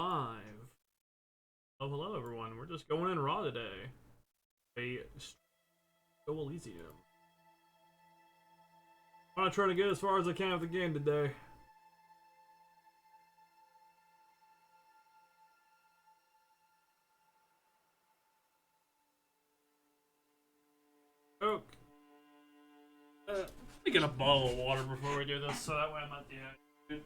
live. Oh, hello everyone. We're just going in raw today. Go Elysium. I'm gonna try to get as far as I can with the game today. Okay. Let me get a bottle of water before we do this, so that way I'm not dehydrated.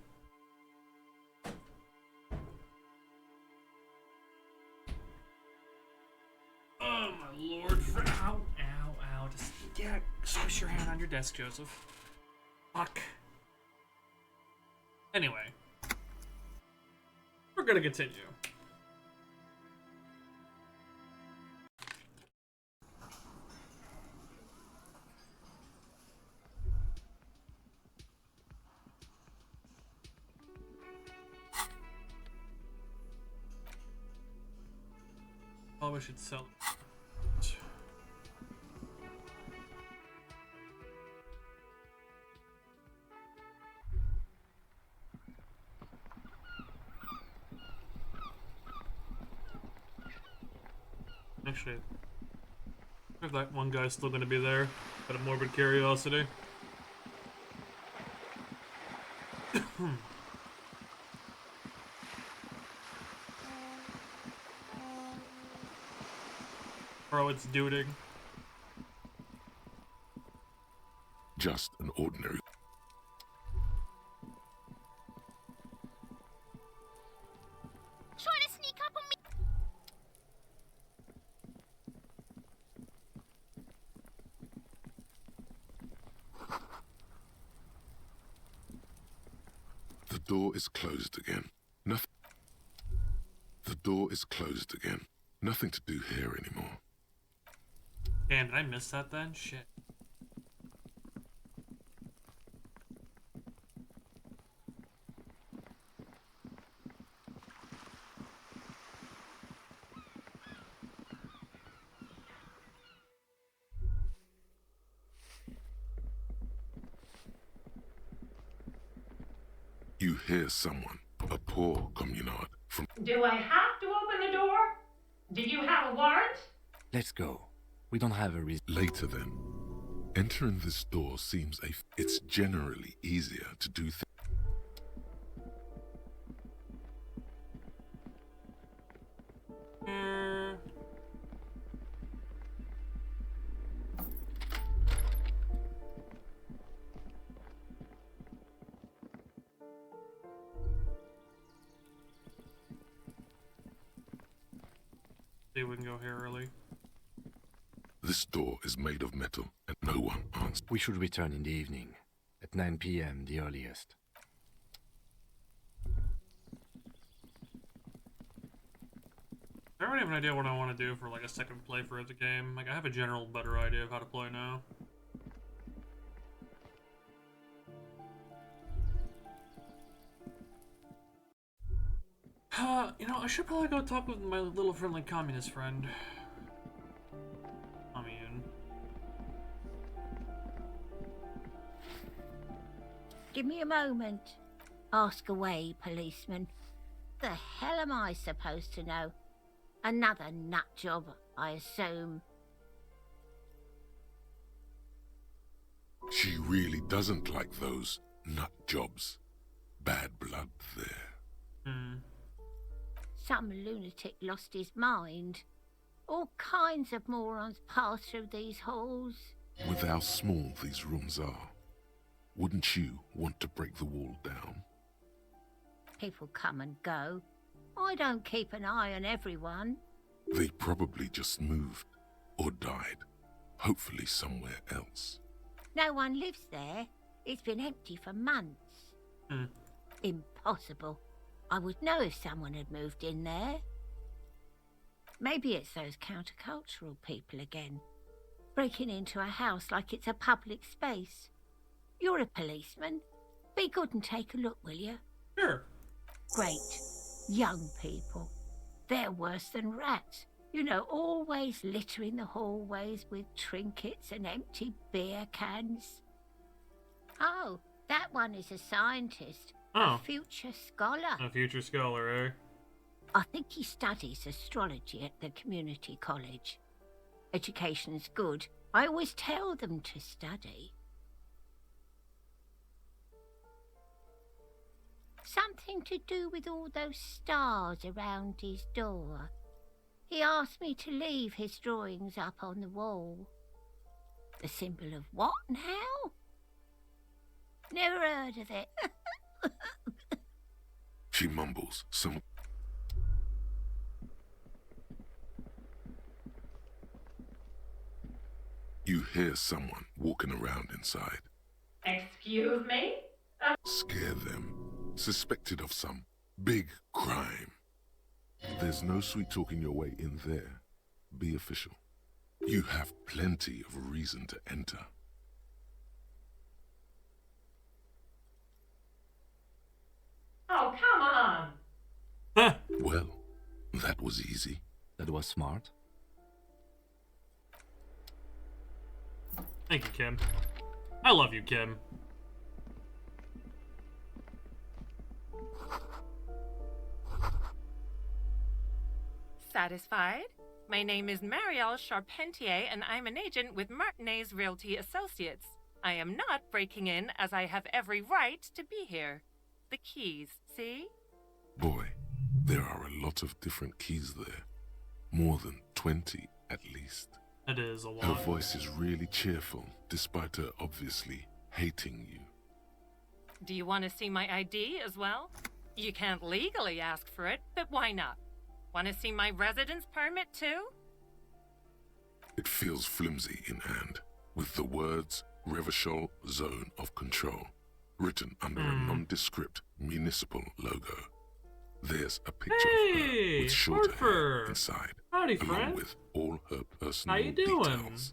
Oh my lord! Ow, ow, ow! Just squish your hand on your desk, Joseph. Fuck. Anyway, we're gonna continue. Probably should sell it. Actually, if that one guy's still gonna be there, out of morbid curiosity. Bro, it's duding. Just an ordinary. Trying to sneak up on me. The door is closed again. Nothing. The door is closed again. Nothing to do here anymore. Damn, did I miss that then? Shit. You hear someone, a poor communard from. Do I have to open the door? Do you have a warrant? Let's go. We don't have a reason. Later then, entering this door seems it's generally easier to do things. See if we can go here early. This door is made of metal and no one answers. We should return in the evening. At 9 p.m. the earliest. I already have an idea what I want to do for like a second playthrough of the game. Like I have a general better idea of how to play now. You know, I should probably go talk with my little friendly communist friend. Give me a moment. Ask away, policeman. The hell am I supposed to know? Another nut job, I assume. She really doesn't like those nut jobs. Bad blood there. Some lunatic lost his mind. All kinds of morons pass through these halls. With how small these rooms are, wouldn't you want to break the wall down? People come and go. I don't keep an eye on everyone. They probably just moved or died, hopefully somewhere else. No one lives there. It's been empty for months. Impossible. I would know if someone had moved in there. Maybe it's those countercultural people again, breaking into a house like it's a public space. You're a policeman. Be good and take a look, will you? Sure. Great. Young people. They're worse than rats. You know, always littering the hallways with trinkets and empty beer cans. Oh, that one is a scientist. Oh. A future scholar. A future scholar, eh? I think he studies astrology at the community college. Education's good. I always tell them to study. Something to do with all those stars around his door. He asked me to leave his drawings up on the wall. The symbol of what now? Never heard of it. She mumbles. You hear someone walking around inside. Excuse me? Scare them. Suspected of some big crime. There's no sweet talking your way in there. Be official. You have plenty of reason to enter. Oh, come on. Huh. Well, that was easy. That was smart. Thank you, Kim. I love you, Kim. Satisfied? My name is Marielle Charpentier, and I'm an agent with Martinez Realty Associates. I am not breaking in, as I have every right to be here. The keys, see? Boy, there are a lot of different keys there. More than 20 at least. It is a lot. Her voice is really cheerful, despite her obviously hating you. Do you want to see my ID as well? You can't legally ask for it, but why not? Want to see my residence permit too? It feels flimsy in hand, with the words Revachol Zone of Control written under a nondescript municipal logo. There's a picture of her with shorter hair Harper. inside, Howdy, along friend. with all her personal How you doing? details.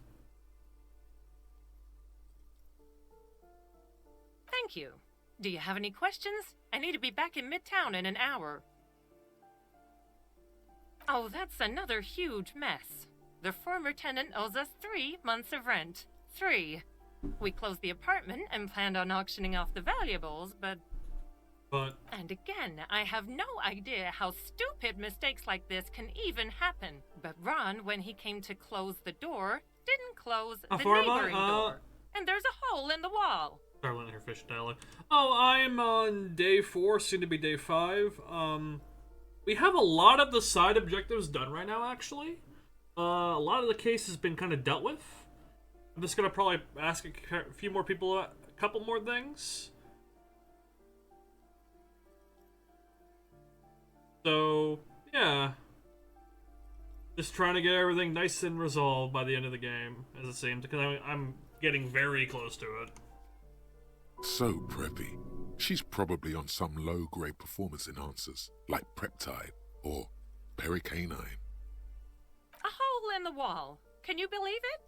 Thank you. Do you have any questions? I need to be back in Midtown in an hour. Oh, that's another huge mess. The former tenant owes us 3 months of rent. 3. We closed the apartment and planned on auctioning off the valuables, but... And again, I have no idea how stupid mistakes like this can even happen. But Ron, when he came to close the door, didn't close the neighboring door. And there's a hole in the wall. Start letting her fish dialogue. Oh, I'm on day 4, soon to be day 5. We have a lot of the side objectives done right now, actually. A lot of the case has been kind of dealt with. I'm just gonna probably ask a few more people a couple more things. So, yeah. Just trying to get everything nice and resolved by the end of the game, as it seems, because I'm getting very close to it. So preppy. She's probably on some low-grade performance enhancers, like Preptide or Pericanine. A hole in the wall. Can you believe it?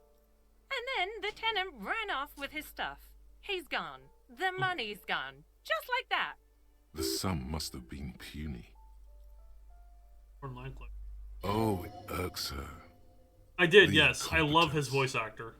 And then the tenant ran off with his stuff. He's gone. The money's gone. Just like that. The sum must have been puny. Or likely. Oh, it irks her. I did, The yes. I love his incompetence. voice actor.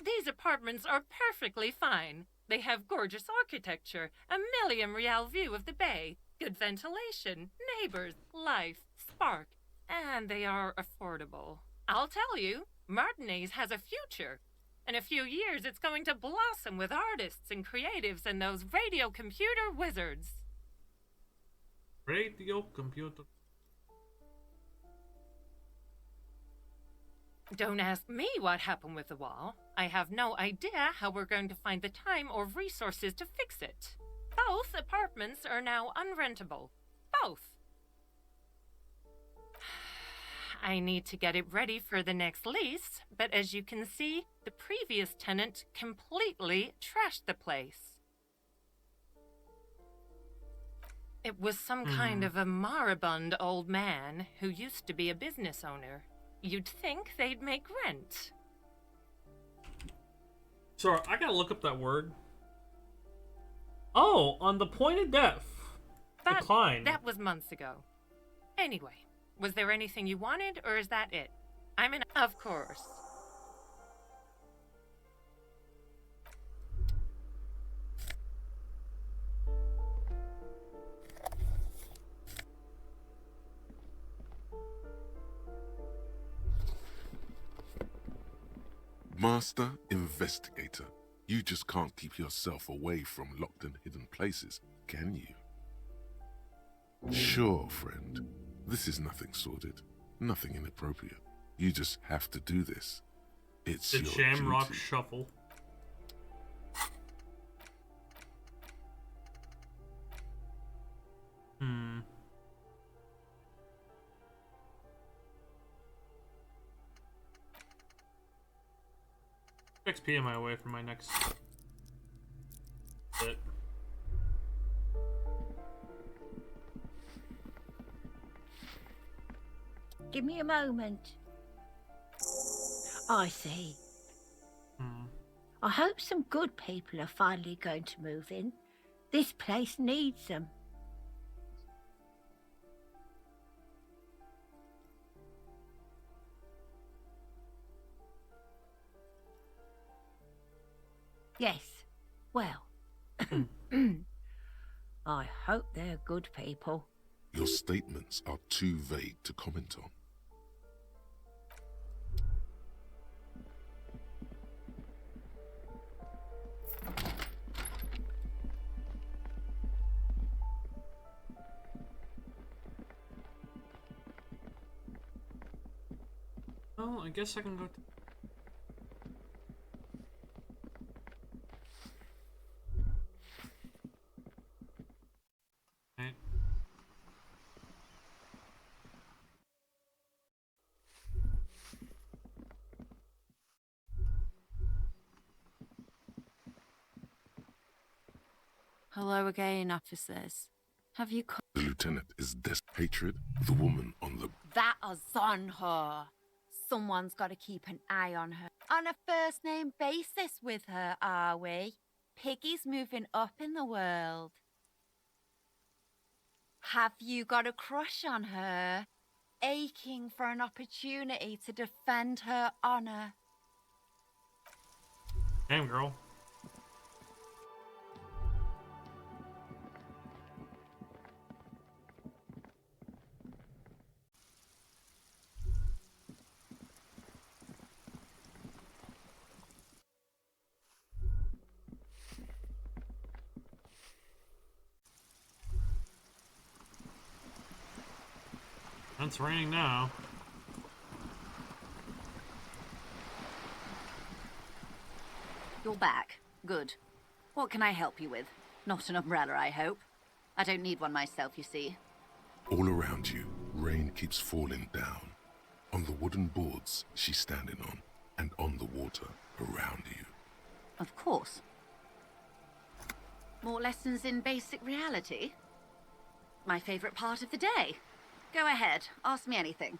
These apartments are perfectly fine. They have gorgeous architecture, a million-real view of the bay, good ventilation, neighbors, life, spark, and they are affordable. I'll tell you, Martinez has a future. In a few years, it's going to blossom with artists and creatives and those radio computer wizards. Radio computer. Don't ask me what happened with the wall. I have no idea how we're going to find the time or resources to fix it. Both apartments are now unrentable. Both. I need to get it ready for the next lease, but as you can see, the previous tenant completely trashed the place. It was some kind of a moribund old man who used to be a business owner. You'd think they'd make rent. Sorry, I gotta look up that word. Oh, on the point of death. But Decline. that was months ago. Anyway, was there anything you wanted, or is that it? Of course. Master Investigator, you just can't keep yourself away from locked and hidden places, can you? Sure, friend. This is nothing sordid, nothing inappropriate. You just have to do this. It's The your Shamrock duty. Shuffle. Hmm. XP am I away from my next bit? Give me a moment. I see. I hope some good people are finally going to move in. This place needs them. Yes. Well. I hope they're good people. Your statements are too vague to comment on. Well, I guess I can go to... Right. Hello again, officers. Have you The lieutenant is hatred, the woman on the... That is on her. Someone's got to keep an eye on her. On a first-name basis with her, are we? Piggy's moving up in the world. Have you got a crush on her? Aching for an opportunity to defend her honor? Damn, girl. It's raining now. You're back. Good. What can I help you with? Not an umbrella, I hope. I don't need one myself, you see. All around you, rain keeps falling down. On the wooden boards she's standing on, and on the water around you. Of course. More lessons in basic reality? My favorite part of the day. Go ahead, ask me anything.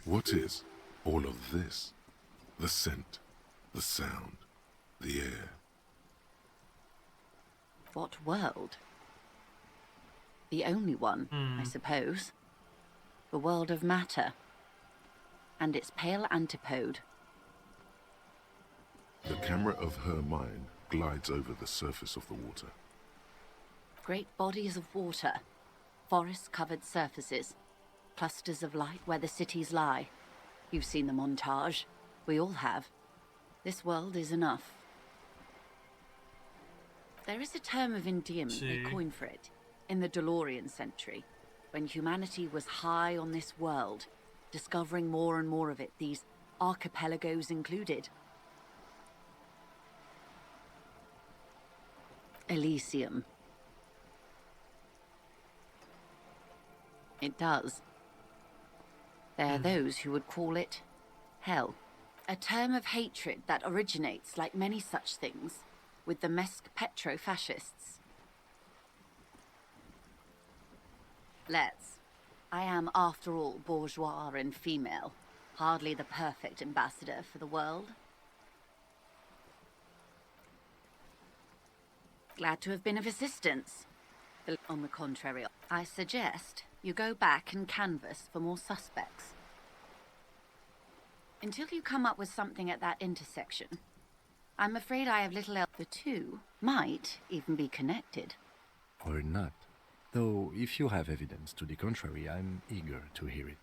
What is all of this? The scent, the sound, the air. What world? The only one, I suppose. The world of matter. And its pale antipode. The camera of her mind glides over the surface of the water. Great bodies of water. Forest-covered surfaces. Clusters of light where the cities lie. You've seen the montage. We all have. This world is enough. There is a term of endearment they coined for it in the DeLorean century, when humanity was high on this world, discovering more and more of it, these archipelagos included. Elysium. It does. There are those who would call it hell. A term of hatred that originates, like many such things, with the Mesk petro-fascists. I am, after all, bourgeois and female. Hardly the perfect ambassador for the world. Glad to have been of assistance. On the contrary, I suggest you go back and canvass for more suspects. Until you come up with something at that intersection, I'm afraid I have little else. The two might even be connected. Or not. Though, if you have evidence to the contrary, I'm eager to hear it.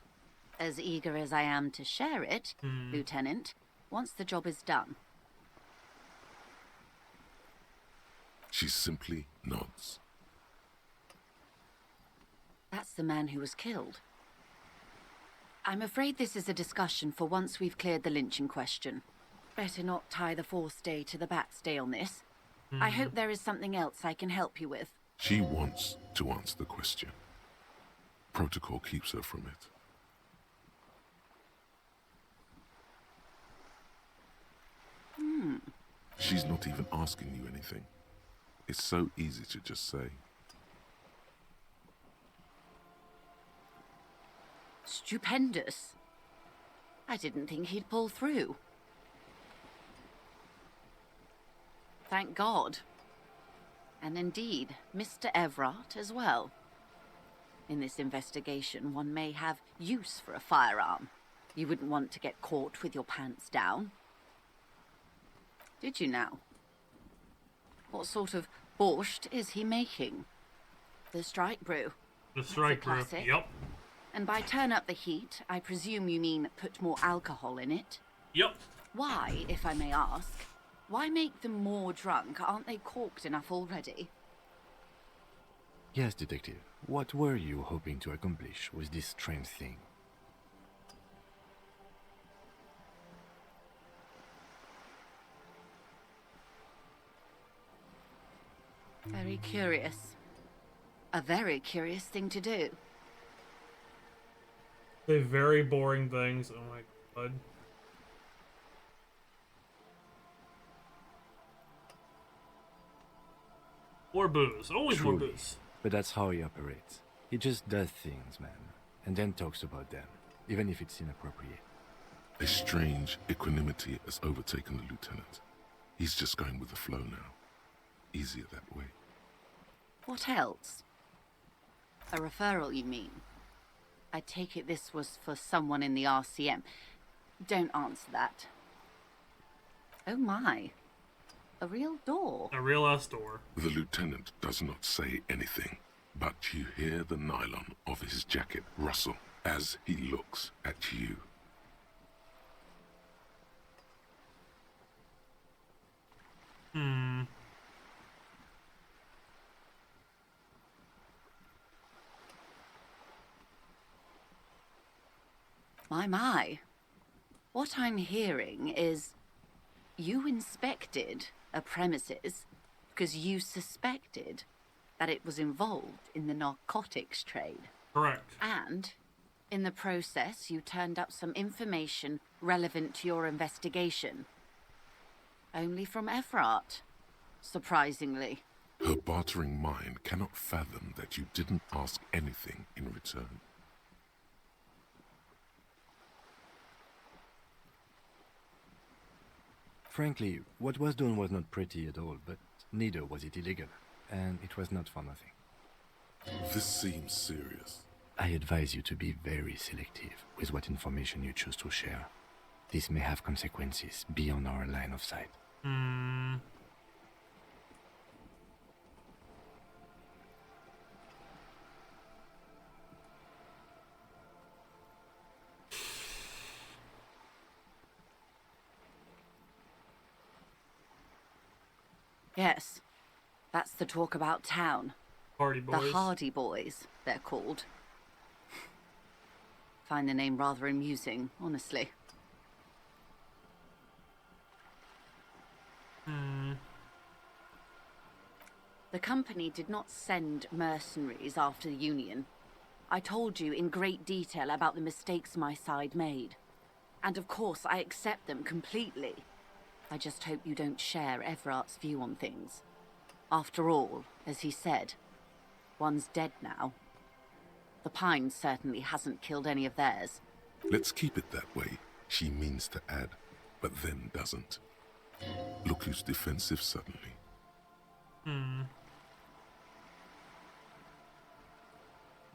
as eager as I am to share it, Lieutenant, once the job is done. She simply nods. That's the man who was killed. I'm afraid this is a discussion for once we've cleared the lynching question. Better not tie the fourth day to the backstay on this. I hope there is something else I can help you with. She wants to answer the question. Protocol keeps her from it. She's not even asking you anything. It's so easy to just say. Stupendous. I didn't think he'd pull through. Thank God. And indeed, Mr. Everett as well. In this investigation, one may have use for a firearm. You wouldn't want to get caught with your pants down. Did you now? What sort of borscht is he making? The strike brew. The strike brew. classic. Yep. And by turn up the heat, I presume you mean put more alcohol in it? Yep. Why, if I may ask? Why make them more drunk? Aren't they corked enough already? Yes, Detective. What were you hoping to accomplish with this strange thing? Very curious. A very curious thing to do. Say very boring things. Oh my god. More booze. Always more Truly. booze. But that's how he operates. He just does things, man, and then talks about them, even if it's inappropriate. A strange equanimity has overtaken the lieutenant. He's just going with the flow now. Easier that way. What else? A referral, you mean? I take it this was for someone in the RCM. Don't answer that. Oh my. A real door. A real ass door. The lieutenant does not say anything, but you hear the nylon of his jacket rustle as he looks at you. My. What I'm hearing is you inspected a premises because you suspected that it was involved in the narcotics trade. Correct. And in the process, you turned up some information relevant to your investigation. Only from Everett, surprisingly. Her bartering mind cannot fathom that you didn't ask anything in return. Frankly, what was done was not pretty at all, but neither was it illegal, and it was not for nothing. This seems serious. I advise you to be very selective with what information you choose to share. This may have consequences beyond our line of sight. Yes, that's the talk about town. Party boys. The Hardy Boys, they're called. Find the name rather amusing, honestly. The company did not send mercenaries after the Union. I told you in great detail about the mistakes my side made. And of course, I accept them completely. I just hope you don't share Everett's view on things. After all, as he said, one's dead now. The Pines certainly hasn't killed any of theirs. Let's keep it that way, she means to add, but then doesn't. Look who's defensive suddenly.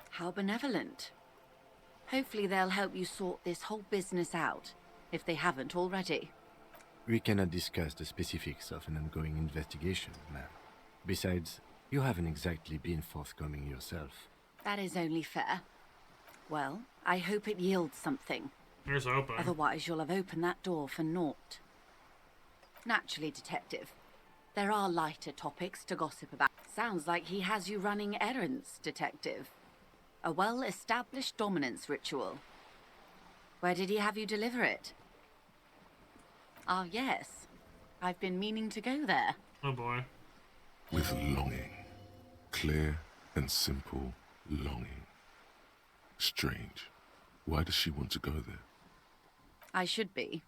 How benevolent. Hopefully they'll help you sort this whole business out, if they haven't already. We cannot discuss the specifics of an ongoing investigation, ma'am. Besides, you haven't exactly been forthcoming yourself. That is only fair. Well, I hope it yields something. Here's hoping. Otherwise, you'll have opened that door for naught. Naturally, Detective. There are lighter topics to gossip about. Sounds like he has you running errands, Detective. A well-established dominance ritual. Where did he have you deliver it? Ah, yes. I've been meaning to go there. Oh boy. With longing. Clear and simple longing. Strange. Why does she want to go there? I should be.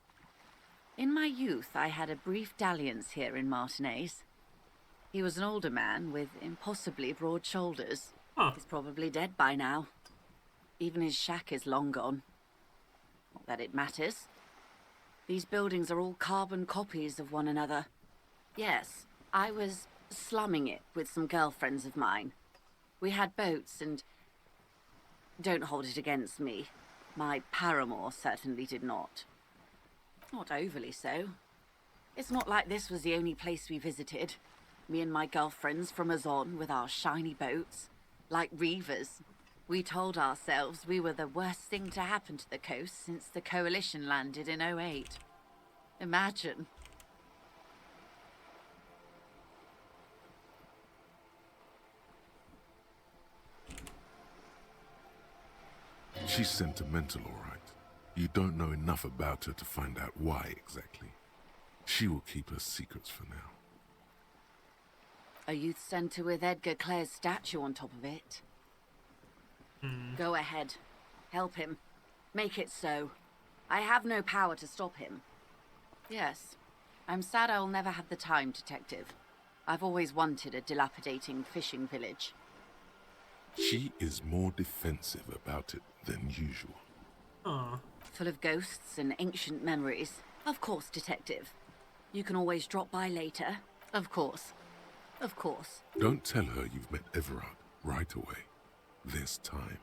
In my youth, I had a brief dalliance here in Martinez. He was an older man with impossibly broad shoulders. Huh. He's probably dead by now. Even his shack is long gone. Not that it matters. These buildings are all carbon copies of one another. Yes, I was slumming it with some girlfriends of mine. We had boats and... Don't hold it against me. My paramour certainly did not. Not overly so. It's not like this was the only place we visited. Me and my girlfriends from Azon with our shiny boats. Like reavers. We told ourselves we were the worst thing to happen to the coast since the Coalition landed in '08. Imagine. She's sentimental, all right. You don't know enough about her to find out why exactly. She will keep her secrets for now. A youth centre with Edgar Clare's statue on top of it. Go ahead. Help him. Make it so. I have no power to stop him. Yes. I'm sad I'll never have the time, Detective. I've always wanted a dilapidating fishing village. She is more defensive about it than usual. Huh. Full of ghosts and ancient memories. Of course, Detective. You can always drop by later. Of course. Of course. Don't tell her you've met Everard right away. There's time.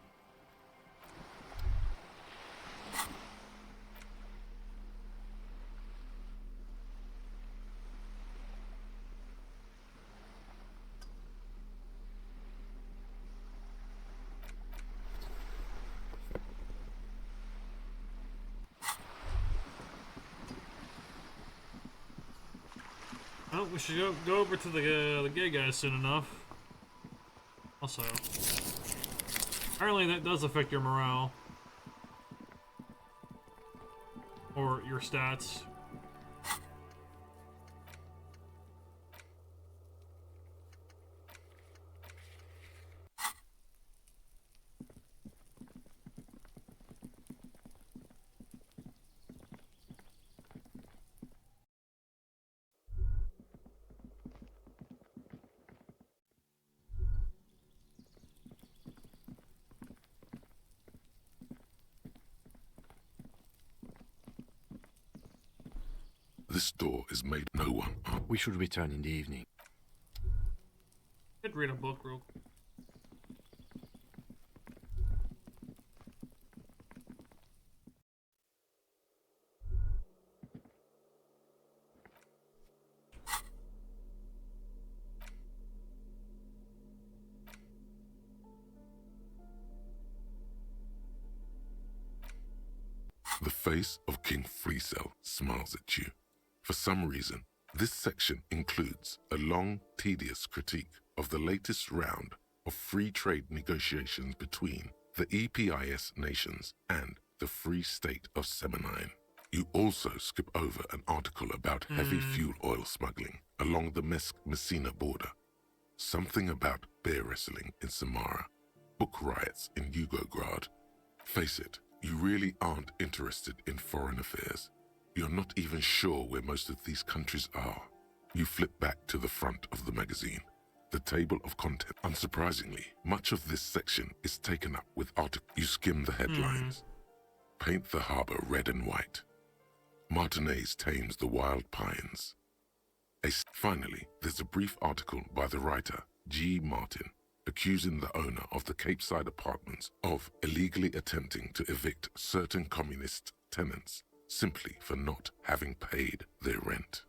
Oh, we should go over to the gay guy soon enough. Also, apparently that does affect your morale. Or your stats. This door is made no one. We should return in the evening. I'd read a book real quick. The face of King Freecell smiles at you. For some reason, this section includes a long, tedious critique of the latest round of free trade negotiations between the EPIS nations and the Free State of Seminine. You also skip over an article about heavy fuel oil smuggling along the Messina border, something about bear wrestling in Samara, book riots in Yugograd. Face it, you really aren't interested in foreign affairs. You're not even sure where most of these countries are. You flip back to the front of the magazine. The table of content. Unsurprisingly, much of this section is taken up with articles. You skim the headlines. Paint the harbor red and white. Martinez tames the wild pines. Finally, there's a brief article by the writer, G. Martin, accusing the owner of the Capeside Apartments of illegally attempting to evict certain communist tenants simply for not having paid their rent.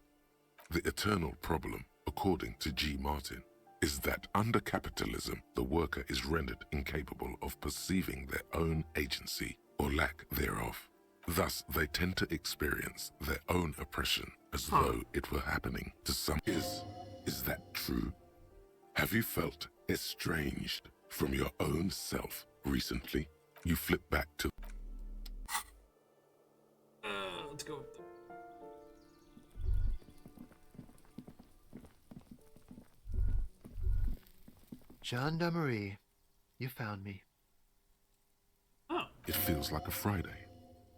The eternal problem, according to G. Martin, is that under capitalism, the worker is rendered incapable of perceiving their own agency or lack thereof. Thus, they tend to experience their own oppression as though it were happening to some. Is that true? Have you felt estranged from your own self recently? You flip back to... Let's go. Gendarmerie, you found me. Oh. It feels like a Friday.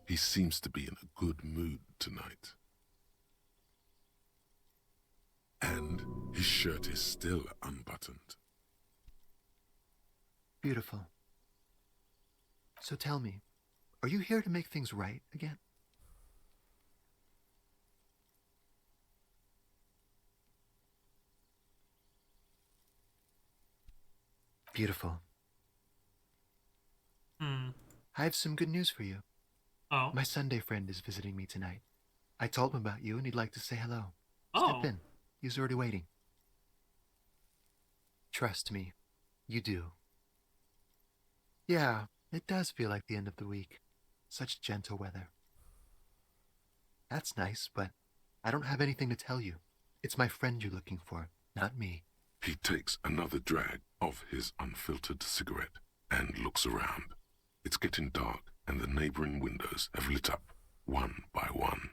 He seems to be in a good mood tonight. And his shirt is still unbuttoned. Beautiful. So tell me, are you here to make things right again? Beautiful. I have some good news for you. Oh. My Sunday friend is visiting me tonight. I told him about you and he'd like to say hello. Oh. Step in. He's already waiting. Trust me, you do. Yeah, it does feel like the end of the week. Such gentle weather. That's nice, but I don't have anything to tell you. It's my friend you're looking for, not me. He takes another drag of his unfiltered cigarette and looks around. It's getting dark and the neighboring windows have lit up one by one.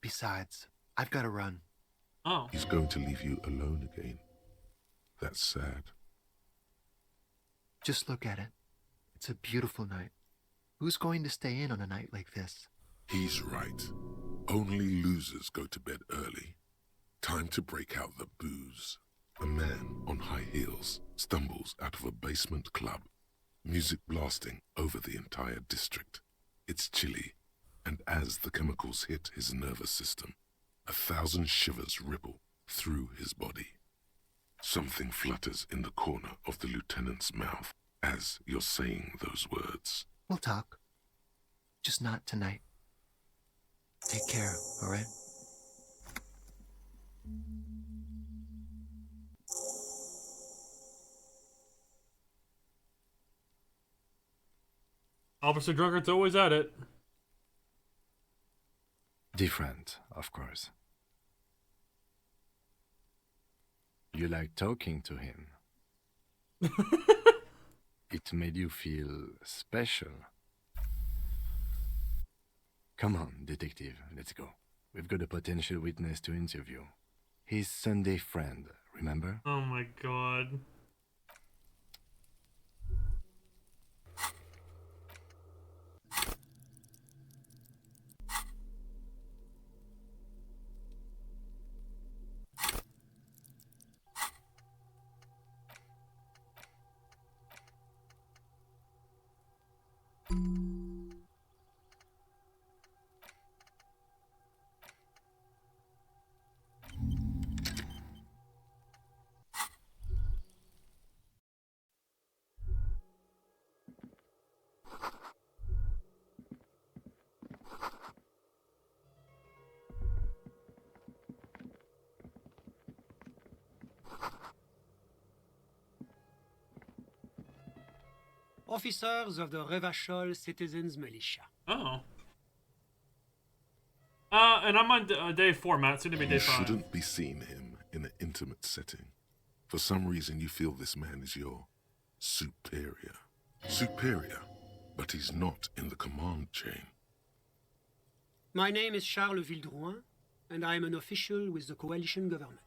Besides, I've got to run. Oh. He's going to leave you alone again. That's sad. Just look at it. It's a beautiful night. Who's going to stay in on a night like this? He's right. Only losers go to bed early. Time to break out the booze. A man on high heels stumbles out of a basement club, music blasting over the entire district. It's chilly, and as the chemicals hit his nervous system, 1,000 shivers ripple through his body. Something flutters in the corner of the lieutenant's mouth as you're saying those words. We'll talk. Just not tonight. Take care, all right? Officer Drunkard's always at it. Different, of course. You like talking to him. It made you feel special. Come on, detective, let's go. We've got a potential witness to interview. His Sunday friend, remember? Oh my god. Officers of the Revachol Citizens Militia. Oh. And I'm on day 4, Matt. Soon to be day You 5. shouldn't be seeing him in an intimate setting. For some reason, you feel this man is your superior. Superior, but he's not in the command chain. My name is Charles Vildrouin, and I am an official with the coalition government.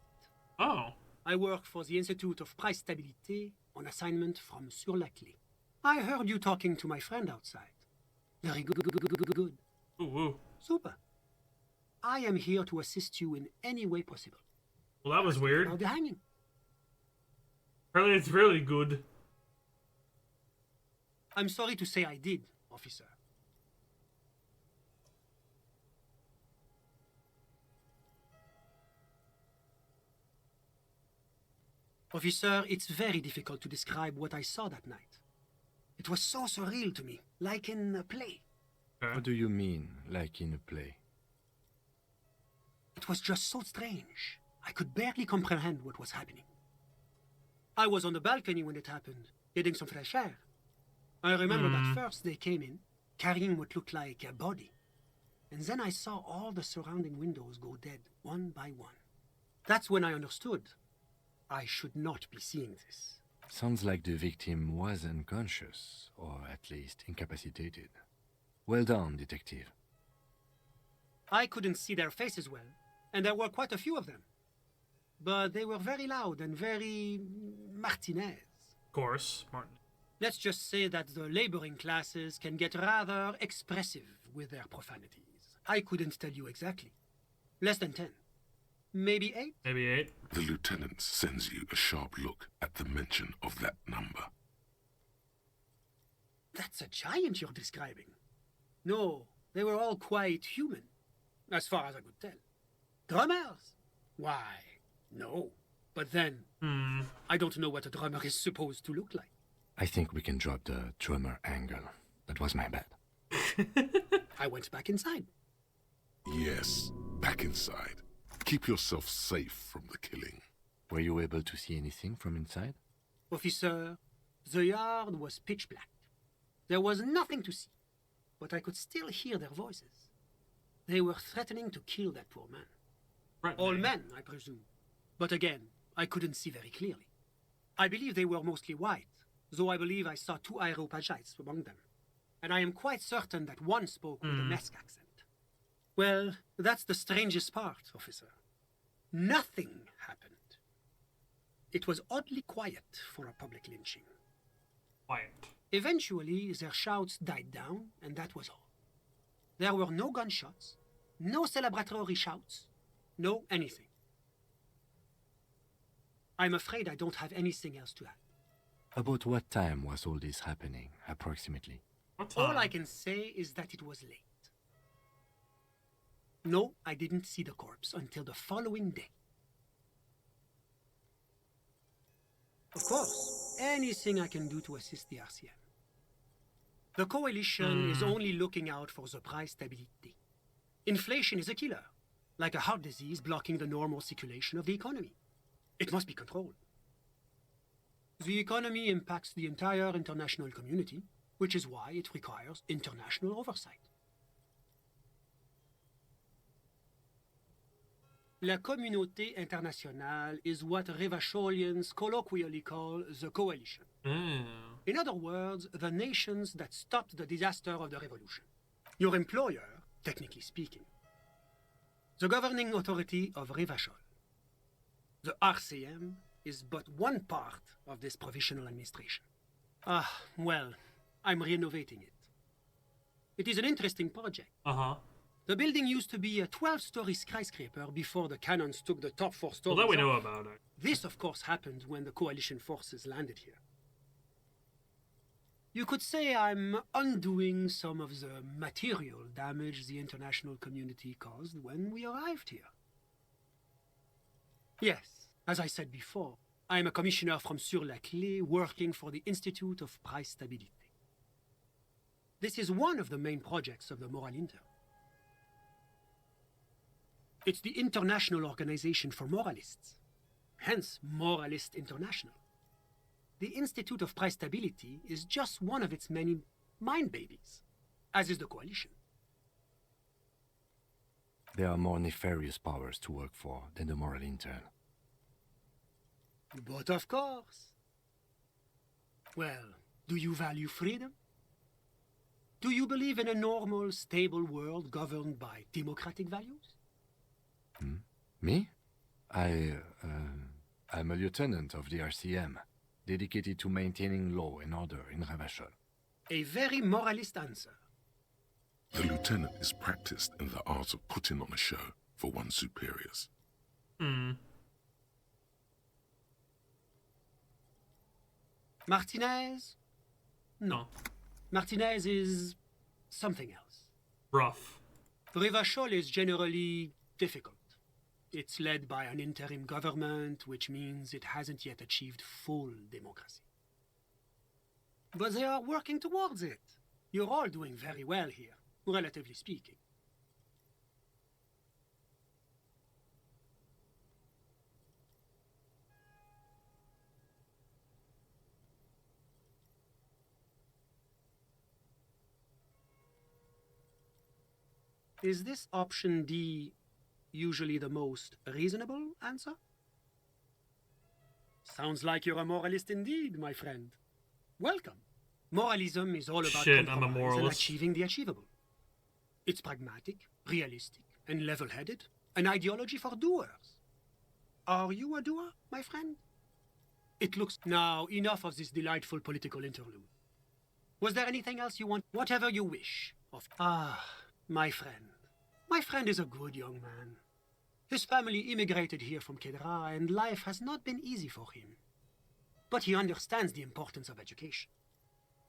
Oh. I work for the Institute of Price Stabilité on assignment from Sur-la-Clé. I heard you talking to my friend outside. Very good. Ooh, ooh. Super. I am here to assist you in any way possible. Well, that was weird. About the hanging. Apparently it's really good. I'm sorry to say I did, officer. Officer, it's very difficult to describe what I saw that night. It was so surreal to me, like in a play. Okay. What do you mean, like in a play? It was just so strange. I could barely comprehend what was happening. I was on the balcony when it happened, getting some fresh air. I remember that first they came in, carrying what looked like a body. And then I saw all the surrounding windows go dead, one by one. That's when I understood I should not be seeing this. Sounds like the victim was unconscious, or at least incapacitated. Well done, detective. I couldn't see their faces well, and there were quite a few of them. But they were very loud and very Martinez. Of course, Martin. Let's just say that the laboring classes can get rather expressive with their profanities. I couldn't tell you exactly. Less than 10. Maybe 8? Maybe 8. The lieutenant sends you a sharp look at the mention of that number. That's a giant you're describing. No, they were all quite human, as far as I could tell. Drummers? Why, no. But then, I don't know what a drummer is supposed to look like. I think we can drop the drummer angle. That was my bad. I went back inside. Yes, back inside. Keep yourself safe from the killing. Were you able to see anything from inside? Officer, the yard was pitch black. There was nothing to see, but I could still hear their voices. They were threatening to kill that poor man. All men, I presume. But again, I couldn't see very clearly. I believe they were mostly white, though I believe I saw 2 Areopagites among them. And I am quite certain that one spoke with a Mesk accent. Well, that's the strangest part, officer. Nothing happened. It was oddly quiet for a public lynching. Quiet. Eventually, their shouts died down, and that was all. There were no gunshots, no celebratory shouts, no anything. I'm afraid I don't have anything else to add. About what time was all this happening, approximately? What time? All I can say is that it was late. No, I didn't see the corpse until the following day. Of course, anything I can do to assist the RCM. The coalition is only looking out for the price stability. Inflation is a killer, like a heart disease blocking the normal circulation of the economy. It must be controlled. The economy impacts the entire international community, which is why it requires international oversight. La communauté internationale is what Revacholians colloquially call the coalition. In other words, the nations that stopped the disaster of the revolution. Your employer, technically speaking. The governing authority of Revachol. The RCM is but one part of this provisional administration. Well, I'm renovating it. It is an interesting project. The building used to be a 12-story skyscraper before the cannons took the top 4 stories. Well, that we know off. about it. This, of course, happened when the coalition forces landed here. You could say I'm undoing some of the material damage the international community caused when we arrived here. Yes, as I said before, I am a commissioner from Sur-la-Clé working for the Institute of Price Stabilité. This is one of the main projects of the Moral Inter. It's the international organization for moralists, hence Moralist International. The Institute of Price Stability is just one of its many mind babies, as is the coalition. There are more nefarious powers to work for than the moral intern. But of course. Well, do you value freedom? Do you believe in a normal, stable world governed by democratic values? Me? I'm a lieutenant of the RCM, dedicated to maintaining law and order in Revachol. A very moralist answer. The lieutenant is practiced in the art of putting on a show for one's superiors. Martinez? No. Martinez is something else. Rough. Revachol is generally difficult. It's led by an interim government, which means it hasn't yet achieved full democracy. But they are working towards it. You're all doing very well here, relatively speaking. Is this option D usually the most reasonable answer? Sounds like you're a moralist indeed, my friend. Welcome. Moralism is all about Shit, I'm a compromise and moralist. achieving the achievable. It's pragmatic, realistic, and level-headed. An ideology for doers. Are you a doer, my friend? It looks... Now, enough of this delightful political interlude. Was there anything else you want? Whatever you wish. My friend. My friend is a good young man. His family immigrated here from Kedra, and life has not been easy for him. But he understands the importance of education.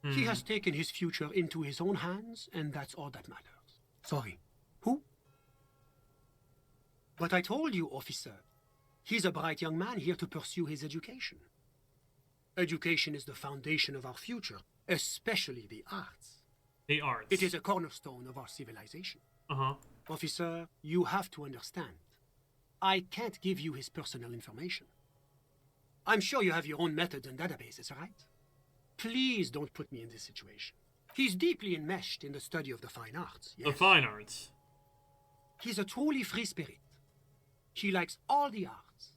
He has taken his future into his own hands, and that's all that matters. Sorry. Who? But I told you, officer. He's a bright young man here to pursue his education. Education is the foundation of our future, especially the arts. The arts. It is a cornerstone of our civilization. Officer, you have to understand. I can't give you his personal information. I'm sure you have your own methods and databases, right? Please don't put me in this situation. He's deeply enmeshed in the study of the fine arts. Yes. The fine arts. He's a truly free spirit. He likes all the arts.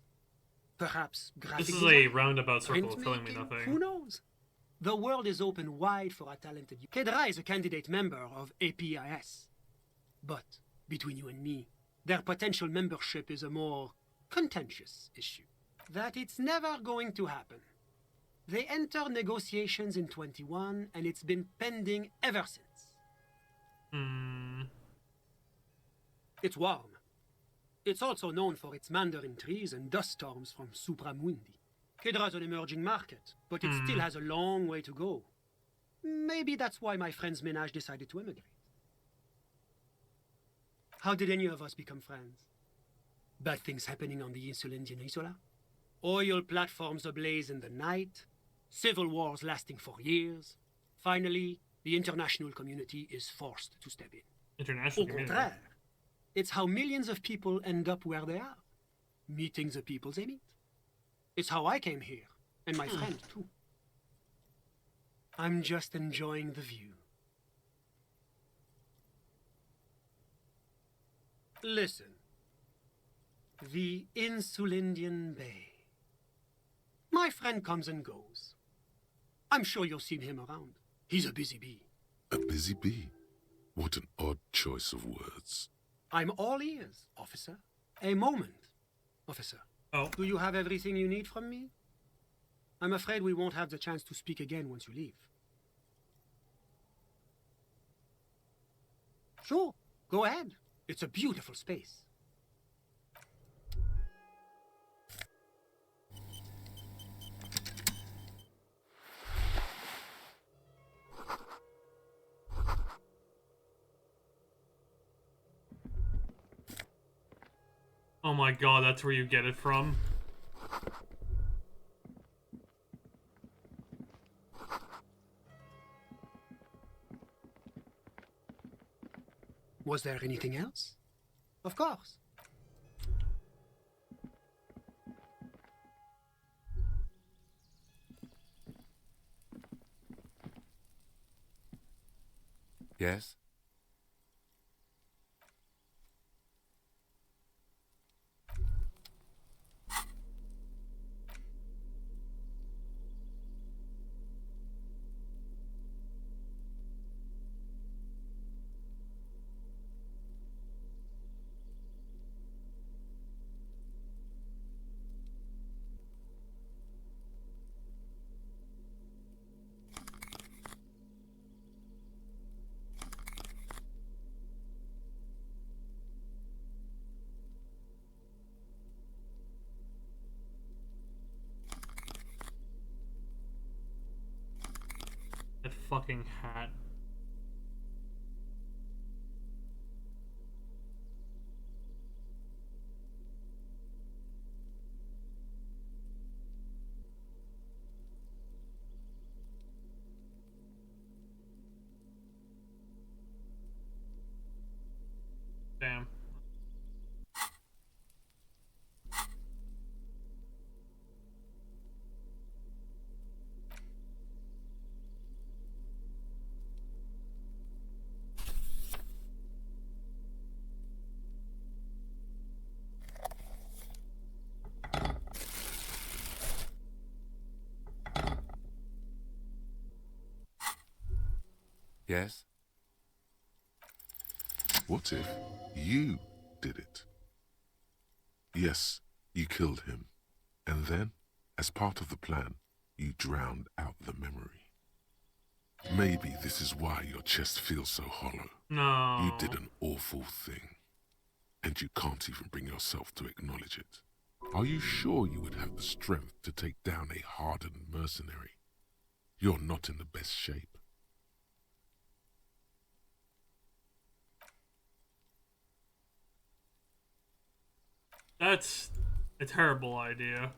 Perhaps graphic This is design, a roundabout circle of telling me printmaking, nothing. Who knows? The world is open wide for a talented youth. Kedra is a candidate member of APIS. But, between you and me, their potential membership is a more contentious issue. That it's never going to happen. They entered negotiations in 21, and it's been pending ever since. It's warm. It's also known for its mandarin trees and dust storms from Supramundi. Kedra's an emerging market, but it still has a long way to go. Maybe that's why my friend's menage decided to emigrate. How did any of us become friends? Bad things happening on the Insulindian Isola? Oil platforms ablaze in the night? Civil wars lasting for years? Finally, the international community is forced to step in. International Au community. contraire, it's how millions of people end up where they are, meeting the people they meet. It's how I came here, and my friend too. I'm just enjoying the view. Listen. The Insulindian Bay. My friend comes and goes. I'm sure you'll see him around. He's a busy bee. A busy bee? What an odd choice of words. I'm all ears, officer. A moment, officer. Oh. Do you have everything you need from me? I'm afraid we won't have the chance to speak again once you leave. Sure, go ahead. It's a beautiful space. Oh my god, that's where you get it from? Was there anything else? Of course. Yes? That fucking hat. Damn. Yes? What if you did it? Yes, you killed him. And then, as part of the plan, you drowned out the memory. Maybe this is why your chest feels so hollow. No. You did an awful thing, and you can't even bring yourself to acknowledge it. Are you sure you would have the strength to take down a hardened mercenary? You're not in the best shape. That's a terrible idea.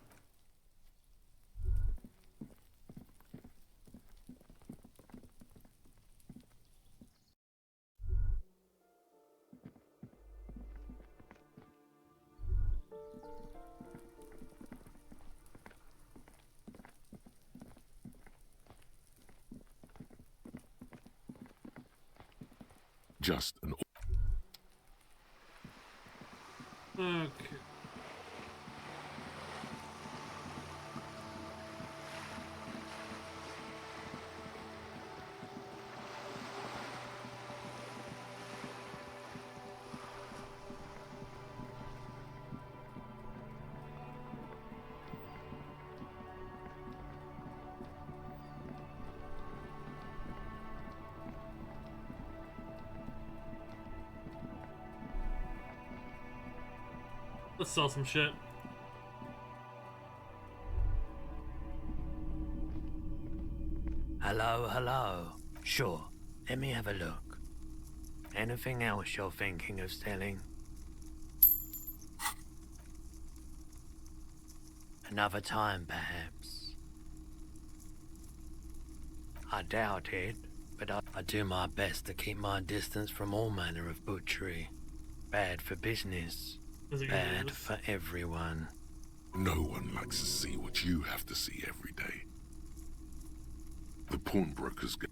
Just an... Okay. Let's sell some shit. Hello, hello. Sure, let me have a look. Anything else you're thinking of selling? Another time, perhaps. I doubt it, but I do my best to keep my distance from all manner of butchery. Bad for business. Bad for everyone. No one likes to see what you have to see every day. The pawnbrokers get...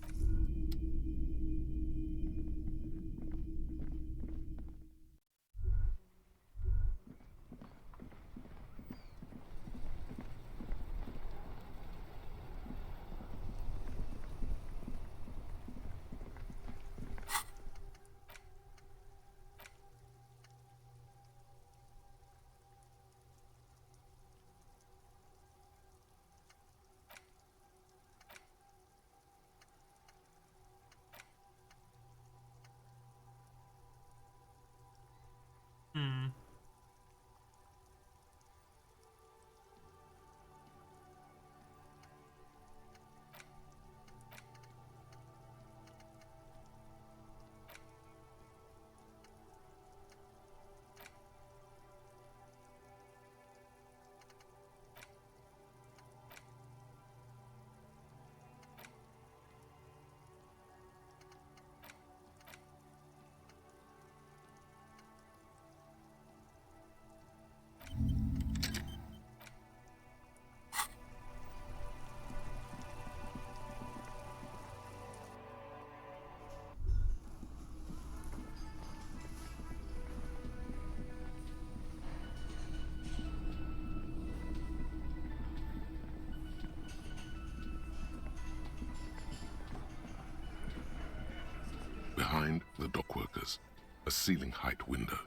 Behind the dockworkers, a ceiling-height window.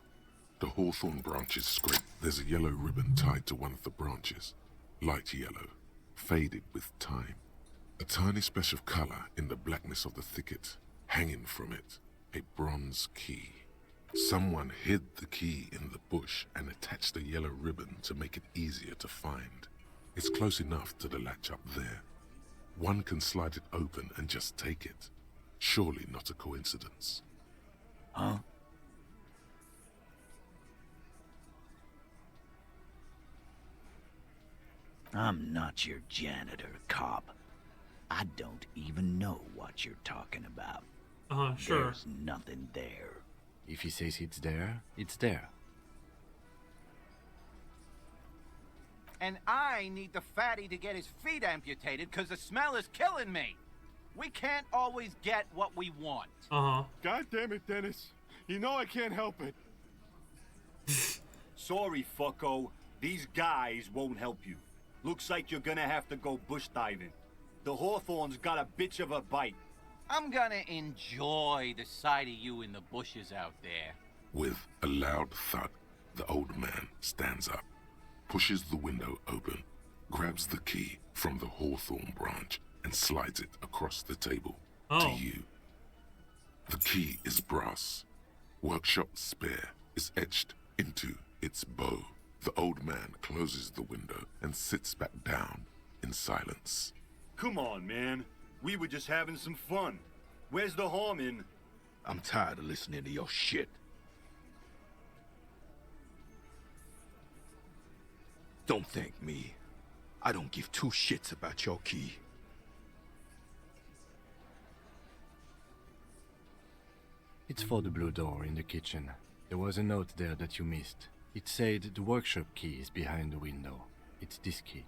The hawthorn branches scrape. There's a yellow ribbon tied to one of the branches. Light yellow, faded with time. A tiny splash of color in the blackness of the thicket. Hanging from it, a bronze key. Someone hid the key in the bush and attached a yellow ribbon to make it easier to find. It's close enough to the latch up there. One can slide it open and just take it. Surely not a coincidence. Huh? I'm not your janitor, cop. I don't even know what you're talking about. Sure. There's nothing there. If he says it's there, it's there. And I need the fatty to get his feet amputated because the smell is killing me. We can't always get what we want. God damn it, Dennis. You know I can't help it. Sorry, fucko. These guys won't help you. Looks like you're gonna have to go bush diving. The hawthorn's got a bitch of a bite. I'm gonna enjoy the sight of you in the bushes out there. With a loud thud, the old man stands up, pushes the window open, grabs the key from the hawthorn branch, and slides it across the table to you. The key is brass. Workshop spare is etched into its bow. The old man closes the window and sits back down in silence. Come on, man. We were just having some fun. Where's the harm in... I'm tired of listening to your shit. Don't thank me. I don't give two shits about your key. It's for the blue door in the kitchen. There was a note there that you missed. It said the workshop key is behind the window. It's this key.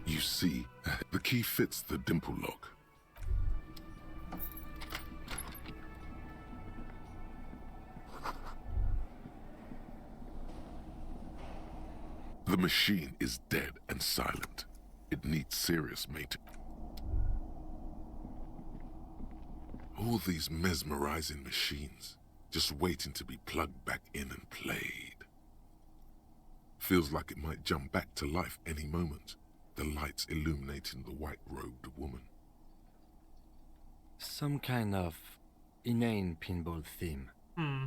You see, the key fits the dimple lock. The machine is dead and silent. It needs serious maintenance. All these mesmerizing machines, just waiting to be plugged back in and played. Feels like it might jump back to life any moment, the lights illuminating the white-robed woman. Some kind of inane pinball theme,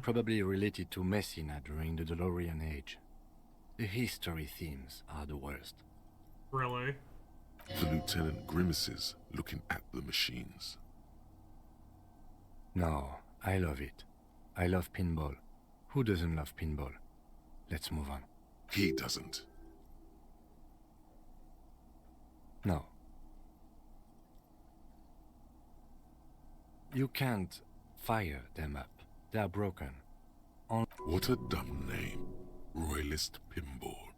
probably related to Messina during the DeLorean age. The history themes are the worst. Really? The lieutenant grimaces, looking at the machines. No, I love it. I love pinball. Who doesn't love pinball? Let's move on. He doesn't. No. You can't fire them up. They are broken. What a dumb name. Royalist Pinball.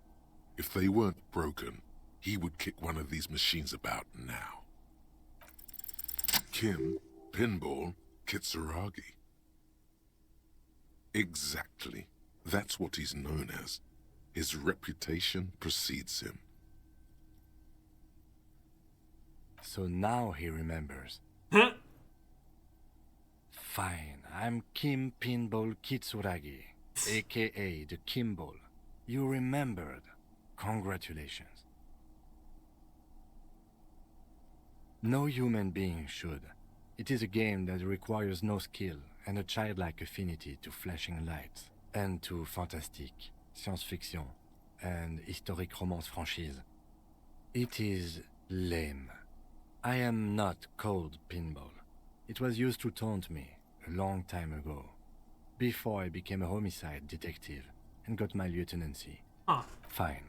If they weren't broken, he would kick one of these machines about now. Kim, Pinball, Kitsuragi. Exactly. That's what he's known as. His reputation precedes him. So now he remembers. Fine, I'm Kim Pinball Kitsuragi, aka the Kimball. You remembered. Congratulations. No human being should. It is a game that requires no skill and a childlike affinity to flashing lights and to fantastique, science fiction, and historic romance franchise. It is lame. I am not called Pinball. It was used to taunt me a long time ago, before I became a homicide detective and got my lieutenancy. Fine.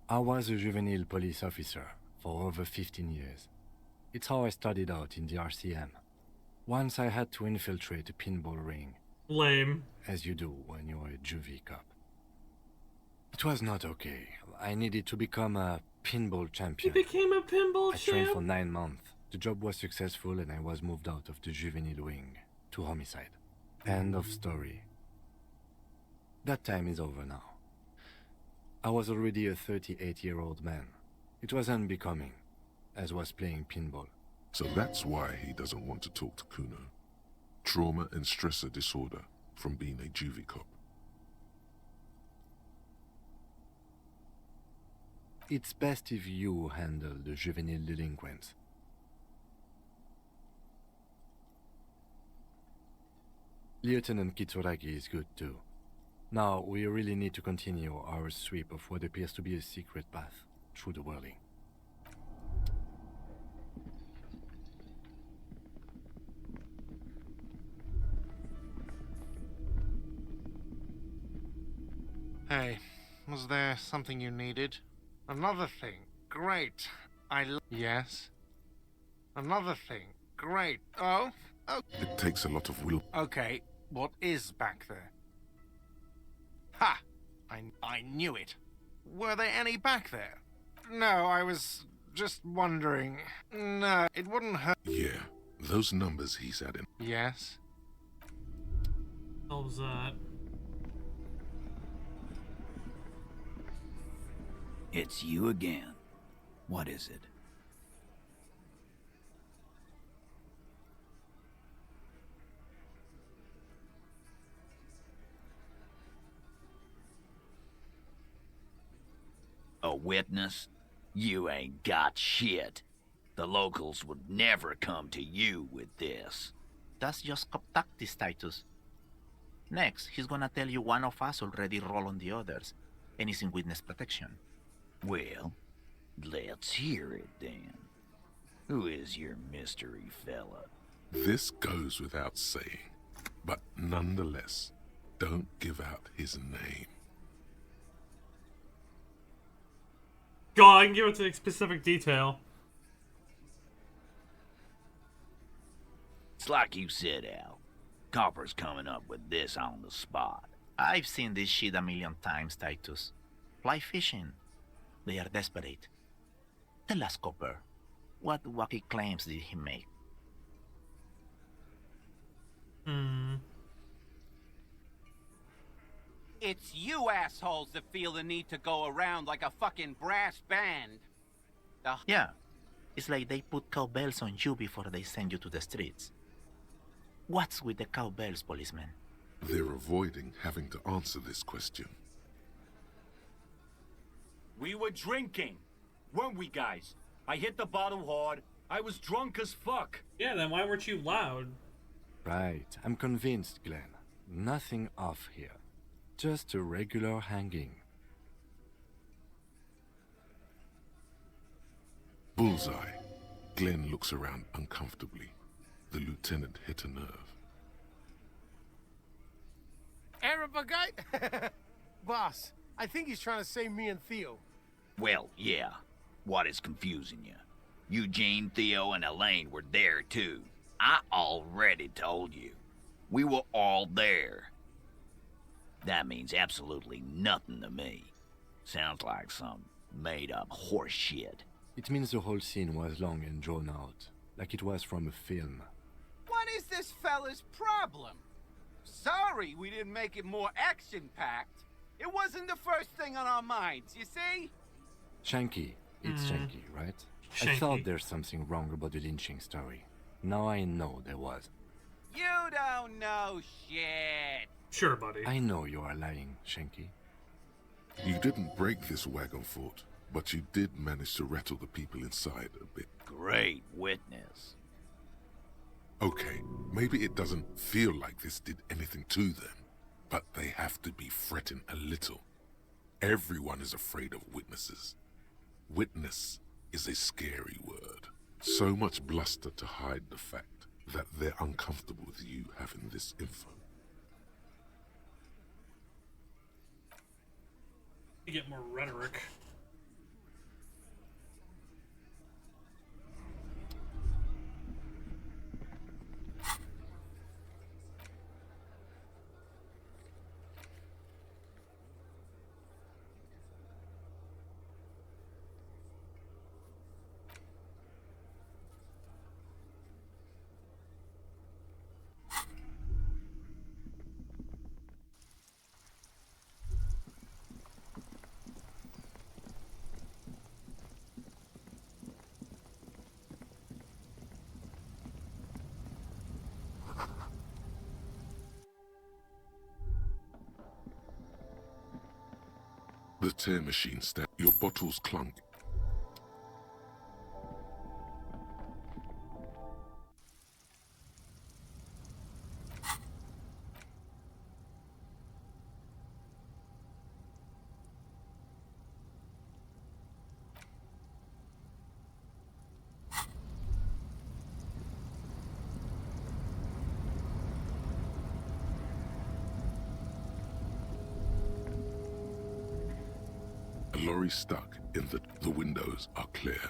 I was a juvenile police officer for over 15 years. It's how I started out in the RCM. Once I had to infiltrate a pinball ring. Lame. As you do when you're a juvie cop. It was not okay. I needed to become a pinball champion. You became a pinball I champ? trained for 9 months. The job was successful and I was moved out of the juvenile wing to homicide. End of story. That time is over now. I was already a 38-year-old man. It was unbecoming, as was playing pinball. So that's why he doesn't want to talk to Kuno. Trauma and stressor disorder from being a juvie cop. It's best if you handle the juvenile delinquents. Lieutenant Kitsuragi is good too. Now, we really need to continue our sweep of what appears to be a secret path through the whirling. Hey, was there something you needed? Another thing. Great. Yes? Another thing. Great. Oh? It takes a lot of will. Okay, what is back there? Ha! I knew it. Were there any back there? No, I was just wondering. No, it wouldn't hurt. Yeah, those numbers he's adding. Yes? What was that? It's you again. What is it? A witness? You ain't got shit. The locals would never come to you with this. That's just tactics, Titus. Next, he's gonna tell you one of us already roll on the others, and he's in witness protection. Well, let's hear it then. Who is your mystery fella? This goes without saying, but nonetheless, don't give out his name. God, I can give it to a specific detail. It's like you said, Al. Copper's coming up with this on the spot. I've seen this shit a million times, Titus. Fly fishing. They are desperate. Tell us, Copper, what wacky claims did he make? It's you assholes that feel the need to go around like a fucking brass band. Yeah. It's like they put cowbells on you before they send you to the streets. What's with the cowbells, policeman? They're avoiding having to answer this question. We were drinking, weren't we, guys? I hit the bottle hard. I was drunk as fuck. Yeah, then why weren't you loud? Right, I'm convinced, Glenn. Nothing off here. Just a regular hanging. Bullseye. Glenn looks around uncomfortably. The lieutenant hit a nerve. Arab guy? Boss, I think he's trying to save me and Theo. Well, yeah. What is confusing you? Eugene, Theo, and Elaine were there, too. I already told you. We were all there. That means absolutely nothing to me. Sounds like some made-up horse shit. It means the whole scene was long and drawn out, like it was from a film. What is this fella's problem? Sorry we didn't make it more action-packed. It wasn't the first thing on our minds, you see? Shanky. It's Shanky, right? I thought there's something wrong about the lynching story. Now I know there was. You don't know shit. Sure, buddy. I know you are lying, Shanky. You didn't break this wagon fort, but you did manage to rattle the people inside a bit. Great witness. Okay, maybe it doesn't feel like this did anything to them, but they have to be fretting a little. Everyone is afraid of witnesses. Witness is a scary word. So much bluster to hide the fact that they're uncomfortable with you having this info. You get more rhetoric. The tear machine stand. Your bottles clunk. A lorry stuck in the windows are clear.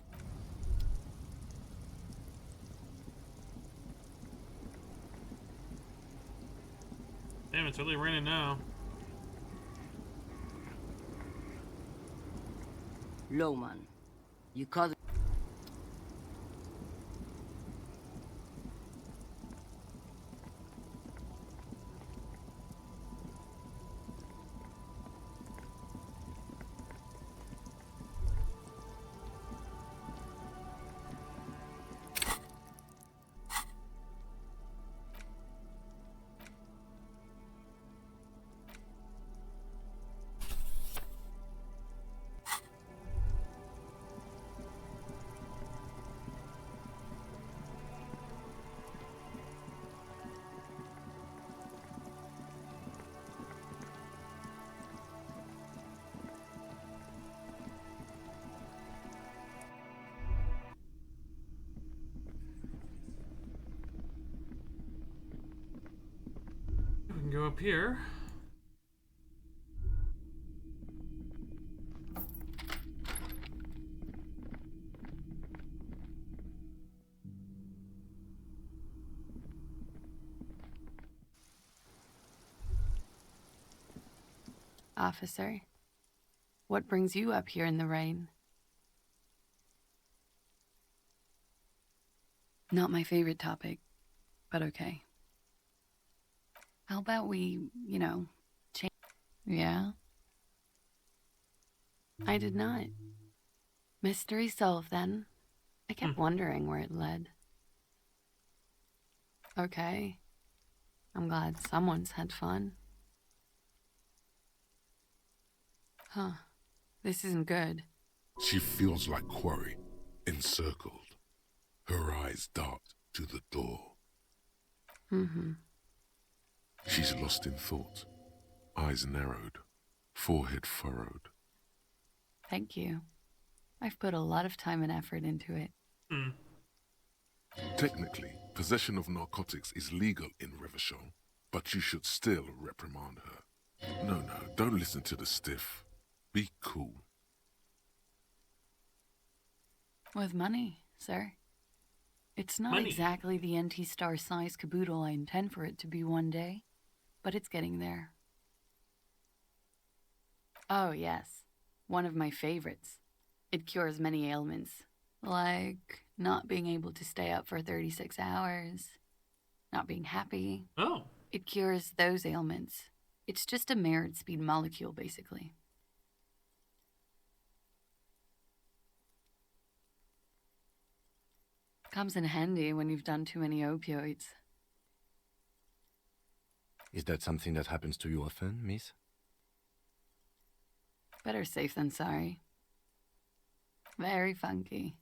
Damn, it's really raining now. Lowman, you call it... can go up here. Officer, what brings you up here in the rain? Not my favorite topic, but okay. How about we, change? Yeah? I did not. Mystery solved then. I kept wondering where it led. Okay. I'm glad someone's had fun. Huh. This isn't good. She feels like quarry, encircled. Her eyes dart to the door. Mm-hmm. She's lost in thought, eyes narrowed, forehead furrowed. Thank you. I've put a lot of time and effort into it. Technically, possession of narcotics is legal in Revachol, but you should still reprimand her. No, don't listen to the stiff. Be cool. With money, sir. It's not exactly the NT-star size caboodle I intend for it to be one day, but it's getting there. Oh, yes. One of my favorites. It cures many ailments, like not being able to stay up for 36 hours, not being happy. Oh. It cures those ailments. It's just a mirrored speed molecule, basically. Comes in handy when you've done too many opioids. Is that something that happens to you often, miss? Better safe than sorry. Very funky.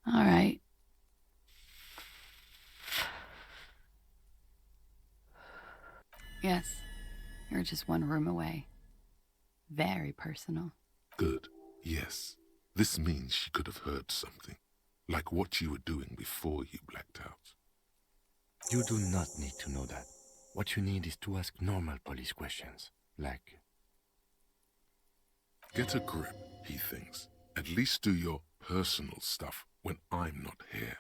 All right. Yes, you're just one room away. Very personal. Good, yes. This means she could have heard something, like what you were doing before you blacked out. You do not need to know that. What you need is to ask normal police questions, like... Get a grip, he thinks. At least do your personal stuff when I'm not here.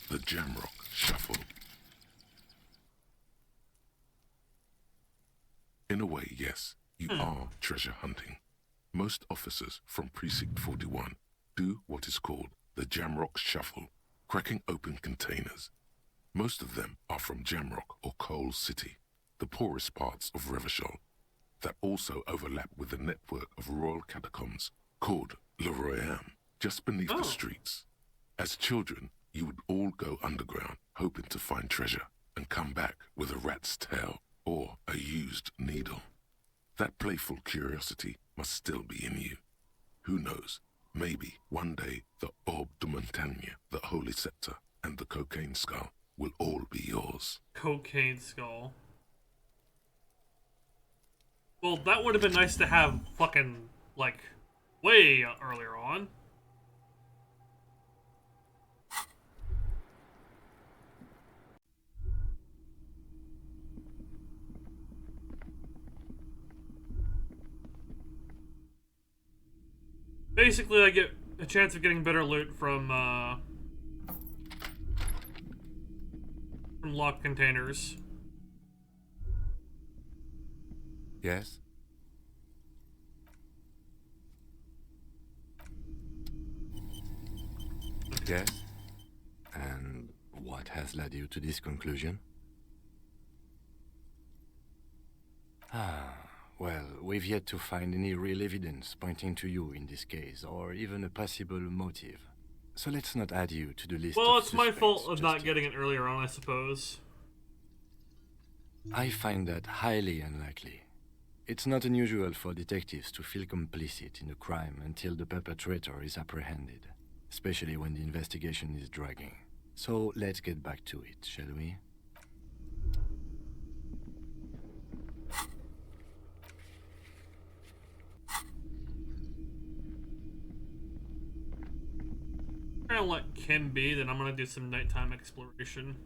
The Jamrock Shuffle. In a way, yes, you are treasure hunting. Most officers from Precinct 41 do what is called the Jamrock Shuffle, cracking open containers. Most of them are from Jamrock or Coal City, the poorest parts of Revachol, that also overlap with the network of royal catacombs called Le Royaume, just beneath the streets. As children, you would all go underground, hoping to find treasure, and come back with a rat's tail or a used needle. That playful curiosity must still be in you. Who knows, maybe one day the Orbe de Montagne, the Holy Scepter, and the Cocaine Skull will all be yours. Cocaine Skull. Well, that would have been nice to have fucking, like, way earlier on. Basically, I get a chance of getting better loot from locked containers. Yes? Yes? And what has led you to this conclusion? Well, we've yet to find any real evidence pointing to you in this case, or even a possible motive. So let's not add you to the list Well, of it's my fault of suspects not just getting it earlier on, I suppose. I find that highly unlikely. It's not unusual for detectives to feel complicit in a crime until the perpetrator is apprehended, especially when the investigation is dragging. So let's get back to it, shall we? gonna let Kim be, then I'm gonna do some nighttime exploration.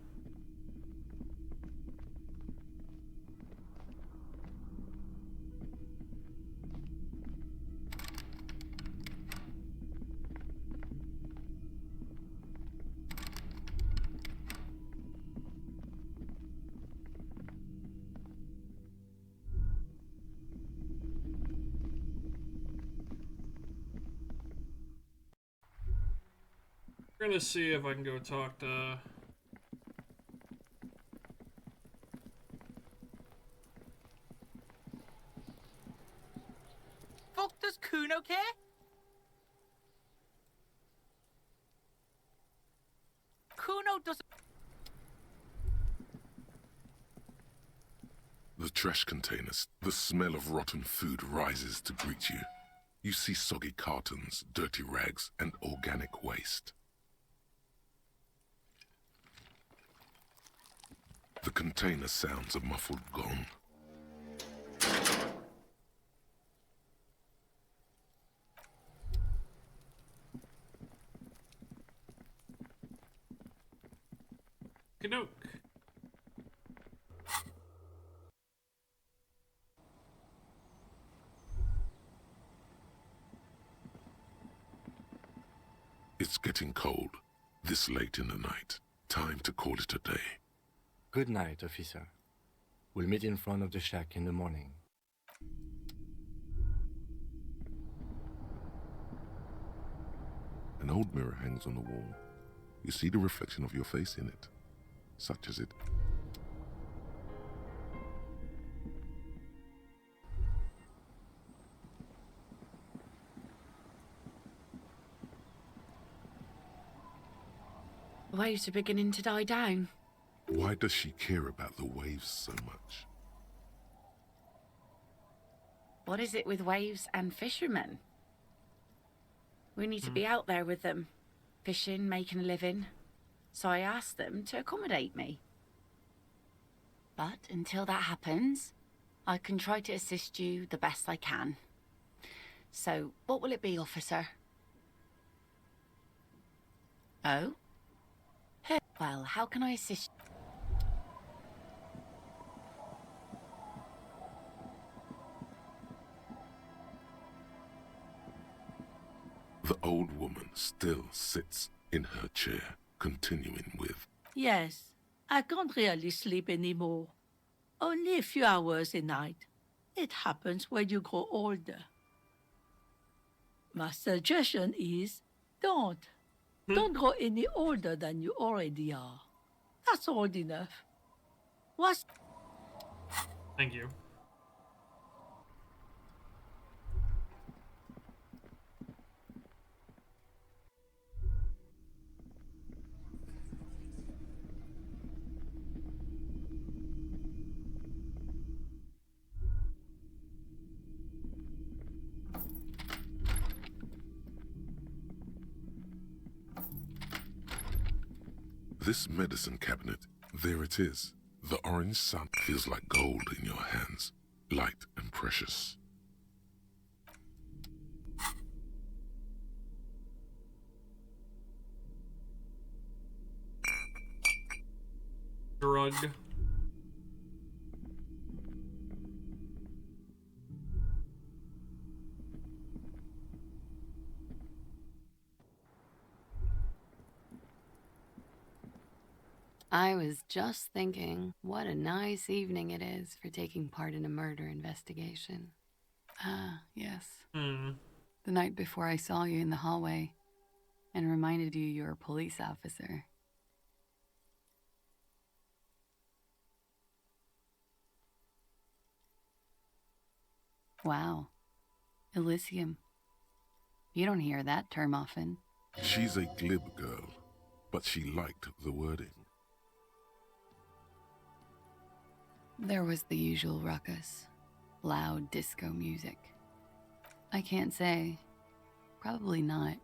We're gonna see if I can go talk to... Fuck, does Kuno care? Kuno doesn't... The trash containers, the smell of rotten food rises to greet you. You see soggy cartons, dirty rags, and organic waste. The container sounds a muffled gong. Canuck. It's getting cold, this late in the night. Time to call it a day. Good night, officer. We'll meet in front of the shack in the morning. An old mirror hangs on the wall. You see the reflection of your face in it. Such as it. Waves are beginning to die down. Why does she care about the waves so much? What is it with waves and fishermen? We need to be out there with them, fishing, making a living. So I asked them to accommodate me. But until that happens, I can try to assist you the best I can. So, what will it be, officer? Oh? Well, how can I assist you? The old woman still sits in her chair, continuing with, Yes, I can't really sleep anymore. Only a few hours a night. It happens when you grow older. My suggestion is, don't. Don't grow any older than you already are. That's old enough. What's... Thank you. this medicine cabinet, there it is. The orange sun feels like gold in your hands, light and precious. Drug. I was just thinking, what a nice evening it is for taking part in a murder investigation. Ah, yes. The night before I saw you in the hallway and reminded you you're a police officer. Wow. Elysium. You don't hear that term often. She's a glib girl, but she liked the wording. There was the usual ruckus. Loud disco music. I can't say. Probably not.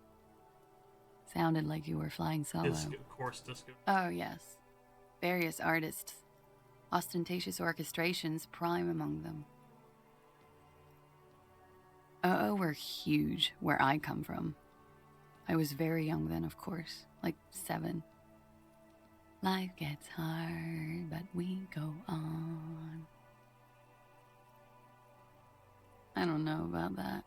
Sounded like you were flying solo. Disco, of course, disco. Oh, yes. Various artists. Ostentatious orchestrations prime among them. Oh, we're huge where I come from. I was very young then, of course, like 7. Life gets hard, but we go on. I don't know about that.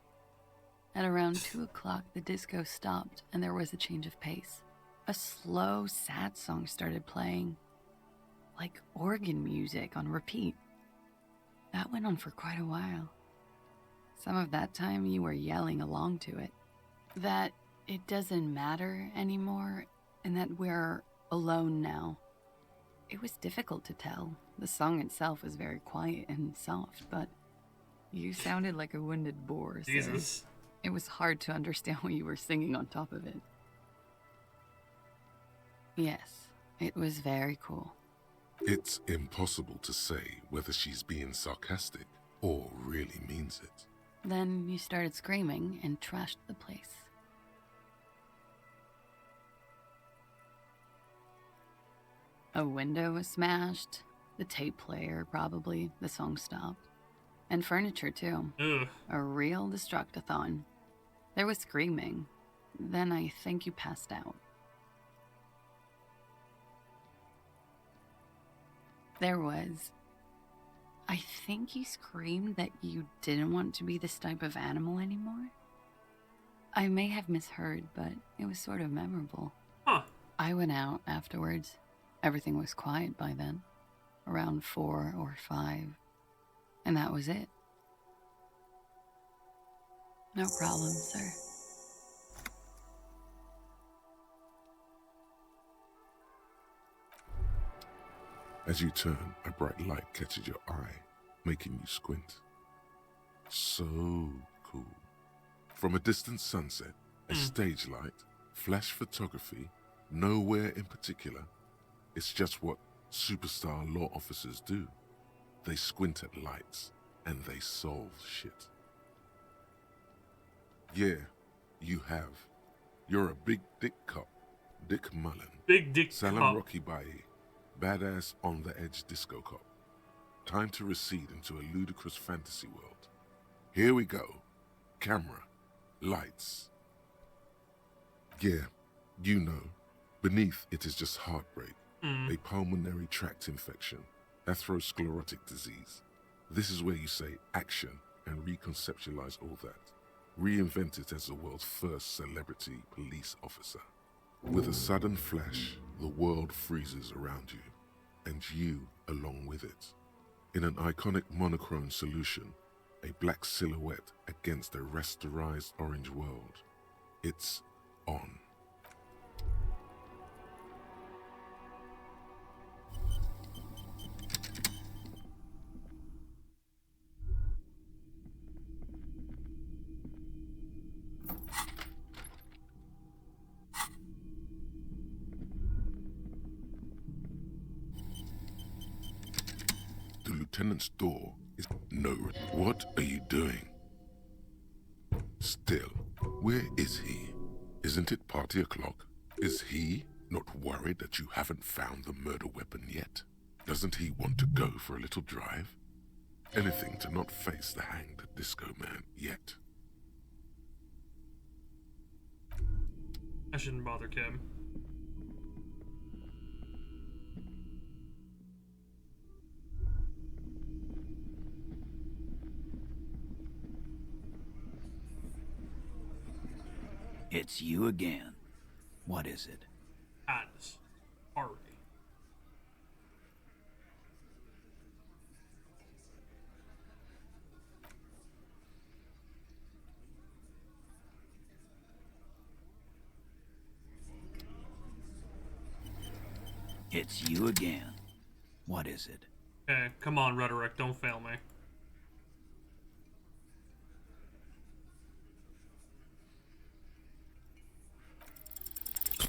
At around 2 o'clock, the disco stopped and there was a change of pace. A slow, sad song started playing, like organ music on repeat. That went on for quite a while. Some of that time you were yelling along to it. That it doesn't matter anymore and that we're alone now. It was difficult to tell. The song itself was very quiet and soft, but you sounded like a wounded boar. Jesus. So it was hard to understand what you were singing on top of it. Yes, it was very cool. It's impossible to say whether she's being sarcastic or really means it. Then you started screaming and trashed the place. A window was smashed, the tape player probably, the song stopped. And furniture too. Ugh. A real destructathon. There was screaming. Then I think you passed out. There was. I think you screamed that you didn't want to be this type of animal anymore. I may have misheard, but it was sort of memorable. Huh. I went out afterwards. Everything was quiet by then. Around 4 or 5. And that was it. No problem, sir. As you turn, a bright light catches your eye, making you squint. So cool. From a distant sunset, a stage light, flash photography, nowhere in particular. It's just what superstar law officers do. They squint at lights, and they solve shit. Yeah, you have. You're a big dick cop, Dick Mullen. Big dick Salam cop. Rocky Baye, badass on the edge disco cop. Time to recede into a ludicrous fantasy world. Here we go. Camera, lights. Yeah, you know. Beneath it is just heartbreak, a pulmonary tract infection, atherosclerotic disease. This is where you say action and reconceptualize all that. Reinvent it as the world's first celebrity police officer. With a sudden flash, the world freezes around you, and you along with it. In an iconic monochrome solution, a black silhouette against a rasterized orange world. It's on. The lieutenant's door is no. What are you doing? Still, where is he? Isn't it party o'clock? Is he not worried that you haven't found the murder weapon yet? Doesn't he want to go for a little drive? Anything to not face the hanged disco man yet. I shouldn't bother Kim. It's you again. What is it? Madness. Already. It's you again. What is it? Okay, come on, rhetoric, don't fail me.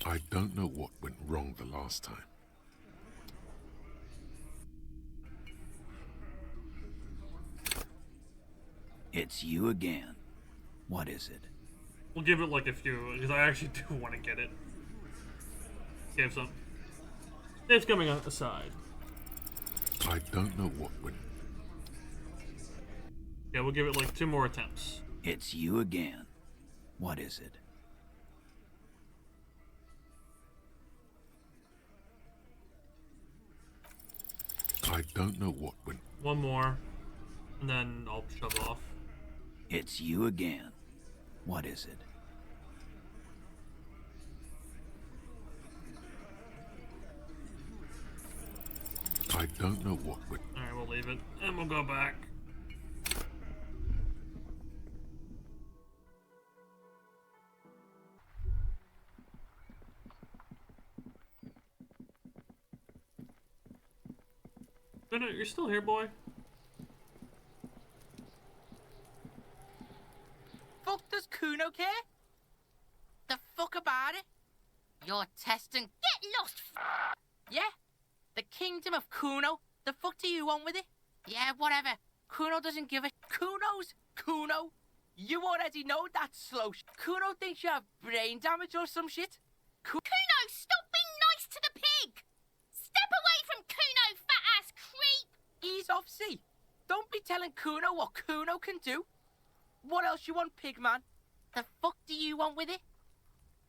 I don't know what went wrong the last time. It's you again. What is it? We'll give it like a few, because I actually do want to get it. Save some. Dave's coming aside. I don't know what went. Yeah, we'll give it like 2 more attempts. It's you again. What is it? I don't know what went. One more, and then I'll shove off. It's you again. What is it? I don't know what went. Alright, we'll leave it, and we'll go back. No, you're still here, boy. Fuck does Kuno care? The fuck about it? You're testing. Get lost. Yeah? The kingdom of Kuno? The fuck do you want with it? Yeah, whatever. Kuno doesn't give a. Kuno's Kuno? You already know that slow Kuno thinks you have brain damage or some shit. Kuno, stop being nice to the pig! Step away from Kuno, fat-ass creep! Ease off, see? Don't be telling Kuno what Kuno can do. What else you want, pig man? The fuck do you want with it?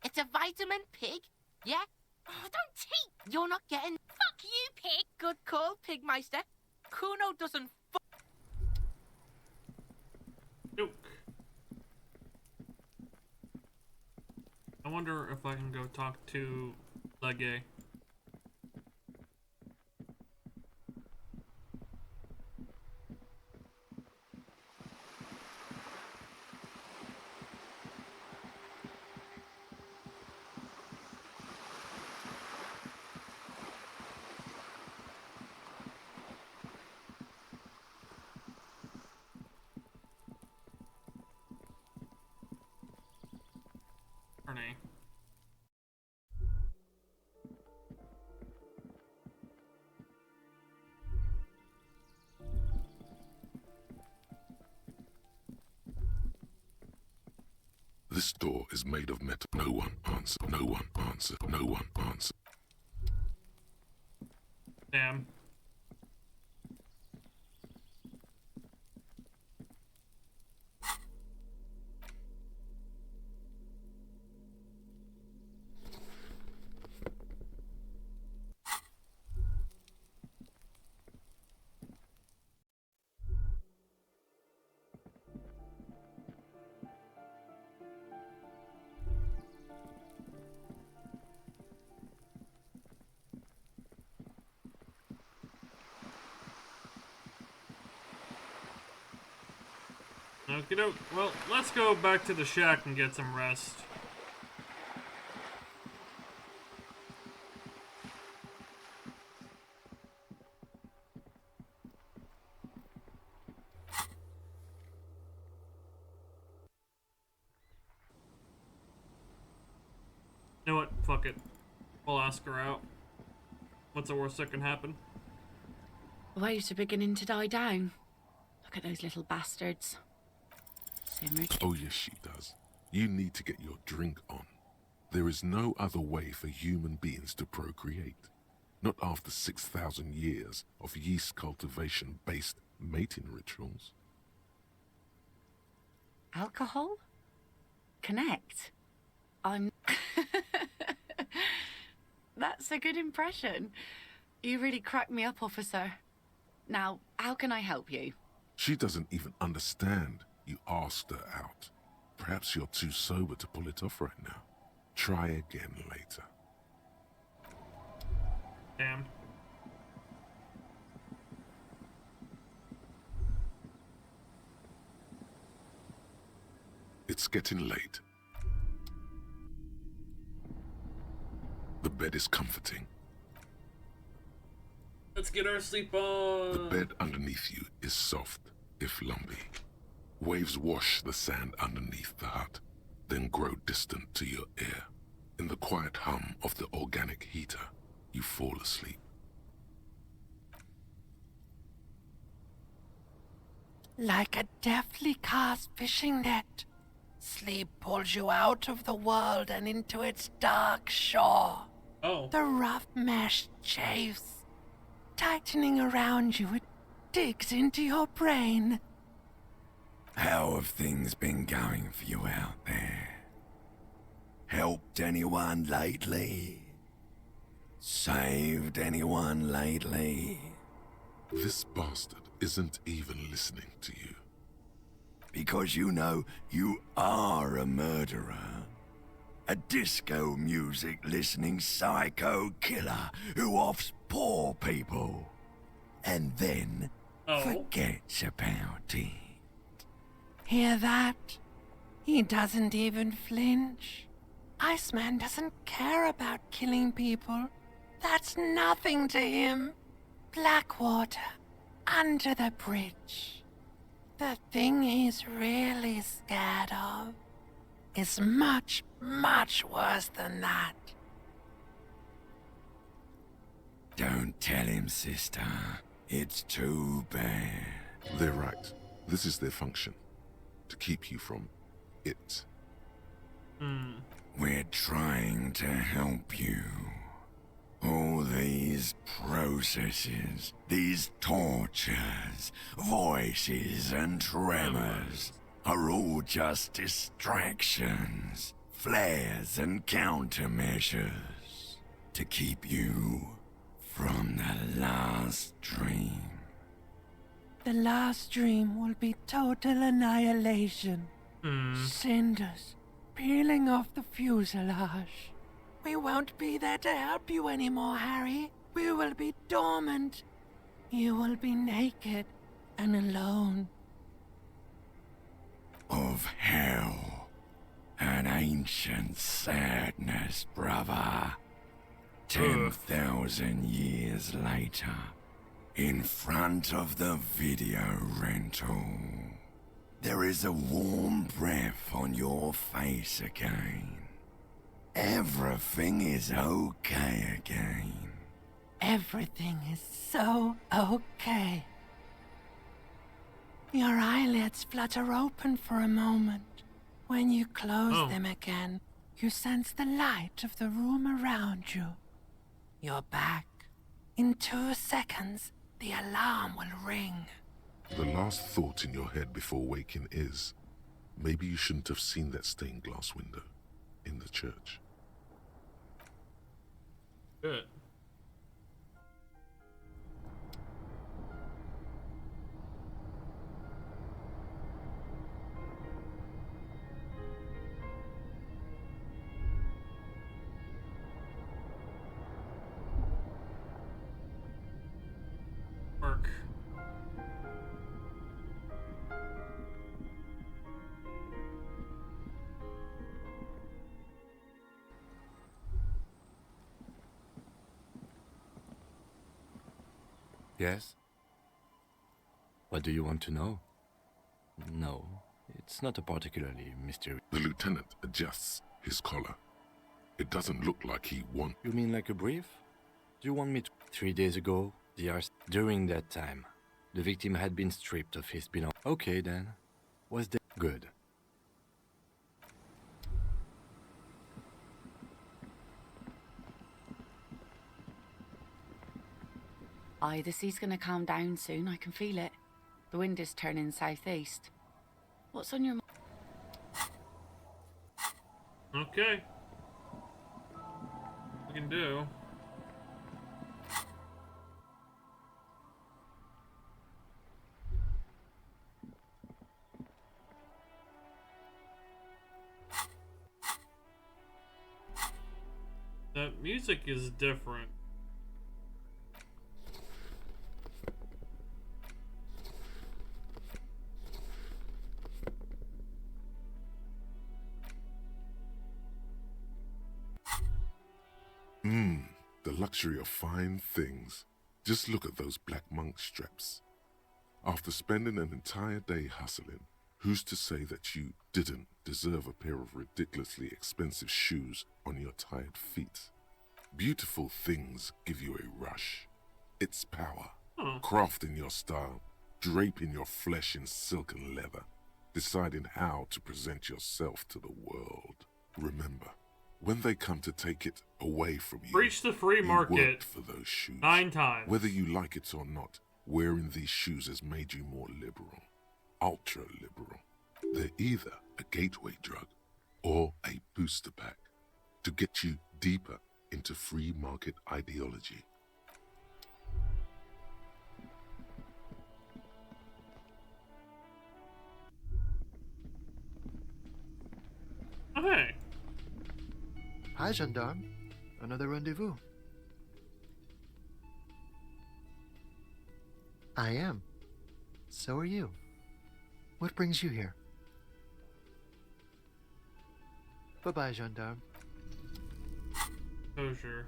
It's a vitamin pig, yeah? Oh, don't teep! You're not getting. Fuck you, pig! Good call, Pigmeister. Kuno doesn't Nope. I wonder if I can go talk to Legay. Ernie. This door is made of metal. No one answer. No one answer. No one answer. Damn. Okie doke. Well, let's go back to the shack and get some rest. You know what? Fuck it. We'll ask her out. What's the worst that can happen? Waves are beginning to die down. Look at those little bastards. Simmered. Oh, yes, she does. You need to get your drink on. There is no other way for human beings to procreate. Not after 6,000 years of yeast cultivation-based mating rituals. Alcohol? Connect? I'm... That's a good impression. You really cracked me up, officer. Now, how can I help you? She doesn't even understand. You asked her out. Perhaps you're too sober to pull it off right now. Try again later. Damn. It's getting late. The bed is comforting. Let's get our sleep on. The bed underneath you is soft, if lumpy. Waves wash the sand underneath the hut, then grow distant to your ear. In the quiet hum of the organic heater, you fall asleep. Like a deftly cast fishing net, sleep pulls you out of the world and into its dark shore. Oh. The rough mesh chafes, tightening around you, it digs into your brain. How have things been going for you out there? Helped anyone lately? Saved anyone lately? This bastard isn't even listening to you. Because you know you are a murderer. A disco music listening psycho killer who offs poor people. And then forgets about it. Hear that? He doesn't even flinch. Iceman doesn't care about killing people. That's nothing to him. Blackwater, under the bridge. The thing he's really scared of is much, much worse than that. Don't tell him, sister. It's too bad. They're right. This is their function. To keep you from it. We're trying to help you. All these processes, these tortures, voices and tremors are all just distractions, flares and countermeasures to keep you from the last dream. The last dream will be total annihilation. Cinders peeling off the fuselage. We won't be there to help you anymore, Harry. We will be dormant. You will be naked and alone. Of hell. An ancient sadness, brother. 10,000 years later. In front of the video rental. There is a warm breath on your face again. Everything is okay again. Everything is so okay. Your eyelids flutter open for a moment. When you close them again, you sense the light of the room around you. You're back. In 2 seconds, the alarm will ring. The last thought in your head before waking is, maybe you shouldn't have seen that stained glass window in the church. Good. Work. Yes? What do you want to know? No, it's not a particularly mysterious. The lieutenant adjusts his collar. It doesn't look like he wants... You mean like a brief? Do you want me to... 3 days ago, during that time, the victim had been stripped of his belongings. Okay then. Was that good? Aye, the sea's gonna calm down soon, I can feel it. The wind is turning southeast. What's on your mind? Okay. We can do. That music is different. The luxury of fine things. Just look at those black monk straps. After spending an entire day hustling, who's to say that you didn't deserve a pair of ridiculously expensive shoes on your tired feet? Beautiful things give you a rush. It's power. Crafting your style, draping your flesh in silk and leather, deciding how to present yourself to the world. Remember, when they come to take it away from you, Reach the free market. You worked for those shoes. 9 times. Whether you like it or not, wearing these shoes has made you more liberal. Ultra liberal. They're either a gateway drug or a booster pack to get you deeper into free market ideology. Oh, hey. Hi, gendarme. Another rendezvous. I am. So are you. What brings you here? Bye-bye, gendarme. Oh, sure.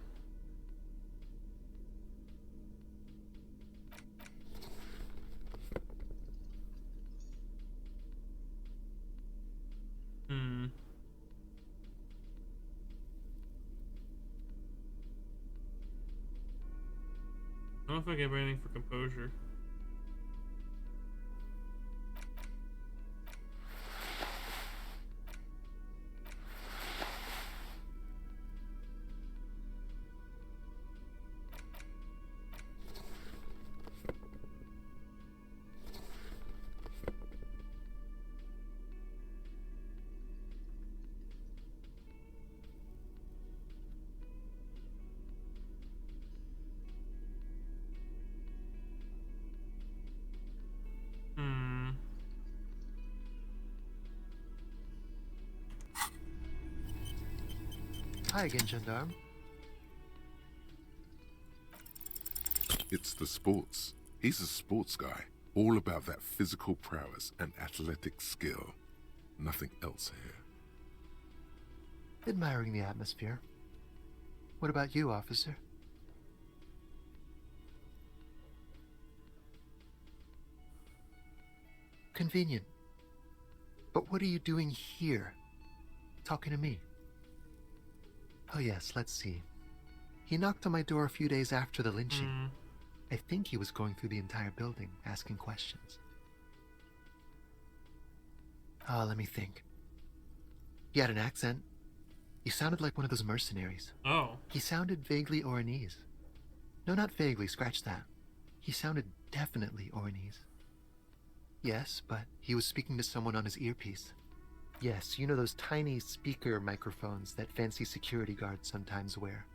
Hmm. I don't know if I get anything for composure. Hmm. Hi again, gendarme. It's the sports. He's a sports guy, all about that physical prowess and athletic skill. Nothing else here. Admiring the atmosphere. What about you, officer? Convenient. But what are you doing here? Talking to me? Oh yes, let's see. He knocked on my door a few days after the lynching. I think he was going through the entire building, asking questions. Let me think. He had an accent. He sounded like one of those mercenaries. Oh. He sounded vaguely Oranese. No, not vaguely, scratch that. He sounded definitely Oranese. Yes, but he was speaking to someone on his earpiece. Yes, you know those tiny speaker microphones that fancy security guards sometimes wear.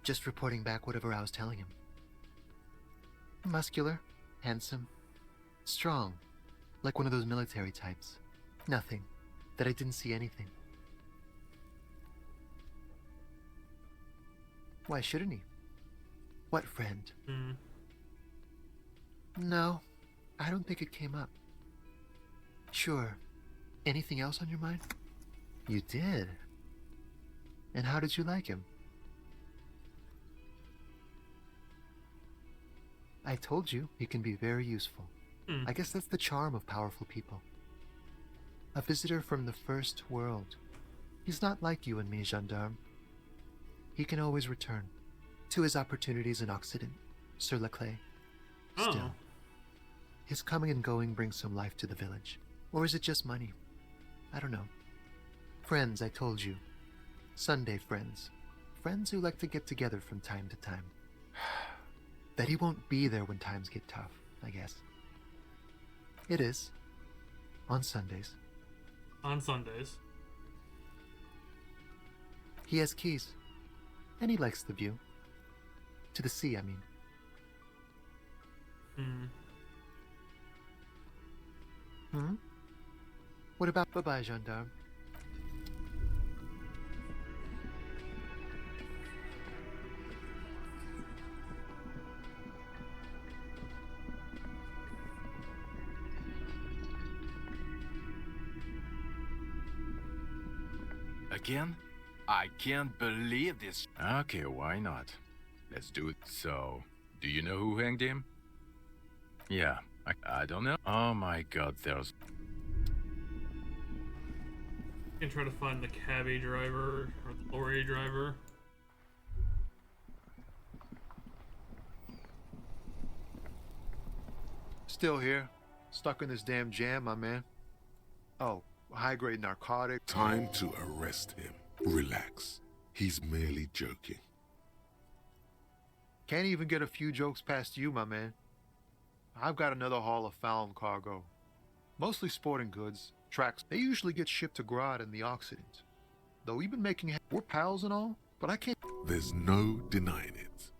Just reporting back whatever I was telling him. Muscular, handsome, strong, like one of those military types. Nothing. That I didn't see anything. Why shouldn't he? What friend? No, I don't think it came up. Sure. Anything else on your mind? You did? And how did you like him? I told you, he can be very useful. I guess that's the charm of powerful people. A visitor from the first world. He's not like you and me, gendarme. He can always return to his opportunities in Occident, sur la clé. Still, his coming and going brings some life to the village. Or is it just money? I don't know. Friends, I told you. Sunday friends. Friends who like to get together from time to time. That he won't be there when times get tough, I guess. It is. On Sundays. On Sundays. He has keys. And he likes the view. To the sea, I mean. What about bye-bye, gendarme? Again? I can't believe this. Okay, why not? Let's do it. So, do you know who hanged him? Yeah, I don't know. Oh my god, there's... You can try to find the cabbie driver or the lorry driver. Still here. Stuck in this damn jam, my man. Oh, high-grade narcotic. Time to arrest him. Relax. He's merely joking. Can't even get a few jokes past you, my man. I've got another haul of found cargo. Mostly sporting goods, tracks. They usually get shipped to Grad in the Occident. Though we've been making... We're pals and all, but I can't... There's no denying it.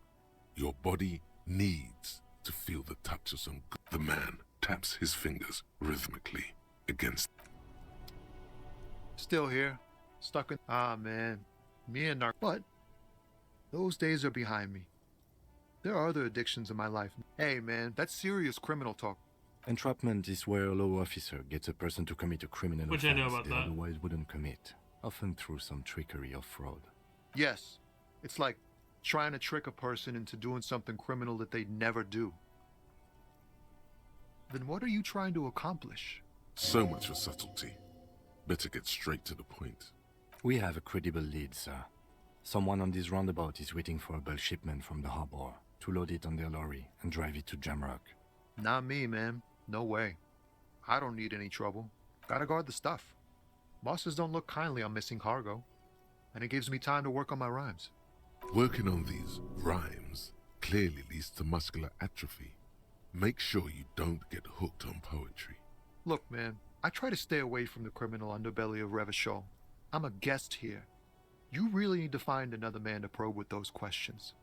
Your body needs to feel the touch of some... The man taps his fingers rhythmically against... Still here. stuck in. Ah, man. Me and But those days are behind me. There are other addictions in my life. Hey, man, that's serious criminal talk. Entrapment is where a law officer gets a person to commit a criminal Which I offense know about they that. otherwise wouldn't commit, often through some trickery or fraud. Yes, it's like trying to trick a person into doing something criminal that they'd never do. Then what are you trying to accomplish? So much for subtlety. Better get straight to the point. We have a credible lead, sir. Someone on this roundabout is waiting for a bulk shipment from the harbor to load it on their lorry and drive it to Jamrock. Not me, man. No way. I don't need any trouble. Gotta guard the stuff. Bosses don't look kindly on missing cargo, and it gives me time to work on my rhymes. Working on these rhymes clearly leads to muscular atrophy. Make sure you don't get hooked on poetry. Look, man, I try to stay away from the criminal underbelly of Revachol. I'm a guest here. You really need to find another man to probe with those questions.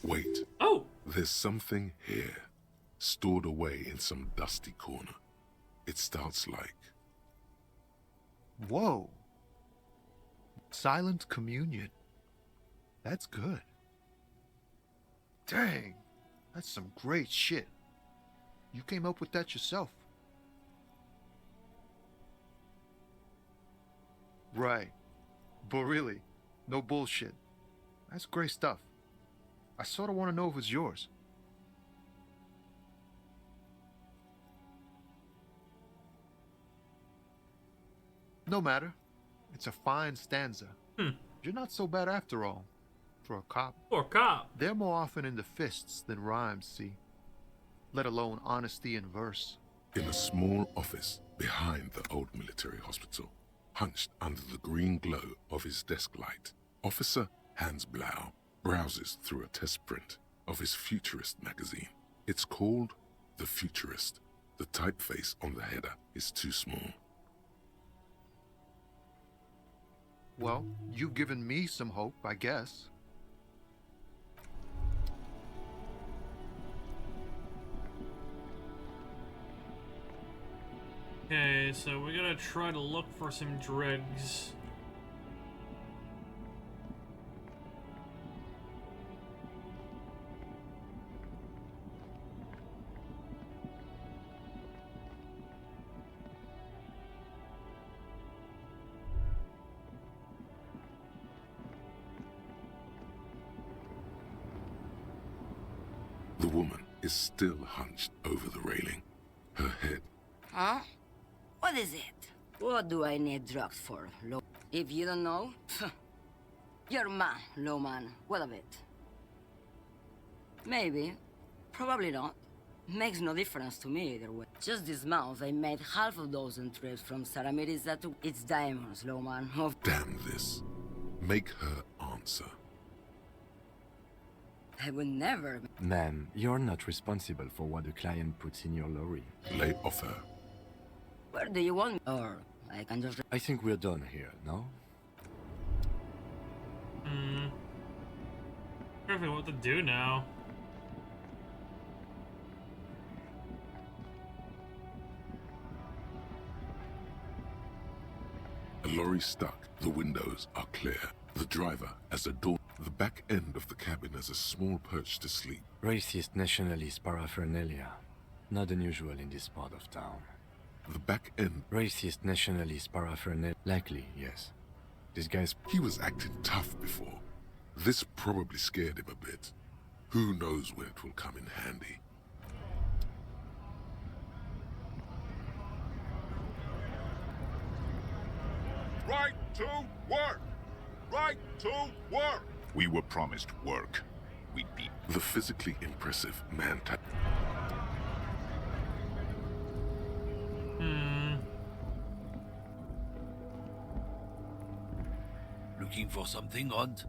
Wait. Oh! There's something here, stored away in some dusty corner. It starts like... Whoa. Silent communion. That's good. Dang, that's some great shit. You came up with that yourself. Right. But really, no bullshit. That's great stuff. I sort of want to know if it's yours. No matter. It's a fine stanza. You're not so bad after all. For a cop. For a cop. They're more often into fists than rhymes, see? Let alone honesty in verse. In a small office behind the old military hospital, hunched under the green glow of his desk light, Officer Hans Blau browses through a test print of his Futurist magazine. It's called The Futurist. The typeface on the header is too small. Well, you've given me some hope, I guess. Okay, so we gotta try to look for some dregs. The woman is still hunched over the railing. Her head... Huh? What is it? What do I need drugs for, Lo? If you don't know, you're mine, Lowman. What of it? Maybe. Probably not. Makes no difference to me either way. Just this month, I made half a dozen trips from Saramiriza to its diamonds, Lowman. Damn this. Make her answer. I would never... Ma'am, you're not responsible for what a client puts in your lorry. Lay off her. Where do you want me? Or I can just... I think we're done here, no? Perfect, what to do now. A lorry stuck. The windows are clear. The driver has a door. The back end of the cabin has a small perch to sleep. Racist nationalist paraphernalia. Not unusual in this part of town. The back end... Racist nationalist paraphernalia. Likely, yes. This guy's... He was acting tough before. This probably scared him a bit. Who knows when it will come in handy. Right to work! Right to work! We were promised work. We'd be... The physically impressive man type. Looking for something, Hunt?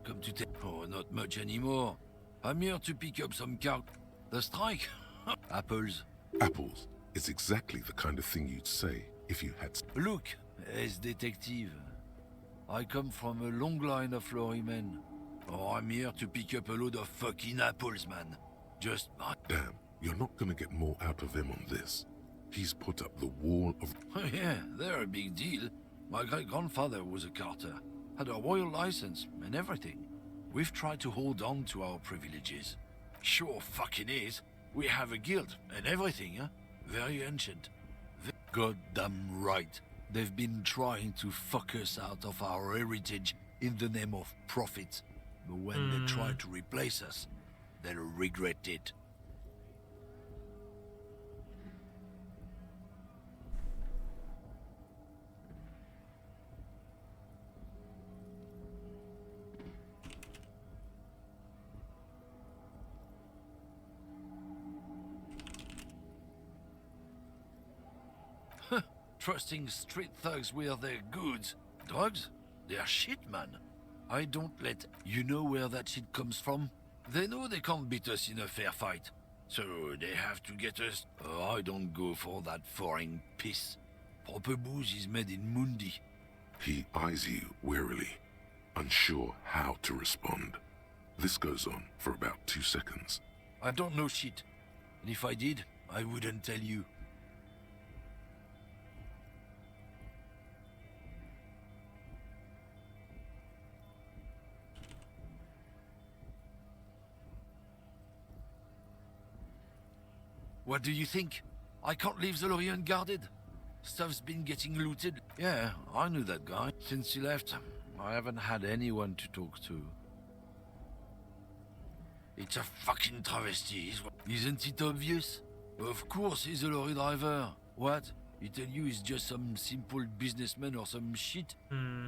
Come to Oh, not much anymore. I'm here to pick up some car... The strike? Apples. Apples is exactly the kind of thing you'd say if you had... Look, as detective. I come from a long line of lorrymen. Oh, I'm here to pick up a load of fucking apples, man. Just... Damn, you're not gonna get more out of him on this. He's put up the wall of... Yeah, they're a big deal. My great-grandfather was a carter, had a royal license and everything. We've tried to hold on to our privileges. Sure fucking is. We have a guild and everything, huh? Very ancient. Goddamn right. They've been trying to fuck us out of our heritage in the name of profit. But when they try to replace us, they'll regret it. Trusting street thugs with their goods. Drugs? They're shit, man. I don't let... You know where that shit comes from? They know they can't beat us in a fair fight. So they have to get us... Oh, I don't go for that foreign piss. Proper booze is made in Mundi. He eyes you wearily, unsure how to respond. This goes on for about 2 seconds. I don't know shit. And if I did, I wouldn't tell you. What do you think? I can't leave the lorry unguarded. Stuff's been getting looted. Yeah, I knew that guy. Since he left, I haven't had anyone to talk to. It's a fucking travesty, isn't it obvious? Of course he's a lorry driver. What? He tell you he's just some simple businessman or some shit?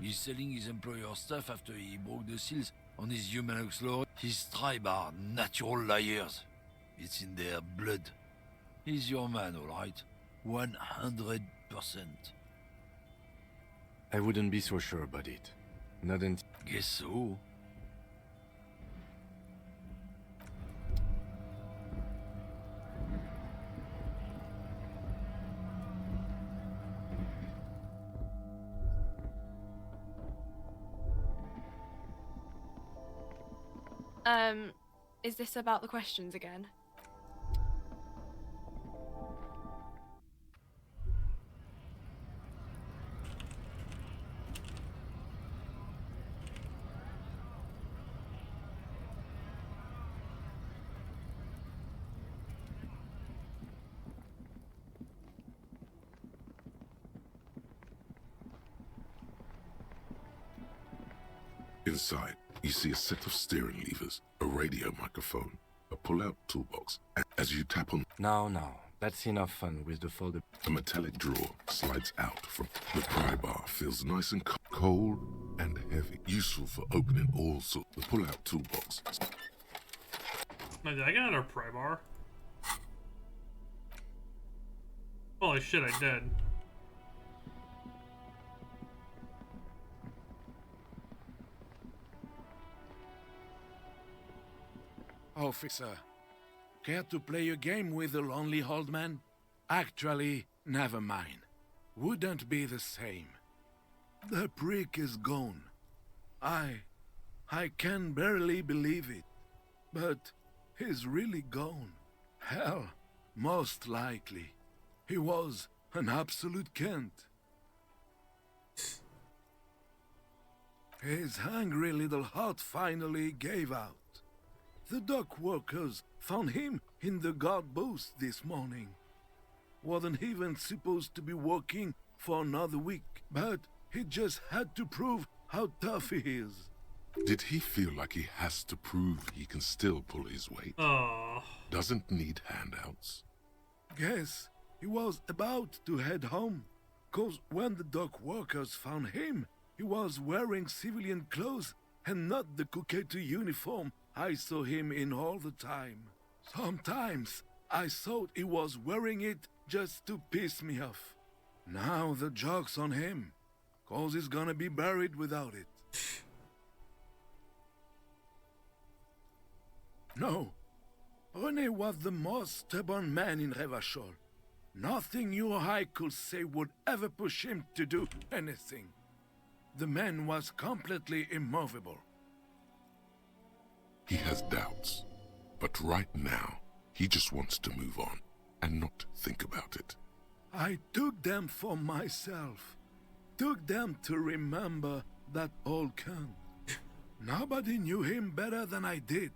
He's selling his employer stuff after he broke the seals on his Humanux lorry. His tribe are natural liars. It's in their blood. He's your man, all right? 100%. I wouldn't be so sure about it. Not until... Guess so. Is this about the questions again? Inside, you see a set of steering levers, a radio microphone, a pull-out toolbox. As you tap on... No, that's enough fun with the folder. A metallic drawer slides out from the pry bar, feels nice and cold and heavy, useful for opening all sorts. The pull-out toolbox. Wait, did I get another pry bar? Holy shit, I did. Officer, care to play a game with the lonely old man? Actually, never mind. Wouldn't be the same. The prick is gone. I can barely believe it. But he's really gone. Hell, most likely. He was an absolute Kent. His hungry little heart finally gave out. The dock workers found him in the guard booth this morning. Wasn't even supposed to be working for another week, but he just had to prove how tough he is. Did he feel like he has to prove he can still pull his weight? Doesn't need handouts? Guess he was about to head home, 'cause when the dock workers found him, he was wearing civilian clothes and not the Kuketu uniform I saw him in all the time. Sometimes I thought he was wearing it just to piss me off. Now the joke's on him, 'cause he's gonna be buried without it. No, René was the most stubborn man in Revachol. Nothing you or I could say would ever push him to do anything. The man was completely immovable. He has doubts, but right now, he just wants to move on and not think about it. I took them for myself. took them to remember that old cunt. Nobody knew him better than I did.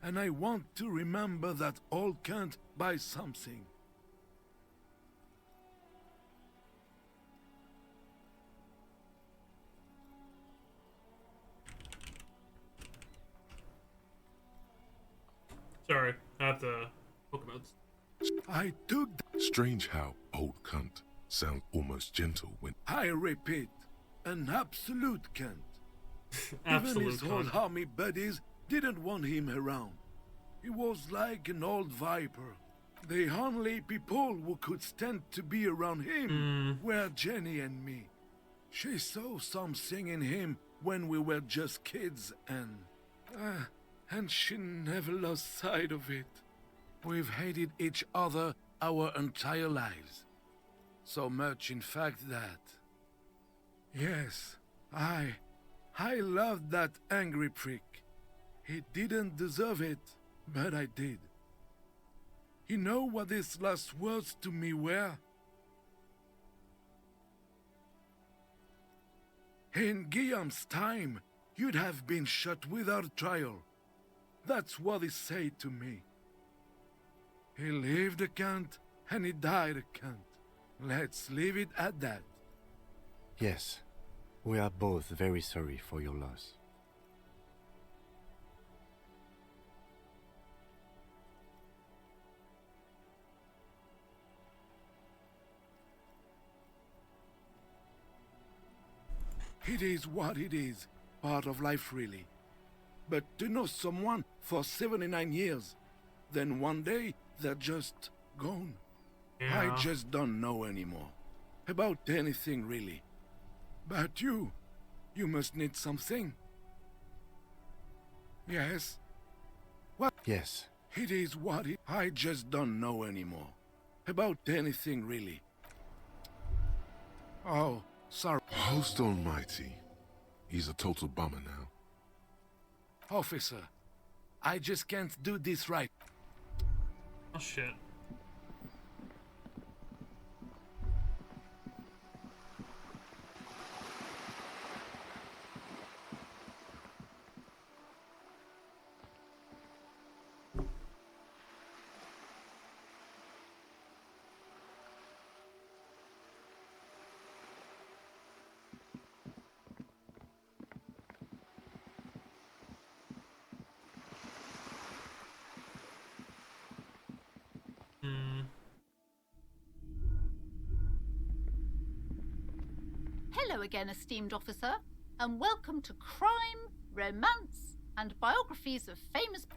And I want to remember that old cunt by something. Sorry, I have to poke about. I took. Strange how old cunt sounds almost gentle when. I repeat, an absolute cunt. Absolute Even his old cunt. army buddies didn't want him around. He was like an old viper. The only people who could stand to be around him were Jenny and me. She saw something in him when we were just kids, and she never lost sight of it. We've hated each other our entire lives. So much, in fact, that... Yes, I loved that angry prick. He didn't deserve it, but I did. You know what his last words to me were? In Guillaume's time, you'd have been shot without trial. That's what he said to me. He lived a cunt, and he died a cunt. Let's leave it at that. Yes, we are both very sorry for your loss. It is what it is, part of life really. But to know someone for 79 years, then one day they're just gone. Yeah. I just don't know anymore. About anything really. But you must need something. Yes? What? Yes. It is what it... I just don't know anymore. About anything really. Oh, sorry. Host almighty. He's a total bummer now. Officer, I just can't do this right. Oh shit. Hello again, esteemed officer, and welcome to Crime, Romance, and Biographies of Famous...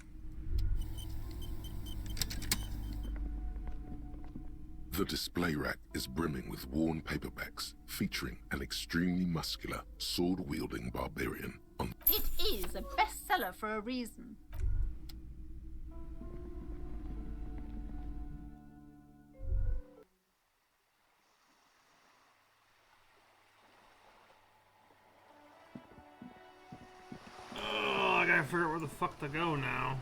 The display rack is brimming with worn paperbacks featuring an extremely muscular, sword-wielding barbarian on... It is a bestseller for a reason. Oh, I gotta figure out where the fuck to go now.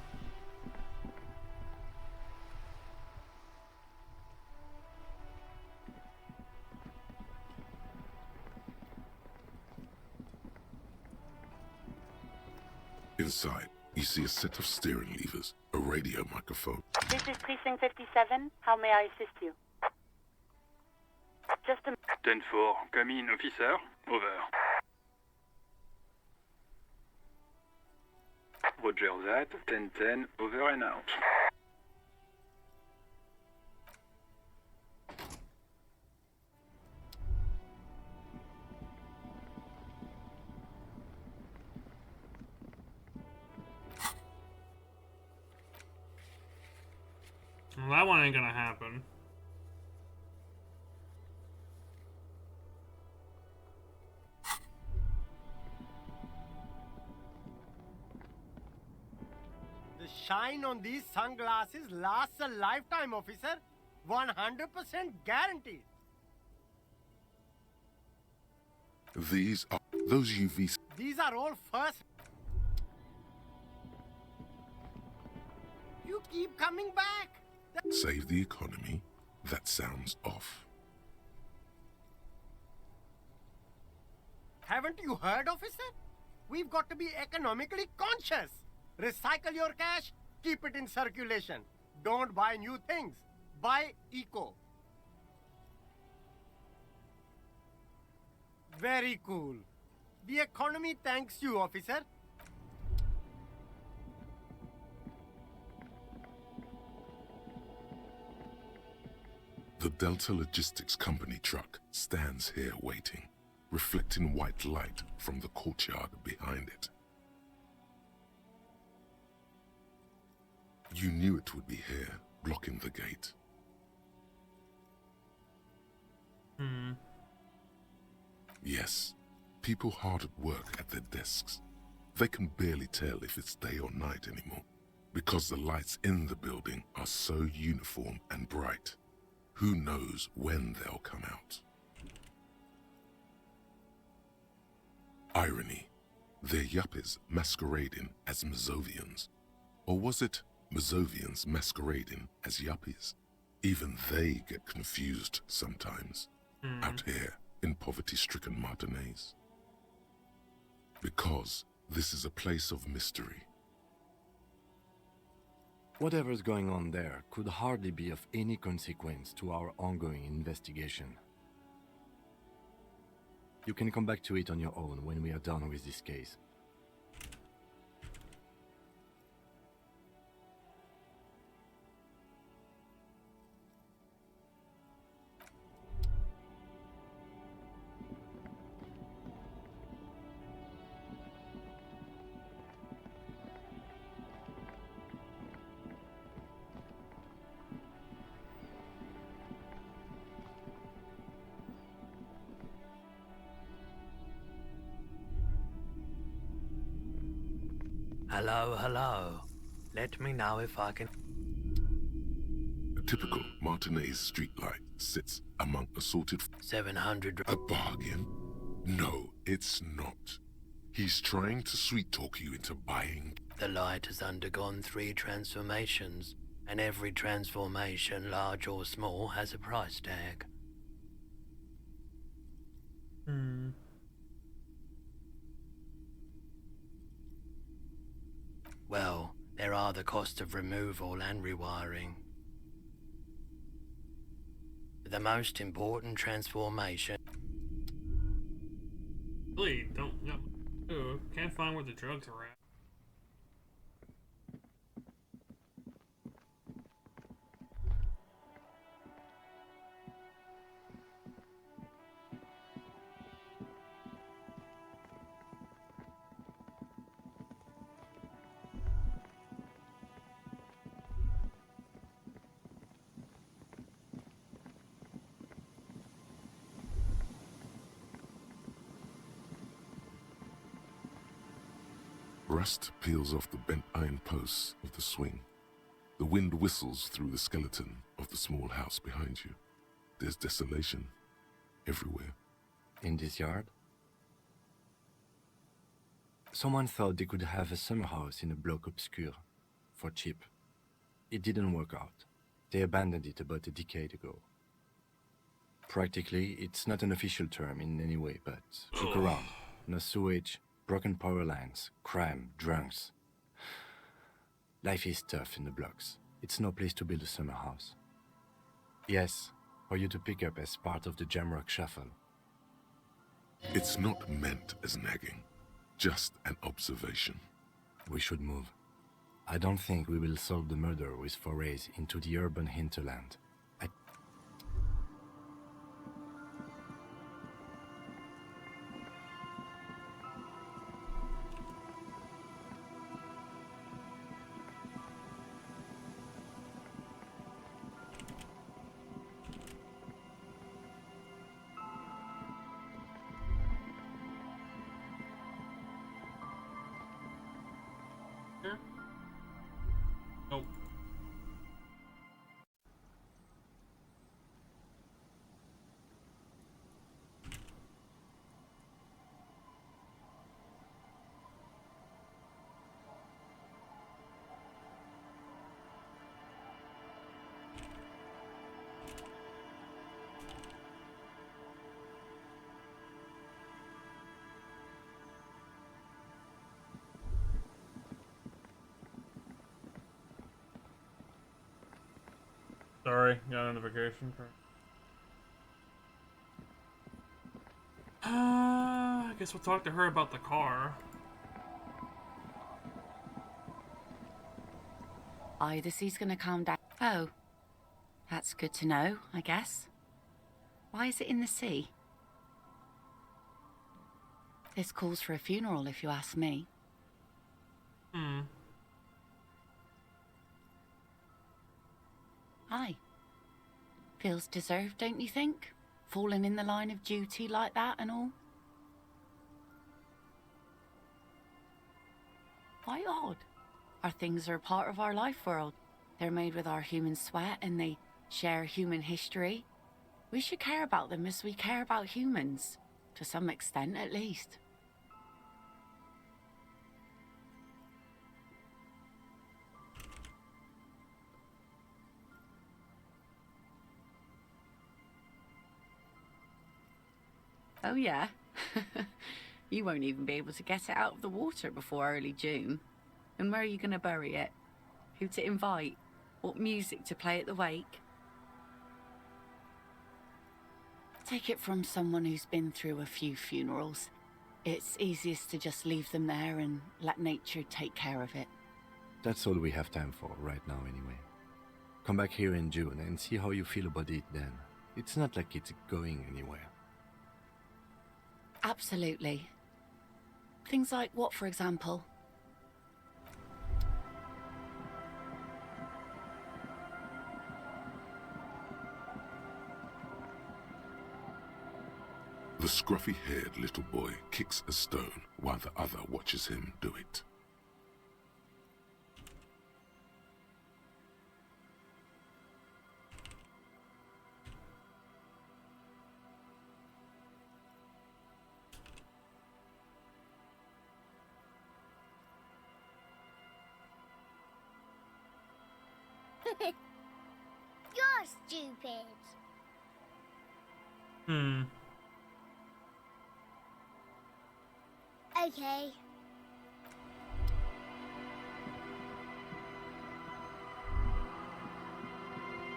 Inside, you see a set of steering levers, a radio microphone, This is Precinct 57. How may I assist you? Just a... 10-4, come in, officer. Over. Roger that. 10-10, over and out. Well, that one ain't gonna happen. The shine on these sunglasses lasts a lifetime, officer. 100% guaranteed. These are those UV... These are all first. You keep coming back. Save the economy? That sounds off. Haven't you heard, officer? We've got to be economically conscious. Recycle your cash, keep it in circulation. Don't buy new things. Buy eco. Very cool. The economy thanks you, officer. The Delta Logistics Company truck stands here waiting, reflecting white light from the courtyard behind it. You knew it would be here, blocking the gate. Yes, people hard at work at their desks. They can barely tell if it's day or night anymore, because the lights in the building are so uniform and bright. Who knows when they'll come out? Irony. They're yuppies masquerading as Mazovians. Or was it Mazovians masquerading as yuppies? Even they get confused sometimes, out here in poverty-stricken Martinez. Because this is a place of mystery. Whatever's going on there could hardly be of any consequence to our ongoing investigation. You can come back to it on your own when we are done with this case. Hello, hello. Let me know if I can... A typical Martinez streetlight sits among assorted... 700... A bargain? No, it's not. He's trying to sweet-talk you into buying... The light has undergone 3 transformations, and every transformation, large or small, has a price tag. Well, there are the cost of removal and rewiring. The most important transformation... Really don't... Ooh, can't find where the drugs are at. Rust peels off the bent iron posts of the swing. The wind whistles through the skeleton of the small house behind you. There's desolation everywhere. In this yard? Someone thought they could have a summer house in a bloc obscur, for cheap. It didn't work out. They abandoned it about a decade ago. Practically, it's not an official term in any way, but look around. No sewage, broken power lines, crime, drunks. Life is tough in the blocks. It's no place to build a summer house. Yes, for you to pick up as part of the Jamrock Shuffle. It's not meant as nagging, just an observation. We should move. I don't think we will solve the murder with forays into the urban hinterland. Nope. Sorry, got a notification. I guess we'll talk to her about the car. Oh, the sea's gonna calm down. Oh, that's good to know, I guess. Why is it in the sea? This calls for a funeral, if you ask me. Aye. Feels deserved, don't you think? Falling in the line of duty like that and all. Why odd? Our things are a part of our life world. They're made with our human sweat and they share human history. We should care about them as we care about humans. To some extent, at least. Oh yeah? You won't even be able to get it out of the water before early June. And where are you going to bury it? Who to invite? What music to play at the wake? Take it from someone who's been through a few funerals. It's easiest to just leave them there and let nature take care of it. That's all we have time for right now anyway. Come back here in June and see how you feel about it then. It's not like it's going anywhere. Absolutely. Things like what, for example? The scruffy-haired little boy kicks a stone while the other watches him do it. You're stupid. Okay.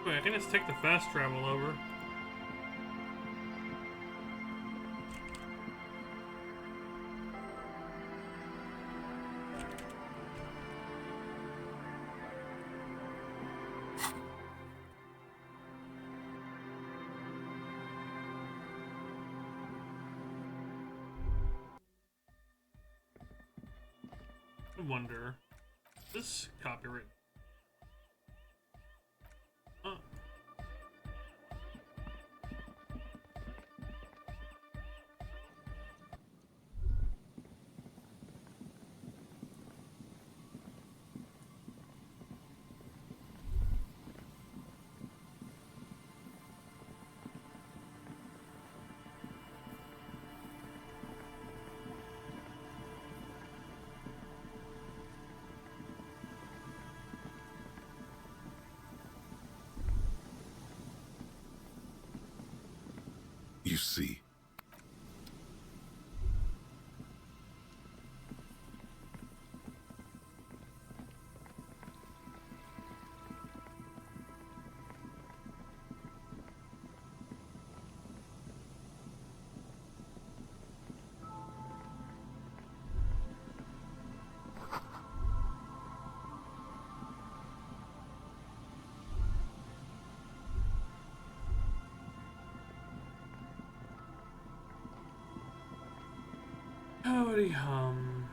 Wait, I can just take the fast travel over. I wonder, this copyright. Oh. You see, Howdy hum.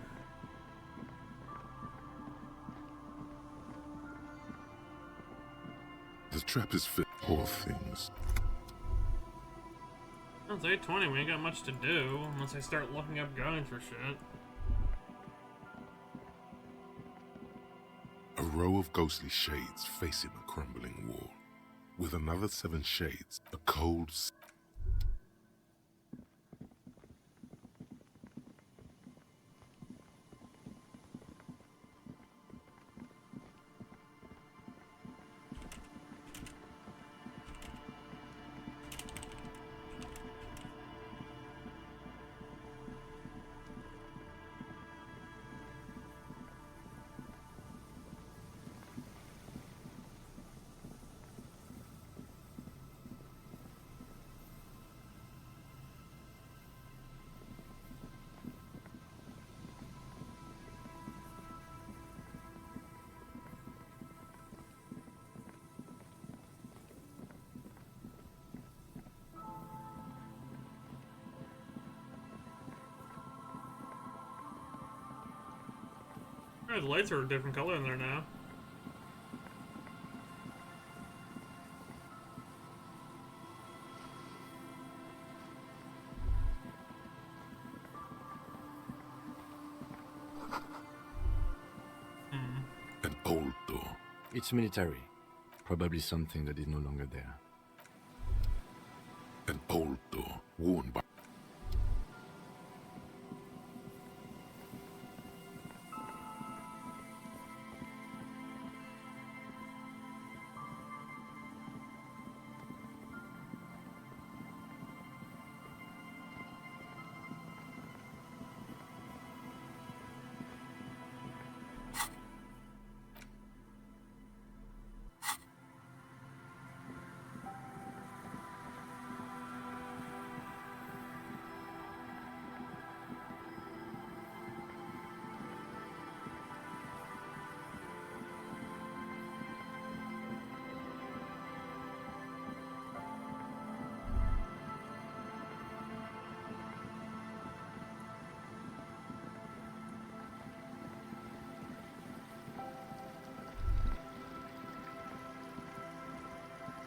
the trap is fit. Poor things. Well, it's 8:20. We ain't got much to do unless I start looking up guides for shit. A row of ghostly shades facing a crumbling wall. With another 7 shades, a cold Yeah, the lights are a different color in there now. An old door. It's military. Probably something that is no longer there. An old door worn by...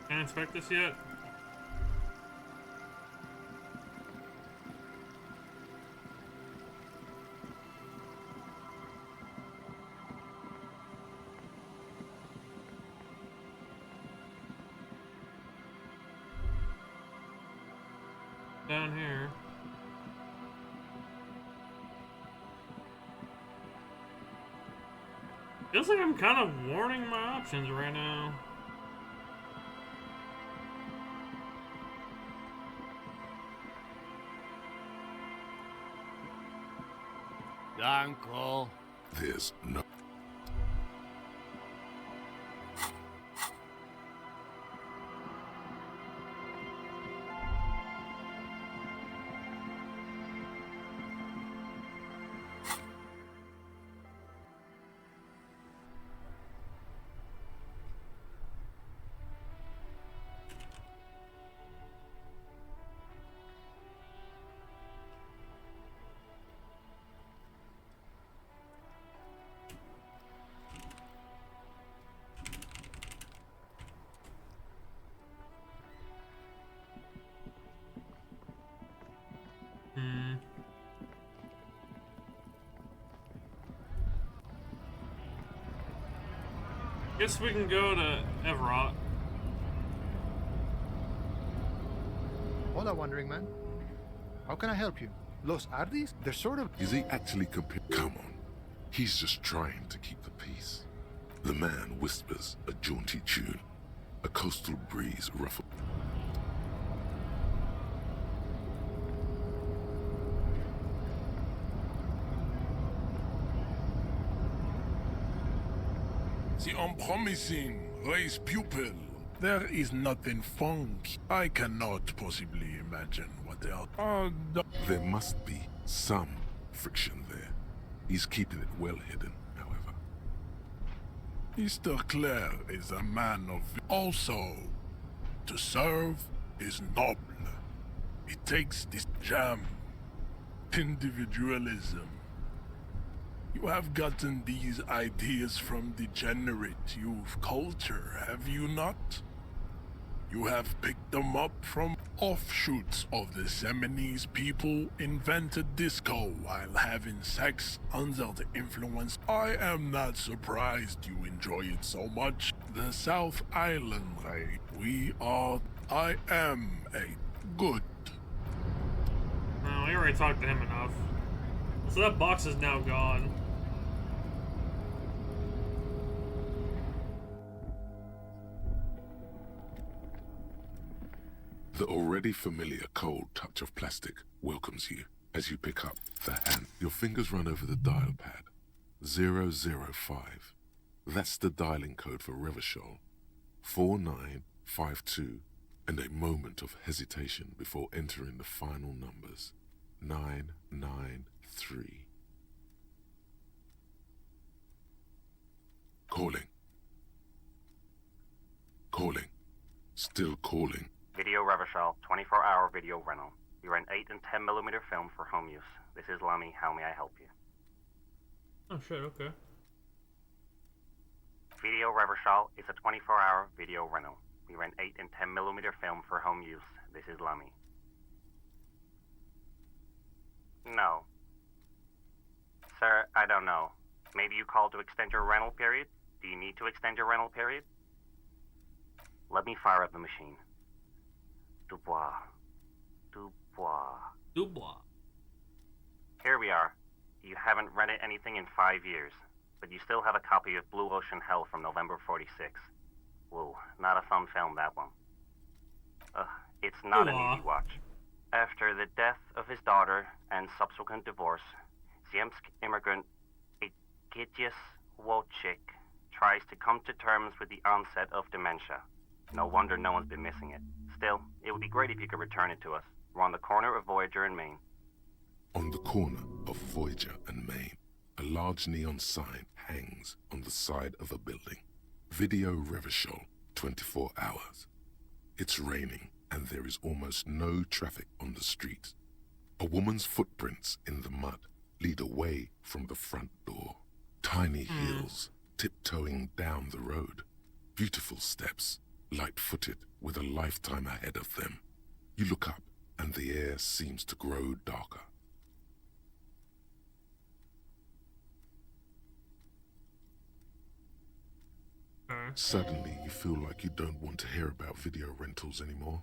Can't inspect this yet. Down here. Feels like I'm kind of warning my options right now. Uncle. There's no... Guess we can go to Everett. Hola, Wandering Man. How can I help you? Los Ardis? They're sort of... Is he actually compared? Come on. He's just trying to keep the peace. The man whispers a jaunty tune. A coastal breeze ruffles. The unpromising race pupil. There is nothing funky. I cannot possibly imagine what they are. There must be some friction there. He's keeping it well hidden, however. Mr. Clare is a man of... Also, to serve is noble. It takes this jam. Individualism. You have gotten these ideas from degenerate youth culture, have you not? You have picked them up from offshoots of the Seminoles people invented disco while having sex under the influence. I am not surprised you enjoy it so much. The South Island, right? I am a good. No, we already talked to him enough. So that box is now gone. The already familiar cold touch of plastic welcomes you as you pick up the hand. Your fingers run over the dial pad. 005. That's the dialing code for Revachol. 4952, and a moment of hesitation before entering the final numbers. 993. Calling. Calling. Still calling. Video Revachol, 24-hour video rental. We rent 8 and 10mm film for home use. This is Lamy. How may I help you? Oh shit, okay. Revachol is a 24-hour video rental. We rent 8 and 10mm film for home use. This is Lummy. No. Sir, I don't know. Maybe you called to extend your rental period? Do you need to extend your rental period? Let me fire up the machine. Dubois. Dubois. Dubois. Here we are. You haven't rented anything in 5 years, but you still have a copy of Blue Ocean Hell from November 46. Whoa, not a fun film, that one. It's not an easy watch. After the death of his daughter and subsequent divorce, Ziemsk immigrant Egidius Wojcik tries to come to terms with the onset of dementia. No wonder no one's been missing it. Still, it would be great if you could return it to us. We're on the corner of Voyager and Maine. On the corner of Voyager and Maine, a large neon sign hangs on the side of a building. Video Revachol, 24 hours. It's raining and there is almost no traffic on the street. A woman's footprints in the mud lead away from the front door. Tiny heels tiptoeing down the road. Beautiful steps, light-footed with a lifetime ahead of them. You look up and the air seems to grow darker. Suddenly, you feel like you don't want to hear about video rentals anymore.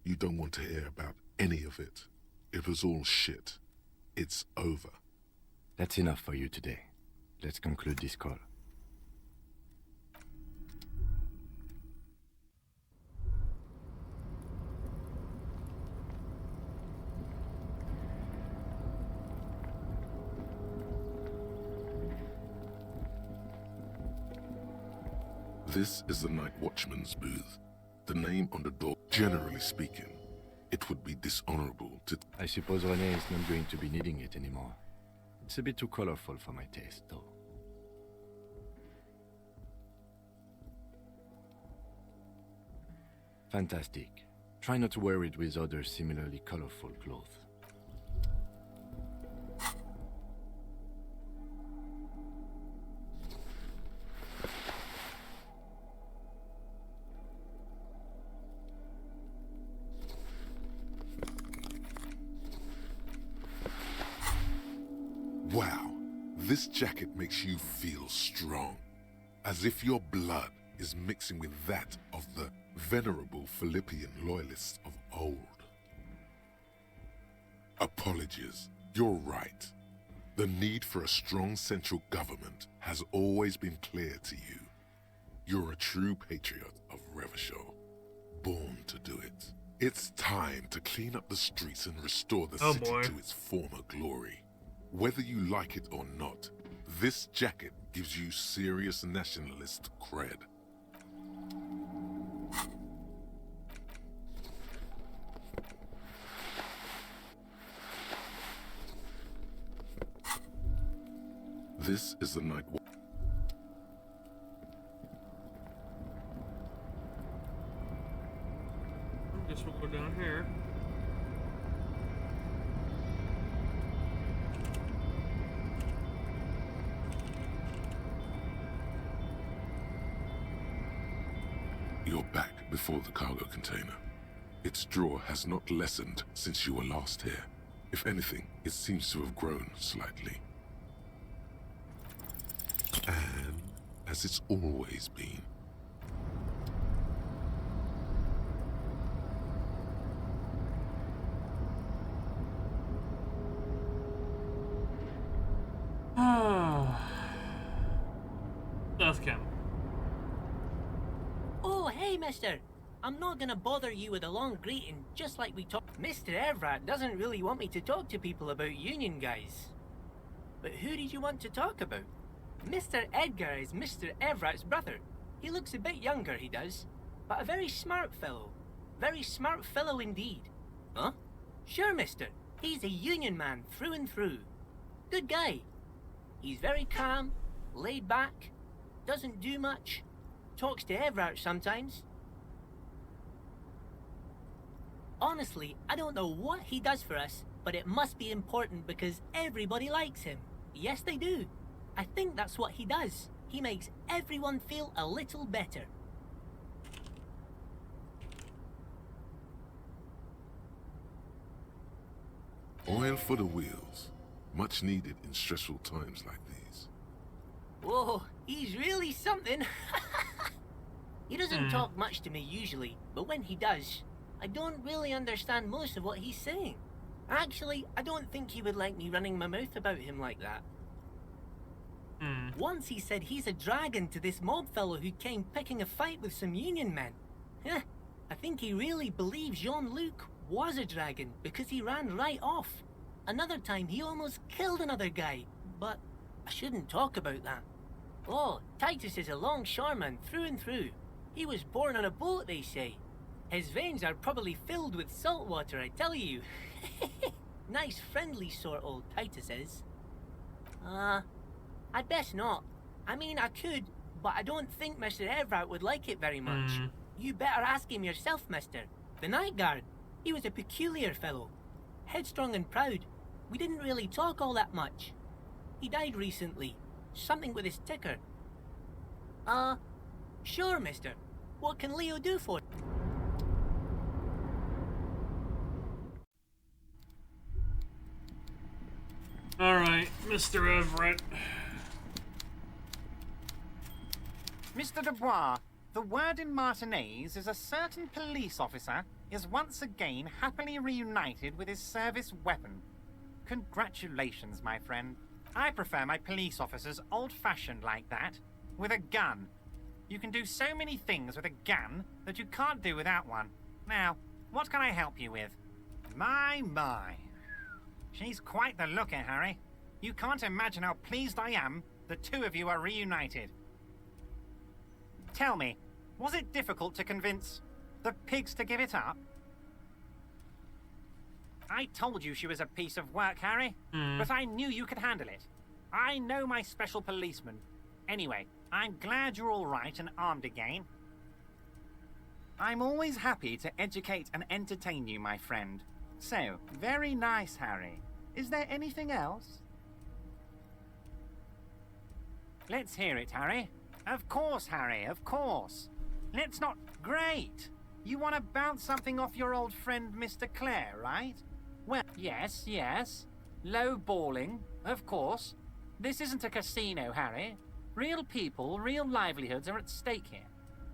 You don't want to hear about any of it. It was all shit. It's over. That's enough for you today. Let's conclude this call. This is the Night Watchman's booth. The name on the door, generally speaking, it would be dishonorable to... I suppose René is not going to be needing it anymore. It's a bit too colorful for my taste, though. Fantastic. Try not to wear it with other similarly colorful clothes. Wow, this jacket makes you feel strong, as if your blood is mixing with that of the venerable Philippian loyalists of old. Apologies, you're right. The need for a strong central government has always been clear to you. You're a true patriot of Revachol, born to do it. It's time to clean up the streets and restore the city to its former glory. Whether you like it or not, this jacket gives you serious nationalist cred. This is the night. I guess we'll go down here. You're back before the cargo container. Its drawer has not lessened since you were last here. If anything, it seems to have grown slightly. And as it's always been. That's Kim. Oh, hey, mister. I'm not gonna bother you with a long greeting, just like we talked. Mr. Evrat doesn't really want me to talk to people about union guys. But who did you want to talk about? Mr. Edgar is Mr. Evrat's brother. He looks a bit younger, he does. But a very smart fellow. Very smart fellow indeed. Huh? Sure, mister. He's a union man through and through. Good guy. He's very calm, laid back, doesn't do much, talks to Evrat sometimes. Honestly, I don't know what he does for us, but it must be important because everybody likes him. Yes, they do. I think that's what he does. He makes everyone feel a little better. Oil for the wheels. Much needed in stressful times like these. Whoa, he's really something. He doesn't talk much to me usually, but when he does, I don't really understand most of what he's saying. Actually, I don't think he would like me running my mouth about him like that. Once he said he's a dragon to this mob fellow who came picking a fight with some Union men. I think he really believes Jean-Luc was a dragon because he ran right off. Another time he almost killed another guy, but I shouldn't talk about that. Oh, Titus is a longshoreman through and through. He was born on a boat, they say. His veins are probably filled with salt water, I tell you. Nice friendly sort old Titus is. I'd best not. I mean, I could, but I don't think Mr. Everett would like it very much. You better ask him yourself, mister. The night guard. He was a peculiar fellow. Headstrong and proud. We didn't really talk all that much. He died recently. Something with his ticker. Sure, mister. What can Leo do for you? Alright, Mr. Everett. Mr. Dubois, the word in Martinez is a certain police officer is once again happily reunited with his service weapon. Congratulations, my friend. I prefer my police officers old-fashioned like that, with a gun. You can do so many things with a gun that you can't do without one. Now, what can I help you with? My. She's quite the looker, Harry. You can't imagine how pleased I am the two of you are reunited. Tell me, was it difficult to convince the pigs to give it up? I told you she was a piece of work, Harry, but I knew you could handle it. I know my special policeman. Anyway, I'm glad you're all right and armed again. I'm always happy to educate and entertain you, my friend. So, very nice, Harry. Is there anything else? Let's hear it, Harry. Of course, Harry, of course. Let's not... Great! You want to bounce something off your old friend, Mr. Clare, right? Well, yes. Low balling, of course. This isn't a casino, Harry. Real people, real livelihoods are at stake here.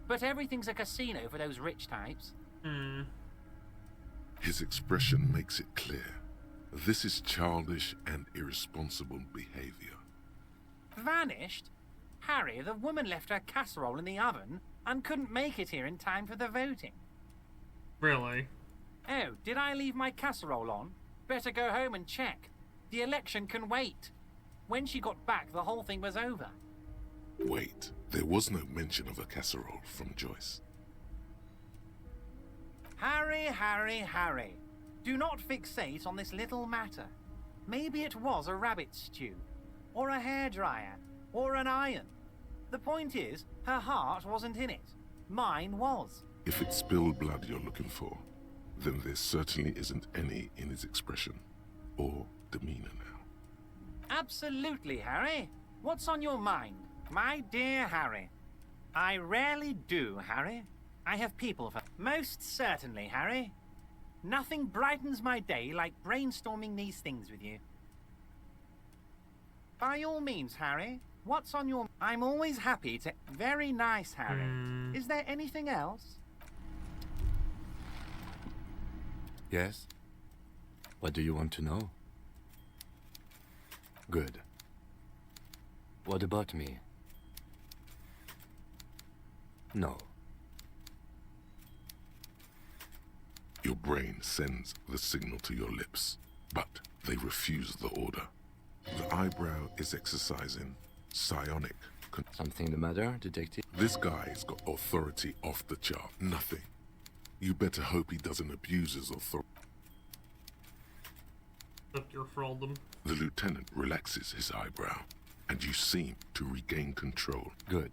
But everything's a casino for those rich types. His expression makes it clear. This is childish and irresponsible behavior. Vanished? Harry, the woman left her casserole in the oven and couldn't make it here in time for the voting. Really? Oh, did I leave my casserole on? Better go home and check. The election can wait. When she got back, the whole thing was over. Wait, there was no mention of a casserole from Joyce. Harry. Do not fixate on this little matter. Maybe it was a rabbit stew, or a hairdryer, or an iron. The point is, her heart wasn't in it. Mine was. If it's spilled blood you're looking for, then there certainly isn't any in his expression or demeanor now. Absolutely, Harry. What's on your mind, my dear Harry? I rarely do, Harry. I have people for... Most certainly, Harry. Nothing brightens my day like brainstorming these things with you. By all means, Harry. What's on your... I'm always happy to... Very nice, Harry. Is there anything else? Yes? What do you want to know? Good. What about me? No. Your brain sends the signal to your lips, but they refuse the order. The eyebrow is exercising psionic... Something the matter, detective? This guy's got authority off the chart. Nothing. You better hope he doesn't abuse his authority. Dr. Fraldum. The lieutenant relaxes his eyebrow, and you seem to regain control. Good.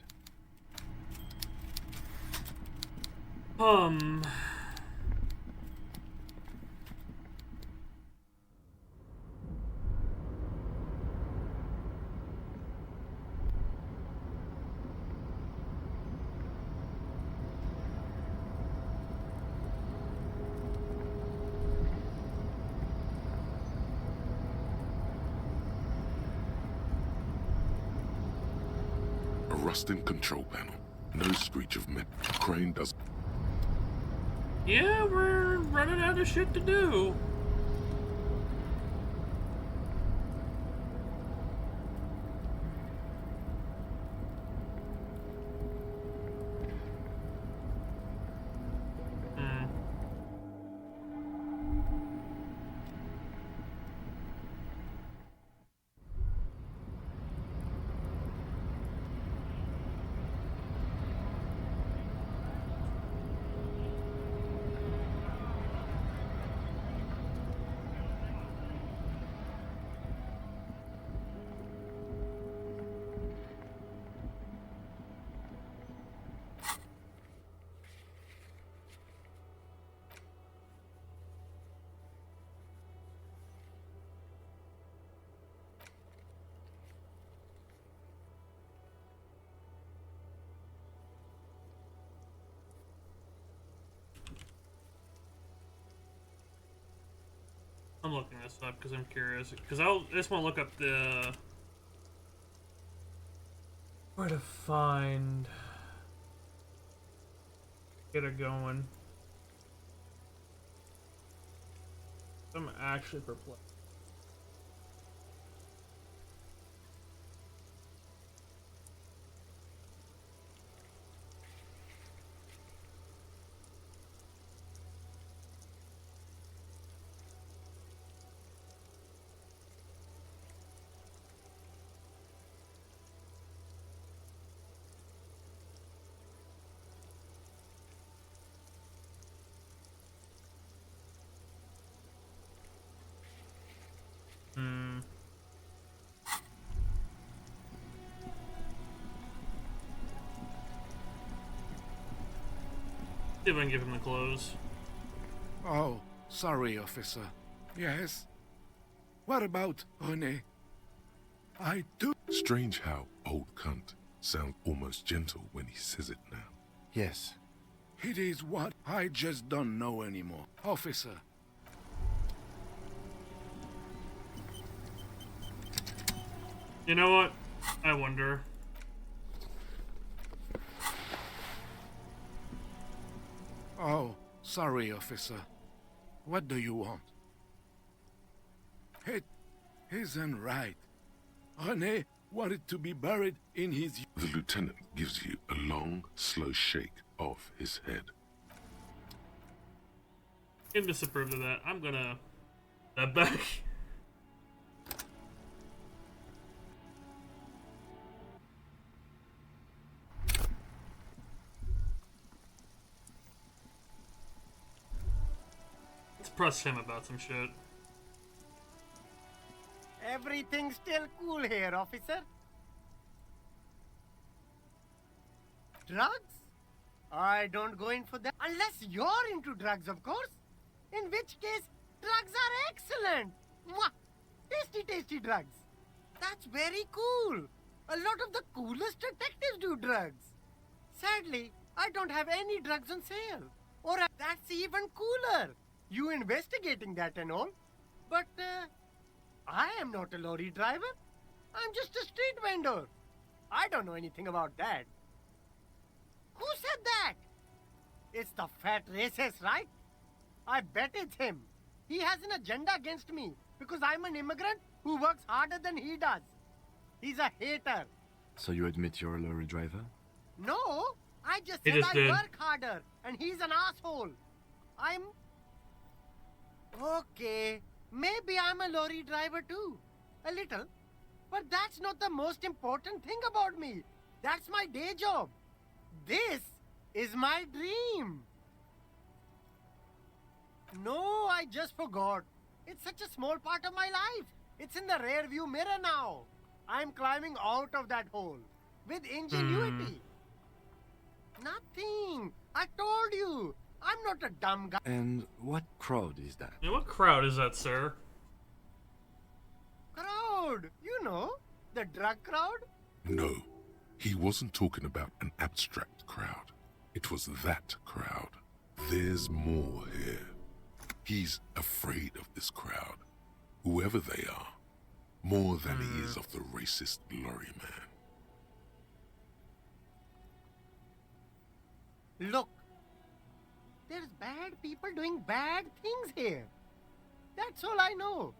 rusting control panel. No screech of metal. Crane does. Yeah, we're running out of shit to do. I'm looking this up because I'm curious. Because I just want to look up the... where to find... get it going. I'm actually perplexed. See if I can give him the clothes. Oh, sorry, officer. Yes? What about René? I do... Strange how old cunt sounds almost gentle when he says it now. Yes. It is what I just don't know anymore. Officer. You know what? I wonder. Oh, sorry, officer. What do you want? It isn't right. René wanted to be buried in his... The lieutenant gives you a long, slow shake of his head. Him disapprove of that. I'm gonna... that back. Let's press him about some shit. Everything's still cool here, officer. Drugs? I don't go in for that. Unless you're into drugs, of course. In which case, drugs are excellent. Mwah! Tasty, tasty drugs. That's very cool. A lot of the coolest detectives do drugs. Sadly, I don't have any drugs on sale. Or that's even cooler. You investigating that and all. But, I am not a lorry driver. I'm just a street vendor. I don't know anything about that. Who said that? It's the fat racist, right? I bet it's him. He has an agenda against me because I'm an immigrant who works harder than he does. He's a hater. So you admit you're a lorry driver? No, I just He said just I did. work harder and he's an asshole. I'm... Okay, maybe I'm a lorry driver too. A little. But that's not the most important thing about me. That's my day job. This is my dream. No, I just forgot. It's such a small part of my life. It's in the rear view mirror now. I'm climbing out of that hole with ingenuity. Nothing. I told you. I'm not a dumb guy. And what crowd is that? Yeah, what crowd is that, sir? Crowd. You know, the drug crowd. No, he wasn't talking about an abstract crowd. It was that crowd. There's more here. He's afraid of this crowd, whoever they are, more than he is of the racist lorry man. Look, there's bad people doing bad things here. That's all I know.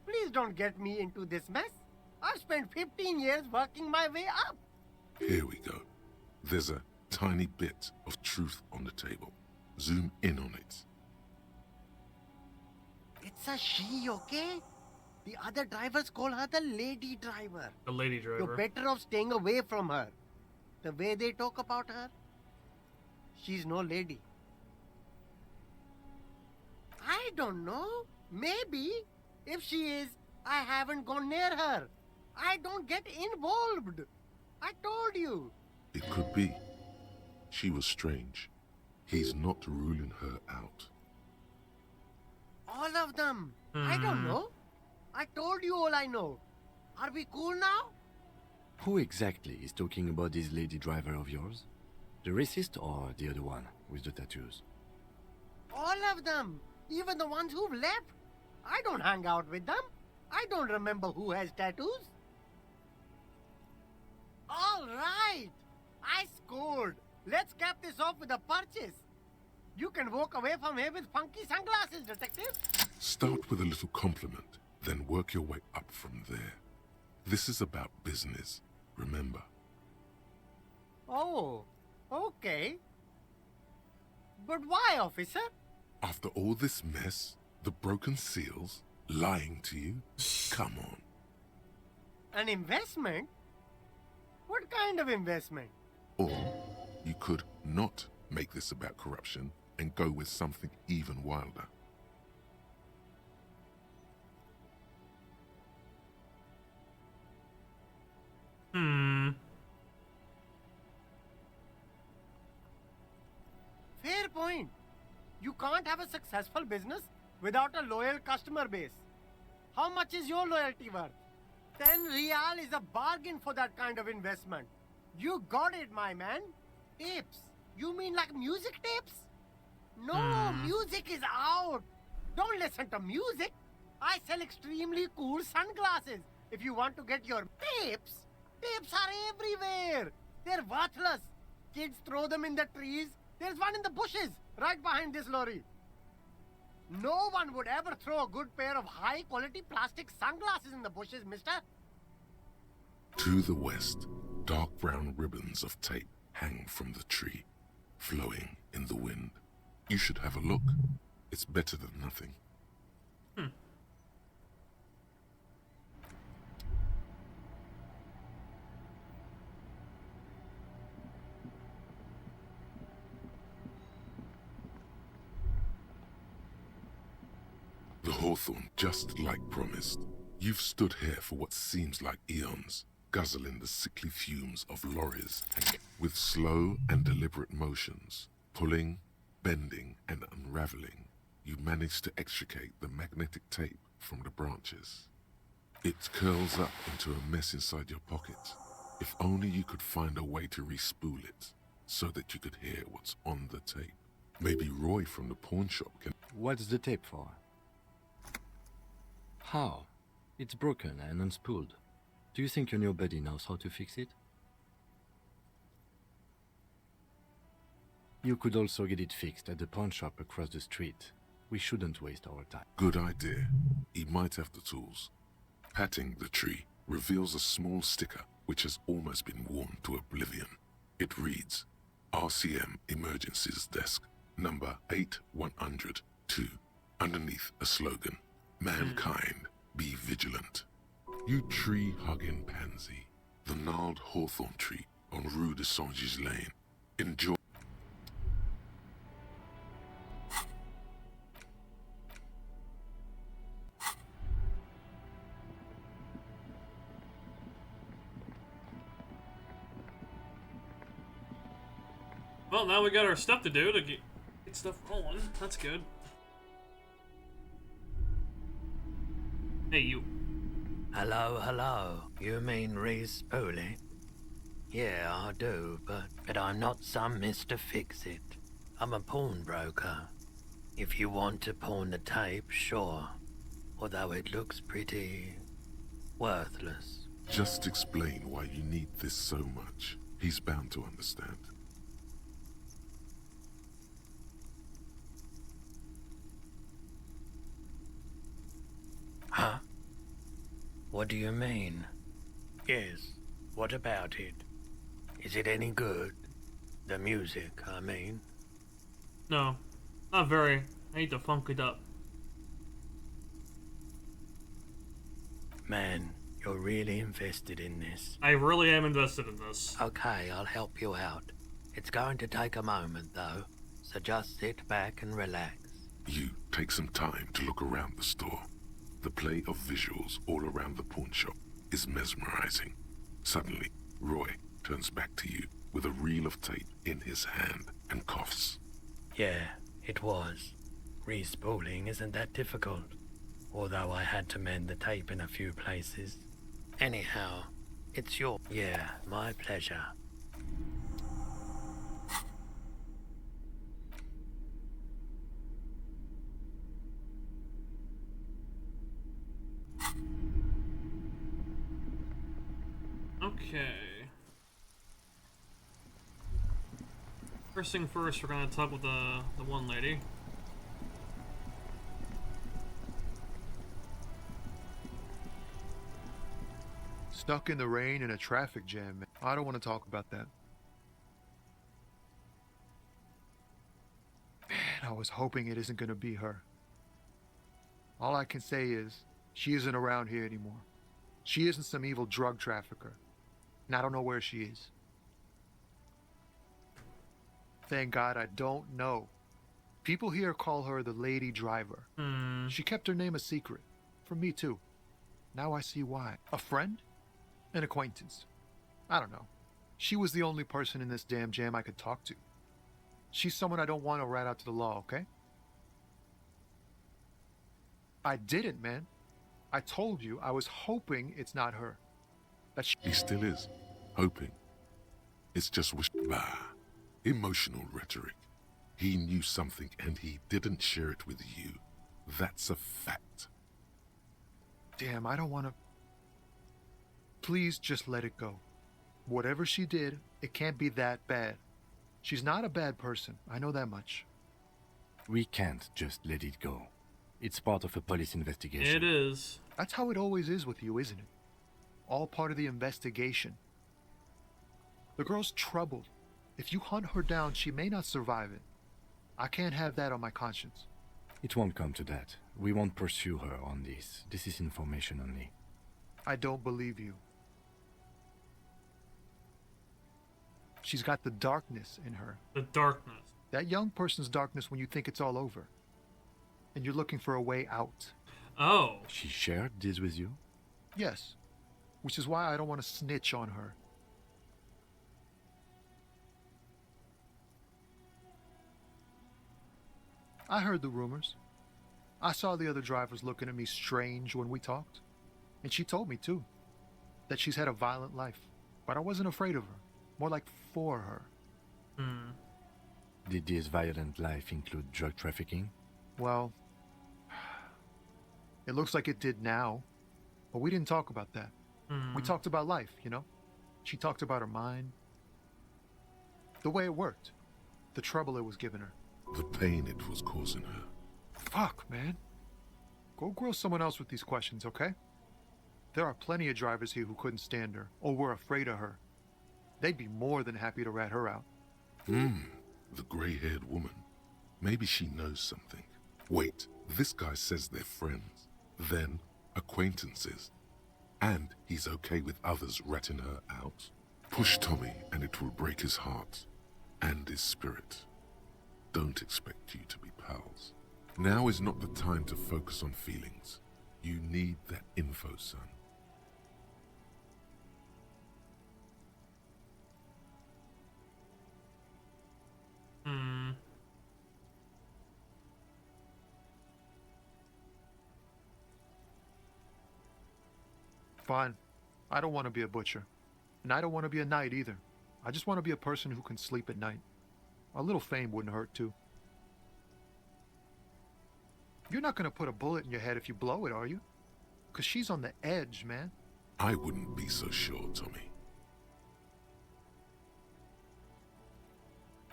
Please don't get me into this mess. I've spent 15 years working my way up. Here we go. There's a tiny bit of truth on the table. Zoom in on it. It's a she, okay? The other drivers call her the lady driver. The lady driver. You're better off staying away from her. The way they talk about her, she's no lady. I don't know. Maybe. If she is, I haven't gone near her. I don't get involved. I told you. It could be. She was strange. He's not ruling her out. All of them. I don't know. I told you all I know. Are we cool now? Who exactly is talking about this lady driver of yours? The racist or the other one with the tattoos? All of them. Even the ones who've left. I don't hang out with them. I don't remember who has tattoos. All right. I scored. Let's cap this off with a purchase. You can walk away from here with funky sunglasses, detective. Start with a little compliment, then work your way up from there. This is about business, remember. Oh, okay. But why, officer? After all this mess, the broken seals, lying to you, come on. An investment? What kind of investment? Or you could not make this about corruption and go with something even wilder. Fair point. You can't have a successful business without a loyal customer base. How much is your loyalty worth? 10 real is a bargain for that kind of investment. You got it, my man. Tapes. You mean like music tapes? No, music is out. Don't listen to music. I sell extremely cool sunglasses. If you want to get your tapes, tapes are everywhere. They're worthless. Kids throw them in the trees. There's one in the bushes, right behind this lorry. No one would ever throw a good pair of high-quality plastic sunglasses in the bushes, mister. To the west, dark brown ribbons of tape hang from the tree, flowing in the wind. You should have a look. It's better than nothing. The Hawthorne, just like promised. You've stood here for what seems like eons, guzzling the sickly fumes of lorries, and with slow and deliberate motions, pulling, bending, and unraveling, you manage to extricate the magnetic tape from the branches. It curls up into a mess inside your pocket. If only you could find a way to re-spool it, so that you could hear what's on the tape. Maybe Roy from the pawn shop can... What's the tape for? How? It's broken and unspooled. Do you think your new buddy knows how to fix it? You could also get it fixed at the pawn shop across the street. We shouldn't waste our time. Good idea. He might have the tools. Patting the tree reveals a small sticker which has almost been worn to oblivion. It reads, RCM Emergencies Desk, number 8102. Underneath a slogan, Mankind, be vigilant. You tree-hugging pansy, the gnarled hawthorn tree on Rue de Saint-Gilles Lane. Enjoy. Well, now we got our stuff to do to get stuff rolling. That's good. Hey, you. Hello, hello. You mean Reese Pooley? Yeah, I do, but I'm not some Mr. Fix-It. I'm a pawnbroker. If you want to pawn the tape, sure. Although it looks pretty... worthless. Just explain why you need this so much. He's bound to understand. What do you mean? Yes, what about it? Is it any good? The music, I mean. No, not very. I need to funk it up. Man, you're really invested in this. I really am invested in this. Okay, I'll help you out. It's going to take a moment, though, so just sit back and relax. You take some time to look around the store. The play of visuals all around the pawn shop is mesmerizing. Suddenly, Roy turns back to you with a reel of tape in his hand and coughs. Yeah, it was. Respooling isn't that difficult, although I had to mend the tape in a few places. Anyhow, it's your... Yeah, my pleasure. Okay. First thing first, we're gonna talk with the one lady. Stuck in the rain in a traffic jam, man. I don't want to talk about that. Man, I was hoping it isn't going to be her. All I can say is, she isn't around here anymore. She isn't some evil drug trafficker. And I don't know where she is. Thank God I don't know. People here call her the Lady Driver. She kept her name a secret. From me too. Now I see why. A friend? An acquaintance. I don't know. She was the only person in this damn jam I could talk to. She's someone I don't want to rat out to the law, okay? I didn't, man. I told you I was hoping it's not her. That He still is. Hoping. It's just bah. Emotional rhetoric. He knew something and he didn't share it with you. That's a fact. Damn, I don't want to... Please just let it go. Whatever she did, it can't be that bad. She's not a bad person. I know that much. We can't just let it go. It's part of a police investigation. It is. That's how it always is with you, isn't it? All part of the investigation. The girl's troubled. If you hunt her down, she may not survive it. I can't have that on my conscience. It won't come to that. We won't pursue her on this. This is information only. I don't believe you. She's got the darkness in her. The darkness. That young person's darkness when you think it's all over. And you're looking for a way out. Oh. She shared this with you? Yes. Which is why I don't want to snitch on her. I heard the rumors. I saw the other drivers looking at me strange when we talked. And she told me, too, that she's had a violent life. But I wasn't afraid of her. More like for her. Did this violent life include drug trafficking? Well, it looks like it did now. But we didn't talk about that. We talked about life, you know? She talked about her mind. The way it worked. The trouble it was giving her. The pain it was causing her. Fuck, man. Go grill someone else with these questions, okay? There are plenty of drivers here who couldn't stand her, or were afraid of her. They'd be more than happy to rat her out. The gray-haired woman. Maybe she knows something. Wait, this guy says they're friends, then acquaintances, and he's okay with others ratting her out. Push Tommy and it will break his heart and his spirit. Don't expect you to be pals. Now is not the time to focus on feelings. You need that info, son. Fine. I don't want to be a butcher. And I don't want to be a knight either. I just want to be a person who can sleep at night. A little fame wouldn't hurt too. You're not going to put a bullet in your head if you blow it, are you? Because she's on the edge, man. I wouldn't be so sure, Tommy.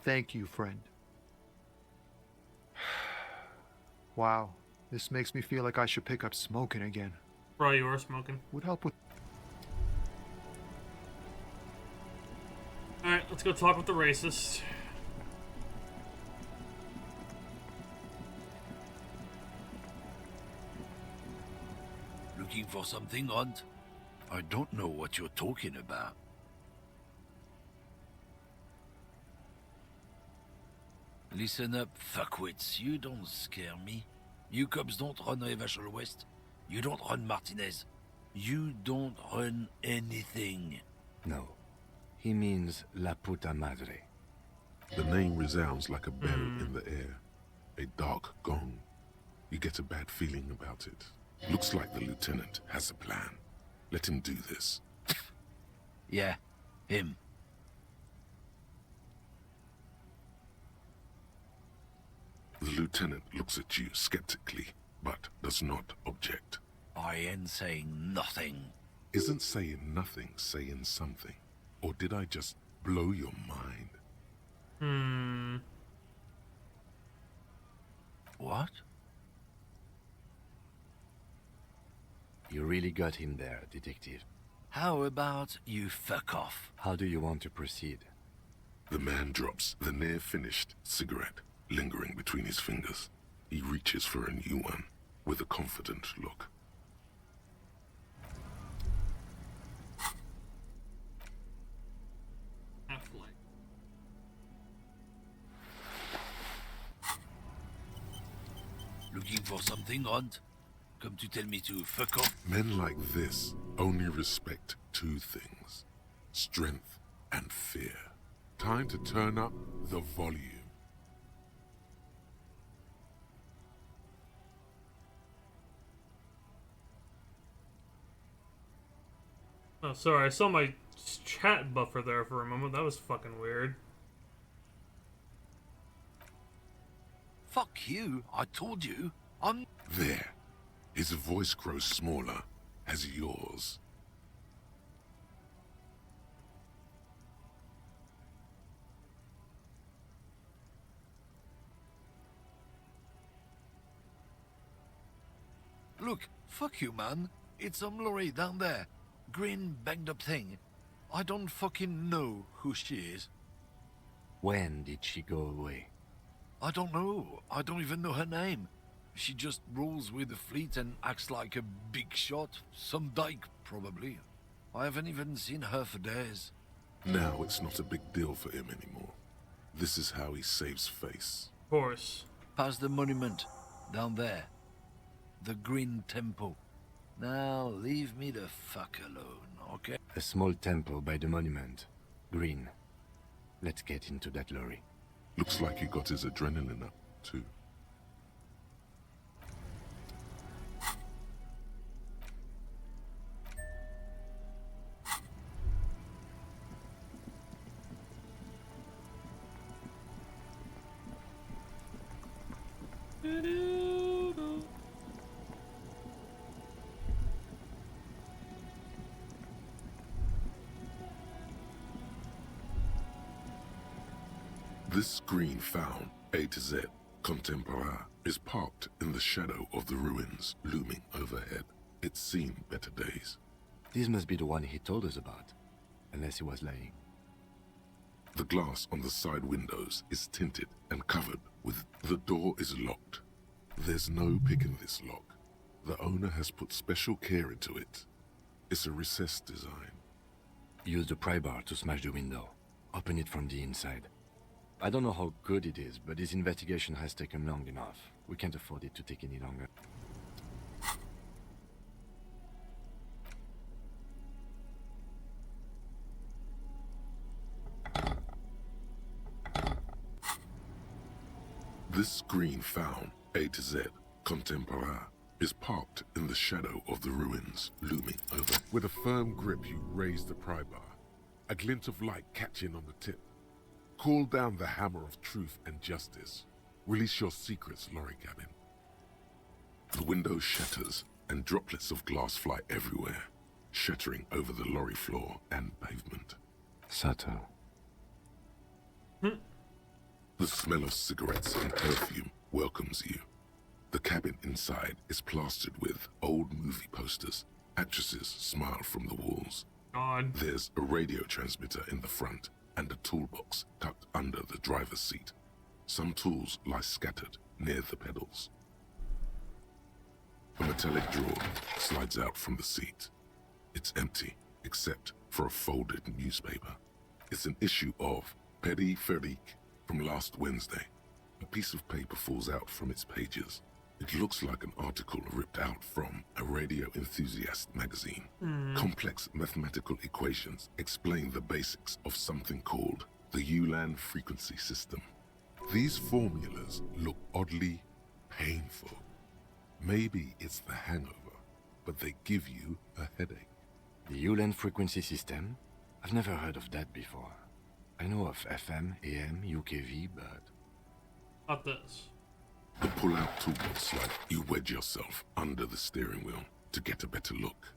Thank you, friend. Wow, this makes me feel like I should pick up smoking again. Bro, you are smoking. Would help with. Alright, let's go talk with the racist. Looking for something, Hunt? I don't know what you're talking about. Listen up, fuckwits. You don't scare me. You cops don't run Revachol West. You don't run Martinez. You don't run anything. No. He means La Puta Madre. The name resounds like a bell in the air. A dark gong. You get a bad feeling about it. Looks like the lieutenant has a plan. Let him do this. Yeah, him. The lieutenant looks at you skeptically, but does not object. I ain't saying nothing. Isn't saying nothing saying something? Or did I just blow your mind? What? You really got him there, detective. How about you fuck off? How do you want to proceed? The man drops the near-finished cigarette, lingering between his fingers. He reaches for a new one, with a confident look. Looking for something, Hunt? Come to tell me to fuck off? Men like this only respect two things: strength and fear. Time to turn up the volume. Oh, sorry, I saw my chat buffer there for a moment. That was fucking weird. Fuck you, I told you. I'm... There. His voice grows smaller, as yours. Look, fuck you, man. It's some lorry down there. Green, banged-up thing. I don't fucking know who she is. When did she go away? I don't know. I don't even know her name. She just rolls with the fleet and acts like a big shot. Some dyke, probably. I haven't even seen her for days. Now it's not a big deal for him anymore. This is how he saves face. Of course. Past the monument. Down there. The Green Temple. Now, leave me the fuck alone, okay? A small temple by the monument. Green. Let's get into that lorry. Looks like he got his adrenaline up, too. This green found, A to Z, Contemporaire, is parked in the shadow of the ruins looming overhead. It's seen better days. This must be the one he told us about, unless he was lying. The glass on the side windows is tinted and covered with... The door is locked. There's no picking this lock. The owner has put special care into it. It's a recessed design. Use the pry bar to smash the window. Open it from the inside. I don't know how good it is, but this investigation has taken long enough. We can't afford it to take any longer. This green found, A to Z, Contemporaire, is parked in the shadow of the ruins looming over. With a firm grip, you raise the pry bar, a glint of light catching on the tip. Call down the hammer of truth and justice. Release your secrets, lorry cabin. The window shatters, and droplets of glass fly everywhere, shattering over the lorry floor and pavement. Subtle. The smell of cigarettes and perfume welcomes you. The cabin inside is plastered with old movie posters Actresses smile from the walls. God. There's a radio transmitter in the front and a toolbox tucked under the driver's seat. Some tools lie scattered near the pedals. A metallic drawer slides out from the seat. It's empty, except for a folded newspaper. It's an issue of Periphérique from last Wednesday. A piece of paper falls out from its pages. It looks like an article ripped out from a radio enthusiast magazine. Complex mathematical equations explain the basics of something called the Ulan frequency system. These formulas look oddly painful. Maybe it's the hangover, but they give you a headache. The Ulan frequency system? I've never heard of that before. I know of FM, AM, UKV, but... Not this. The pull-out toolbox like you wedge yourself under the steering wheel to get a better look.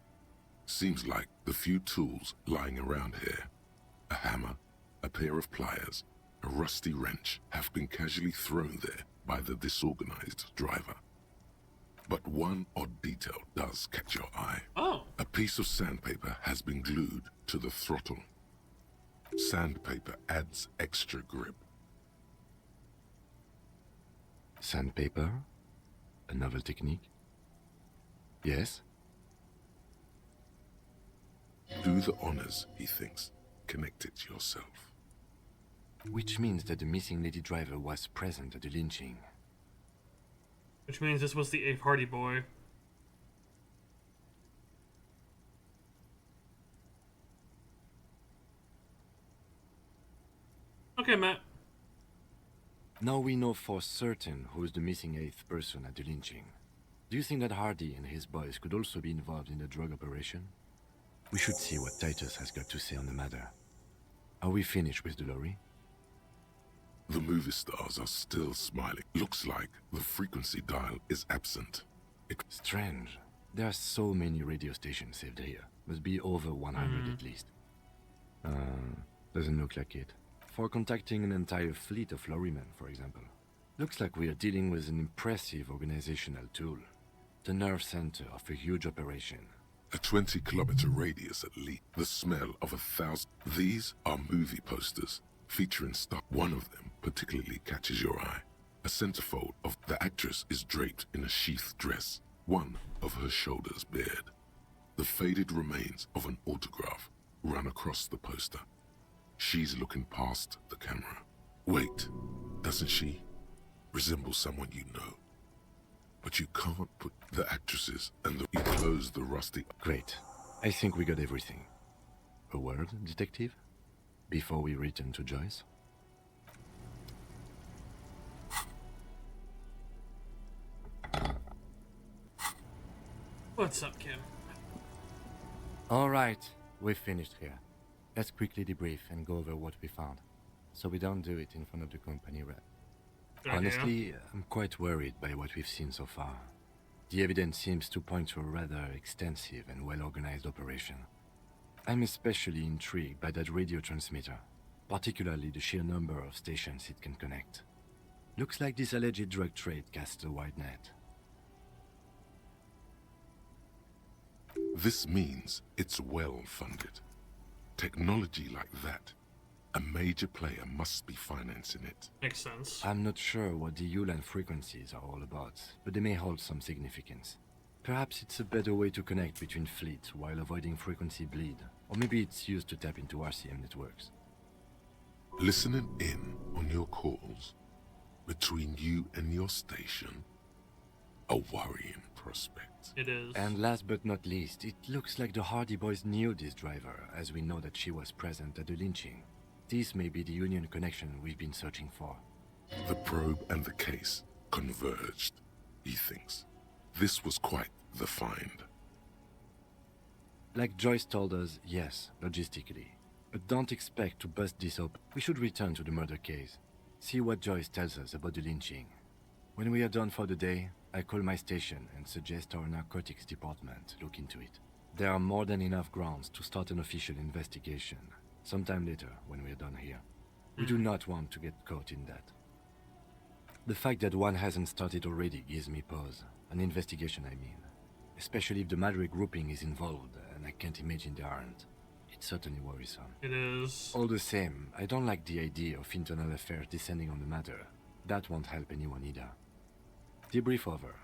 Seems like the few tools lying around here, a hammer, a pair of pliers, a rusty wrench, have been casually thrown there by the disorganized driver. But one odd detail does catch your eye. Oh. A piece of sandpaper has been glued to the throttle. Sandpaper adds extra grip. Sandpaper? A novel technique? Yes? Do the honors, he thinks. Connect it yourself. Which means that the missing lady driver was present at the lynching. Which means this was the Ape Hardy boy. Okay, Matt. Now we know for certain who's the missing eighth person at the lynching. Do you think that Hardy and his boys could also be involved in the drug operation? We should see what Titus has got to say on the matter. Are we finished with the lorry? The movie stars are still smiling. Looks like the frequency dial is absent. Strange. There are so many radio stations saved here. Must be over 100 at least. Doesn't look like it. For contacting an entire fleet of lorrymen, for example. Looks like we are dealing with an impressive organizational tool. The nerve center of a huge operation. A 20-kilometer radius at least. The smell of 1,000. These are movie posters featuring stuff. One of them particularly catches your eye. A centerfold of the actress is draped in a sheath dress, one of her shoulders bared. The faded remains of an autograph run across the poster. She's looking past the camera. Wait, doesn't she resemble someone you know? But you can't put the actresses and you close the rusty... Great. I think we got everything. A word, detective? Before we return to Joyce? What's up, Kim? Alright, we've finished here. Let's quickly debrief and go over what we found, so we don't do it in front of the company rep. Honestly, I'm quite worried by what we've seen so far. The evidence seems to point to a rather extensive and well-organized operation. I'm especially intrigued by that radio transmitter, particularly the sheer number of stations it can connect. Looks like this alleged drug trade casts a wide net. This means it's well-funded. Technology like that, a major player must be financing it. Makes sense. I'm not sure what the Ulan frequencies are all about, but they may hold some significance. Perhaps it's a better way to connect between fleets while avoiding frequency bleed, or maybe it's used to tap into RCM networks. Listening in on your calls between you and your station, a worrying prospect. It is. And last but not least, it looks like the Hardy boys knew this driver, as we know that she was present at the lynching. This may be the Union connection we've been searching for. The probe and the case converged, he thinks. This was quite the find. Like Joyce told us, yes, logistically. But don't expect to bust this open. We should return to the murder case. See what Joyce tells us about the lynching. When we are done for the day, I call my station and suggest our narcotics department look into it. There are more than enough grounds to start an official investigation, sometime later when we are done here. We do not want to get caught in that. The fact that one hasn't started already gives me pause. An investigation, I mean. especially if the Madre grouping is involved, and I can't imagine they aren't. It's certainly worrisome. It is. All the same, I don't like the idea of internal affairs descending on the matter. That won't help anyone either. Debrief over.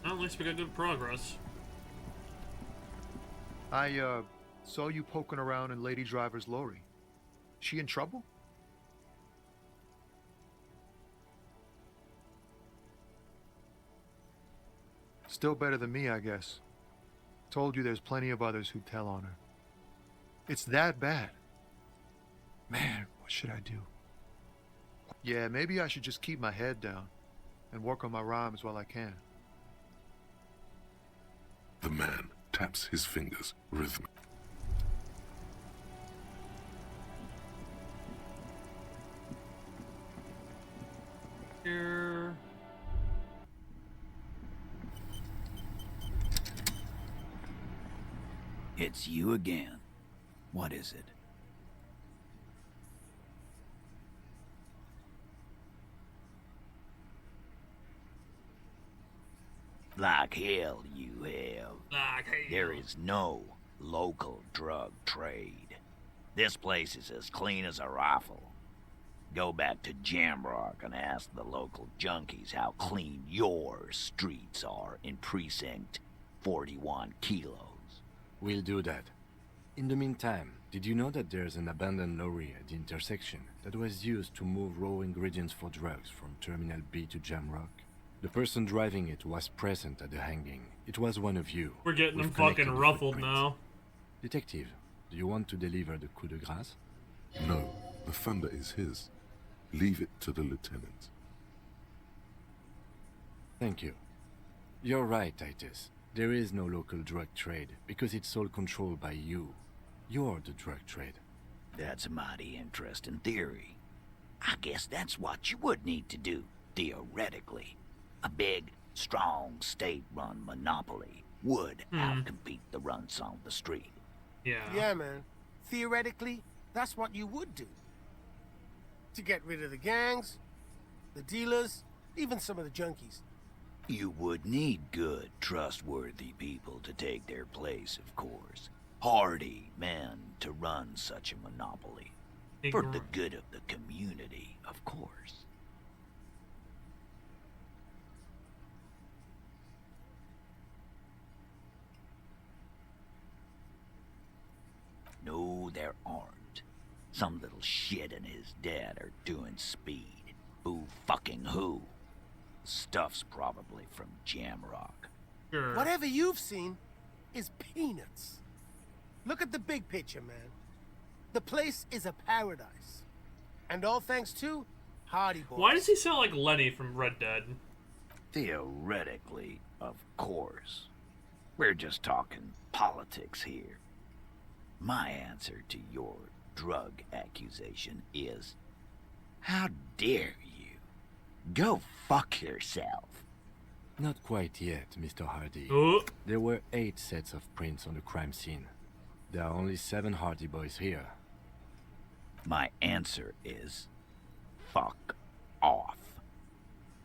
Well, at least we got good progress. I saw you poking around in Lady Driver's lorry. She in trouble? Still better than me, I guess. Told you there's plenty of others who'd tell on her. It's that bad. Man, what should I do? Yeah, maybe I should just keep my head down and work on my rhymes while I can. The man taps his fingers rhythmically. Here. It's you again. What is it? Like hell you have. Like hell. There is no local drug trade. This place is as clean as a rifle. Go back to Jamrock and ask the local junkies how clean your streets are in Precinct 41 Kilos. We'll do that. In the meantime, did you know that there's an abandoned lorry at the intersection that was used to move raw ingredients for drugs from Terminal B to Jamrock? The person driving it was present at the hanging. It was one of you. We're getting We've them fucking connected the ruffled footprints. now. Detective, do you want to deliver the coup de grâce? No, the thunder is his. Leave it to the lieutenant. Thank you. You're right, Titus. There is no local drug trade because it's all controlled by you. You're the drug trade. That's a mighty interesting theory. I guess that's what you would need to do, theoretically. A big, strong, state-run monopoly would outcompete the runts on the street. Yeah. Yeah, man. Theoretically, that's what you would do. To get rid of the gangs, the dealers, even some of the junkies. You would need good, trustworthy people to take their place, of course. Hardy men to run such a monopoly. For the good of the community, of course. No, there aren't. Some little shit and his dad are doing speed. Who fucking who? Stuff's probably from Jamrock. Sure. Whatever you've seen is peanuts. Look at the big picture, man. The place is a paradise. And all thanks to Hardy Boys. Why does he sound like Lenny from Red Dead? Theoretically, of course. We're just talking politics here. My answer to your drug accusation is, how dare you? Go fuck yourself. Not quite yet, Mr. Hardy. There were 8 sets of prints on the crime scene. There are only 7 Hardy Boys here. My answer is, fuck off.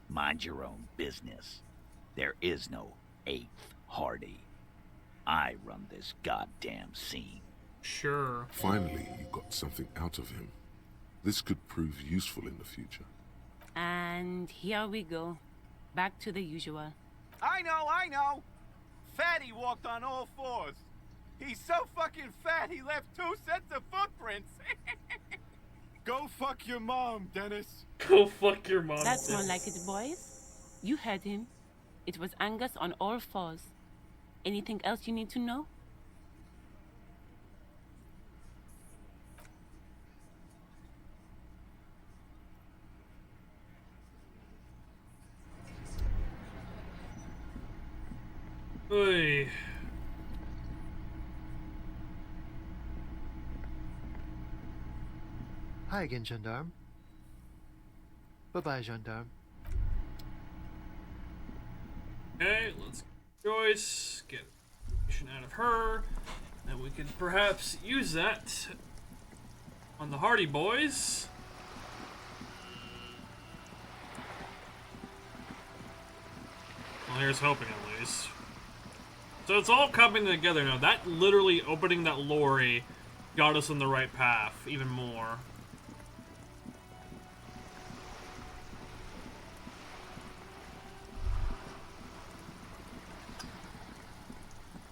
Mind your own business. There is no 8th Hardy. I run this goddamn scene. Sure. Finally, you got something out of him. This could prove useful in the future. And here we go. Back to the usual. I know! Fatty walked on all 4s. He's so fucking fat he left 2 sets of footprints. Go fuck your mom, Dennis. Go fuck your mom. That's more like it, boys. You heard him. It was Angus on all 4s. Anything else you need to know? Hey. Hi again, gendarme. Bye-bye, gendarme. Okay, let's Joyce, get information out of her, and we can perhaps use that on the Hardy Boys. Well, here's hoping at least. So it's all coming together now. That literally opening that lorry got us on the right path even more.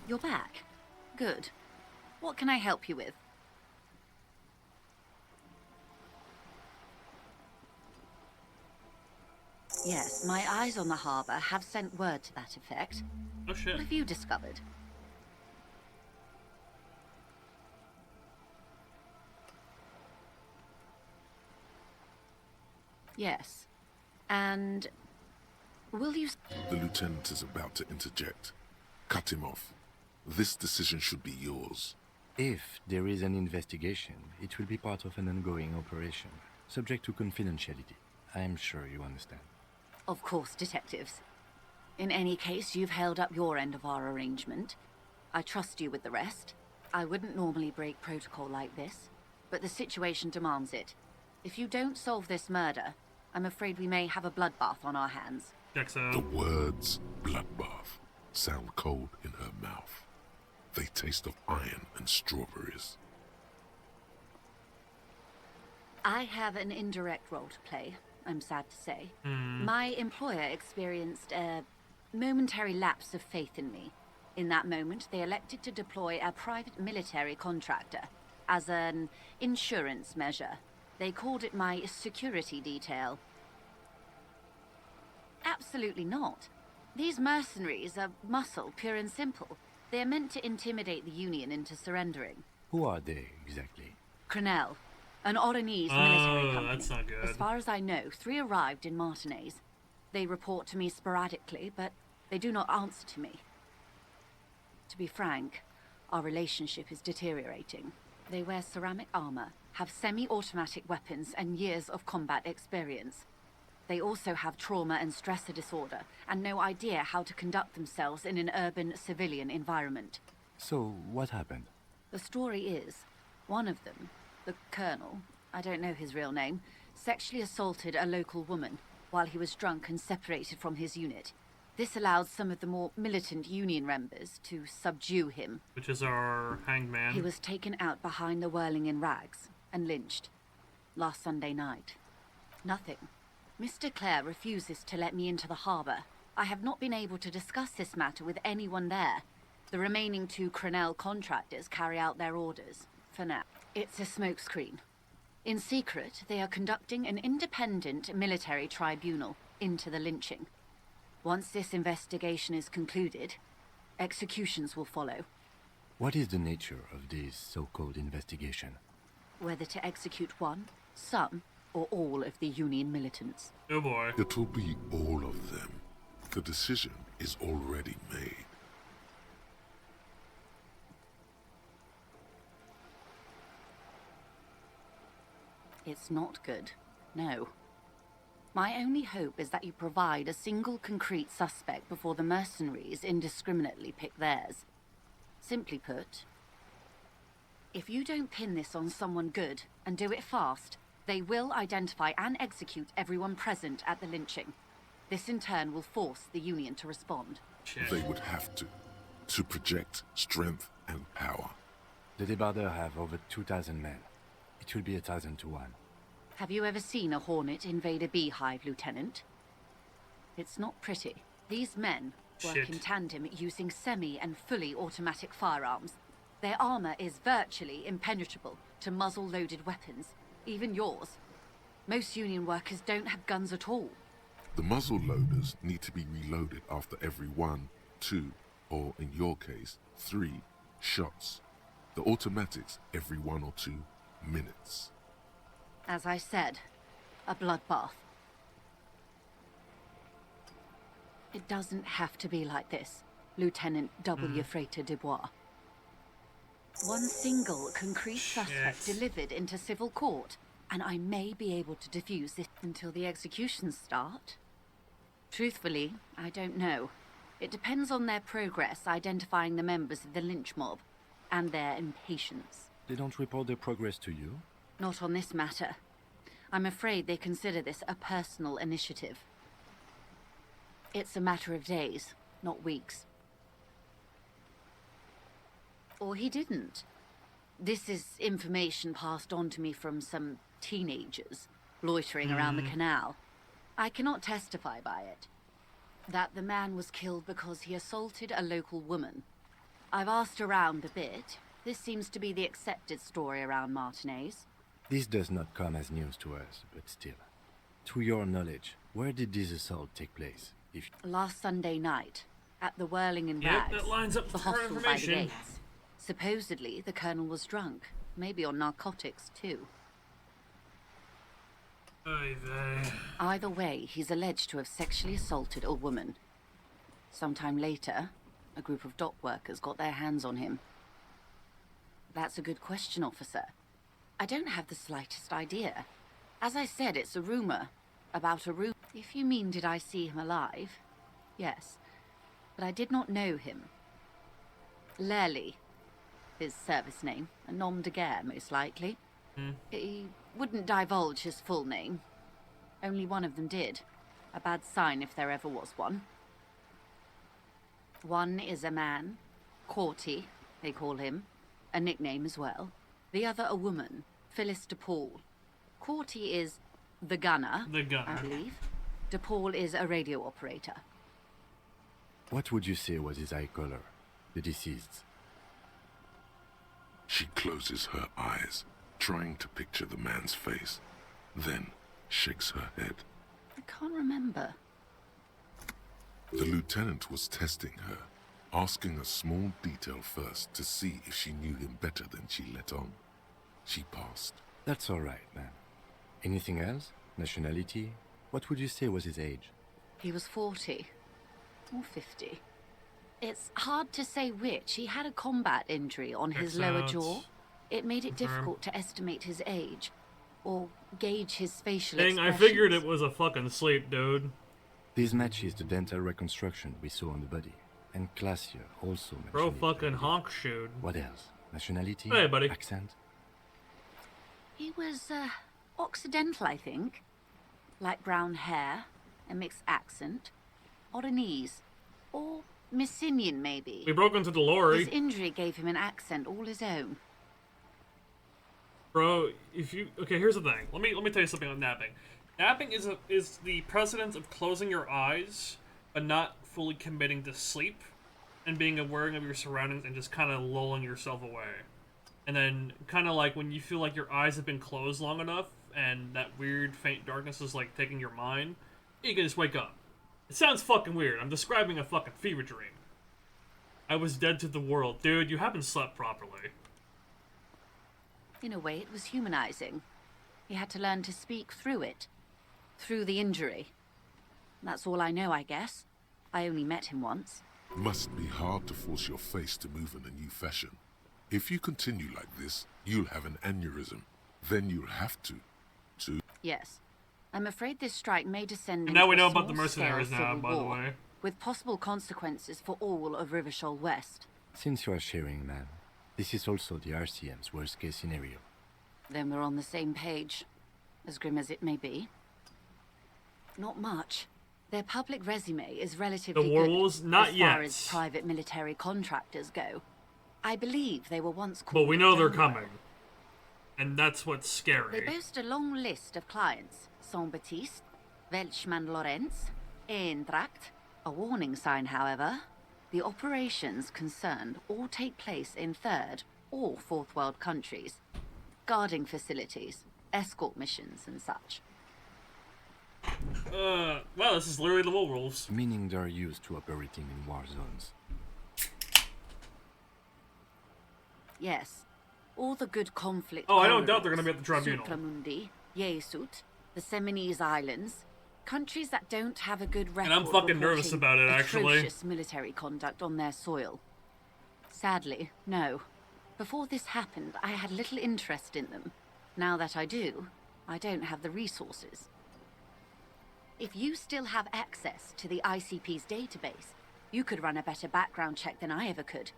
You're back. Good. What can I help you with? Yes, my eyes on the harbor have sent word to that effect. Oh shit. What have you discovered? Yes. And will you... The lieutenant is about to interject. Cut him off. This decision should be yours. If there is an investigation, it will be part of an ongoing operation, subject to confidentiality. I am sure you understand. Of course, detectives. In any case, you've held up your end of our arrangement. I trust you with the rest. I wouldn't normally break protocol like this, but the situation demands it. If you don't solve this murder, I'm afraid we may have a bloodbath on our hands. The words bloodbath sound cold in her mouth. They taste of iron and strawberries. I have an indirect role to play, I'm sad to say. My employer experienced a momentary lapse of faith in me. In that moment, they elected to deploy a private military contractor as an insurance measure. They called it my security detail. Absolutely not. These mercenaries are muscle, pure and simple. They are meant to intimidate the Union into surrendering. Who are they, exactly? Crenel, an Oranese military company. That's not good. As far as I know, 3 arrived in Martinez. They report to me sporadically, but they do not answer to me. To be frank, our relationship is deteriorating. They wear ceramic armor, have semi-automatic weapons, and years of combat experience. They also have trauma and stressor disorder, and no idea how to conduct themselves in an urban civilian environment. So, what happened? The story is, one of them, the colonel, I don't know his real name, sexually assaulted a local woman while he was drunk and separated from his unit. This allowed some of the more militant Union members to subdue him. Which is our hangman. He was taken out behind the whirling in rags and lynched last Sunday night. Nothing. Mr. Clare refuses to let me into the harbor. I have not been able to discuss this matter with anyone there. The remaining 2 Crenel contractors carry out their orders, for now. It's a smokescreen. In secret, they are conducting an independent military tribunal into the lynching. Once this investigation is concluded, executions will follow. What is the nature of this so-called investigation? Whether to execute one, some, or all of the Union militants. Oh boy. It will be all of them. The decision is already made. It's not good. No. My only hope is that you provide a single concrete suspect before the mercenaries indiscriminately pick theirs. Simply put, if you don't pin this on someone good and do it fast, they will identify and execute everyone present at the lynching. This in turn will force the Union to respond. They would have to project strength and power. The Debardeurs have over 2,000 men. It will be 1,000 to 1. Have you ever seen a Hornet invade a beehive, Lieutenant? It's not pretty. These men work in tandem using semi and fully automatic firearms. Their armor is virtually impenetrable to muzzle-loaded weapons, even yours. Most Union workers don't have guns at all. The muzzle loaders need to be reloaded after every 1, 2, or in your case, 3 shots. The automatics every 1 or 2 minutes. As I said, a bloodbath. It doesn't have to be like this, Lieutenant W. Frater Dubois. One single concrete suspect delivered into civil court, and I may be able to defuse this until the executions start. Truthfully, I don't know. It depends on their progress identifying the members of the lynch mob, and their impatience. They don't report their progress to you? Not on this matter. I'm afraid they consider this a personal initiative. It's a matter of days, not weeks. Or he didn't. This is information passed on to me from some teenagers loitering around the canal. I cannot testify by it. That the man was killed because he assaulted a local woman. I've asked around a bit. This seems to be the accepted story around Martinez. This does not come as news to us, but still. To your knowledge, where did this assault take place? Last Sunday night, at the Whirling in Yep, Rags, that lines up the with current hostel by the information. gates. Supposedly, the colonel was drunk, maybe on narcotics too. Oy vey. Either way, he's alleged to have sexually assaulted a woman. Sometime later, a group of dock workers got their hands on him. That's a good question, officer. I don't have the slightest idea. As I said, it's a rumor. About a rumor. If you mean did I see him alive? Yes. But I did not know him. Lely, his service name. A nom de guerre, most likely. He wouldn't divulge his full name. Only one of them did. A bad sign if there ever was one. One is a man. Corty, they call him. A nickname as well. The other a woman. Phyllis DePaul. Corty is the gunner, I believe. DePaul is a radio operator. What would you say was his eye color, the deceased's? She closes her eyes, trying to picture the man's face, then shakes her head. I can't remember. The lieutenant was testing her, asking a small detail first to see if she knew him better than she let on. She passed. That's all right, man. Anything else? Nationality? What would you say was his age? He was 40. Or 50. It's hard to say which. He had a combat injury on his lower jaw. It made it difficult to estimate his age. Or gauge his facial Dang, I expressions. figured it was a fucking sleep, dude. This matches the dental reconstruction we saw on the body. And Classier also mentioned Bro it. fucking honk shoot. What else? Nationality? Hey, buddy. Accent? He was, Occidental, I think. Light brown hair, a mixed accent, Oranese, or Messinian, maybe. We broke into the lorry. His injury gave him an accent all his own. Bro, if you... Okay, here's the thing. Let me tell you something on napping. Napping is the precedence of closing your eyes, but not fully committing to sleep, and being aware of your surroundings and just kind of lulling yourself away. And then, kind of like when you feel like your eyes have been closed long enough, and that weird faint darkness is like taking your mind, you can just wake up. It sounds fucking weird. I'm describing a fucking fever dream. I was dead to the world. Dude, you haven't slept properly. In a way, it was humanizing. He had to learn to speak through it. Through the injury. That's all I know, I guess. I only met him once. Must be hard to force your face to move in a new fashion. If you continue like this, you'll have an aneurysm. Then you'll have to. Yes. I'm afraid this strike may descend And now into we a know about the small-scale mercenaries now, civil by the war, way. with possible consequences for all of Rivershoal West. Since you are sharing, man, this is also the RCM's worst-case scenario. Then we're on the same page, as grim as it may be. Not much. Their public resume is relatively The good werewolves? Not as yet. far as private military contractors go. I believe they were once called But we know they're Downward. coming. And that's what's They scary. boast a long list of clients. Saint-Baptiste, Welchman-Lorenz, Eintracht. A warning sign, however. The operations concerned all take place in third or fourth world countries. Guarding facilities, escort missions and such. Well, this is literally the werewolves. Meaning they're used to operating in war zones. Yes. All the good conflict. Oh, I don't doubt they're corridors, gonna be at the tribunal. Suplamundi, Yesut, the Seminese Islands. Countries that don't have a good record. And I'm fucking nervous reporting about it, actually. atrocious military conduct on their soil. Sadly, no. Before this happened, I had little interest in them. Now that I do, I don't have the resources. If you still have access to the ICP's database, You could run a better background check than I ever could.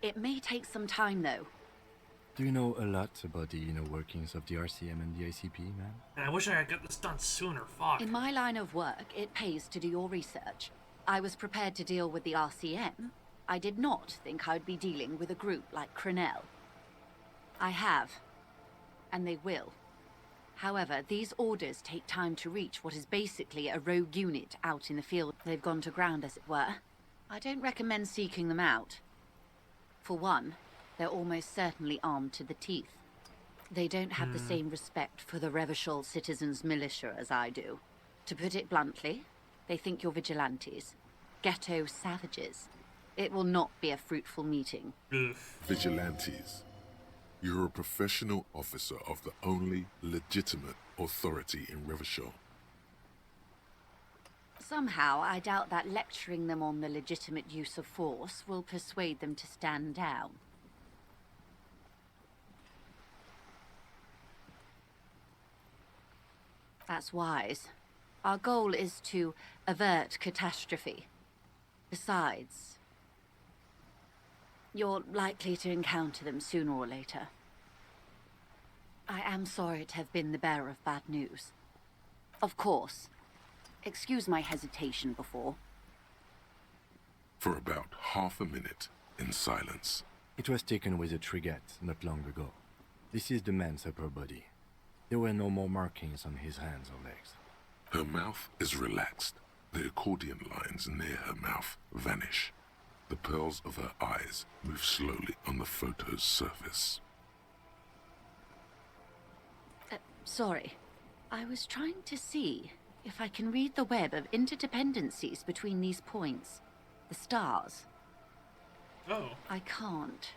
It may take some time, though. Do you know a lot about the inner workings of the RCM and the ACP, man? I wish I had got this done sooner, fuck. In my line of work, it pays to do your research. I was prepared to deal with the RCM. I did not think I'd be dealing with a group like Crenell. I have, and they will. However, these orders take time to reach what is basically a rogue unit out in the field. They've gone to ground, as it were. I don't recommend seeking them out. For one, they're almost certainly armed to the teeth. They don't have the same respect for the Revachol citizens' militia as I do. To put it bluntly, they think you're vigilantes. Ghetto savages. It will not be a fruitful meeting. Vigilantes. You're a professional officer of the only legitimate authority in Revachol. Somehow, I doubt that lecturing them on the legitimate use of force will persuade them to stand down. That's wise. Our goal is to avert catastrophe. Besides, you're likely to encounter them sooner or later. I am sorry to have been the bearer of bad news. Of course. Excuse my hesitation before. For about half a minute, in silence. It was taken with a Trigat not long ago. This is the man's upper body. There were no more markings on his hands or legs. Her mouth is relaxed. The accordion lines near her mouth vanish. The pearls of her eyes move slowly on the photo's surface. Sorry. I was trying to see if I can read the web of interdependencies between these points. The stars. Oh. I can't.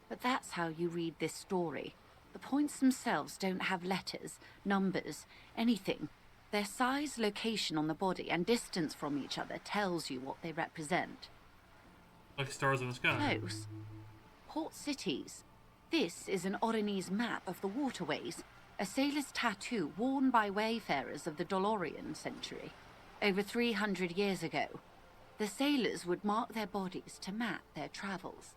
But that's how you read this story. The points themselves don't have letters, numbers, anything. Their size, location on the body, and distance from each other tells you what they represent. Like stars in the sky. Close. Port cities. This is an Oronese map of the waterways, a sailor's tattoo worn by wayfarers of the Dolorian century. Over 300 years ago, the sailors would mark their bodies to map their travels.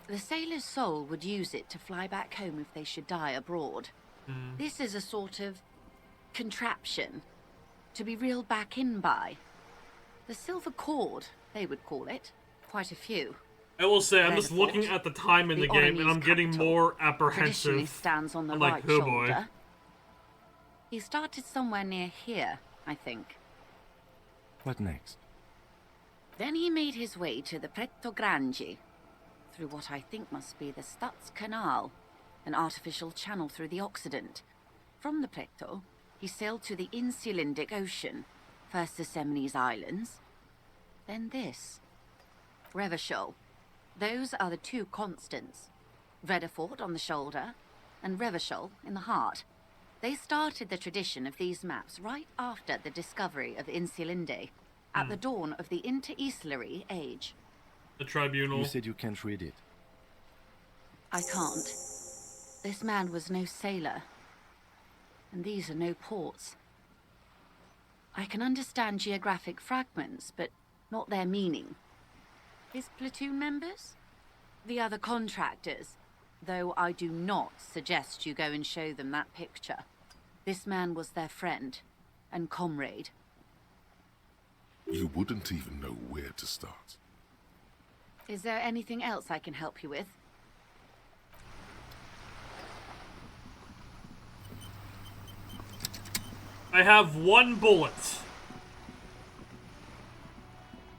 The sailor's soul would use it to fly back home if they should die abroad. This is a sort of contraption to be reeled back in by. The silver cord, they would call it. Quite a few. I will say, I'm just looking at the time in the game, and I'm getting more apprehensive. Stands on the I'm like, right oh shoulder. boy. He started somewhere near here, I think. What next? Then he made his way to the Pretto Grande, through what I think must be the Stutz Canal, an artificial channel through the Occident. From the Pretto, he sailed to the Insulindic Ocean, first the Semines Islands, then this. Revachol. Those are the two constants. Vredefort on the shoulder, and Revachol in the heart. They started the tradition of these maps right after the discovery of Insulinde, at the dawn of the Inter-Islary Age. The tribunal. You said you can't read it. I can't. This man was no sailor. And these are no ports. I can understand geographic fragments, but not their meaning. His platoon members? The other contractors. Though I do not suggest you go and show them that picture. This man was their friend and comrade. You wouldn't even know where to start. Is there anything else I can help you with? I have one bullet.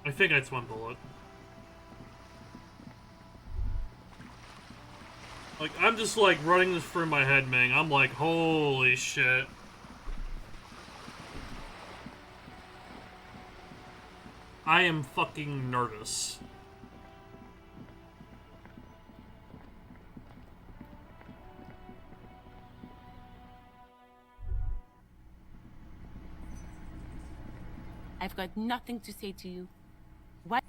I think it's one bullet. Like, I'm just like running this through my head, man. I'm like, holy shit. I am fucking nervous. I've got nothing to say to you. What?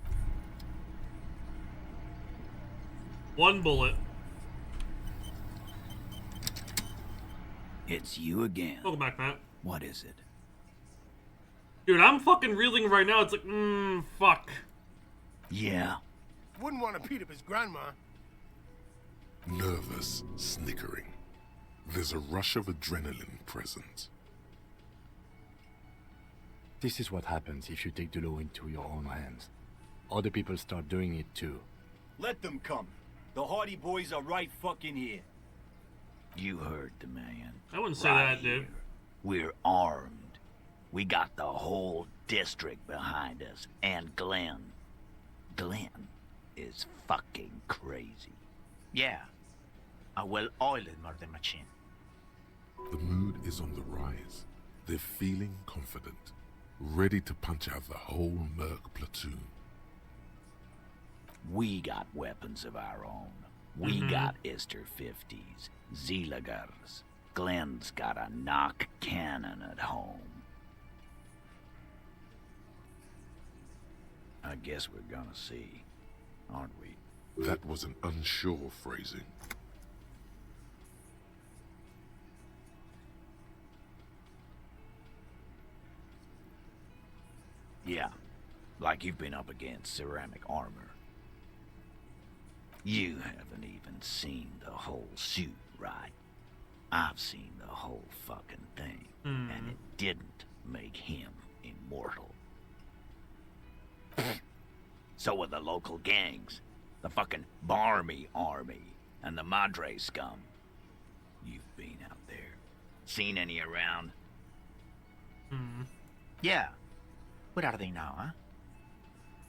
One bullet. It's you again. Welcome back, Matt. What is it? Dude, I'm fucking reeling right now. It's like, fuck. Yeah. Wouldn't want to beat up his grandma. Nervous, snickering. There's a rush of adrenaline present. This is what happens if you take the law into your own hands. Other people start doing it too. Let them come. The Hardy Boys are right fucking here. You heard the man. I wouldn't say Right that, dude. here. We're armed. We got the whole district behind us. And Glenn is fucking crazy. Yeah. A well-oiled murder machine. The mood is on the rise. They're feeling confident, ready to punch out the whole Merc platoon. We got weapons of our own. We got Ister 50s, Zeelagers. Glenn's got a knock cannon at home. I guess we're gonna see, aren't we? That was an unsure phrasing. Yeah, like you've been up against ceramic armor. You haven't even seen the whole suit, right? I've seen the whole fucking thing, and it didn't make him immortal. So are the local gangs, the fucking Barmy Army, and the Madre scum. You've been out there. Seen any around? Yeah. Where are they now, huh?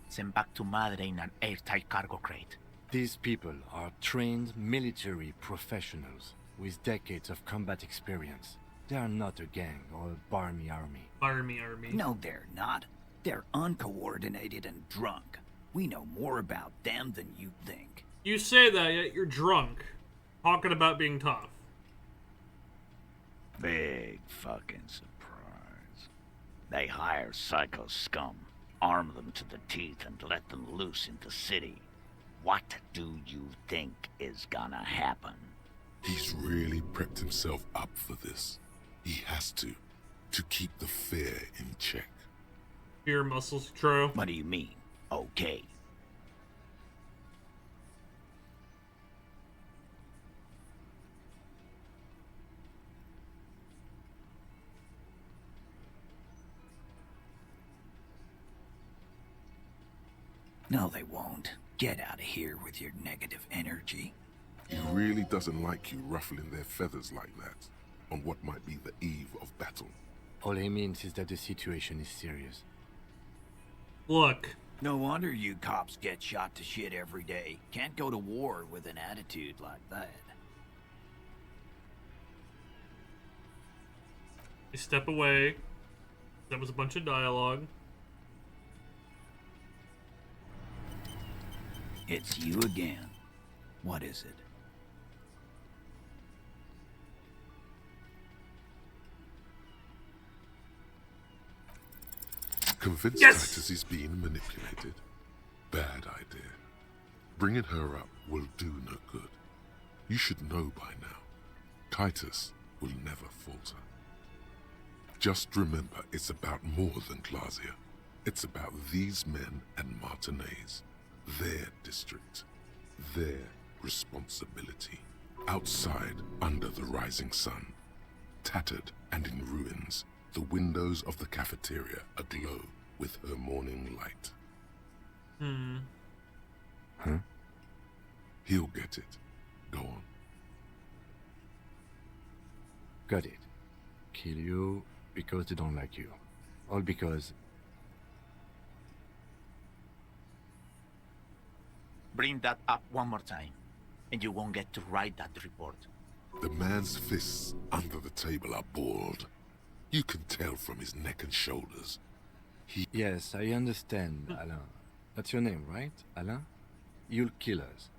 Sent back to Madre in an airtight cargo crate. These people are trained military professionals with decades of combat experience. They are not a gang or a Barmy Army. Barmy Army. No, they're not. They're uncoordinated and drunk. We know more about them than you think. You say that, yet you're drunk. Talking about being tough. Big fucking surprise. They hire psycho scum, arm them to the teeth, and let them loose in the city. What do you think is gonna happen? He's really prepped himself up for this. He has to keep the fear in check. Fear muscles, true. What do you mean? Okay. No, they won't. Get out of here with your negative energy. He really doesn't like you ruffling their feathers like that on what might be the eve of battle. All he means is that the situation is serious. Look. No wonder you cops get shot to shit every day. Can't go to war with an attitude like that. They step away. That was a bunch of dialogue. It's you again. What is it? Convince Titus he's being manipulated. Bad idea. Bringing her up will do no good. You should know by now. Titus will never falter. Just remember, it's about more than Glasia. It's about these men and Martinez. Their district. Their responsibility. Outside, under the rising sun. Tattered and in ruins. The windows of the cafeteria aglow with her morning light. Huh? He'll get it. Go on. Got it. Kill you because they don't like you. All because... Bring that up one more time, and you won't get to write that report. The man's fists under the table are balled. You can tell from his neck and shoulders. Yes, I understand, Alain. That's your name, right, Alain? You'll kill us.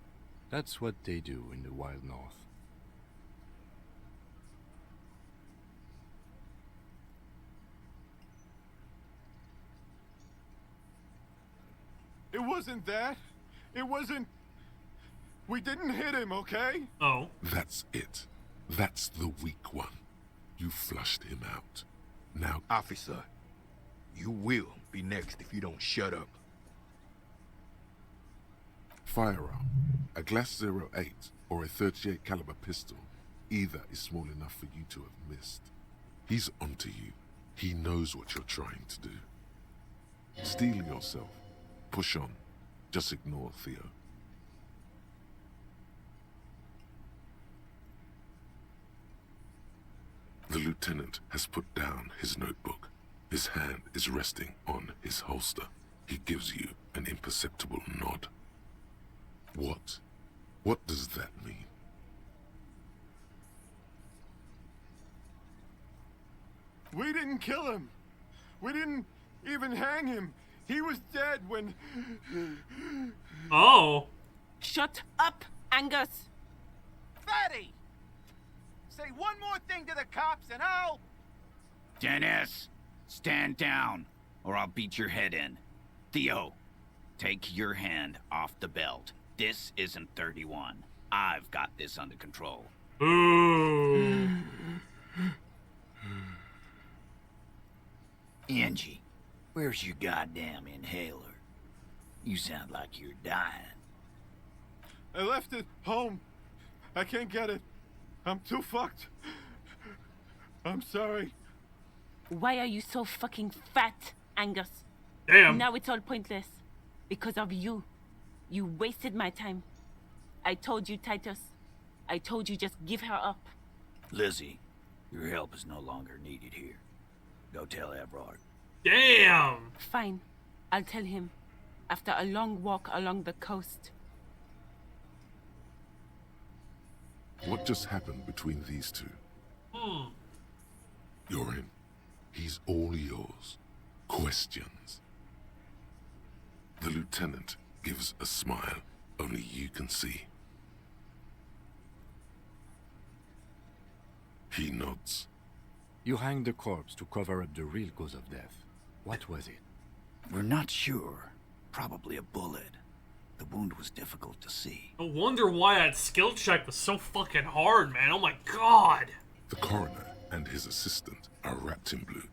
That's what they do in the Wild North. It wasn't that. It wasn't... We didn't hit him, okay? Oh. That's it. That's the weak one. You flushed him out. Now, Officer, You will be next if you don't shut up. Firearm, a Glass 08 or a 38 caliber pistol. Either is small enough for you to have missed. He's onto you. He knows what you're trying to do. Steel yourself. Push on. Just ignore Theo. The lieutenant has put down his notebook. His hand is resting on his holster. He gives you an imperceptible nod. What? What does that mean? We didn't kill him. We didn't even hang him. He was dead when... Oh. Shut up, Angus. Fatty! Say one more thing to the cops and I'll... Dennis, stand down, or I'll beat your head in. Theo, take your hand off the belt. This isn't 31. I've got this under control. Ooh. Angie, where's your goddamn inhaler? You sound like you're dying. I left it home. I can't get it. I'm too fucked. I'm sorry. Why are you so fucking fat, Angus? Damn. Now it's all pointless. Because of you. You wasted my time. I told you, Titus. I told you just give her up. Lizzie, your help is no longer needed here. Go tell Everard. Damn! Fine. I'll tell him. After a long walk along the coast. What just happened between these two? You're in. He's all yours. Questions. The lieutenant gives a smile only you can see. He nods. You hanged the corpse to cover up the real cause of death. What was it? We're not sure. Probably a bullet. The wound was difficult to see. No wonder why that skill check was so fucking hard, man. Oh my god. The coroner and his assistant are wrapped in blue.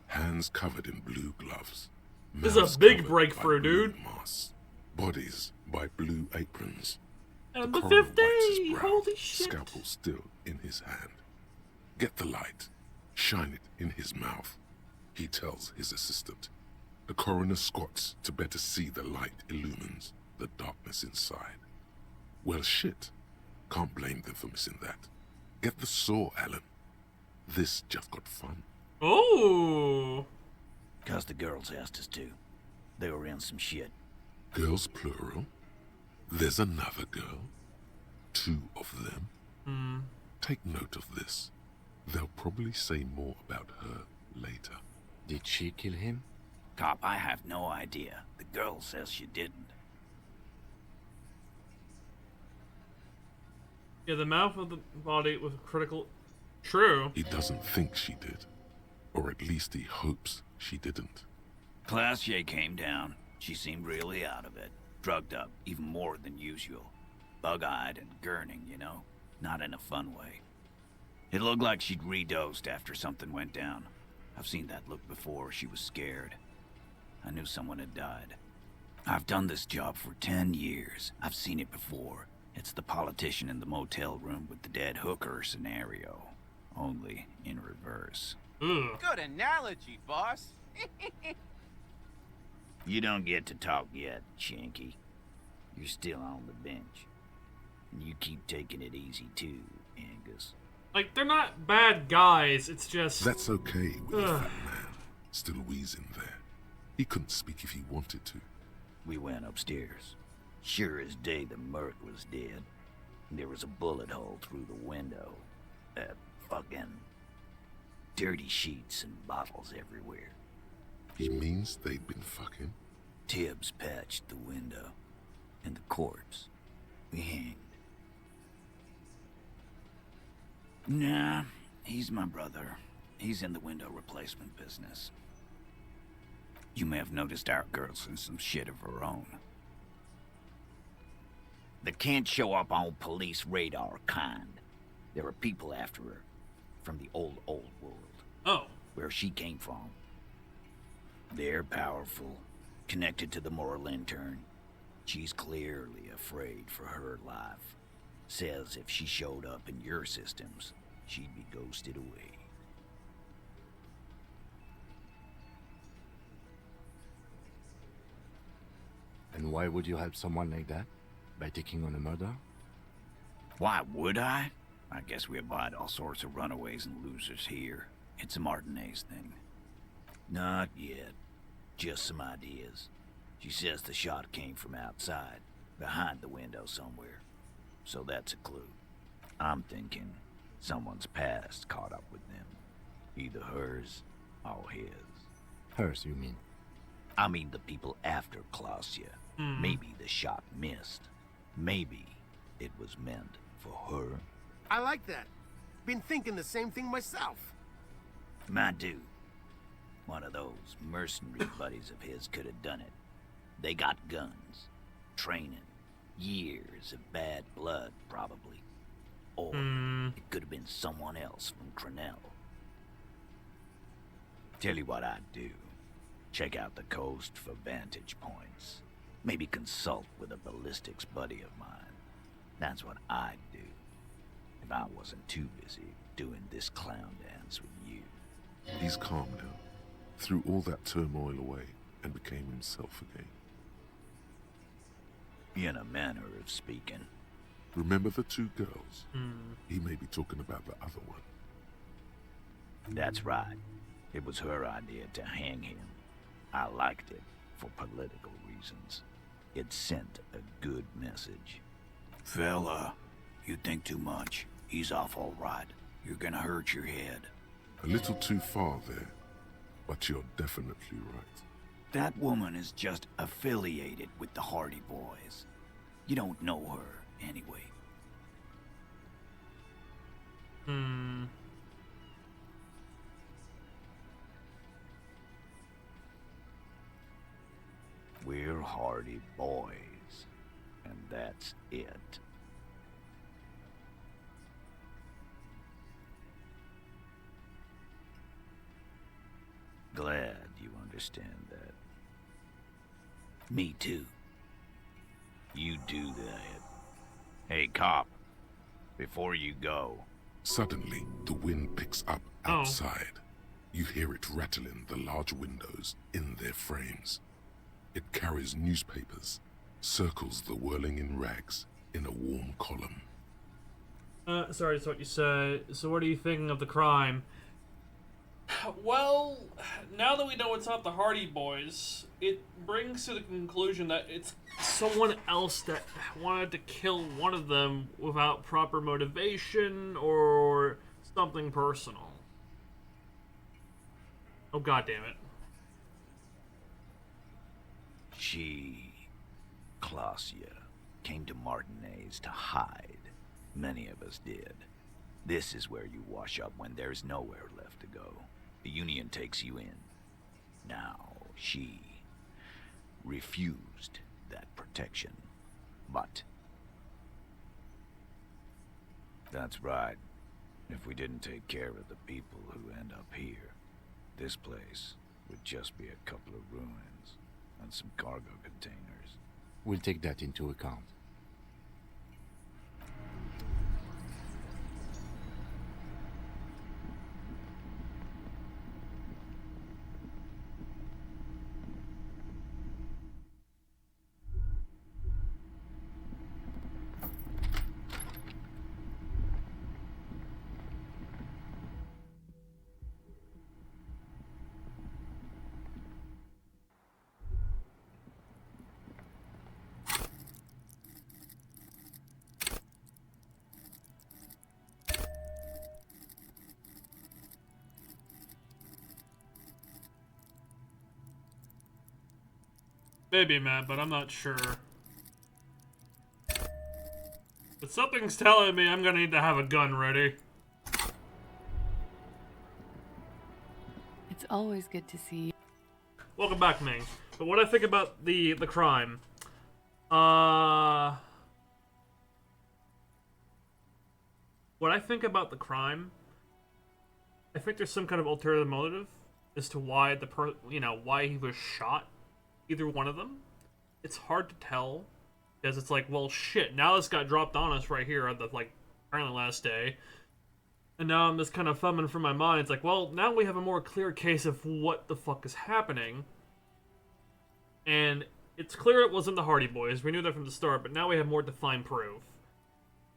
Hands covered in blue gloves. This is a Mouths big covered breakthrough, by blue dude. masks. Bodies by blue aprons. And The the coroner 50! wipes his brow, Holy shit. scalpel still in his hand. Get the light. Shine it in his mouth. He tells his assistant. The coroner squats to better see the light illumines the darkness inside. Well, shit. Can't blame them for missing that. Get the saw, Alan. This just got fun. Oh. 'Cause the girls asked us to. They were in some shit. Girls plural? There's another girl? 2 of them? Take note of this. They'll probably say more about her later. Did she kill him? Cop, I have no idea. The girl says she didn't. Yeah, the mouth of the body was critical. True. He doesn't think she did. Or at least he hopes she didn't. Classier came down. She seemed really out of it. Drugged up, even more than usual. Bug-eyed and gurning, you know? Not in a fun way. It looked like she'd redosed after something went down. I've seen that look before. She was scared. I knew someone had died. I've done this job for 10 years. I've seen it before. It's the politician in the motel room with the dead hooker scenario. Only in reverse. Good analogy, boss. You don't get to talk yet, Shanky. You're still on the bench. And you keep taking it easy too, Angus. Like, they're not bad guys, it's just... That's okay with a fat man still wheezing there. He couldn't speak if he wanted to. We went upstairs. Sure as day the Merc was dead. There was a bullet hole through the window. Fucking dirty sheets and bottles everywhere. He means they'd been fucking? Tibbs patched the window. And the corpse. We hanged. Nah, he's my brother. He's in the window replacement business. You may have noticed our girl's in some shit of her own. That can't show up on police radar kind. There are people after her. From the old world. Oh. Where she came from. They're powerful, connected to the moral intern. She's clearly afraid for her life. Says if she showed up in your systems, she'd be ghosted away. And why would you help someone like that? By taking on a murder? Why would I? I guess we abide all sorts of runaways and losers here. It's a Martinez thing. Not yet. Just some ideas. She says the shot came from outside, behind the window somewhere. So that's a clue. I'm thinking someone's past caught up with them. Either hers or his. Hers, you mean? I mean the people after Klausya. Maybe the shot missed. Maybe it was meant for her. I like that. Been thinking the same thing myself. My dude. One of those mercenary buddies of his could have done it. They got guns, training, years of bad blood, probably. Or it could have been someone else from Crenell. Tell you what I'd do. Check out the coast for vantage points. Maybe consult with a ballistics buddy of mine. That's what I'd do. If I wasn't too busy doing this clown dance with you. He's calm now. Threw all that turmoil away and became himself again. In a manner of speaking. Remember the two girls? He may be talking about the other one. That's right. It was her idea to hang him. I liked it for political reasons. It sent a good message. Fella, you think too much. He's off all right. You're gonna hurt your head. A little too far there, but you're definitely right. That woman is just affiliated with the Hardy Boys. You don't know her, anyway. We're Hardy Boys, and that's it. Glad you understand that. Me too. You do that. Hey, cop. Before you go... Suddenly, the wind picks up outside. You hear it rattling the large windows in their frames. It carries newspapers, circles the whirling in rags in a warm column. Sorry, that's what you said. So what are you thinking of the crime? Well, now that we know it's not the Hardy Boys, it brings to the conclusion that it's someone else that wanted to kill one of them without proper motivation or something personal. Oh, God damn it. She, Klausya, came to Martinez to hide. Many of us did. This is where you wash up when there's nowhere left to go. The Union takes you in. Now, she refused that protection. But... That's right. If we didn't take care of the people who end up here, this place would just be a couple of ruins and some cargo containers. We'll take that into account. Maybe, Matt, but I'm not sure. But something's telling me I'm gonna need to have a gun ready. It's always good to see you. Welcome back, Ming. But what I think about the crime, what I think about the crime, I think there's some kind of ulterior motive. as to why why he was shot, either one of them. It's hard to tell, because it's like, well, shit, now this got dropped on us right here at the, like, apparently last day. And now I'm just kind of thumbing from my mind. It's like, well, now we have a more clear case of what the fuck is happening. And it's clear it wasn't the Hardy Boys. We knew that from the start, but now we have more defined proof.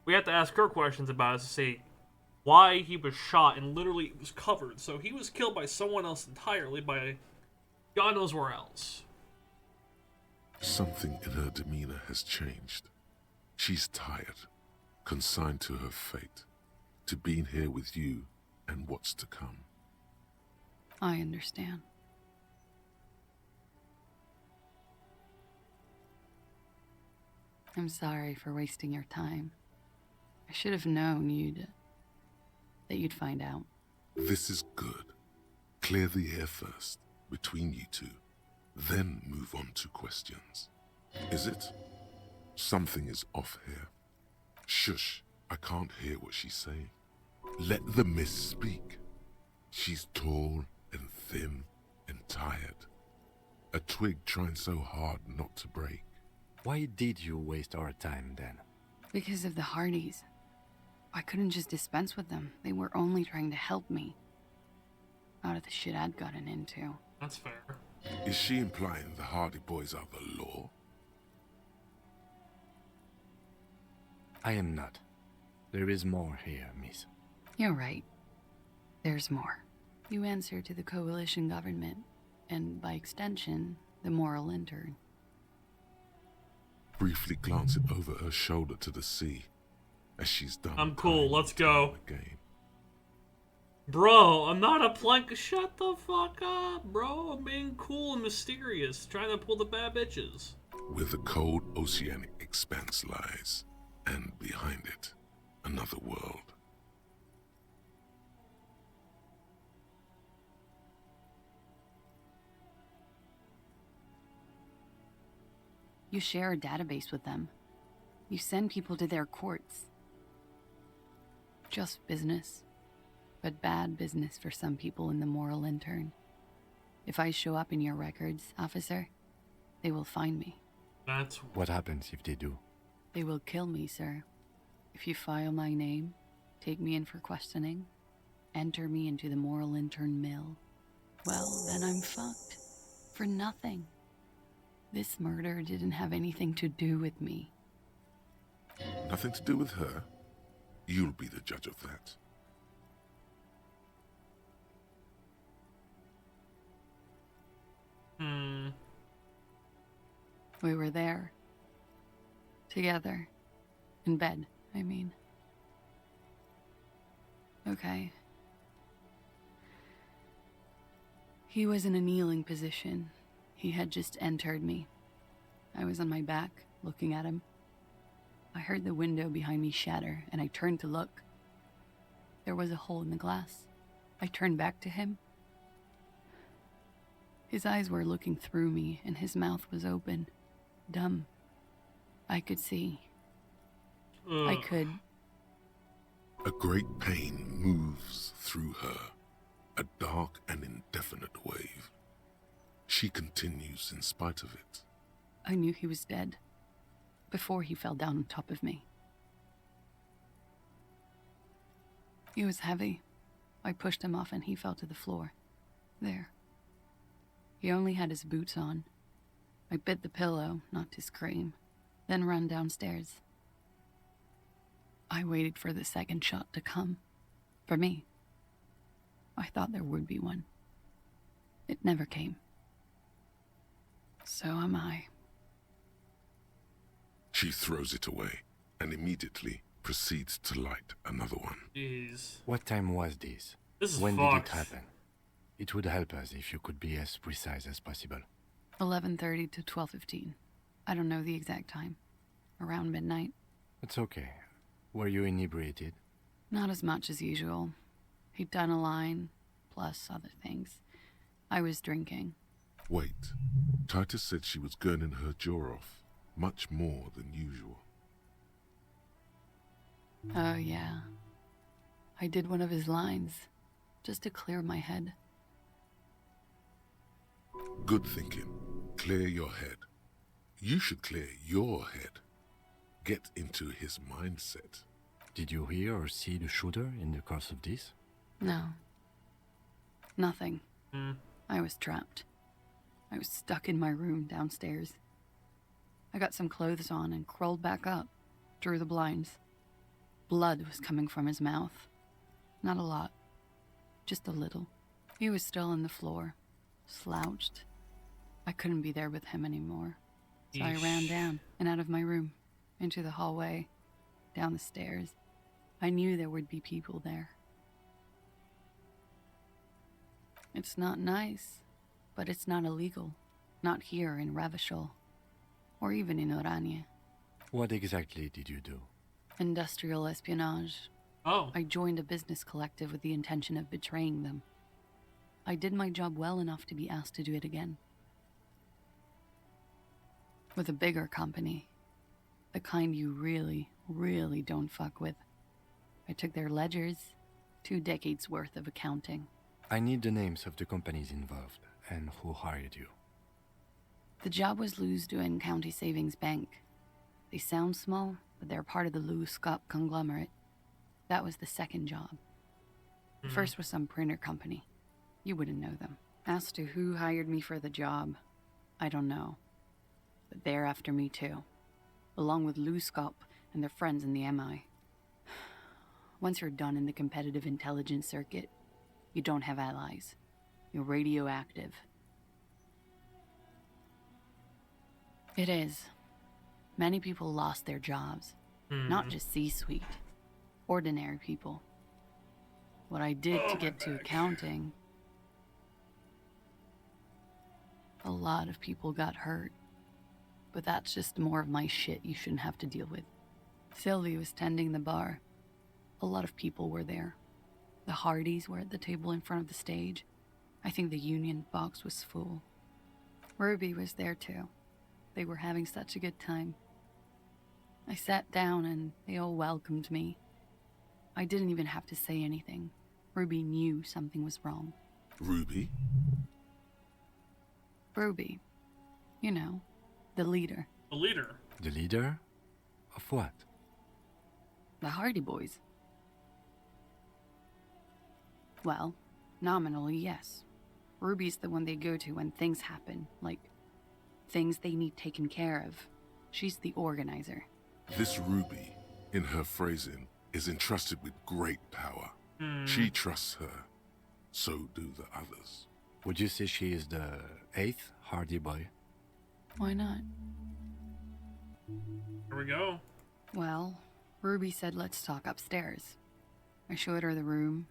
We have to ask her questions about it to see why he was shot, and literally it was covered. So he was killed by someone else entirely, by God knows where else. Something in her demeanor has changed. She's tired, consigned to her fate, to being here with you and what's to come. I understand. I'm sorry for wasting your time. I should have known that you'd find out. This is good. Clear the air first, between you two, then move on to questions. Is it? Something is off here. Shush, I can't hear what she's saying. Let the miss speak. She's tall and thin and tired. A twig trying so hard not to break. Why did you waste our time then? Because of the Hardys. I couldn't just dispense with them. They were only trying to help me out of the shit I'd gotten into. That's fair. Is she implying the Hardy Boys are the law? I am not. There is more here, miss. You're right. There's more. You answer to the coalition government, and by extension, the moral intern. Briefly glance it over her shoulder to the sea, as she's done. I'm cool, let's go. Again. Bro, I'm not a plank. Shut the fuck up, bro. I'm being cool and mysterious, trying to pull the bad bitches. Where the cold oceanic expanse lies, and behind it, another world. You share a database with them. You send people to their courts. Just business. But bad business for some people in the moral intern. If I show up in your records, officer, they will find me. That's... What happens if they do? They will kill me, sir. If you file my name, take me in for questioning, enter me into the moral intern mill, well, then I'm fucked. For nothing. This murder didn't have anything to do with me. Nothing to do with her? You'll be the judge of that. We were there. Together. In bed, I mean. Okay. He was in a kneeling position. He had just entered me. I was on my back, looking at him. I heard the window behind me shatter, and I turned to look. There was a hole in the glass. I turned back to him. His eyes were looking through me, and his mouth was open. Dumb. I could see. I could... A great pain moves through her, a dark and indefinite wave. She continues in spite of it. I knew he was dead, before he fell down on top of me. He was heavy. I pushed him off and he fell to the floor. There. He only had his boots on. I bit the pillow, not to scream, then ran downstairs. I waited for the second shot to come. For me. I thought there would be one. It never came. So am I. She throws it away and immediately proceeds to light another one. Jeez. What time was this? This is when fucked. did it happen? It would help us if you could be as precise as possible. 11:30 to 12:15. I don't know the exact time. Around midnight. It's okay. Were you inebriated? Not as much as usual. He'd done a line, plus other things. I was drinking. Wait. Titus said she was gurning her jaw off, much more than usual. Oh, yeah. I did one of his lines, just to clear my head. Good thinking. Clear your head. You should clear your head. Get into his mindset. Did you hear or see the shooter in the course of this? No. Nothing. I was trapped. I was stuck in my room downstairs. I got some clothes on and crawled back up, drew the blinds. Blood was coming from his mouth. Not a lot. Just a little. He was still on the floor, slouched. I couldn't be there with him anymore. So I ran down and out of my room, into the hallway, down the stairs. I knew there would be people there. It's not nice, but it's not illegal. Not here in Revachol, or even in Orania. What exactly did you do? Industrial espionage. Oh. I joined a business collective with the intention of betraying them. I did my job well enough to be asked to do it again. With a bigger company. The kind you really, really don't fuck with. I took their ledgers, 2 decades worth of accounting. I need the names of the companies involved and who hired you. The job was Lou's County Savings Bank. They sound small, but they're part of the Lou Scott conglomerate. That was the second job. The first was some printer company. You wouldn't know them. As to who hired me for the job, I don't know. But they're after me too. Along with Lou Scott and their friends in the MI. Once you're done in the competitive intelligence circuit, you don't have allies. You're radioactive. It is. Many people lost their jobs. Not just C-suite. Ordinary people. What I did to get to accounting... A lot of people got hurt. But that's just more of my shit you shouldn't have to deal with. Sylvie was tending the bar. A lot of people were there. The Hardys were at the table in front of the stage. I think the Union box was full. Ruby was there too. They were having such a good time. I sat down and they all welcomed me. I didn't even have to say anything. Ruby knew something was wrong. Ruby? Ruby. You know, the leader. The leader? The leader? Of what? The Hardy Boys. Well, nominally, yes. Ruby's the one they go to when things happen, like things they need taken care of. She's the organizer. This Ruby, in her phrasing, is entrusted with great power. She trusts her. So do the others. Would you say she is the 8th Hardy Boy? Why not? Here we go. Well, Ruby said let's talk upstairs. I showed her the room.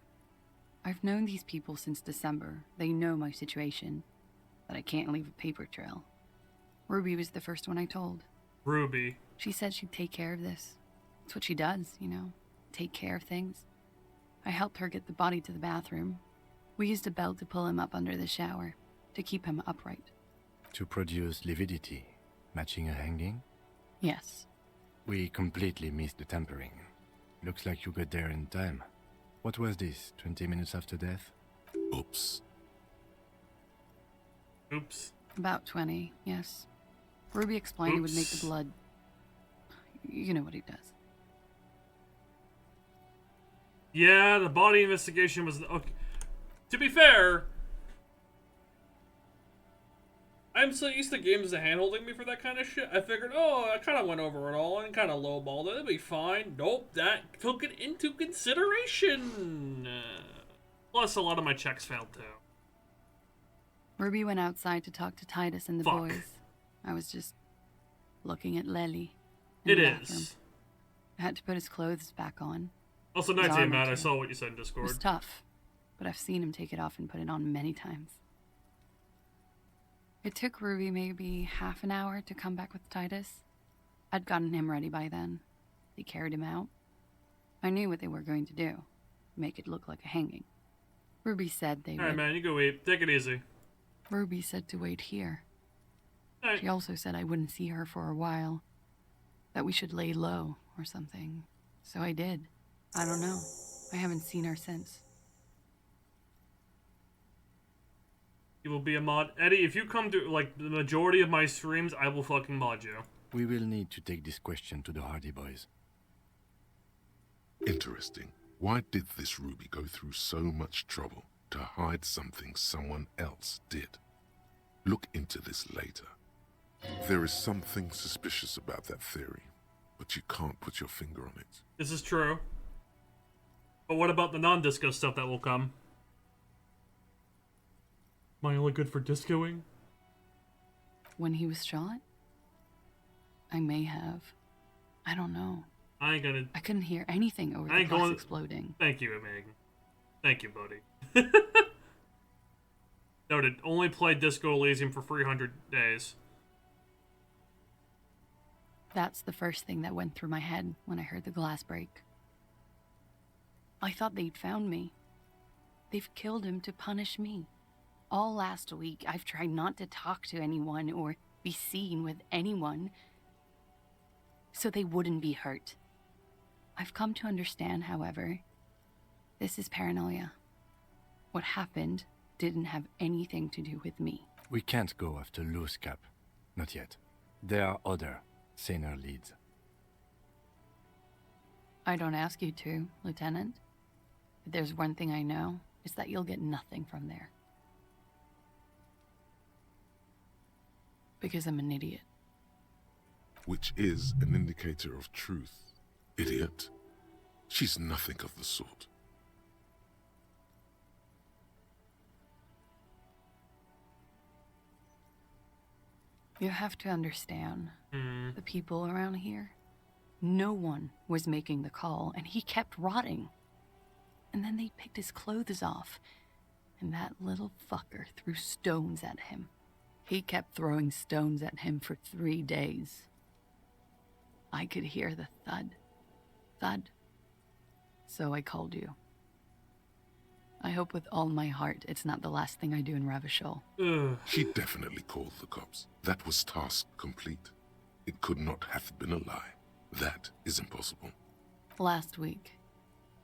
I've known these people since December. They know my situation. That I can't leave a paper trail. Ruby was the first one I told. Ruby. She said she'd take care of this. It's what she does, you know. Take care of things. I helped her get the body to the bathroom. We used a belt to pull him up under the shower. To keep him upright. To produce lividity, matching a hanging? Yes. We completely missed the tampering. Looks like you got there in time. What was this, 20 minutes after death? Oops. Oops. About 20, yes. Ruby explained he would make the blood... You know what he does. Yeah, the body investigation was... Okay. To be fair... I'm so used to games hand-holding me for that kind of shit. I figured, oh, I kind of went over it all and kind of lowballed it. It'll be fine. Nope, that took it into consideration. Plus, a lot of my checks failed, too. Ruby went outside to talk to Titus and the boys. I was just looking at Lely. It is. I had to put his clothes back on. Also, His 19, armor, Matt, I too. saw what you said in It Discord. was tough, but I've seen him take it off and put it on many times. It took Ruby maybe half an hour to come back with Titus. I'd gotten him ready by then. They carried him out. I knew what they were going to do. Make it look like a hanging. Ruby said they Alright, would... man, you go eat. Take it easy. Ruby said to wait here. She also said I wouldn't see her for a while. That we should lay low or something. So I did. I don't know. I haven't seen her since. You will be a mod. Eddie, if you come to, like, the majority of my streams, I will fucking mod you. We will need to take this question to the Hardy Boys. Interesting. Why did this Ruby go through so much trouble to hide something someone else did? Look into this later. There is something suspicious about that theory, but you can't put your finger on it. This is true. But what about the non-disco stuff that will come? Am I only good for discoing? When he was shot? I may have. I don't know. I ain't gonna... I couldn't hear anything over the glass exploding. Thank you, Megan. Thank you, buddy. Noted. Only played Disco Elysium for 300 days. That's the first thing that went through my head when I heard the glass break. I thought they'd found me. They've killed him to punish me. All last week, I've tried not to talk to anyone or be seen with anyone so they wouldn't be hurt. I've come to understand, however, this is paranoia. What happened didn't have anything to do with me. We can't go after Loose Cap. Not yet. There are other, saner leads. I don't ask you to, Lieutenant. If there's one thing I know, it's that you'll get nothing from there. Because I'm an idiot. Which is an indicator of truth. Idiot. She's nothing of the sort. You have to understand, the people around here, no one was making the call, and he kept rotting. And then they picked his clothes off, and that little fucker threw stones at him. He kept throwing stones at him for 3 days. I could hear the thud. Thud. So I called you. I hope with all my heart it's not the last thing I do in Ravishol. She definitely called the cops. That was task complete. It could not have been a lie. That is impossible. Last week,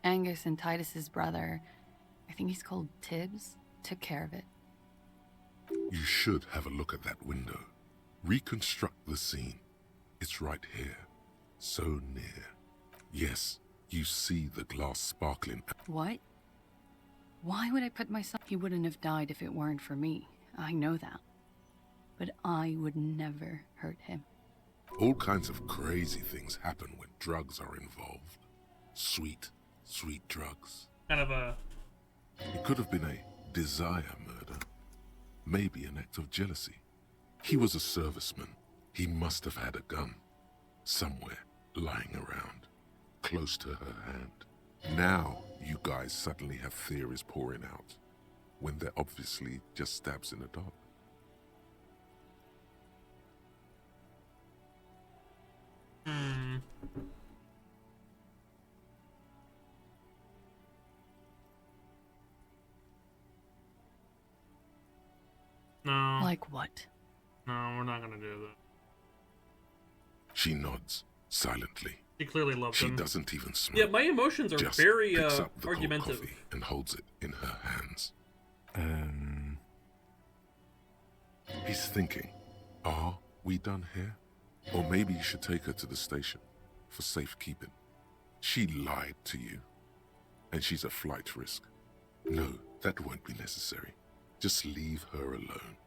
Angus and Titus's brother, I think he's called Tibbs, took care of it. You should have a look at that window. Reconstruct the scene. It's right here. So near. Yes, you see the glass sparkling. What? Why would I put myself... He wouldn't have died if it weren't for me. I know that. But I would never hurt him. All kinds of crazy things happen when drugs are involved. Sweet, sweet drugs. Kind of a... It could have been a desire murder. Maybe an act of jealousy. He was a serviceman. He must have had a gun. Somewhere, lying around. Close to her hand. Now, you guys suddenly have theories pouring out. When they're obviously just stabs in the dark. No. Like what? No, we're not gonna do that. She nods, silently. She clearly loves She him. doesn't even smoke. Yeah, my emotions are Just very picks up the cold argumentative. coffee and holds it in her hands. He's thinking, are we done here? Or maybe you should take her to the station for safekeeping. She lied to you, and she's a flight risk. No, that won't be necessary. Just leave her alone.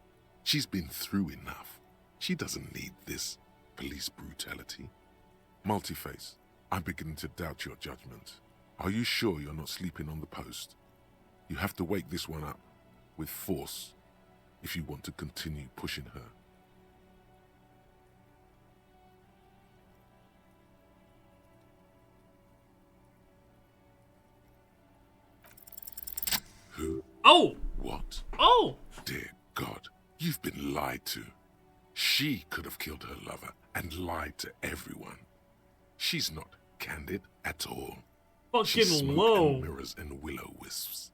She's been through enough. She doesn't need this police brutality. Multiface, I'm beginning to doubt your judgment. Are you sure you're not sleeping on the post? You have to wake this one up with force if you want to continue pushing her. Who? Oh! What? Oh! Dear God, you've been lied to. She could have killed her lover and lied to everyone. She's not candid at all. She's Fucking smoke low. and mirrors and willow-wisps.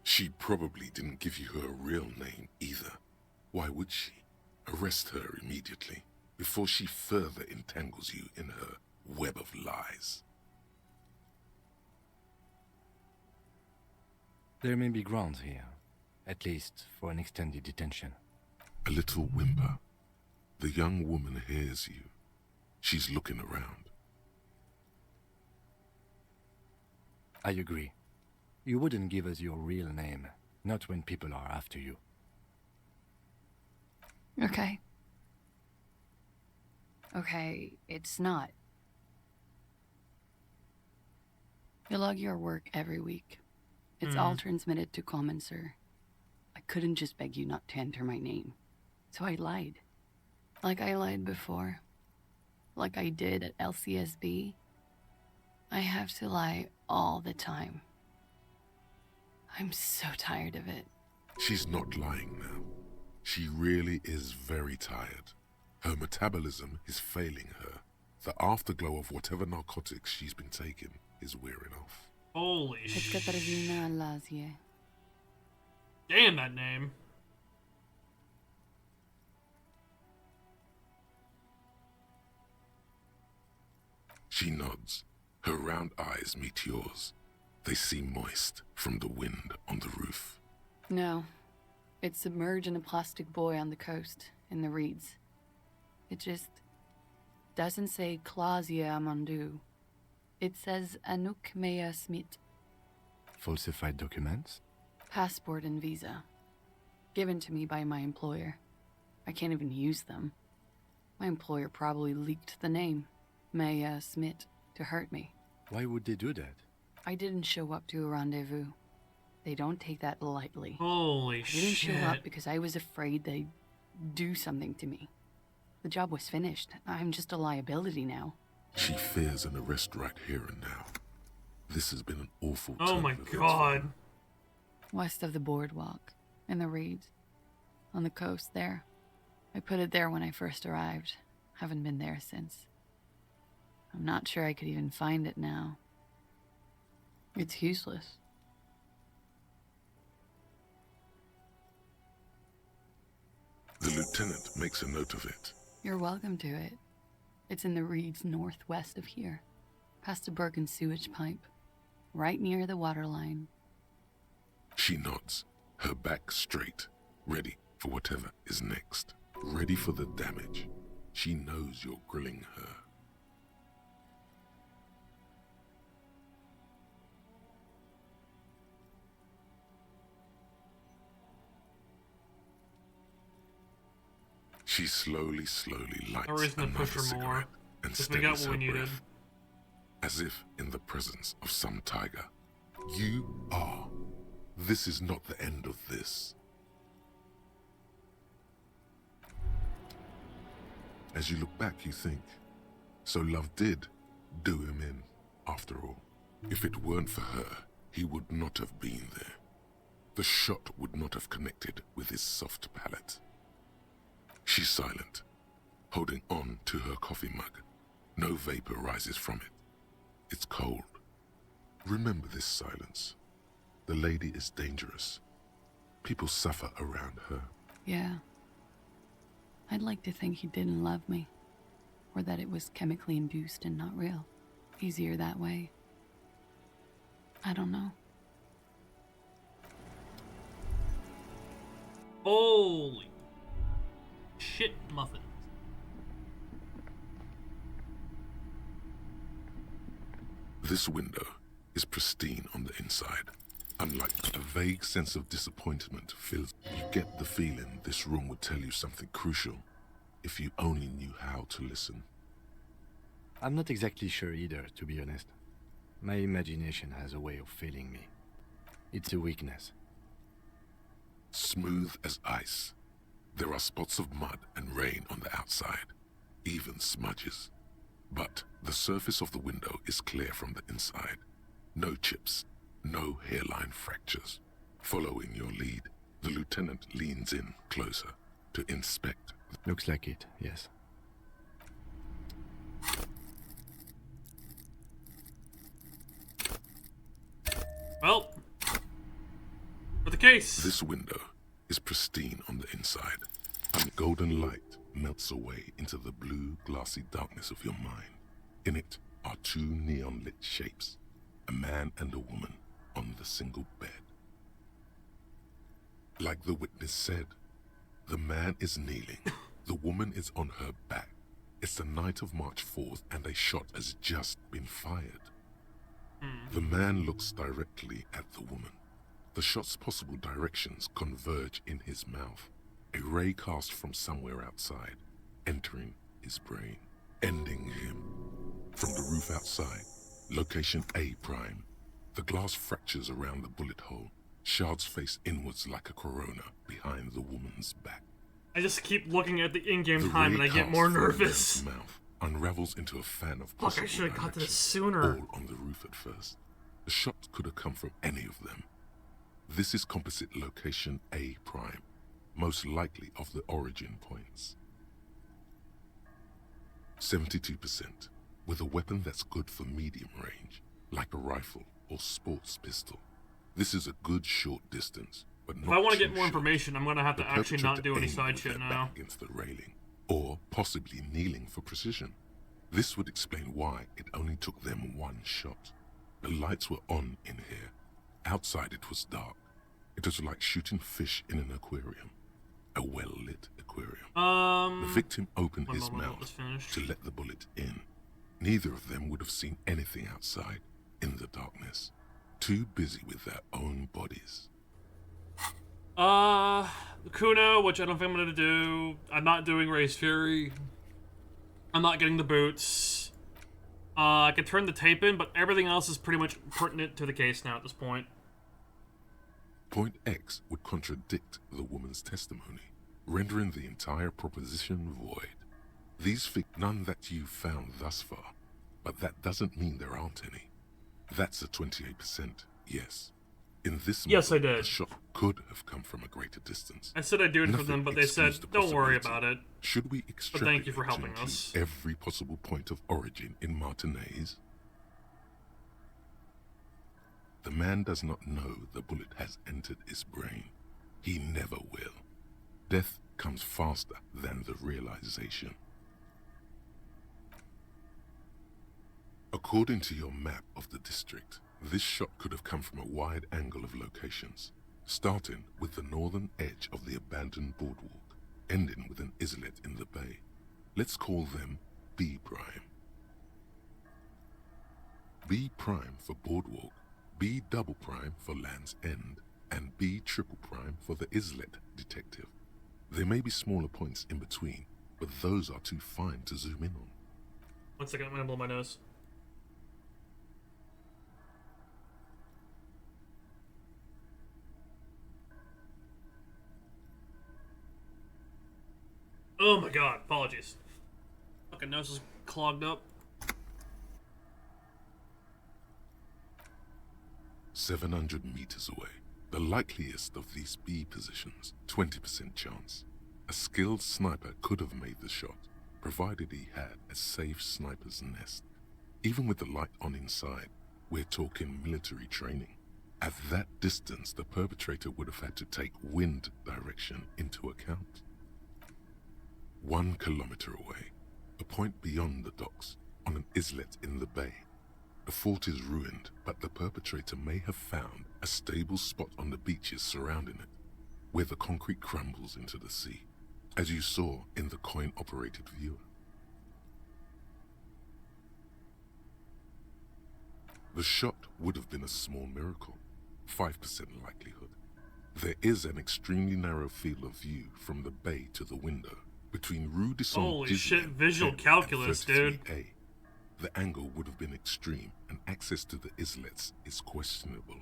She probably didn't give you her real name either. Why would she? Arrest her immediately before she further entangles you in her web of lies. There may be grounds here, at least for an extended detention. A little whimper. The young woman hears you. She's looking around. I agree. You wouldn't give us your real name, not when people are after you. Okay. Okay, it's not. You log your work every week. It's all transmitted to Common, sir. I couldn't just beg you not to enter my name. So I lied. Like I lied before. Like I did at LCSB. I have to lie all the time. I'm so tired of it. She's not lying now. She really is very tired. Her metabolism is failing her. The afterglow of whatever narcotics she's been taking is wearing off. Holy shit. Elysium. Damn that name. She nods. Her round eyes meet yours. They seem moist from the wind on the roof. No. It's submerged in a plastic buoy on the coast, in the reeds. It just doesn't say Clausia Amandu. It says Anouk Mea Smith. Falsified documents? Passport and visa. Given to me by my employer. I can't even use them. My employer probably leaked the name, Mea Smith, to hurt me. Why would they do that? I didn't show up to a rendezvous. They don't take that lightly. Holy shit. I didn't show up shit. because I was afraid they'd do something to me. The job was finished. I'm just a liability now. She fears an arrest right here and now. This has been an awful Oh turn my of events for god. her. West of the boardwalk, in the reeds, on the coast there. I put it there when I first arrived. Haven't been there since. I'm not sure I could even find it now. It's useless. The lieutenant makes a note of it. You're welcome to it. It's in the reeds northwest of here, past a broken sewage pipe, right near the waterline. She nods, her back straight, ready for whatever is next, ready for the damage. She knows you're grilling her. She slowly lights No reason to another push her cigarette more. and Because we got steadies what we her needed. breath, as if in the presence of some tiger. You are. This is not the end of this. As you look back, you think, so love did do him in, after all. If it weren't for her, he would not have been there. The shot would not have connected with his soft palate. She's silent, holding on to her coffee mug. No vapor rises from it. It's cold. Remember this silence. The lady is dangerous. People suffer around her. Yeah. I'd like to think he didn't love me. Or that it was chemically induced and not real. Easier that way. I don't know. Holy shit muffins. This window is pristine on the inside. Unlike a vague sense of disappointment fills, you get the feeling this room would tell you something crucial if you only knew how to listen. I'm not exactly sure either, to be honest. My imagination has a way of failing me. It's a weakness. Smooth as ice. There are spots of mud and rain on the outside, even smudges. But the surface of the window is clear from the inside. No chips, no hairline fractures. Following your lead, the lieutenant leans in closer to inspect. Looks like it, yes. Well, for the case. This window is pristine on the inside. A golden light melts away into the blue, glassy darkness of your mind. In it are two neon-lit shapes, a man and a woman on the single bed. Like the witness said, the man is kneeling, the woman is on her back. It's the night of March 4th and a shot has just been fired. The man looks directly at the woman. The shot's possible directions converge in his mouth. A ray cast from somewhere outside, entering his brain, ending him. From the roof outside, location A prime. The glass fractures around the bullet hole. Shards face inwards like a corona behind the woman's back. I just keep looking at the in-game time and I get more nervous. Mouth unravels into a fan of Fuck, I should have got to this sooner. All on the roof at first. The shot could have come from any of them. This is composite location A prime, most likely of the origin points. 72%, with a weapon that's good for medium range, like a rifle or sports pistol. This is a good short distance, but not if I want to too get more short. information, I'm going to have to The actually not perpetrator do any aimed side with shit their now. back against the railing, or possibly kneeling for precision. This would explain why it only took them one shot. The lights were on in here. Outside it was dark. It was like shooting fish in an aquarium. A well-lit aquarium. The victim opened his mouth to let the bullet in. Neither of them would have seen anything outside in the darkness. Too busy with their own bodies. Kuno, which I don't think I'm gonna do. I'm not doing Race Fury. I'm not getting the boots. I could turn the tape in, but everything else is pretty much pertinent to the case now at this point. Point X would contradict the woman's testimony, rendering the entire proposition void. These none that you've found thus far, but that doesn't mean there aren't any. That's a 28%, yes. In this Yes, I did. The shot could have come from a greater distance. I said I'd do it for them, but they said, don't worry about it. Should we But extrapolate thank you for helping to us. every possible point of origin in Martinez? The man does not know the bullet has entered his brain. He never will. Death comes faster than the realization. According to your map of the district, this shot could have come from a wide angle of locations, starting with the northern edge of the abandoned boardwalk, ending with an islet in the bay. Let's call them B prime. B prime for boardwalk, B double prime for Land's End, and B triple prime for the islet detective. There may be smaller points in between, but those are too fine to zoom in on. 1 second, I'm gonna blow my nose. Oh my god, apologies. Fucking nose is clogged up. 700 meters away, the likeliest of these B positions, 20% chance. A skilled sniper could have made the shot, provided he had a safe sniper's nest. Even with the light on inside, we're talking military training. At that distance, the perpetrator would have had to take wind direction into account. 1 kilometer away, a point beyond the docks, on an islet in the bay. The fort is ruined, but the perpetrator may have found a stable spot on the beaches surrounding it, where the concrete crumbles into the sea, as you saw in the coin-operated viewer. The shot would have been a small miracle, 5% likelihood. There is an extremely narrow field of view from the bay to the window, between Rue de Holy shit, visual calculus, dude. A. The angle would have been extreme, and access to the islets is questionable.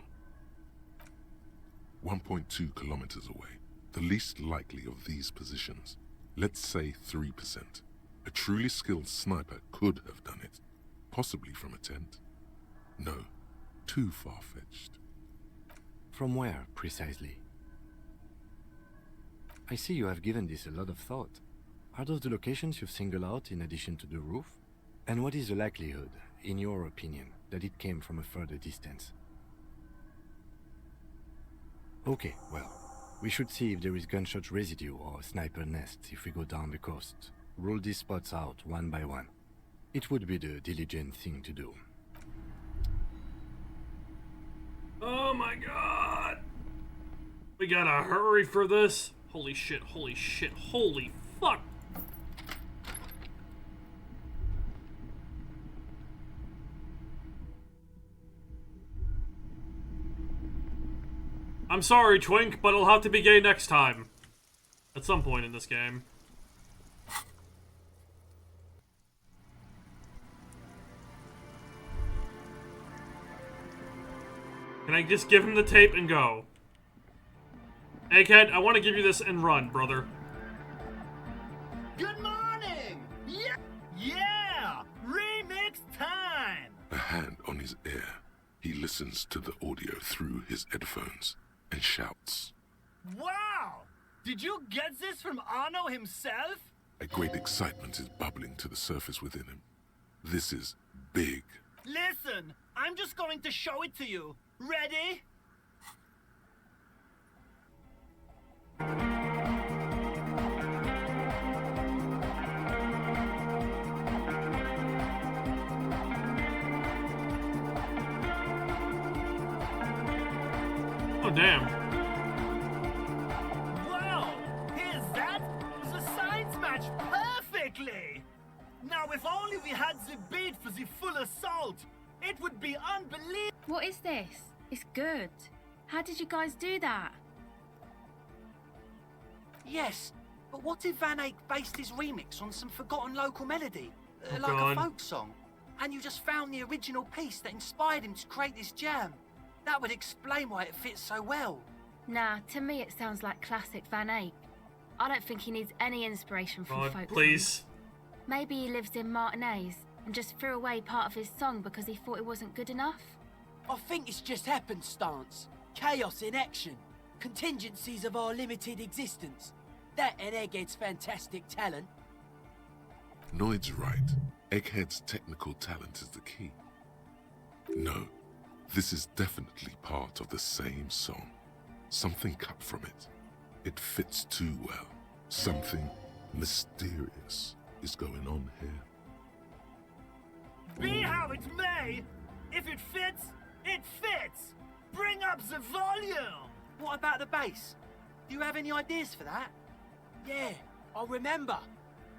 1.2 kilometers away, the least likely of these positions, let's say 3%. A truly skilled sniper could have done it, possibly from a tent. No, too far-fetched. From where, precisely? I see you have given this a lot of thought. Are those the locations you've singled out in addition to the roof? And what is the likelihood, in your opinion, that it came from a further distance? Okay, well, we should see if there is gunshot residue or sniper nests if we go down the coast. Rule these spots out one by one. It would be the diligent thing to do. Oh my god! We gotta hurry for this. Holy shit, holy shit, holy fuck. I'm sorry, Twink, but it'll have to be gay next time. At some point in this game. Can I just give him the tape and go? Egghead, I want to give you this and run, brother. Good morning! Yeah! Remix time! A hand on his ear, he listens to the audio through his headphones and shouts. Wow! Did you get this from Arno himself? A great excitement is bubbling to the surface within him. This is big. Listen, I'm just going to show it to you. Ready? Oh, damn. Wow! Here's that? The signs match perfectly! Now, if only we had the beat for the full assault, it would be unbelievable. What is this? It's good. How did you guys do that? Yes, but what if Van Eyck based his remix on some forgotten local melody? Oh, like God. a folk song? And you just found the original piece that inspired him to create this jam? That would explain why it fits so well. Nah, to me it sounds like classic Van Eyck. I don't think he needs any inspiration from God, folk please. songs. Maybe he lives in Martinez and just threw away part of his song because he thought it wasn't good enough. I think it's just happenstance. Chaos in action. Contingencies of our limited existence. That and Egghead's fantastic talent. Noid's right. Egghead's technical talent is the key. No, this is definitely part of the same song. Something cut from it. It fits too well. Something mysterious is going on here. Be how it may, if it fits, it fits! Bring up the volume! What about the bass? Do you have any ideas for that? Yeah, I remember.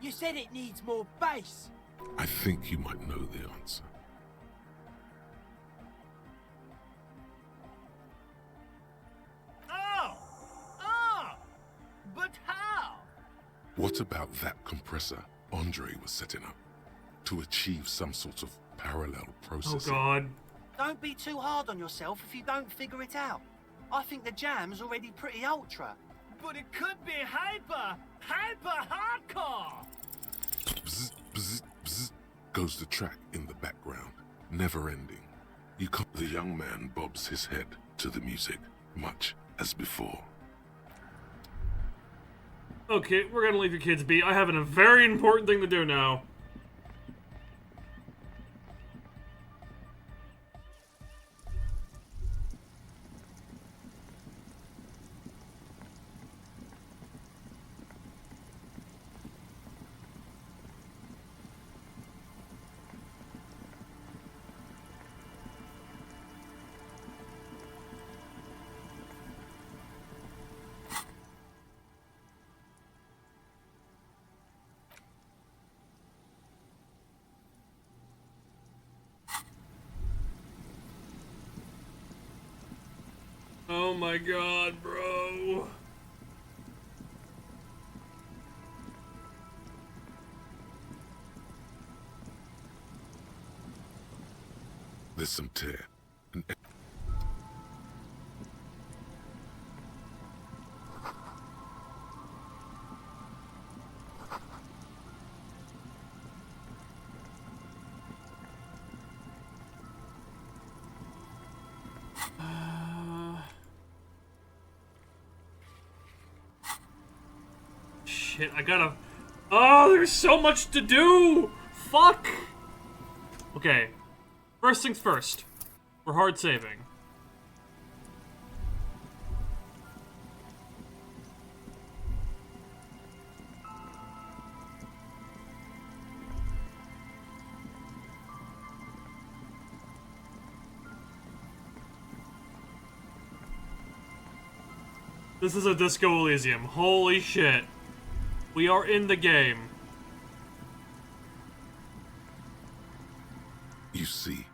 You said it needs more bass. I think you might know the answer. Oh! But how? What about that compressor Andre was setting up to achieve some sort of parallel processing? Oh, God. Don't be too hard on yourself if you don't figure it out. I think the jam's already pretty ultra. But it could be hyper hardcore! Bzz, bzz, bzz, goes the track in the background, never ending. The young man bobs his head to the music, much as before. Okay, we're gonna leave your kids be. I have a very important thing to do now. Oh my God, bro. There's some tear. Shit, I gotta... Oh, there's so much to do! Fuck! Okay. First things first. We're hard saving. This is a Disco Elysium. Holy shit. We are in the game. You see.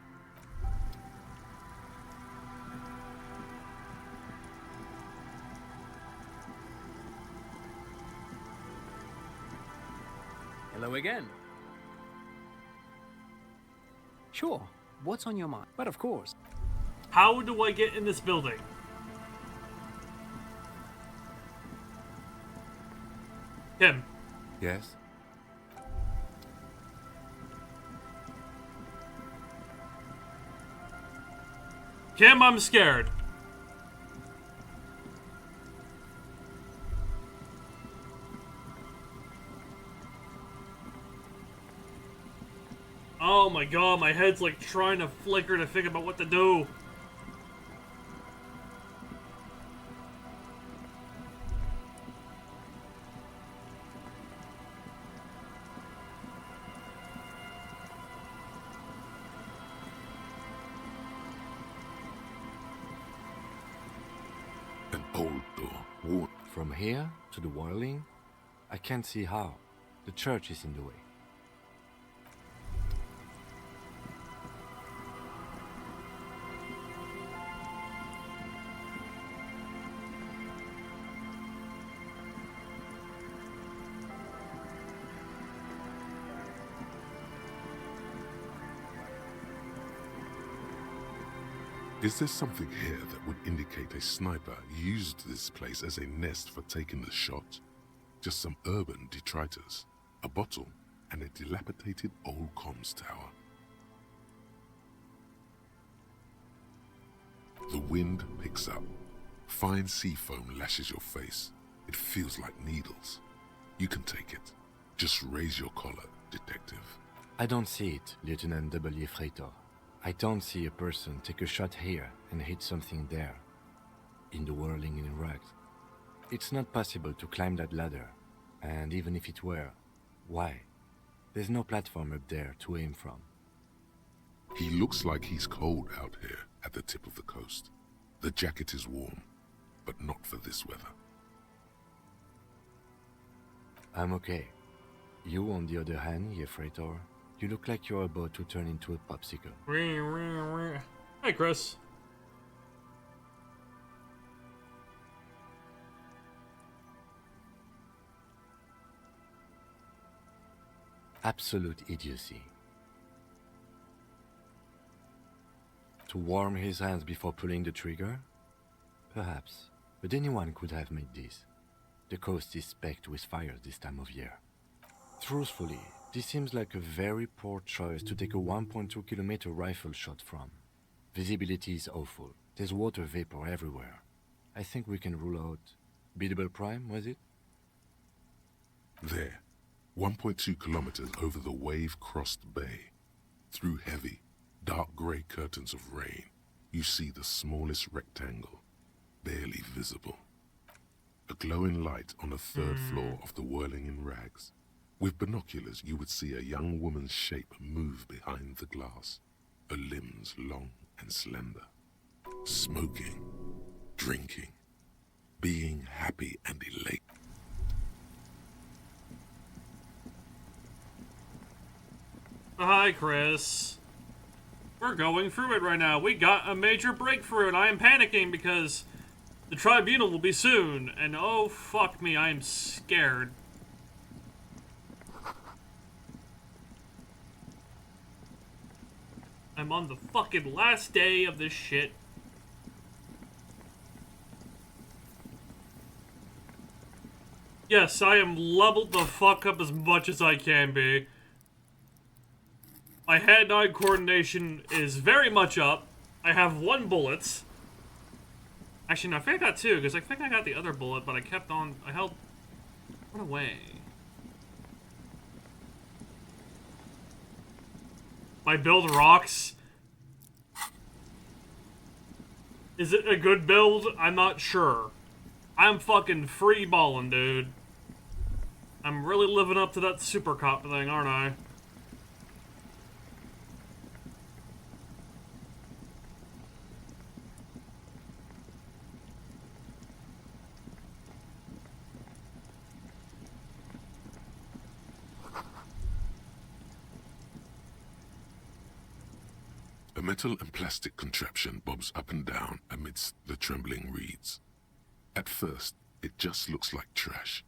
Hello again. Sure, what's on your mind? But of course. How do I get in this building? Kim. Yes? Kim, I'm scared. Oh my god, my head's like trying to flicker to think about what to do. An old door. Worn. From here to the whirling, I can't see how. The church is in the way. Is there something here that would indicate a sniper used this place as a nest for taking the shot? Just some urban detritus, a bottle, and a dilapidated old comms tower. The wind picks up. Fine sea foam lashes your face. It feels like needles. You can take it. Just raise your collar, detective. I don't see it, Lieutenant W. Freitor. I don't see a person take a shot here and hit something there, in the whirling in rags. It's not possible to climb that ladder, and even if it were, why? There's no platform up there to aim from. He looks like he's cold out here at the tip of the coast. The jacket is warm, but not for this weather. I'm okay. You, on the other hand, Freitor, you look like you're about to turn into a popsicle. Hey, Chris. Absolute idiocy. To warm his hands before pulling the trigger? Perhaps, but anyone could have made this. The coast is specked with fires this time of year. Truthfully, this seems like a very poor choice to take a 1.2 kilometer rifle shot from. Visibility is awful. There's water vapor everywhere. I think we can rule out Biddable Prime, was it? There, 1.2 kilometers over the wave-crossed bay. Through heavy, dark grey curtains of rain, you see the smallest rectangle, barely visible. A glowing light on the third floor of the whirling in rags. With binoculars, you would see a young woman's shape move behind the glass, her limbs long and slender. Smoking, drinking, being happy and elate. Hi, Chris. We're going through it right now. We got a major breakthrough, and I am panicking because the tribunal will be soon. And oh, fuck me, I am scared. I'm on the fucking last day of this shit. Yes, I am leveled the fuck up as much as I can be. My hand-eye coordination is very much up. I have 1 bullet. Actually, no, I think I got 2, because I think I got the other bullet, but I kept on... I held... Run away. My build rocks. Is it a good build? I'm not sure. I'm fucking free balling, dude. I'm really living up to that super cop thing, aren't I? A metal and plastic contraption bobs up and down amidst the trembling reeds. At first, it just looks like trash,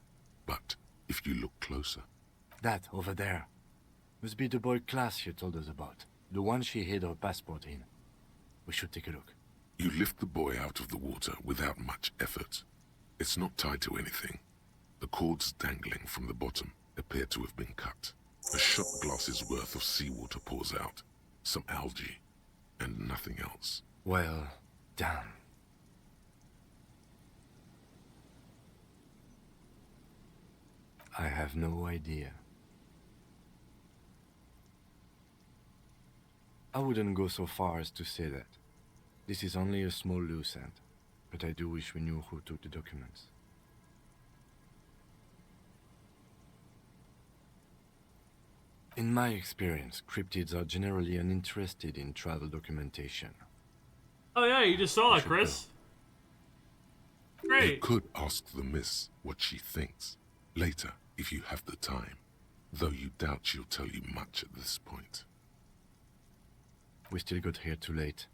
but if you look closer... That, over there. Must be the boy Klaas you told us about. The one she hid her passport in. We should take a look. You lift the boy out of the water without much effort. It's not tied to anything. The cords dangling from the bottom appear to have been cut. A shot glass's worth of seawater pours out. Some algae, and nothing else. Well, damn. I have no idea. I wouldn't go so far as to say that. This is only a small loose end, but I do wish we knew who took the documents. In my experience, cryptids are generally uninterested in travel documentation. Oh yeah, you just saw that, Chris. Great. You could ask the miss what she thinks. Later, if you have the time. Though you doubt she'll tell you much at this point. We still got here too late.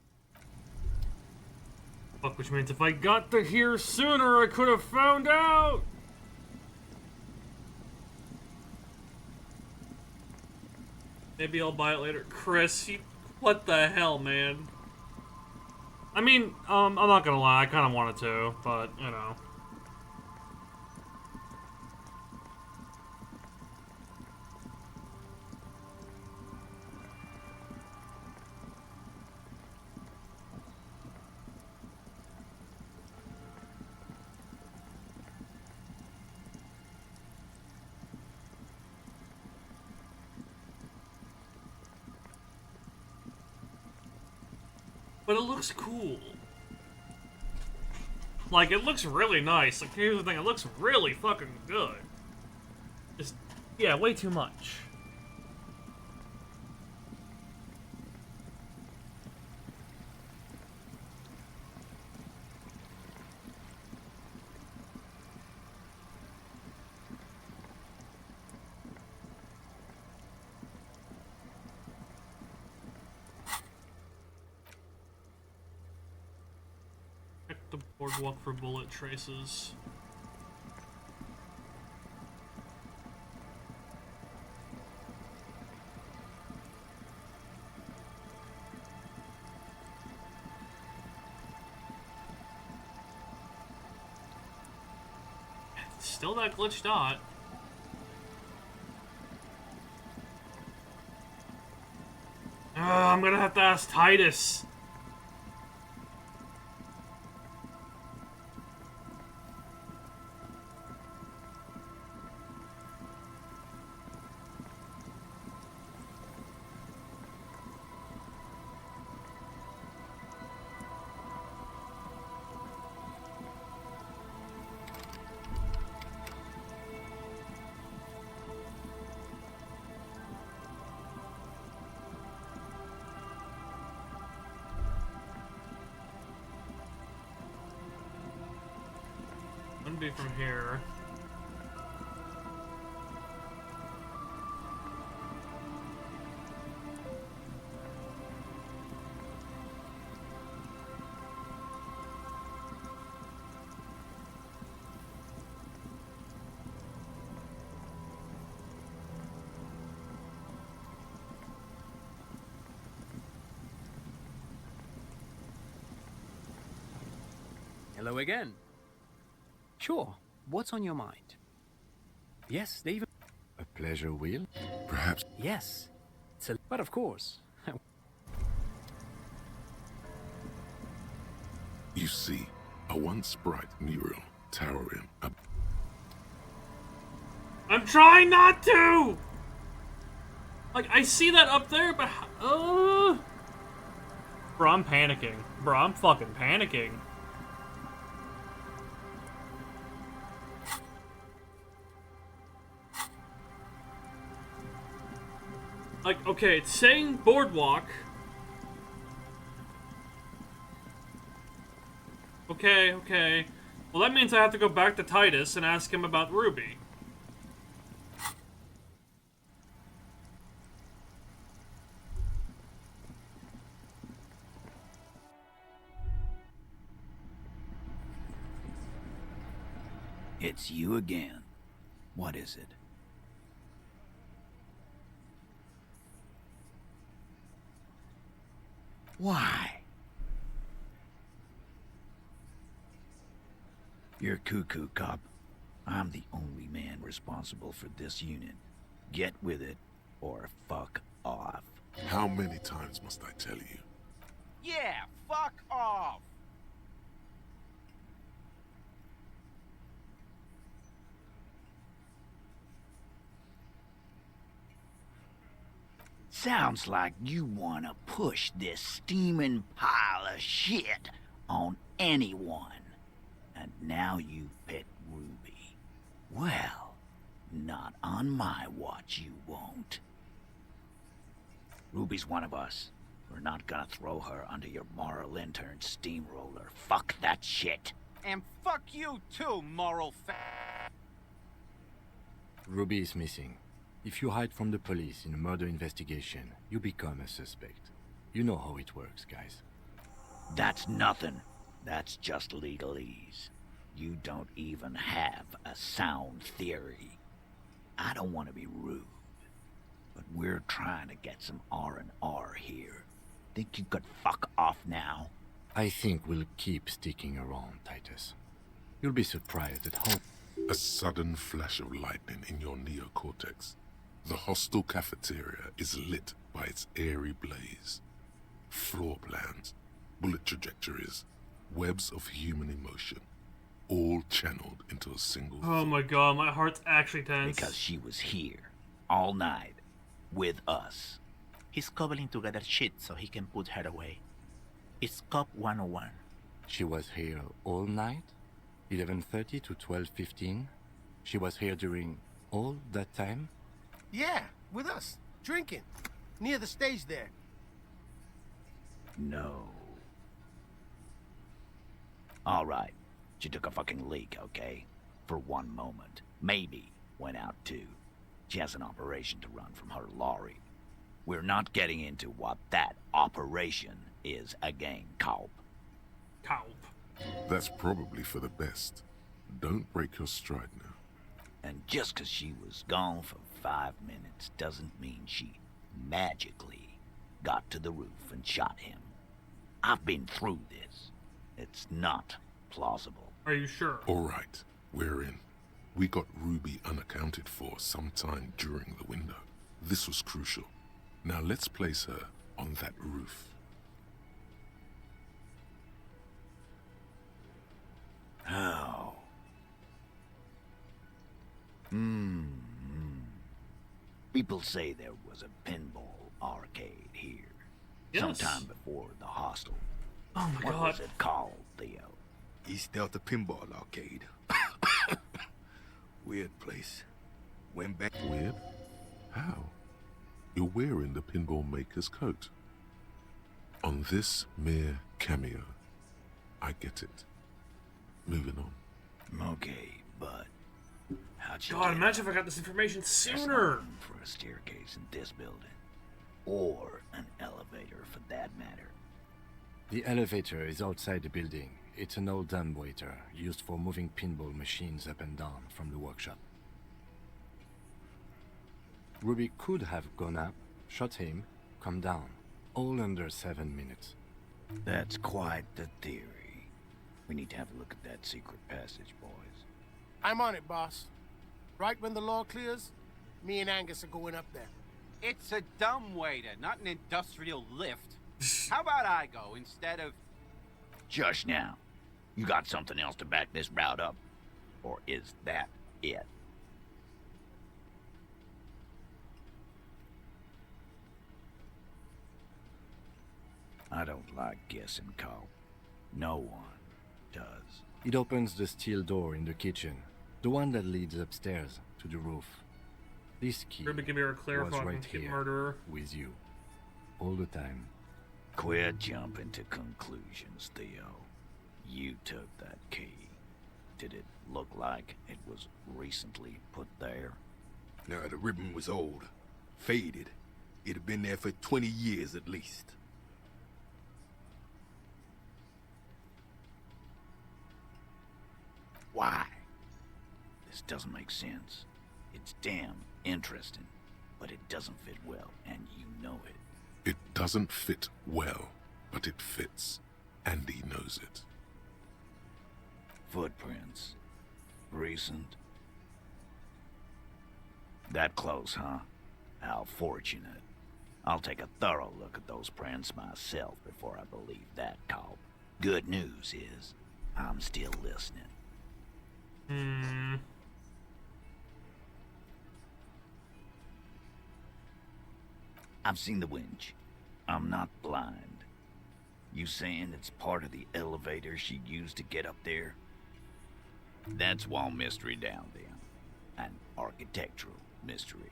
Fuck, which means if I got to here sooner, I could have found out! Maybe I'll buy it later. Chris, what the hell, man? I mean, I'm not gonna lie, I kinda wanted to, but, you know. But it looks cool. Like, it looks really nice. Like, here's the thing, it looks really fucking good. Just, yeah, way too much. The boardwalk for bullet traces. Still that glitch dot. I'm gonna have to ask Titus. Wouldn't be from here. Hello again. Sure. What's on your mind? Yes, they even... A pleasure wheel? Perhaps... Yes. But of course. You see, a once bright mural towering up... I'm trying not to! Like, I see that up there, but... Bro, I'm panicking. Bro, I'm fucking panicking. Like, okay, it's saying boardwalk. Okay, okay. Well, that means I have to go back to Titus and ask him about Ruby. It's you again. What is it? Why? You're cuckoo, cop. I'm the only man responsible for this unit. Get with it, or fuck off. How many times must I tell you? Yeah, fuck off! Sounds like you wanna push this steaming pile of shit on anyone. And now you pet Ruby. Well, not on my watch you won't. Ruby's one of us. We're not gonna throw her under your moral intern steamroller. Fuck that shit. And fuck you too, moral Ruby is missing. If you hide from the police in a murder investigation, you become a suspect. You know how it works, guys. That's nothing. That's just legalese. You don't even have a sound theory. I don't want to be rude, but we're trying to get some R&R here. Think you could fuck off now? I think we'll keep sticking around, Titus. You'll be surprised at how... A sudden flash of lightning in your neocortex. The hostel cafeteria is lit by its airy blaze. Floor plans, bullet trajectories, webs of human emotion, all channeled into a single... Oh my god, my heart's actually tense. Because she was here, all night, with us. He's cobbling together shit so he can put her away. It's Cop 101. She was here all night? 11:30 to 12:15? She was here during all that time? Yeah, with us, drinking, near the stage there. No. All right. She took a fucking leak, okay? For one moment. Maybe went out too. She has an operation to run from her lorry. We're not getting into what that operation is again, Cop. Cop. That's probably for the best. Don't break your stride now. And just 'cause she was gone for 5 minutes doesn't mean she magically got to the roof and shot him. I've been through this. It's not plausible. Are you sure? All right, we're in. We got Ruby unaccounted for sometime during the window. This was crucial. Now let's place her on that roof. How? People say there was a pinball arcade here. Yes. Sometime before the hostel. Oh my what god. was it called, Theo? East Delta Pinball Arcade. Weird place. Went back. Weird? How? You're wearing the pinball maker's coat. On this mere cameo, I get it. Moving on. Okay, but how'd you God, get imagine if I got this information There's sooner. no room for a staircase in this building. Or an elevator, for that matter. The elevator is outside the building. It's an old dumbwaiter used for moving pinball machines up and down from the workshop. Ruby could have gone up, shot him, come down, all under 7 minutes. That's quite the theory. We need to have a look at that secret passage, boys. I'm on it, boss. Right when the law clears, me and Angus are going up there. It's a dumbwaiter, not an industrial lift. How about I go instead of... Just now. You got something else to back this route up? Or is that it? I don't like guessing, Cole. No one does. It opens the steel door in the kitchen, the one that leads upstairs to the roof. This key Ruby, give me her clear was fucking right kid here murderer. with you, all the time. Quit jumping to conclusions, Theo. You took that key. Did it look like it was recently put there? No, the ribbon was old. Faded. It'd been there for 20 years at least. Why? This doesn't make sense. It's damn interesting, but it doesn't fit well, and you know it. It doesn't fit well, but it fits, and he knows it. Footprints. Recent. That close, huh? How fortunate. I'll take a thorough look at those prints myself before I believe that call. Good news is, I'm still listening. I've seen the winch. I'm not blind. You saying it's part of the elevator she used to get up there? That's one mystery down then. An architectural mystery.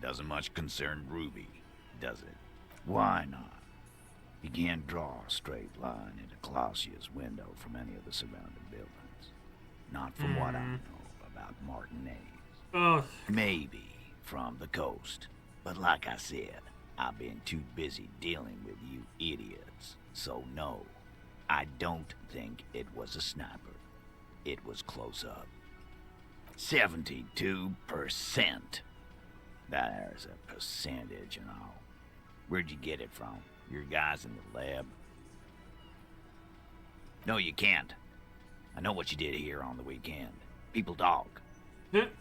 Doesn't much concern Ruby, does it? Why not? You can't draw a straight line into Clausia's window from any of the surrounding buildings. Not from what I know about Martinez. Maybe from the coast. But like I said, I've been too busy dealing with you idiots. So no, I don't think it was a sniper. It was close up. 72%. There's a percentage and all. Where'd you get it from? Your guys in the lab? No, you can't. I know what you did here on the weekend. People talk.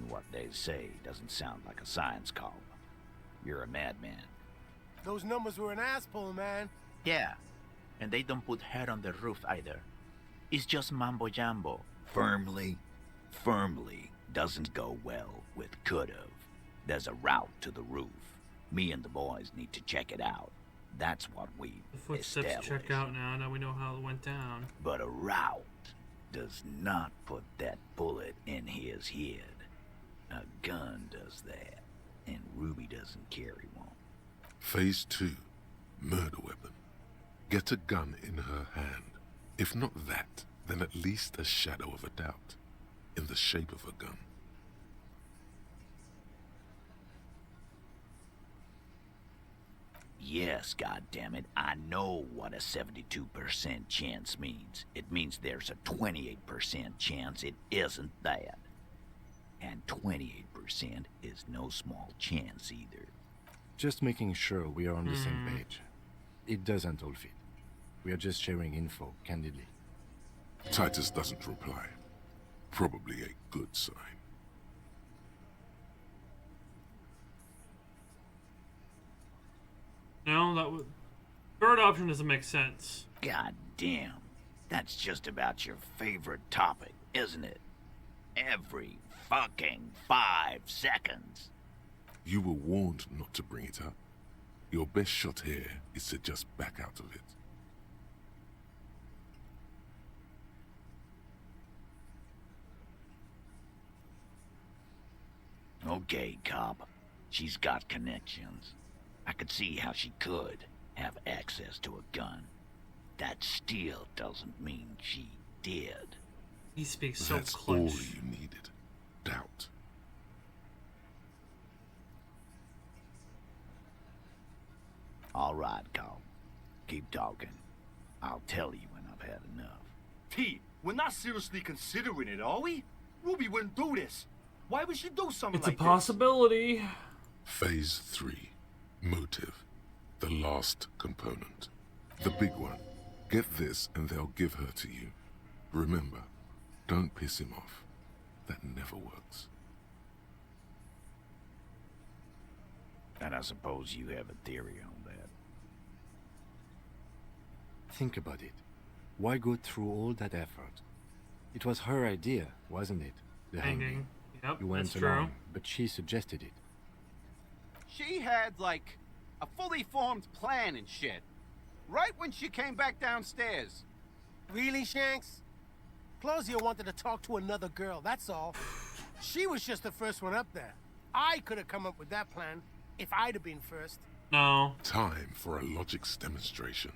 What they say doesn't sound like a science column. You're a madman. Those numbers were an ass pull, man. Yeah, and they don't put hair on the roof either. It's just mambo jumbo. Firmly doesn't go well with could've. There's a route to the roof. Me and the boys need to check it out. That's what we The footsteps established. check out now. Now we know how it went down. But a route does not put that bullet in his head. A gun does that, and Ruby doesn't carry one. Phase 2. Murder weapon. Get a gun in her hand. If not that, then at least a shadow of a doubt. In the shape of a gun. Yes, goddammit, I know what a 72% chance means. It means there's a 28% chance it isn't that. And 28% is no small chance either. Just making sure we are on the same page. It doesn't all fit. We are just sharing info, candidly. Titus doesn't reply. Probably a good sign. No, that would... Third option doesn't make sense. God damn. That's just about your favorite topic, isn't it? Every fucking 5 seconds. You were warned not to bring it up. Your best shot here is to just back out of it. Okay, cop. She's got connections. I could see how she could have access to a gun. That still doesn't mean she did. He speaks so That's clutch. all you needed. Doubt. All right, cop. Keep talking. I'll tell you when I've had enough. T, we're not seriously considering it, are we? Ruby wouldn't do this. Why would she do something It's like a possibility. Phase 3. Motive. The last component. The big one. Get this and they'll give her to you. Remember, don't piss him off. That never works. And I suppose you have a theory on that. Think about it. Why go through all that effort? It was her idea, wasn't it? The hanging. Yep, You went that's true. along, but she suggested it. She had, like, a fully formed plan and shit. Right when she came back downstairs. Really, Shanks? Clausia wanted to talk to another girl, that's all. She was just the first one up there. I could have come up with that plan if I'd have been first. No. Time for a logics demonstration.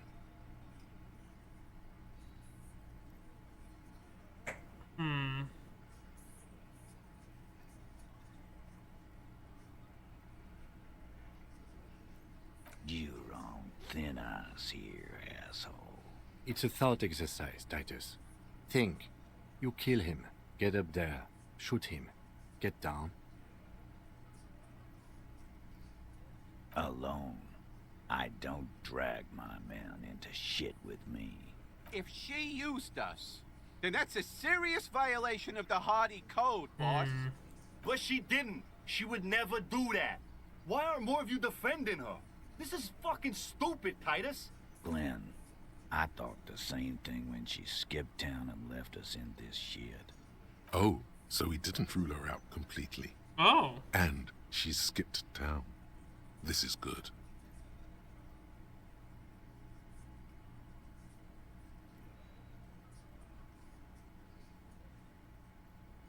You're on thin ice here, asshole. It's a thought exercise, Titus. Think. You kill him, get up there, shoot him, Get down. Alone. I don't drag my men into shit with me. If she used us, then that's a serious violation of the Hardy Code, boss. But she didn't. She would never do that. Why aren't more of you defending her? This is fucking stupid, Titus. Glenn, I thought the same thing when she skipped town and left us in this shit. Oh, so he didn't rule her out completely. Oh. And she skipped town. This is good.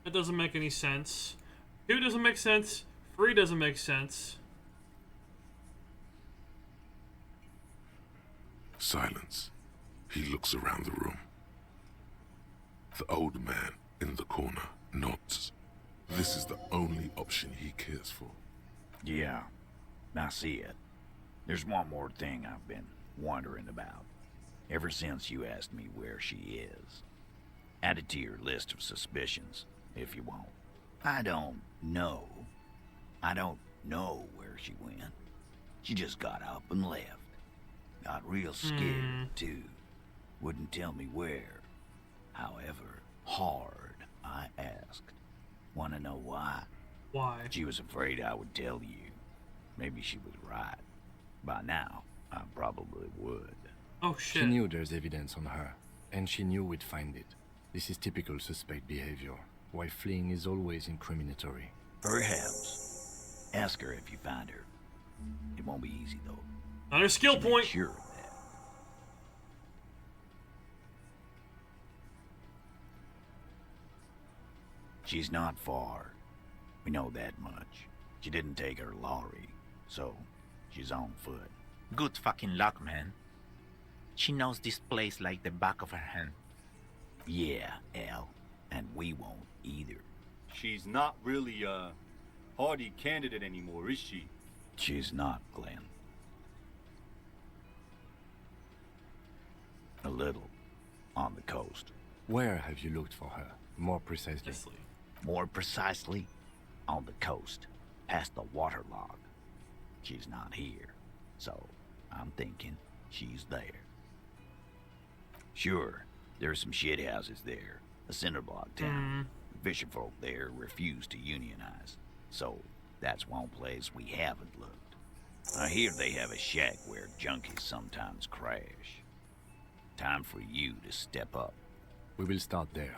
That doesn't make any sense. 2 doesn't make sense. 3 doesn't make sense. Silence. He looks around the room. The old man in the corner nods. This is the only option he cares for. Yeah, I see it. There's one more thing I've been wondering about. Ever since you asked me where she is. Add it to your list of suspicions, if you want. I don't know. I don't know where she went. She just got up and left. Got real scared, too. Wouldn't tell me where. However hard I asked. Want to know why? Why? She was afraid I would tell you. Maybe she was right. By now, I probably would. Oh, shit. She knew there's evidence on her, and she knew we'd find it. This is typical suspect behavior. Why fleeing is always incriminatory. Perhaps. Ask her if you find her. It won't be easy, though. Another skill point. Sure of that. She's not far. We know that much. She didn't take her lorry, so she's on foot. Good fucking luck, man. She knows this place like the back of her hand. Yeah, Al. And we won't either. She's not really a Hardy candidate anymore, is she? She's not, Glenn. A little. On the coast. Where have you looked for her? More precisely. More precisely, on the coast, past the waterlog. She's not here, so I'm thinking she's there. Sure, there's some shit houses there, a cinderblock town. Fisherfolk there refuse to unionize, so that's one place we haven't looked. I hear they have a shack where junkies sometimes crash. Time for you to step up. We will start there.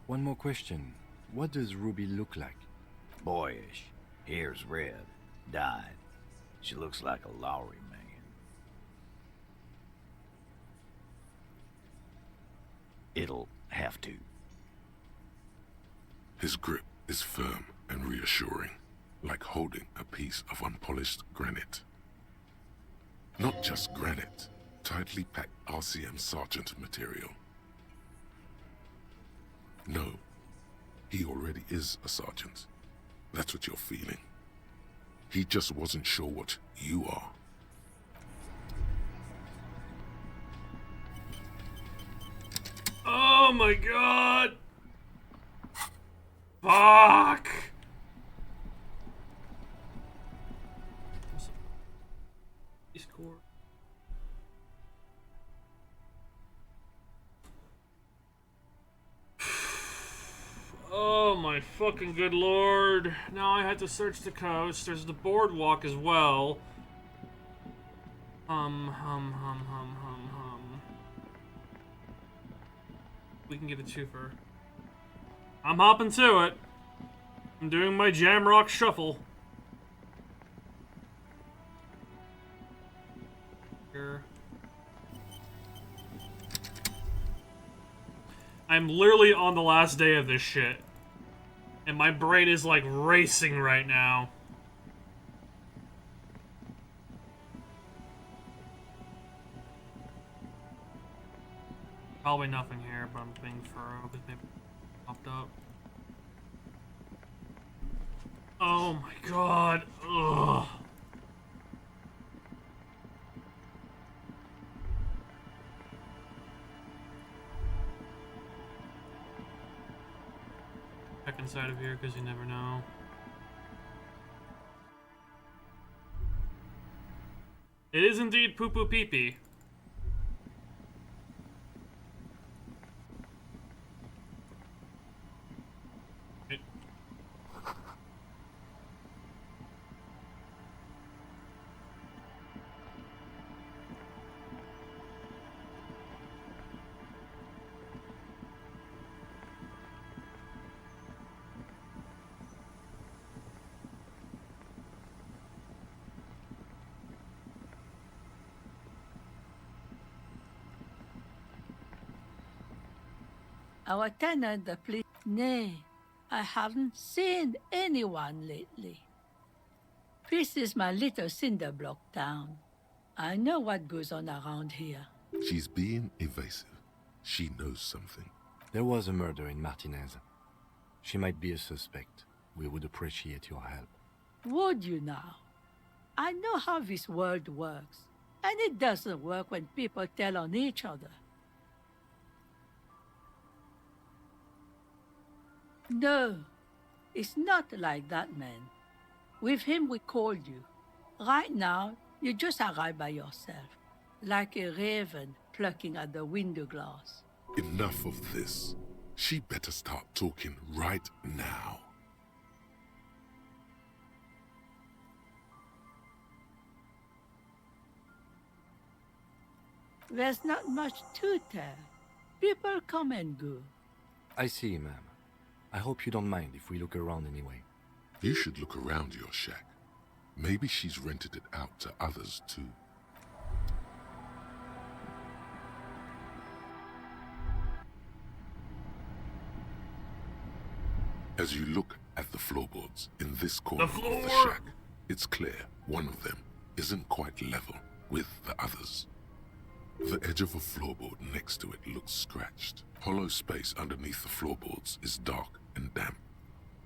One more question. What does Ruby look like? Boyish. Hair's red. Dyed. She looks like a Lowry man. It'll have to. His grip is firm and reassuring, like holding a piece of unpolished granite. Not just granite, tightly packed RCM Sergeant material. No, he already is a sergeant. That's what you're feeling. He just wasn't sure what you are. Oh my god! Fuck! Score. Oh my fucking good lord. Now I had to search the coast. There's the boardwalk as well. We can get a twofer. I'm hopping to it. I'm doing my Jamrock shuffle. Here. I'm literally on the last day of this shit. And my brain is like racing right now. Probably nothing here, but I'm being thorough because maybe it popped up. Oh my god. Ugh. check inside of here because you never know. It is indeed poo poo pee pee. Our tenant, the police. Nay, I haven't seen anyone lately. This is my little cinder block town. I know what goes on around here. She's being evasive. She knows something. There was a murder in Martinez. She might be a suspect. We would appreciate your help. Would you now? I know how this world works, and it doesn't work when people tell on each other. No, it's not like that, man. With him, we called you. Right now, you just arrived by yourself, like a raven plucking at the window glass. Enough of this. She better start talking right now. There's not much to tell. People come and go. I see, ma'am. I hope you don't mind if we look around anyway. You should look around your shack. Maybe she's rented it out to others too. As you look at the floorboards in this corner of the shack, it's clear one of them isn't quite level with the others. The edge of a floorboard next to it looks scratched. Hollow space underneath the floorboards is dark and damp.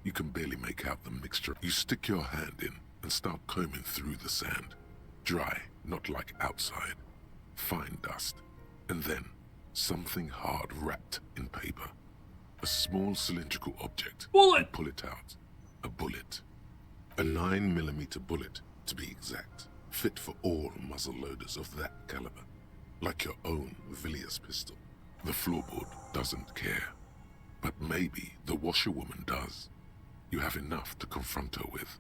You can barely make out the mixture. You stick your hand in and start combing through the sand. Dry, not like outside. Fine dust. And then, something hard wrapped in paper. A small cylindrical object. Bullet! You pull it out. A bullet. A 9mm bullet, to be exact. Fit for all muzzle loaders of that caliber. Like your own Villiers pistol. The floorboard doesn't care. But maybe the washerwoman does. You have enough to confront her with.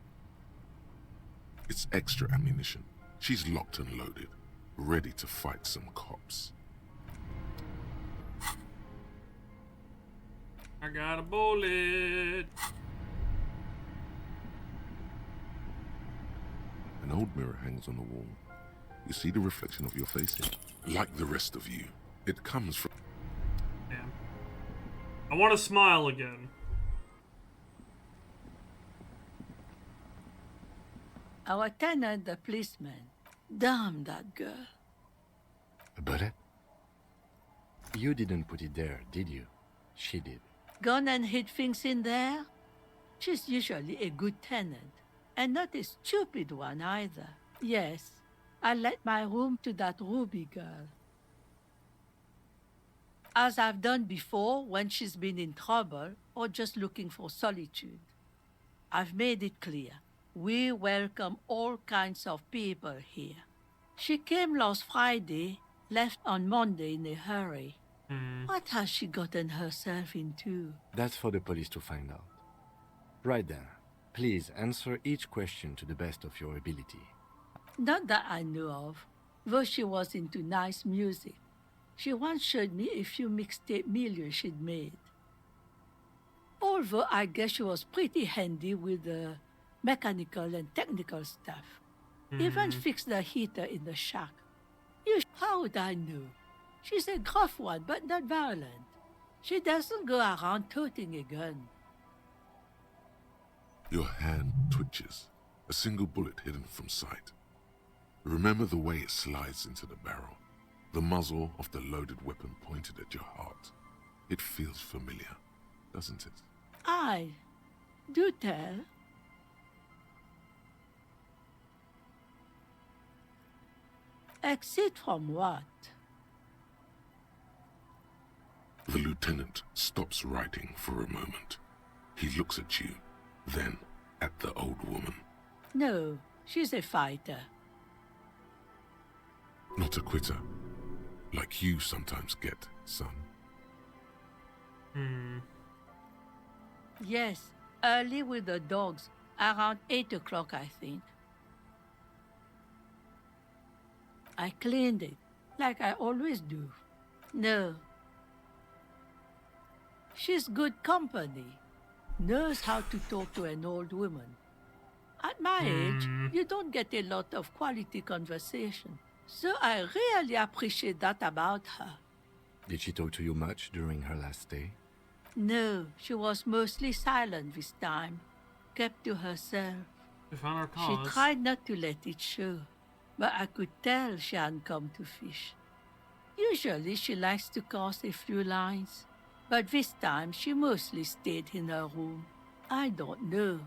It's extra ammunition. She's locked and loaded, ready to fight some cops. I got a bullet. An old mirror hangs on the wall. You see the reflection of your face in it. Like the rest of you, it comes from... Damn. I want to smile again. Our tenant, the policeman. Damn that girl. A bullet? You didn't put it there, did you? She did. Gone and hid things in there? She's usually a good tenant, and not a stupid one either. Yes, I let my room to that Ruby girl. As I've done before when she's been in trouble or just looking for solitude. I've made it clear. We welcome all kinds of people here. She came last Friday, left on Monday in a hurry. What has she gotten herself into? That's for the police to find out. Right then, please answer each question to the best of your ability. Not that I know of, though she was into nice music. She once showed me a few mixtape milieu she'd made. Although I guess she was pretty handy with the mechanical and technical stuff. Even fixed the heater in the shack. How would I know? She's a gruff one, but not violent. She doesn't go around toting a gun. Your hand twitches, a single bullet hidden from sight. Remember the way it slides into the barrel, the muzzle of the loaded weapon pointed at your heart. It feels familiar, doesn't it? Aye. Do tell. Exit from what? The lieutenant stops writing for a moment. He looks at you, then at the old woman. No, she's a fighter. Not a quitter, like you sometimes get, son. Yes, early with the dogs, around 8 o'clock, I think. I cleaned it, like I always do. No. She's good company. Knows how to talk to an old woman. At my age, you don't get a lot of quality conversation. So I really appreciate that about her. Did she talk to you much during her last stay? No, she was mostly silent this time. Kept to herself. We found our She cause. tried not to let it show. But I could tell she hadn't come to fish. Usually she likes to cast a few lines. But this time she mostly stayed in her room. I don't know.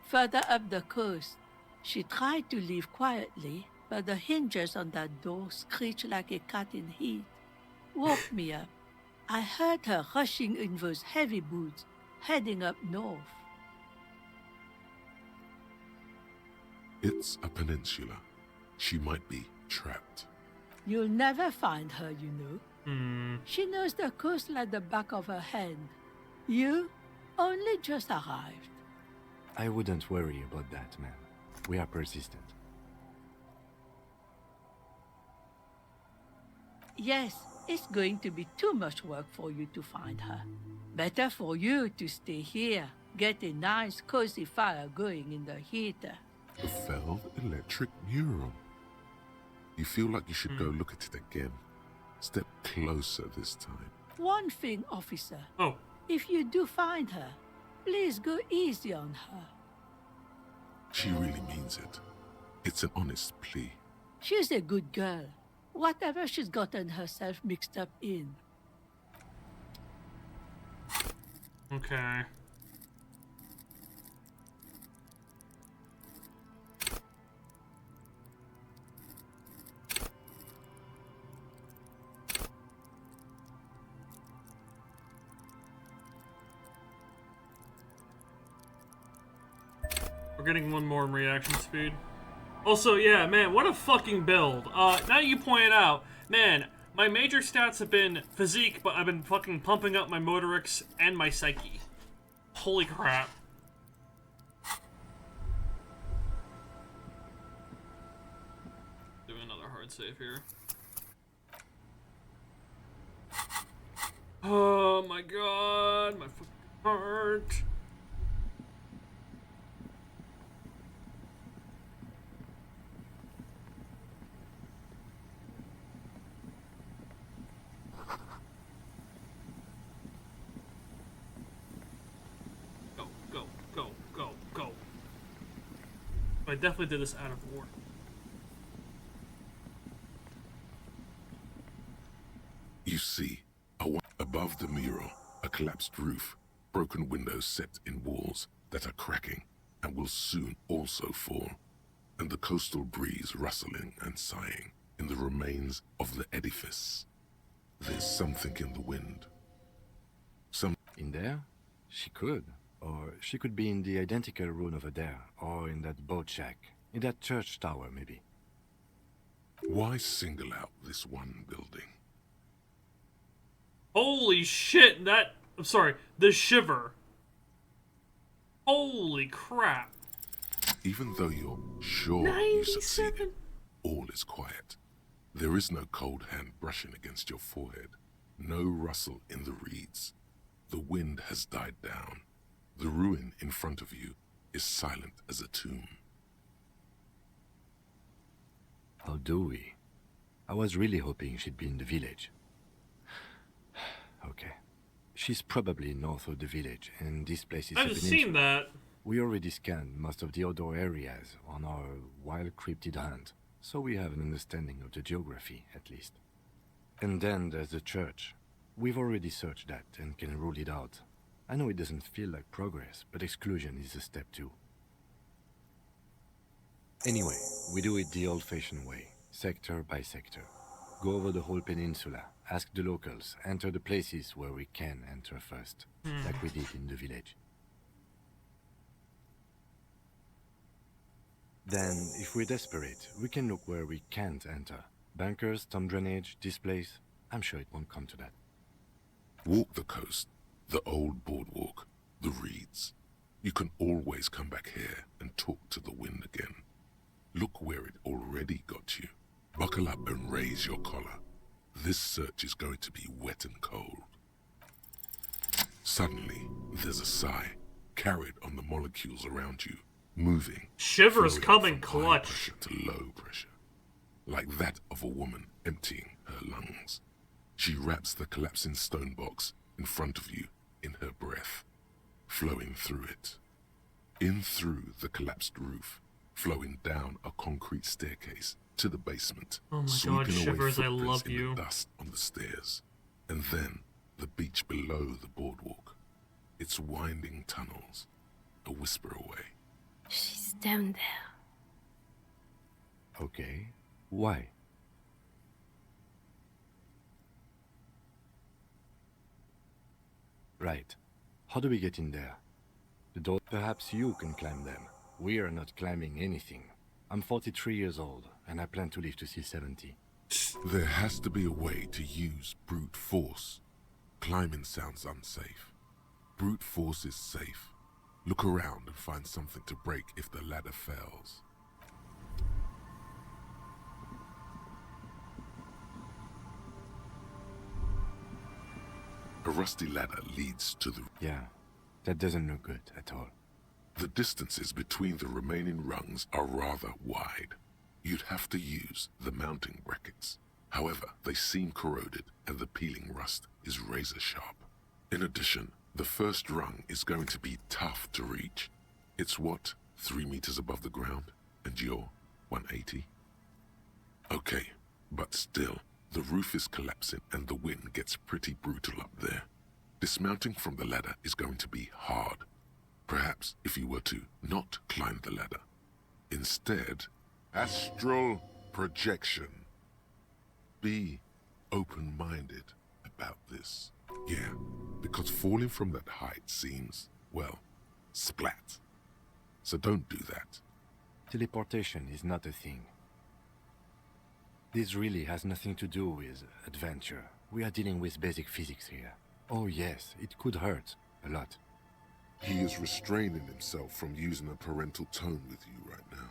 Further up the coast, she tried to leave quietly, but the hinges on that door screeched like a cat in heat. Woke me up. I heard her rushing in those heavy boots, heading up north. It's a peninsula. She might be trapped. You'll never find her, you know. She knows the coast like the back of her hand. You only just arrived. I wouldn't worry about that, man. We are persistent. Yes, it's going to be too much work for you to find her. Better for you to stay here, get a nice cozy fire going in the heater. The felled electric mural. You feel like you should go look at it again. Step closer this time. One thing, officer. Oh. If you do find her, please go easy on her. She really means it. It's an honest plea. She's a good girl. Whatever she's gotten herself mixed up in. Okay. We're getting one more in reaction speed. Also, yeah, man, what a fucking build. Now that you point out, man, my major stats have been physique, but I've been fucking pumping up my motorics and my psyche. Holy crap. Do another hard save here. Oh my god, my fucking heart. I definitely did this out of order. You see, above the mural, a collapsed roof, broken windows set in walls that are cracking and will soon also fall, and the coastal breeze rustling and sighing in the remains of the edifice. There's something in the wind. In there? She could. Or she could be in the identical room over there, or in that boat shack, in that church tower, maybe. Why single out this one building? Holy shit, I'm sorry, the shiver. Holy crap. Even though you're sure you succeeded, all is quiet. There is no cold hand brushing against your forehead, no rustle in the reeds. The wind has died down. The ruin in front of you is silent as a tomb. How do we? I was really hoping she'd be in the village. Okay. She's probably north of the village, and this place is I've seen that. We already scanned most of the outdoor areas on our wild cryptid hunt, so we have an understanding of the geography, at least. And then there's the church. We've already searched that and can rule it out. I know it doesn't feel like progress, but exclusion is a step too. Anyway, we do it the old-fashioned way, sector by sector. Go over the whole peninsula, ask the locals, enter the places where we can enter first, like we did in the village. Then, if we're desperate, we can look where we can't enter. Bunkers, storm drainage, displays. I'm sure it won't come to that. Walk the coast, the old boardwalk, the reeds. You can always come back here and talk to the wind again. Look where it already got you. Buckle up and raise your collar. This search is going to be wet and cold. Suddenly, there's a sigh, carried on the molecules around you, moving. Shivers flowing coming from high clutch. pressure to low pressure, like that of a woman emptying her lungs. She wraps the collapsing stone box in front of you in her breath, flowing through it. In through the collapsed roof, flowing down a concrete staircase to the basement, Oh my god, sweeping away Shivers, I footprints love in you. the dust on the stairs, and then the beach below the boardwalk, its winding tunnels, a whisper away. She's down there. Okay, why? Right. How do we get in there? The door. Perhaps you can climb them. We are not climbing anything. I'm 43 years old, and I plan to live to see 70. There has to be a way to use brute force. Climbing sounds unsafe. Brute force is safe. Look around and find something to break if the ladder fails. A rusty ladder leads to the... Yeah, that doesn't look good at all. The distances between the remaining rungs are rather wide. You'd have to use the mounting brackets. However, they seem corroded and the peeling rust is razor sharp. In addition, the first rung is going to be tough to reach. It's what, 3 meters above the ground? And you're 180? Okay, but still, the roof is collapsing and the wind gets pretty brutal up there. Dismounting from the ladder is going to be hard. Perhaps if you were to not climb the ladder. Instead, astral projection. Be open-minded about this. Yeah, because falling from that height seems, well, splat. So don't do that. Teleportation is not a thing. This really has nothing to do with adventure. We are dealing with basic physics here. Oh yes, it could hurt. A lot. He is restraining himself from using a parental tone with you right now.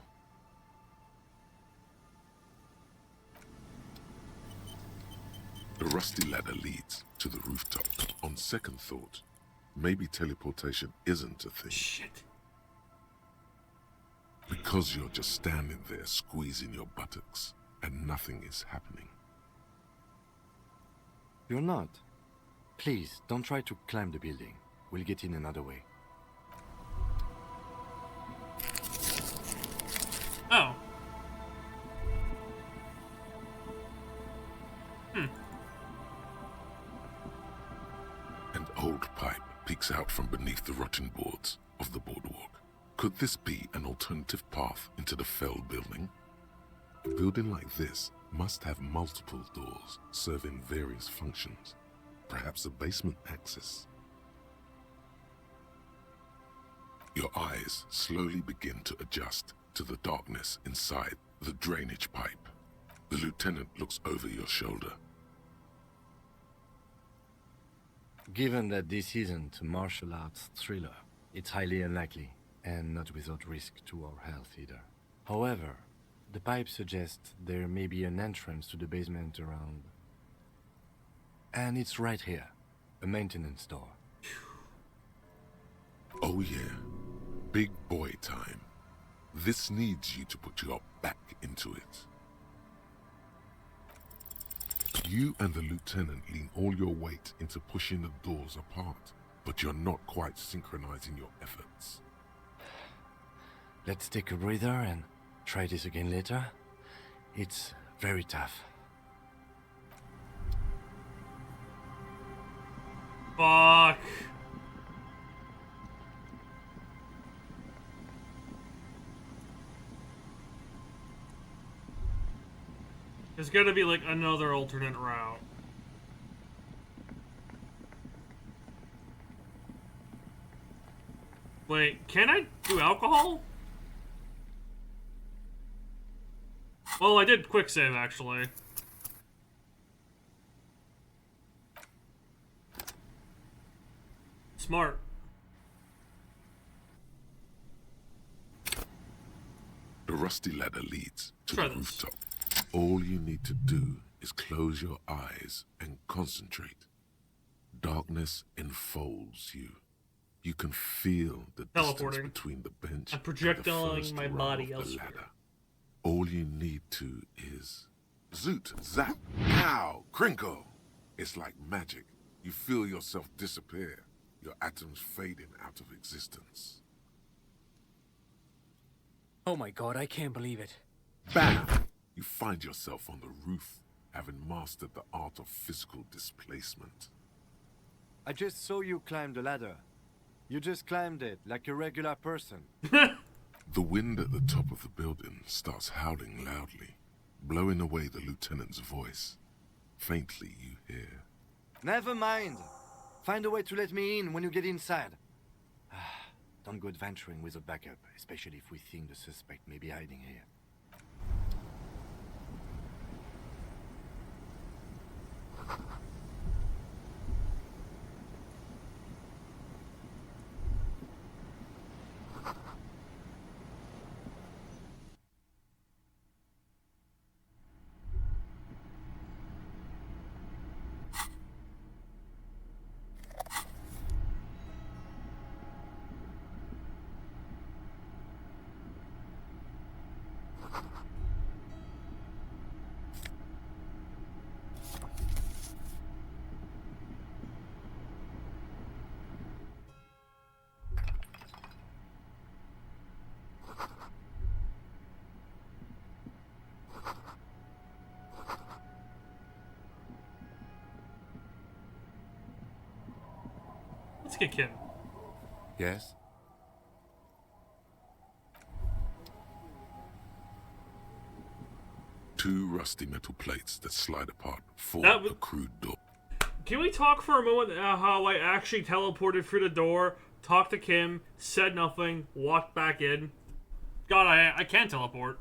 The rusty ladder leads to the rooftop. On second thought, maybe teleportation isn't a thing. Shit. Because you're just standing there squeezing your buttocks and nothing is happening. You're not. Please, don't try to climb the building. We'll get in another way. Oh. An old pipe peeks out from beneath the rotting boards of the boardwalk. Could this be an alternative path into the felled building? A building like this must have multiple doors serving various functions. Perhaps a basement access. Your eyes slowly begin to adjust to the darkness inside the drainage pipe. The lieutenant looks over your shoulder. Given that this isn't a martial arts thriller, it's highly unlikely, and not without risk to our health either. However, the pipe suggests there may be an entrance to the basement around. And it's right here, a maintenance door. Oh yeah, big boy time. This needs you to put your back into it. You and the lieutenant lean all your weight into pushing the doors apart, but you're not quite synchronizing your efforts. Let's take a breather and try this again later. It's very tough. Fuck. There's gotta be like another alternate route. Wait, can I do alcohol? Well, I did quick save, actually. Smart. The rusty ladder leads to the rooftop. All you need to do is close your eyes and concentrate. Darkness enfolds you. You can feel the distance between the bench and the first my rung body of the elsewhere. ladder. All you need to is zoot, zap, pow, crinkle. It's like magic. You feel yourself disappear, your atoms fading out of existence. Oh my god, I can't believe it. Bam! You find yourself on the roof, having mastered the art of physical displacement. I just saw you climb the ladder. You just climbed it like a regular person. The wind at the top of the building starts howling loudly, blowing away the lieutenant's voice. Faintly you hear, Never mind. Find a way to let me in when you get inside. Don't go adventuring with a backup, especially if we think the suspect may be hiding here. Let's get Kim. Yes? two rusty metal plates that slide apart form a crude door. Can we talk for a moment how I actually teleported through the door, talked to Kim, said nothing, walked back in? God, I can teleport.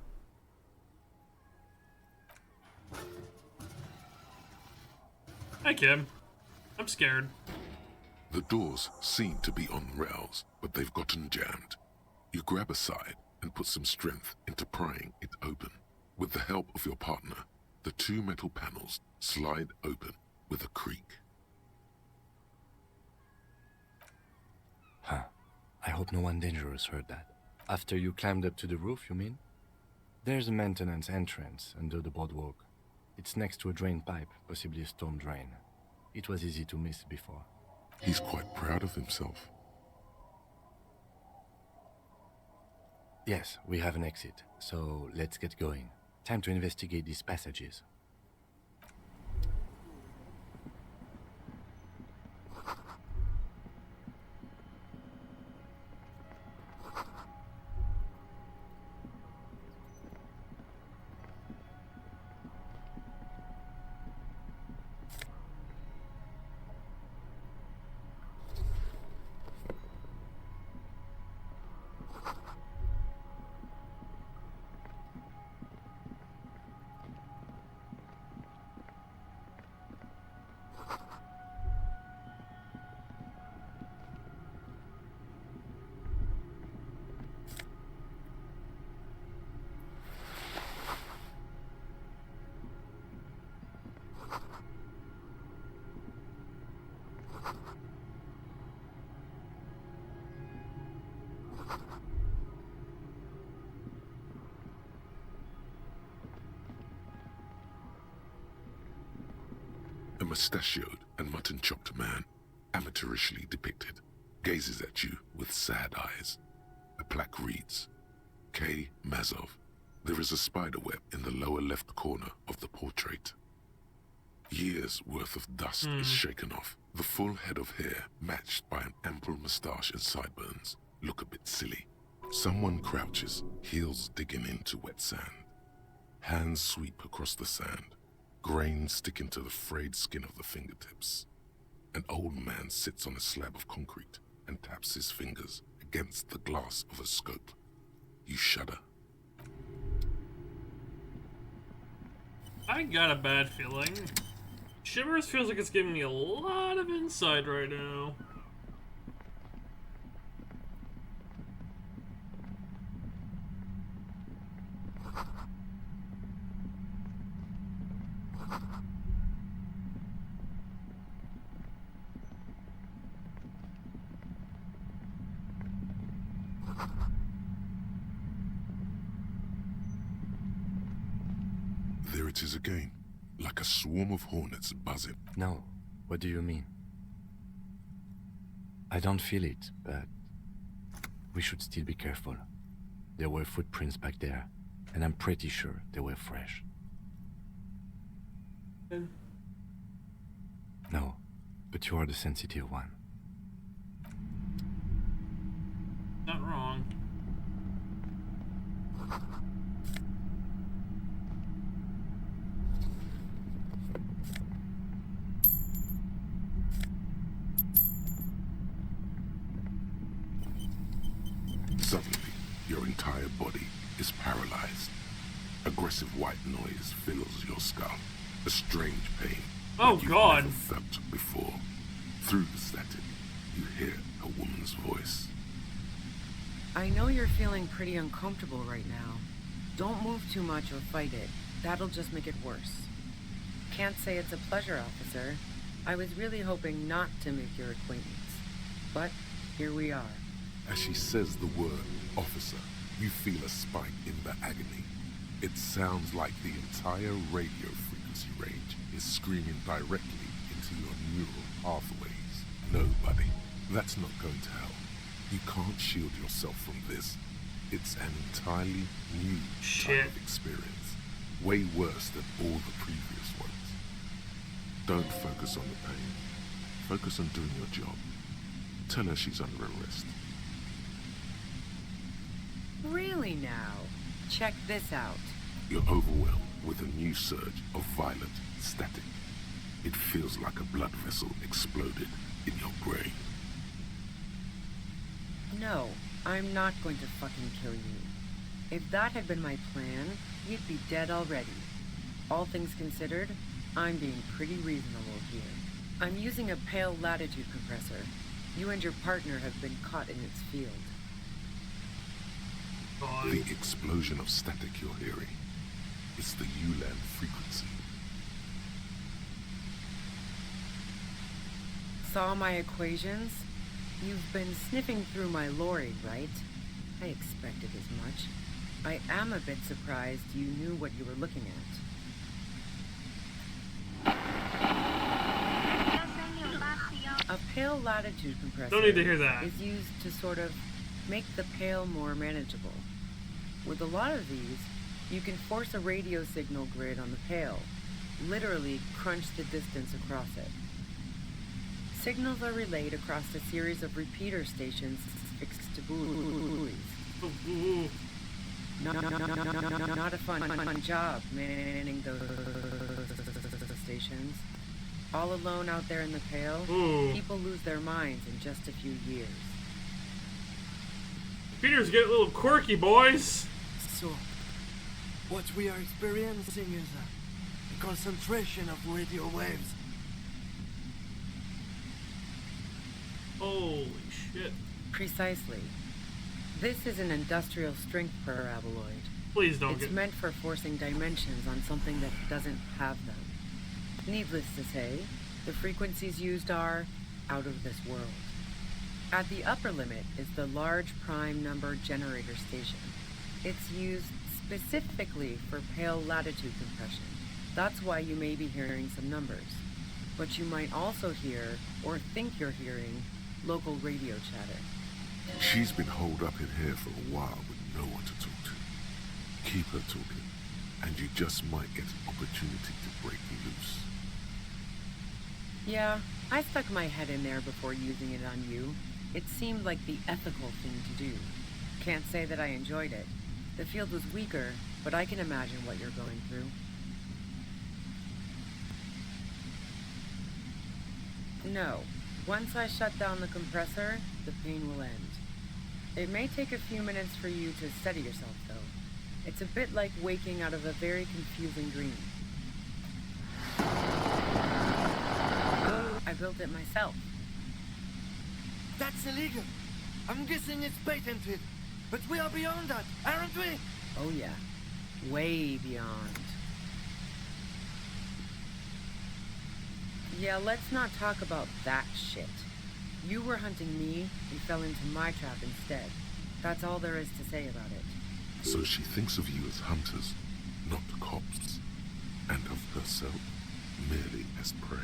Hey, Kim. I'm scared. The doors seem to be on rails, but they've gotten jammed. You grab a side and put some strength into prying it open. With the help of your partner, the two metal panels slide open with a creak. Huh. I hope no one dangerous heard that. After you climbed up to the roof, you mean? There's a maintenance entrance under the boardwalk. It's next to a drain pipe, possibly a storm drain. It was easy to miss before. He's quite proud of himself. Yes, we have an exit, so let's get going. Time to investigate these passages. A mustachioed and mutton-chopped man, amateurishly depicted, gazes at you with sad eyes. A plaque reads, K. Mazov. There is a spiderweb in the lower left corner of the portrait. Years' worth of dust is shaken off. The full head of hair, matched by an ample moustache and sideburns, look a bit silly. Someone crouches, heels digging into wet sand. Hands sweep across the sand. Grains stick into the frayed skin of the fingertips. An old man sits on a slab of concrete and taps his fingers against the glass of a scope. You shudder. I got a bad feeling. Shivers feels like it's giving me a lot of insight right now. There it is again, like a swarm of hornets buzzing. No, what do you mean? I don't feel it, but we should still be careful. There were footprints back there, and I'm pretty sure they were fresh. No, but you are the sensitive one. Not wrong. Suddenly, your entire body is paralyzed. Aggressive white noise fills your skull. A strange pain. Oh, that you've God. never felt before. Through the static, you hear a woman's voice. I know you're feeling pretty uncomfortable right now. Don't move too much or fight it. That'll just make it worse. Can't say it's a pleasure, officer. I was really hoping not to make your acquaintance. But here we are. As she says the word officer, you feel a spike in the agony. It sounds like the entire radio frequency range is screaming directly into your neural pathways. No, buddy, that's not going to help. You can't shield yourself from this. It's an entirely new type of experience. Way worse than all the previous ones. Don't focus on the pain. Focus on doing your job. Tell her she's under arrest. Really now? Check this out. You're overwhelmed with a new surge of violent static. It feels like a blood vessel exploded in your brain. No, I'm not going to fucking kill you. If that had been my plan, you'd be dead already. All things considered, I'm being pretty reasonable here. I'm using a pale latitude compressor. You and your partner have been caught in its field. The explosion of static you're hearing is the ULAN frequency. Saw my equations? You've been sniffing through my lorry, right? I expected as much. I am a bit surprised you knew what you were looking at. A pale latitude compressor Don't need to hear that. is used to sort of make the pale more manageable. With a lot of these, you can force a radio signal grid on the pale, literally crunch the distance across it. Signals are relayed across a series of repeater stations fixed to buoys. Not a fun job manning those stations. All alone out there in the pale, people lose their minds in just a few years. Peter's getting a little quirky, boys. So, what we are experiencing is a concentration of radio waves. Holy shit. Precisely. This is an industrial strength paraboloid. Please don't It's meant for forcing dimensions on something that doesn't have them. Needless to say, the frequencies used are out of this world. At the upper limit is the large prime number generator station. It's used specifically for pale latitude compression. That's why you may be hearing some numbers. But you might also hear, or think you're hearing, local radio chatter. She's been holed up in here for a while with no one to talk to. Keep her talking, and you just might get an opportunity to break loose. Yeah, I stuck my head in there before using it on you. It seemed like the ethical thing to do. Can't say that I enjoyed it. The field was weaker, but I can imagine what you're going through. No. Once I shut down the compressor, the pain will end. It may take a few minutes for you to steady yourself, though. It's a bit like waking out of a very confusing dream. built it myself. That's illegal. I'm guessing it's patented. But we are beyond that, aren't we? Oh yeah. Way beyond. Yeah, let's not talk about that shit. You were hunting me and fell into my trap instead. That's all there is to say about it. So she thinks of you as hunters, not cops, and of herself merely as prey.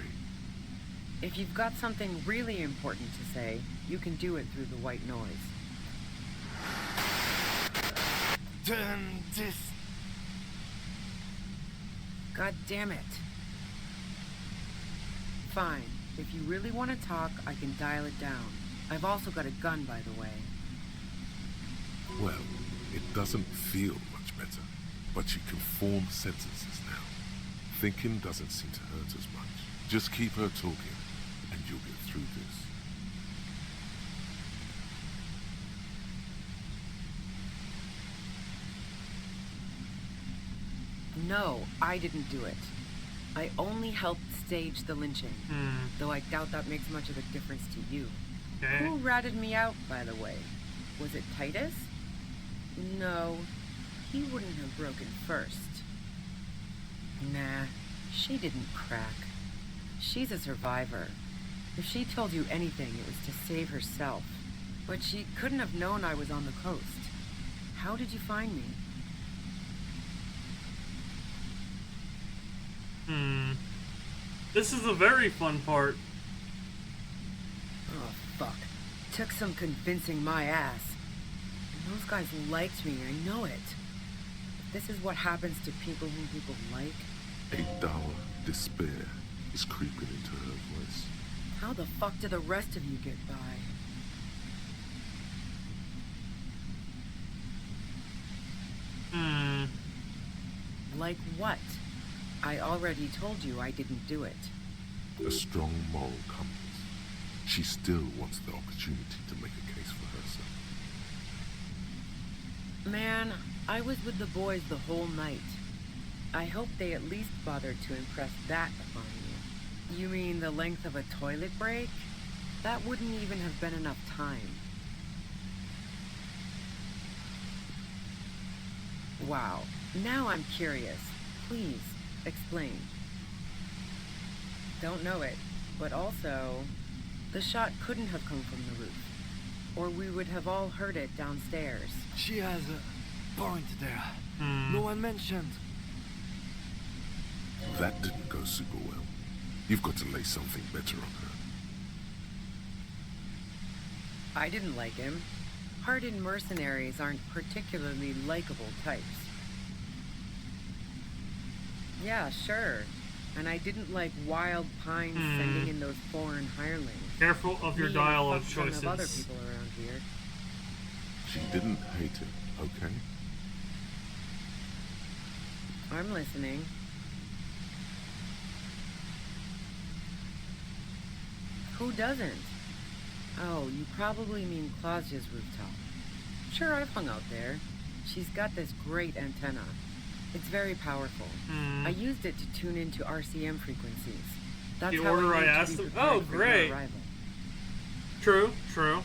If you've got something really important to say, you can do it through the white noise. Turn this. God damn it. Fine. If you really want to talk, I can dial it down. I've also got a gun, by the way. Well, it doesn't feel much better, but you can form sentences now. Thinking doesn't seem to hurt as much. Just keep her talking, and you'll get through this. No, I didn't do it. I only helped stage the lynching, though I doubt that makes much of a difference to you. Okay. Who ratted me out, by the way? Was it Titus? No, he wouldn't have broken first. Nah, she didn't crack. She's a survivor. If she told you anything, it was to save herself. But she couldn't have known I was on the coast. How did you find me? This is a very fun part. Oh, fuck. Took some convincing my ass. And those guys liked me, I know it. If this is what happens to people whom people like... A dull despair is creeping into her voice. How the fuck do the rest of you get by? Like what? I already told you I didn't do it. A strong moral compass. She still wants the opportunity to make a case for herself. Man, I was with the boys the whole night. I hope they at least bothered to impress that upon you. You mean the length of a toilet break? That wouldn't even have been enough time. Wow, now I'm curious. Please, explain. Don't know it, but also, the shot couldn't have come from the roof, or we would have all heard it downstairs. She has a point there. No one mentioned. That didn't go super well. You've got to lay something better on her. I didn't like him. Hardened mercenaries aren't particularly likable types. Yeah, sure. And I didn't like Wild Pines sending in those foreign hirelings. Careful of your dialogue choices. Of other people around here. She didn't hate him, okay? I'm listening. Who doesn't? Oh, you probably mean Claudia's rooftop. Sure, I've hung out there. She's got this great antenna. It's very powerful. I used it to tune into RCM frequencies. That's the how order I knew to asked be them. prepared Oh, for great. your arrival. True, true.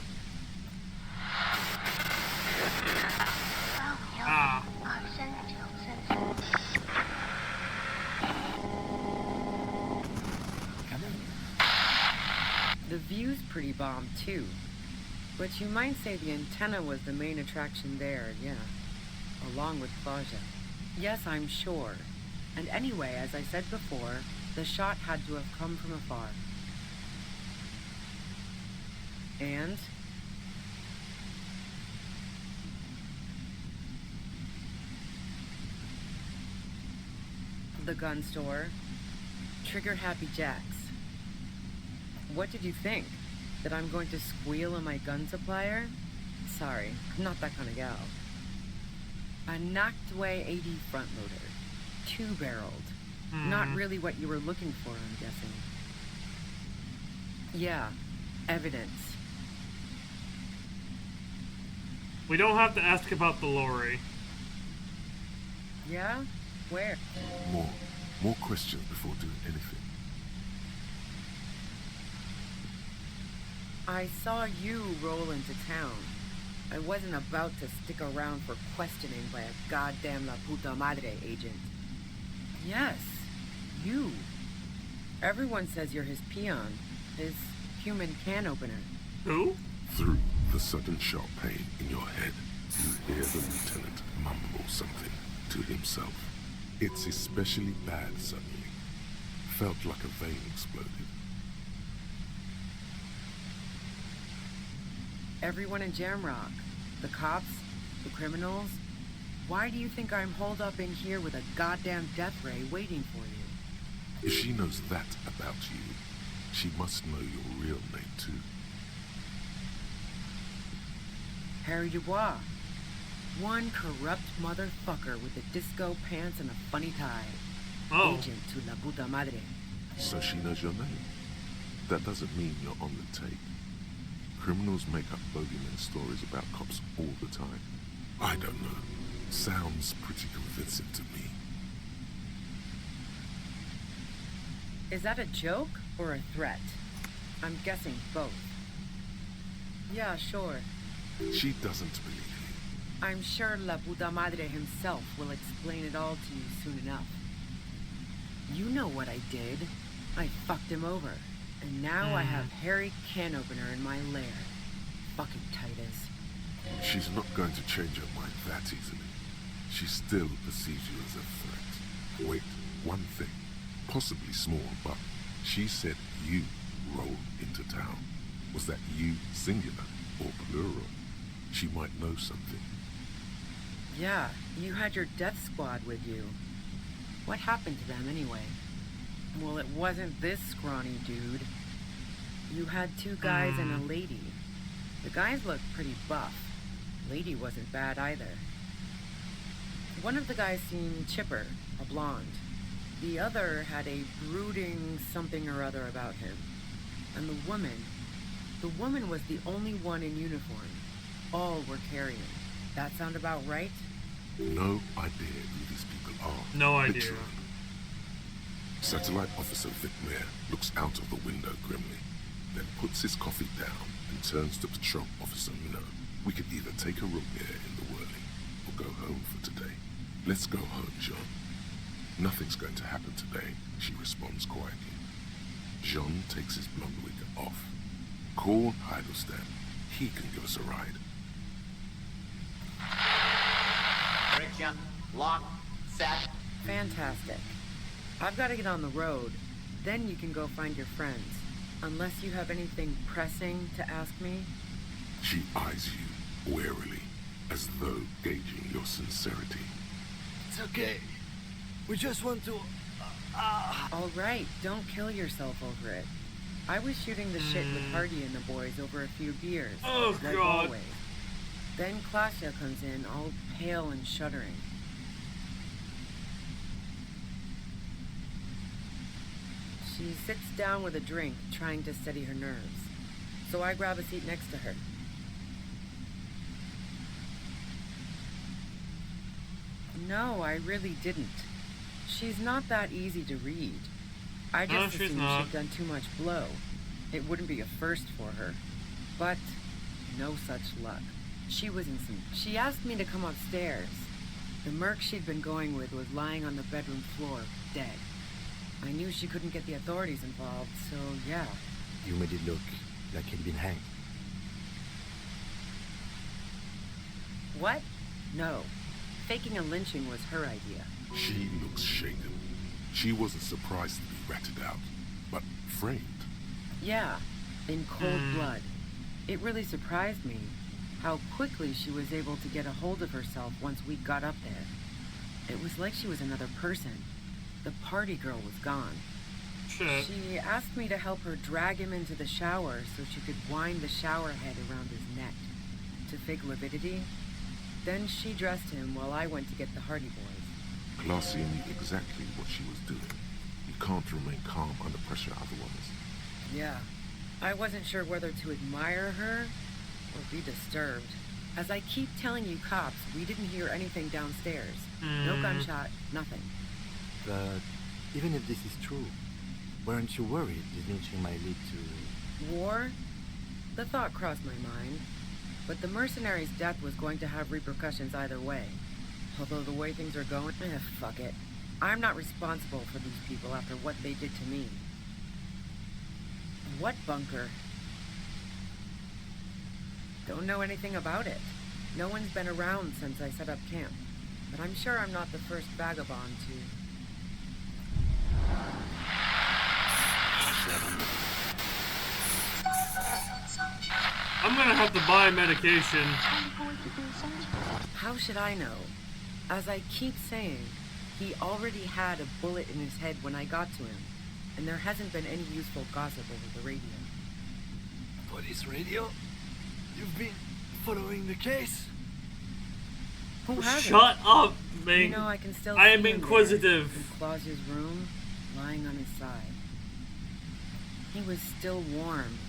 Ah. The view's pretty bomb, too. But you might say the antenna was the main attraction there, yeah. Along with Claudia. Yes, I'm sure. And anyway, as I said before, the shot had to have come from afar. And? The gun store. Trigger Happy Jacks. What did you think? That I'm going to squeal on my gun supplier? Sorry, I'm not that kind of gal. A knocked-away AD front loader. 2-barreled. Not really what you were looking for, I'm guessing. Yeah, evidence. We don't have to ask about the lorry. Yeah? Where? More questions before doing anything. I saw you roll into town. I wasn't about to stick around for questioning by a goddamn La Puta Madre agent. Yes, you. Everyone says you're his peon, his human can opener. Who? Through the sudden sharp pain in your head, you hear the lieutenant mumble something to himself. It's especially bad suddenly. Felt like a vein exploded. Everyone in Jamrock, the cops, the criminals, why do you think I'm holed up in here with a goddamn death ray waiting for you? If she knows that about you, she must know your real name too. Harry Dubois. One corrupt motherfucker with the disco pants and a funny tie. Oh. Agent to La Puta Madre. So she knows your name. That doesn't mean you're on the take. Criminals make up bogeyman stories about cops all the time. I don't know. Sounds pretty convincing to me. Is that a joke or a threat? I'm guessing both. Yeah, sure. She doesn't believe you. I'm sure La Puta Madre himself will explain it all to you soon enough. You know what I did. I fucked him over. And now I have Harry Can Opener in my lair. Fucking Titus. She's not going to change her mind that easily. She still perceives you as a threat. Wait, one thing. Possibly small, but she said you rolled into town. Was that you singular or plural? She might know something. Yeah, you had your death squad with you. What happened to them anyway? Well, it wasn't this scrawny dude. You had two guys and a lady. The guys looked pretty buff. Lady wasn't bad either. One of the guys seemed chipper, a blonde. The other had a brooding something or other about him. And the woman was the only one in uniform. All were carrying. That sound about right? No idea who these people are. No idea. Literally. Satellite Officer Vic Mayer looks out of the window grimly, then puts his coffee down and turns to Patrol Officer Minot. We could either take a room here in the whirling or go home for today. Let's go home, Jean. Nothing's going to happen today, she responds quietly. Jean takes his blonde wig off. Call Heidelstein. He can give us a ride. Friction, lock, set. Fantastic. I've got to get on the road. Then you can go find your friends. Unless you have anything pressing to ask me. She eyes you warily, as though gauging your sincerity. It's okay. We just want to... All right, don't kill yourself over it. I was shooting the shit with Hardy and the boys over a few beers. Oh, like God. always. Then Klasya comes in, all pale and shuddering. She sits down with a drink, trying to steady her nerves. So I grab a seat next to her. No, I really didn't. She's not that easy to read. I just assumed she'd done too much blow. It wouldn't be a first for her. But no such luck. She was in some... She asked me to come upstairs. The merc she'd been going with was lying on the bedroom floor, dead. I knew she couldn't get the authorities involved, so yeah. You made it look like he'd been hanged. What? No. Faking a lynching was her idea. She looks shaken. She wasn't surprised to be ratted out, but framed. Yeah, in cold blood. It really surprised me how quickly she was able to get a hold of herself once we got up there. It was like she was another person. The party girl was gone. Shit. She asked me to help her drag him into the shower so she could wind the shower head around his neck to fake lividity. Then she dressed him while I went to get the Hardy boys. Clarcia knew exactly what she was doing. You can't remain calm under pressure otherwise. Yeah. I wasn't sure whether to admire her or be disturbed. As I keep telling you cops, we didn't hear anything downstairs. No gunshot, nothing. But even if this is true, weren't you worried the lynching might lead to... War? The thought crossed my mind, but the mercenary's death was going to have repercussions either way. Although the way things are going, fuck it. I'm not responsible for these people after what they did to me. What bunker? Don't know anything about it. No one's been around since I set up camp, but I'm sure I'm not the first vagabond to... I'm gonna have to buy medication. How should I know? As I keep saying, he already had a bullet in his head when I got to him, and there hasn't been any useful gossip over the radio. Police radio? You've been following the case? Who hasn't? Shut up, man. You know, I can still I am see him inquisitive. there in Claus's room, lying on his side. He was still warm,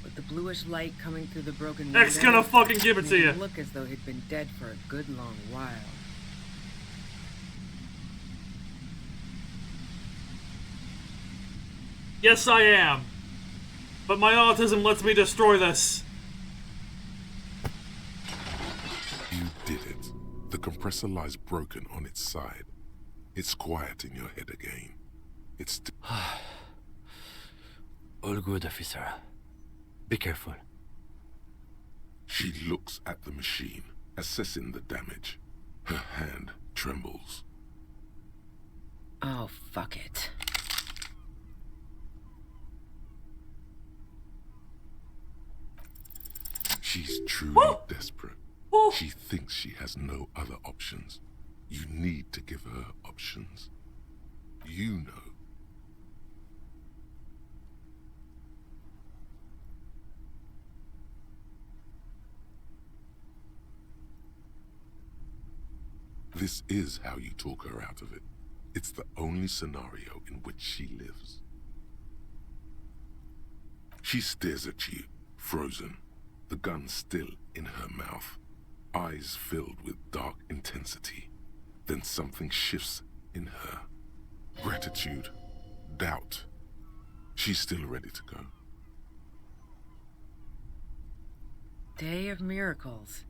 with the bluish light coming through the broken window. X gonna fucking give it to you. Look as though he'd been dead for a good long while. Yes, I am. But my autism lets me destroy this. You did it. The compressor lies broken on its side. It's quiet in your head again. It's... All good, officer. Be careful. She looks at the machine, assessing the damage. Her hand trembles. Oh, fuck it. She's truly desperate. She thinks she has no other options. You need to give her options. You know. This is how you talk her out of it. It's the only scenario in which she lives. She stares at you, frozen, the gun still in her mouth, eyes filled with dark intensity. Then something shifts in her. Gratitude, doubt. She's still ready to go. Day of miracles.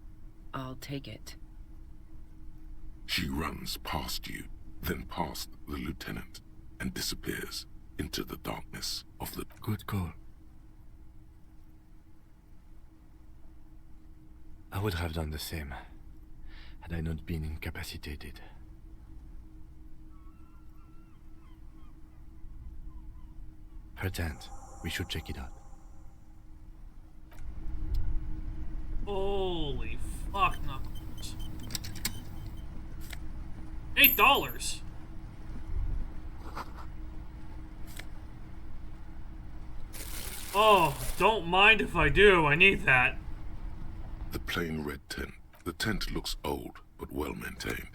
I'll take it. She runs past you, then past the lieutenant, and disappears into the darkness of the... Good call. I would have done the same, had I not been incapacitated. Her tent. We should check it out. Holy fuck, no. $8. Oh, don't mind if I do. I need that. The plain red tent. The tent looks old, but well maintained.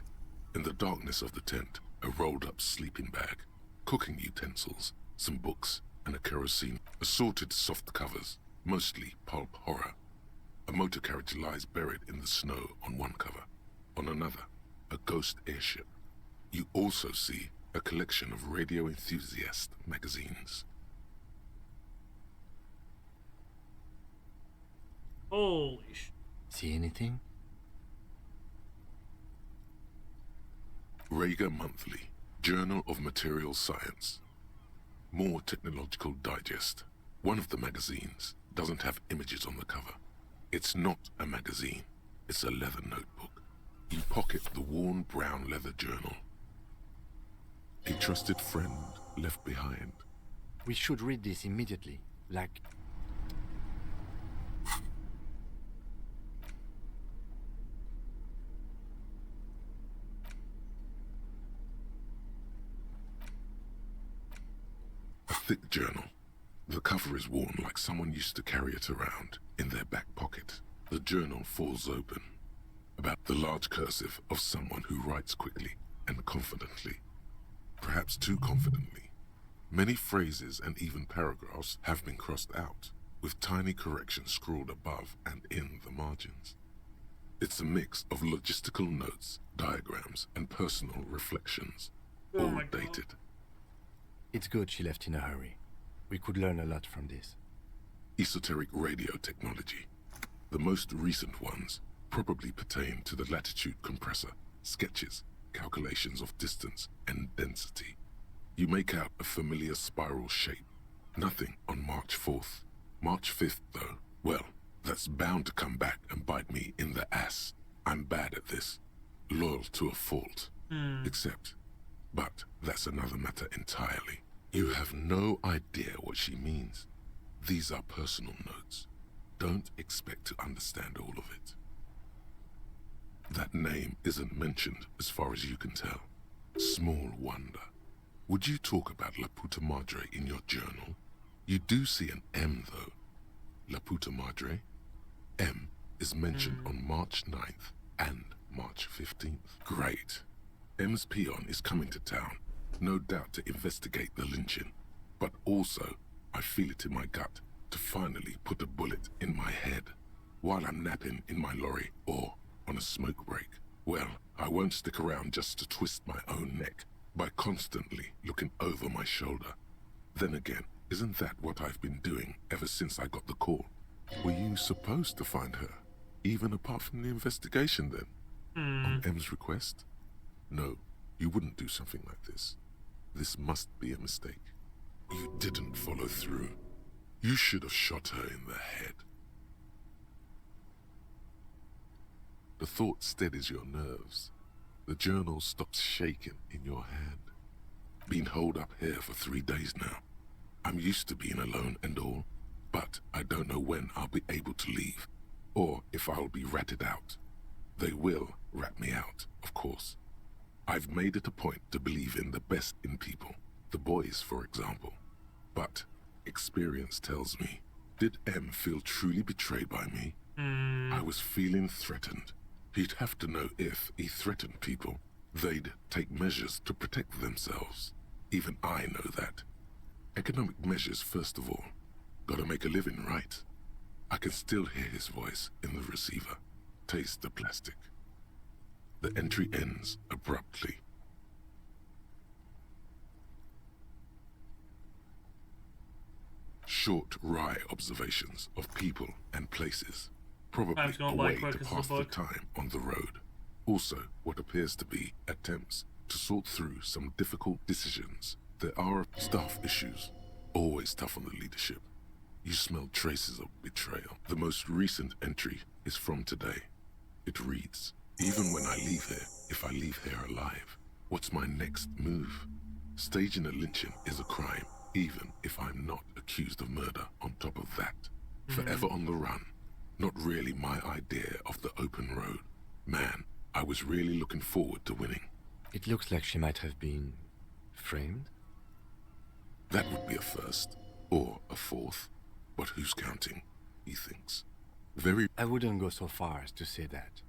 In the darkness of the tent, a rolled-up sleeping bag, cooking utensils, some books, and a kerosene. Assorted soft covers, mostly pulp horror. A motor carriage lies buried in the snow on one cover. On another, a ghost airship. You also see a collection of radio enthusiast magazines. Holy sh... See anything? Rager Monthly, Journal of Material Science. More Technological Digest. One of the magazines doesn't have images on the cover. It's not a magazine, it's a leather notebook. You pocket the worn brown leather journal. A trusted friend left behind. We should read this immediately, like... A thick journal. The cover is worn like someone used to carry it around in their back pocket. The journal falls open. About the large cursive of someone who writes quickly and confidently. Perhaps too confidently. Many phrases and even paragraphs have been crossed out, with tiny corrections scrawled above and in the margins. It's a mix of logistical notes, diagrams, and personal reflections, all dated. It's good she left in a hurry. We could learn a lot from this. esoteric radio technology. The most recent ones probably pertain to the latitude compressor, sketches, calculations of distance and density. You make out a familiar spiral shape. Nothing on March 4th. March 5th, though, well, that's bound to come back and bite me in the ass. I'm bad at this. Loyal to a fault. But that's another matter entirely. You have no idea what she means. These are personal notes. Don't expect to understand all of it. That name isn't mentioned as far as you can tell. Small wonder. Would you talk about La Puta Madre in your journal? You do see an M, though. La Puta Madre. M is mentioned on March 9th and March 15th. Great. M's peon is coming to town, no doubt to investigate the lynching. But also, I feel it in my gut to finally put a bullet in my head while I'm napping in my lorry or on a smoke break. Well, I won't stick around just to twist my own neck by constantly looking over my shoulder. Then again, isn't that what I've been doing ever since I got the call? Were you supposed to find her, even apart from the investigation then? On M's request? No, you wouldn't do something like this. This must be a mistake. You didn't follow through. You should have shot her in the head. The thought steadies your nerves. The journal stops shaking in your hand. Been holed up here for 3 days now. I'm used to being alone and all, but I don't know when I'll be able to leave, or if I'll be ratted out. They will rat me out, of course. I've made it a point to believe in the best in people, the boys, for example. But experience tells me, did M feel truly betrayed by me? I was feeling threatened. He'd have to know if he threatened people, they'd take measures to protect themselves. Even I know that. Economic measures, first of all. Gotta make a living, right? I can still hear his voice in the receiver. Taste the plastic. The entry ends abruptly. Short, wry observations of people and places. Probably a way to pass the time on the road. Also, what appears to be attempts to sort through some difficult decisions. There are staff issues. Always tough on the leadership. You smell traces of betrayal. The most recent entry is from today. It reads, even when I leave here, if I leave here alive, what's my next move? Staging a lynching is a crime, even if I'm not accused of murder on top of that. Forever on the run. Not really my idea of the open road. Man, I was really looking forward to winning. It looks like she might have been framed. That would be a first, or a fourth. But who's counting, he thinks. I wouldn't go so far as to say that.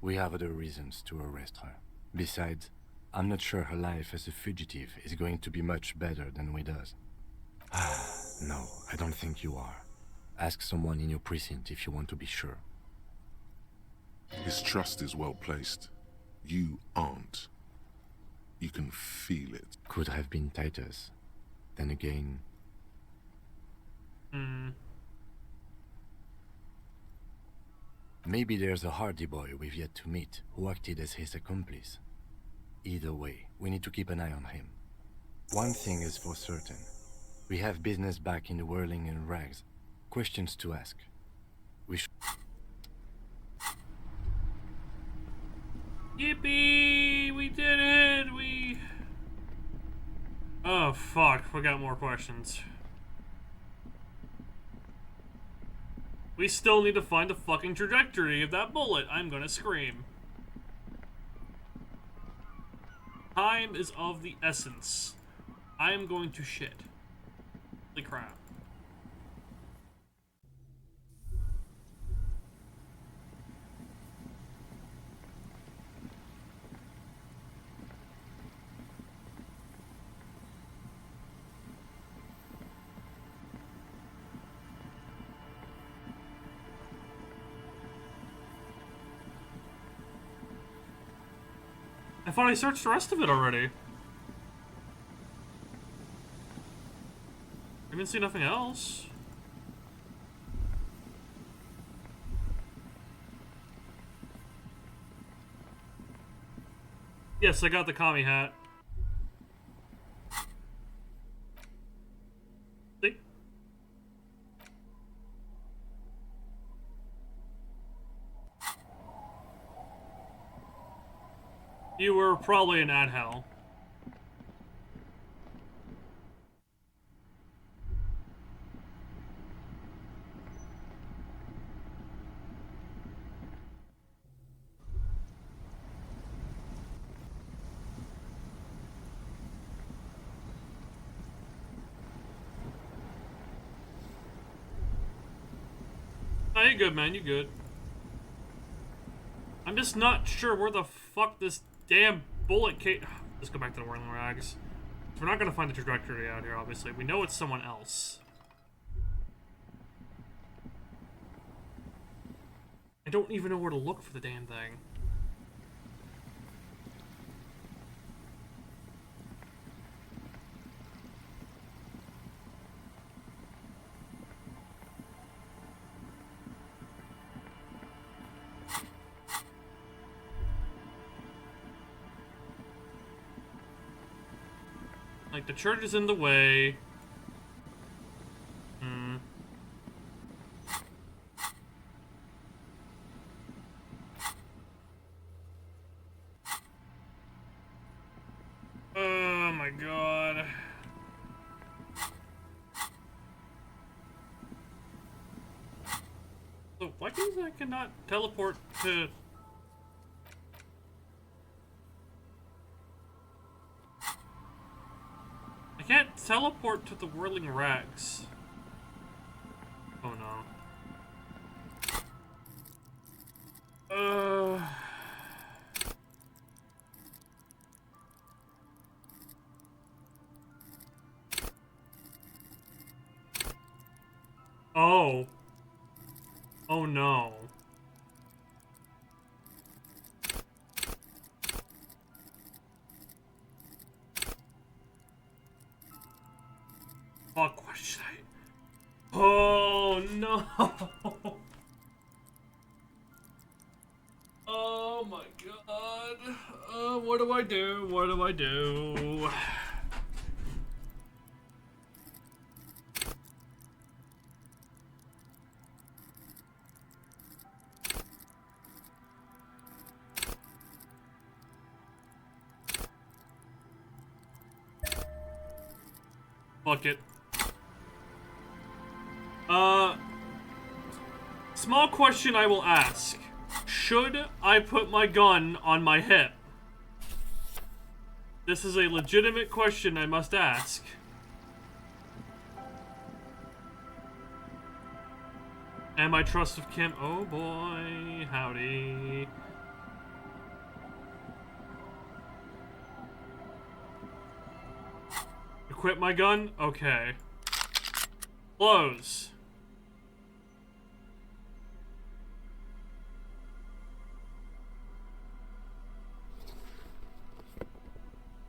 We have other reasons to arrest her. Besides, I'm not sure her life as a fugitive is going to be much better than we does. No, I don't think you are. Ask someone in your precinct if you want to be sure. His trust is well placed. You aren't. You can feel it. Could have been Titus. Then again... Maybe there's a Hardy boy we've yet to meet who acted as his accomplice. Either way, we need to keep an eye on him. One thing is for certain. We have business back in the whirling and rags. Questions to ask. We should... Yippee! We did it! Oh, fuck. We got more questions. We still need to find the fucking trajectory of that bullet. I'm gonna scream. Time is of the essence. I am going to shit. Holy crap. I finally searched the rest of it already. I didn't see nothing else. Yes, I got the commie hat. See? You were probably an ad hell. Oh, you good, man. You good. I'm just not sure where the fuck this damn bullet came. Let's go back to the whirling rags. We're not gonna find the trajectory out here, obviously. We know it's someone else. I don't even know where to look for the damn thing. Like, the church is in the way. Hmm. Oh my god. So, why is I cannot teleport to... I can't teleport to the whirling rags. Oh no. Oh. Oh no. Fuck, what should I... Oh no. Oh my god. What do I do? What do I do? Fuck it. Small question I will ask. Should I put my gun on my hip? This is a legitimate question I must ask. Am I trust of Kim? Oh boy, howdy. Equip my gun? Okay. Close.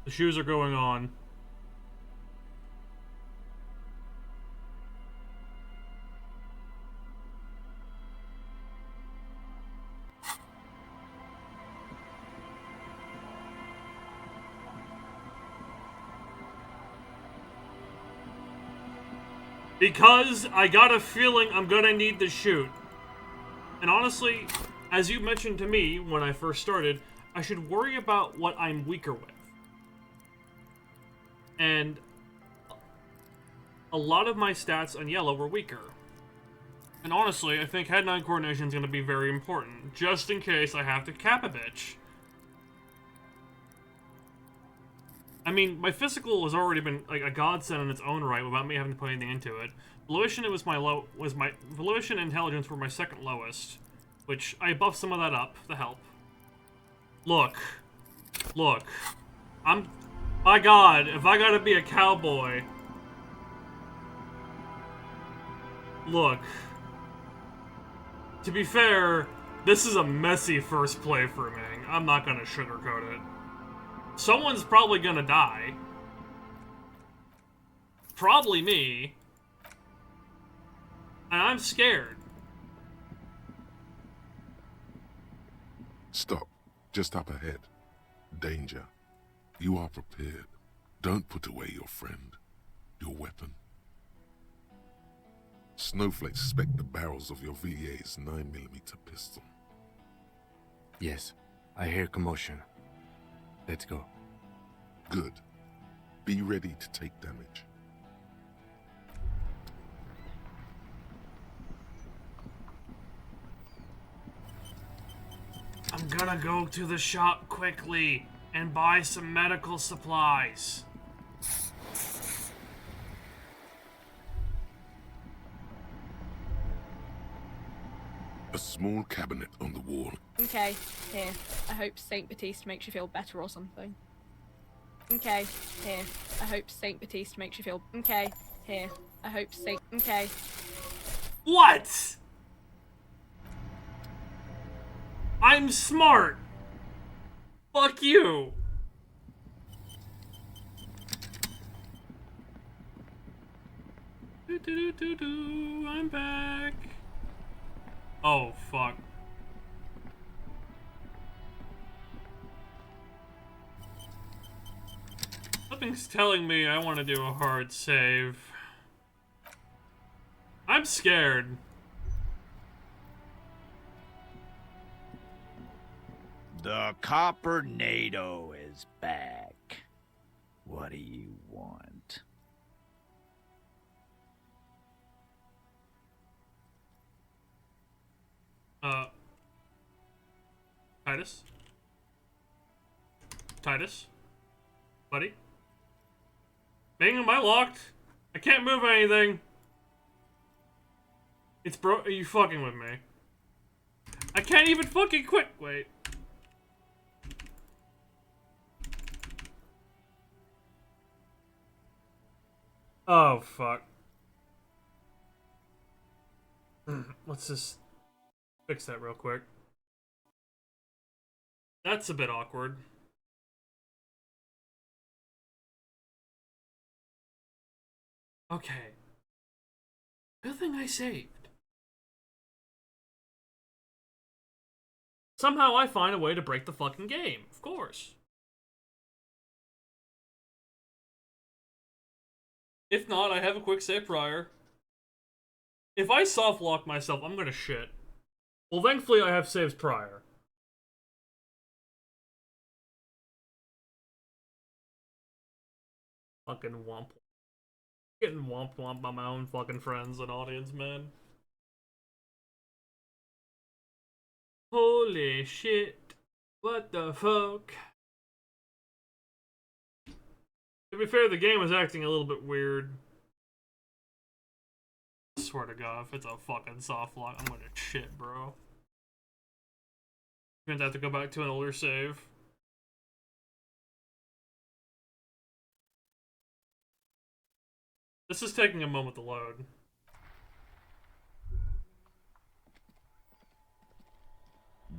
The shoes are going on. Because I got a feeling I'm gonna need to shoot. And honestly, as you mentioned to me when I first started, I should worry about what I'm weaker with. And a lot of my stats on yellow were weaker. And honestly, I think head-9 coordination is going to be very important, just in case I have to cap a bitch. I mean, my physical has already been like a godsend in its own right without me having to put anything into it. Volition Volition and Intelligence were my second lowest, which I buffed some of that up to help. Look. My god, if I gotta be a cowboy. Look. To be fair, this is a messy first playthrough, man. I'm not gonna sugarcoat it. Someone's probably gonna die. Probably me. And I'm scared. Stop. Just up ahead. danger. You are prepared. Don't put away your friend, your weapon. Snowflakes suspect the barrels of your VA's 9mm pistol. Yes, I hear commotion. Let's go. Good. Be ready to take damage. I'm gonna go to the shop quickly and buy some medical supplies. A small cabinet on the wall. Okay, here. I hope Saint Baptiste makes you feel better or something. Okay, here. I hope Saint Baptiste makes you feel. Okay, here. I hope Saint. Okay. What? I'm smart. Fuck you. I'm back. Oh, fuck. Something's telling me I want to do a hard save. I'm scared. The Copper NATO is back. What do you want? Titus? Titus? Buddy? Bang, am I locked? I can't move anything. It's are you fucking with me? I can't even fucking quit. Wait. Oh, fuck. Let's just fix that real quick. That's a bit awkward. Okay. Good thing I saved. Somehow I find a way to break the fucking game, of course. If not, I have a quick save prior. If I soft lock myself, I'm gonna shit. Well, thankfully I have saves prior. Fucking womp. Getting womp by my own fucking friends and audience, man. Holy shit. What the fuck? To be fair, the game was acting a little bit weird. I swear to God, if it's a fucking soft lock, I'm gonna shit, bro. I'm gonna have to go back to an older save. This is taking a moment to load.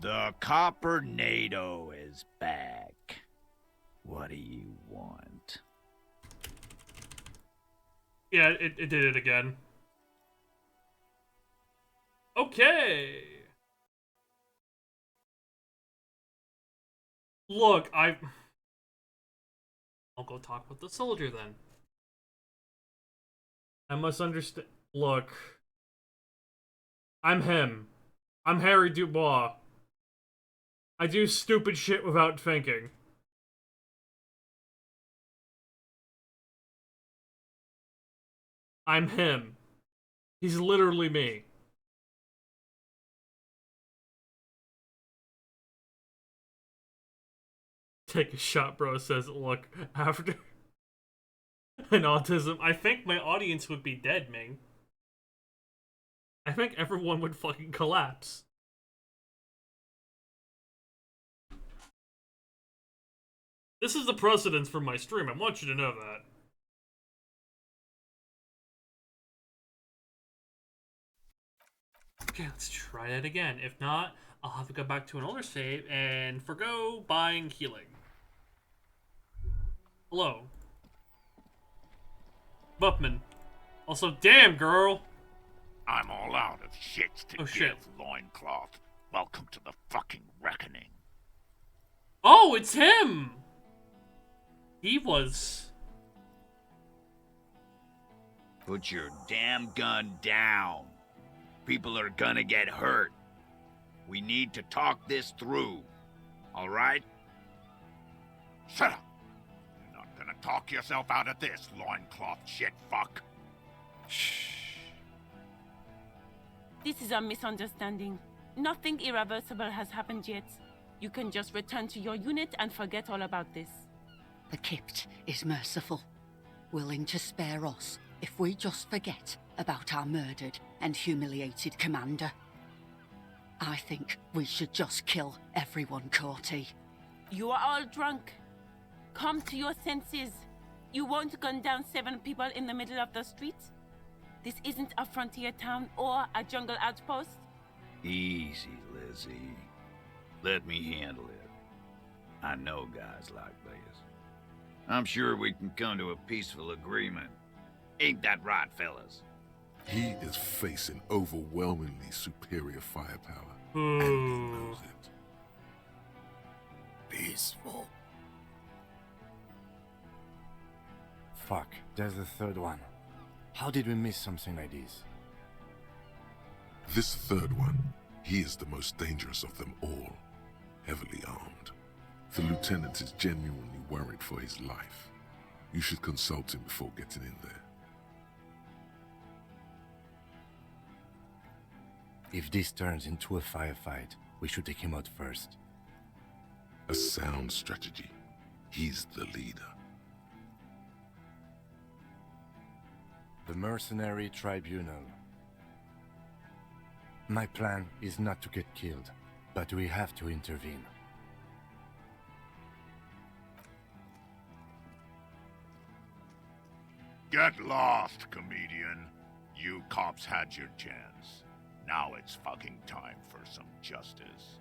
The Copper NATO is back. What do you want? Yeah, it did it again. Okay. Look, I'll go talk with the soldier then. I must understand. Look. I'm him. I'm Harry Dubois. I do stupid shit without thinking. I'm him. He's literally me. Take a shot, bro says, look, after an autism, I think my audience would be dead, Ming. I think everyone would fucking collapse. This is the precedence for my stream, I want you to know that. Okay, let's try that again. If not, I'll have to go back to an older save and forgo buying healing. Hello. Buffman. Also, damn, girl! I'm all out of shits to Oh, give, shit. loincloth. Welcome to the fucking reckoning. Oh, it's him! He was... Put your damn gun down. People are gonna get hurt. We need to talk this through. All right? Shut up! You're not gonna talk yourself out of this, loincloth shit fuck. Shh. This is a misunderstanding. Nothing irreversible has happened yet. You can just return to your unit and forget all about this. The Kypt is merciful, willing to spare us if we just forget about our murdered and humiliated commander. I think we should just kill everyone, Corty. You are all drunk. Come to your senses. You won't gun down 7 people in the middle of the street. This isn't a frontier town or a jungle outpost. Easy, Lizzie. Let me handle it. I know guys like this. I'm sure we can come to a peaceful agreement. Ain't that right, fellas? He is facing overwhelmingly superior firepower, and he knows it. Peaceful. Fuck, there's the third one. How did we miss something like this? This third one, he is the most dangerous of them all, heavily armed. The lieutenant is genuinely worried for his life. You should consult him before getting in there. If this turns into a firefight, we should take him out first. A sound strategy. He's the leader. The Mercenary Tribunal. My plan is not to get killed, but we have to intervene. Get lost, comedian. You cops had your chance. Now it's fucking time for some justice.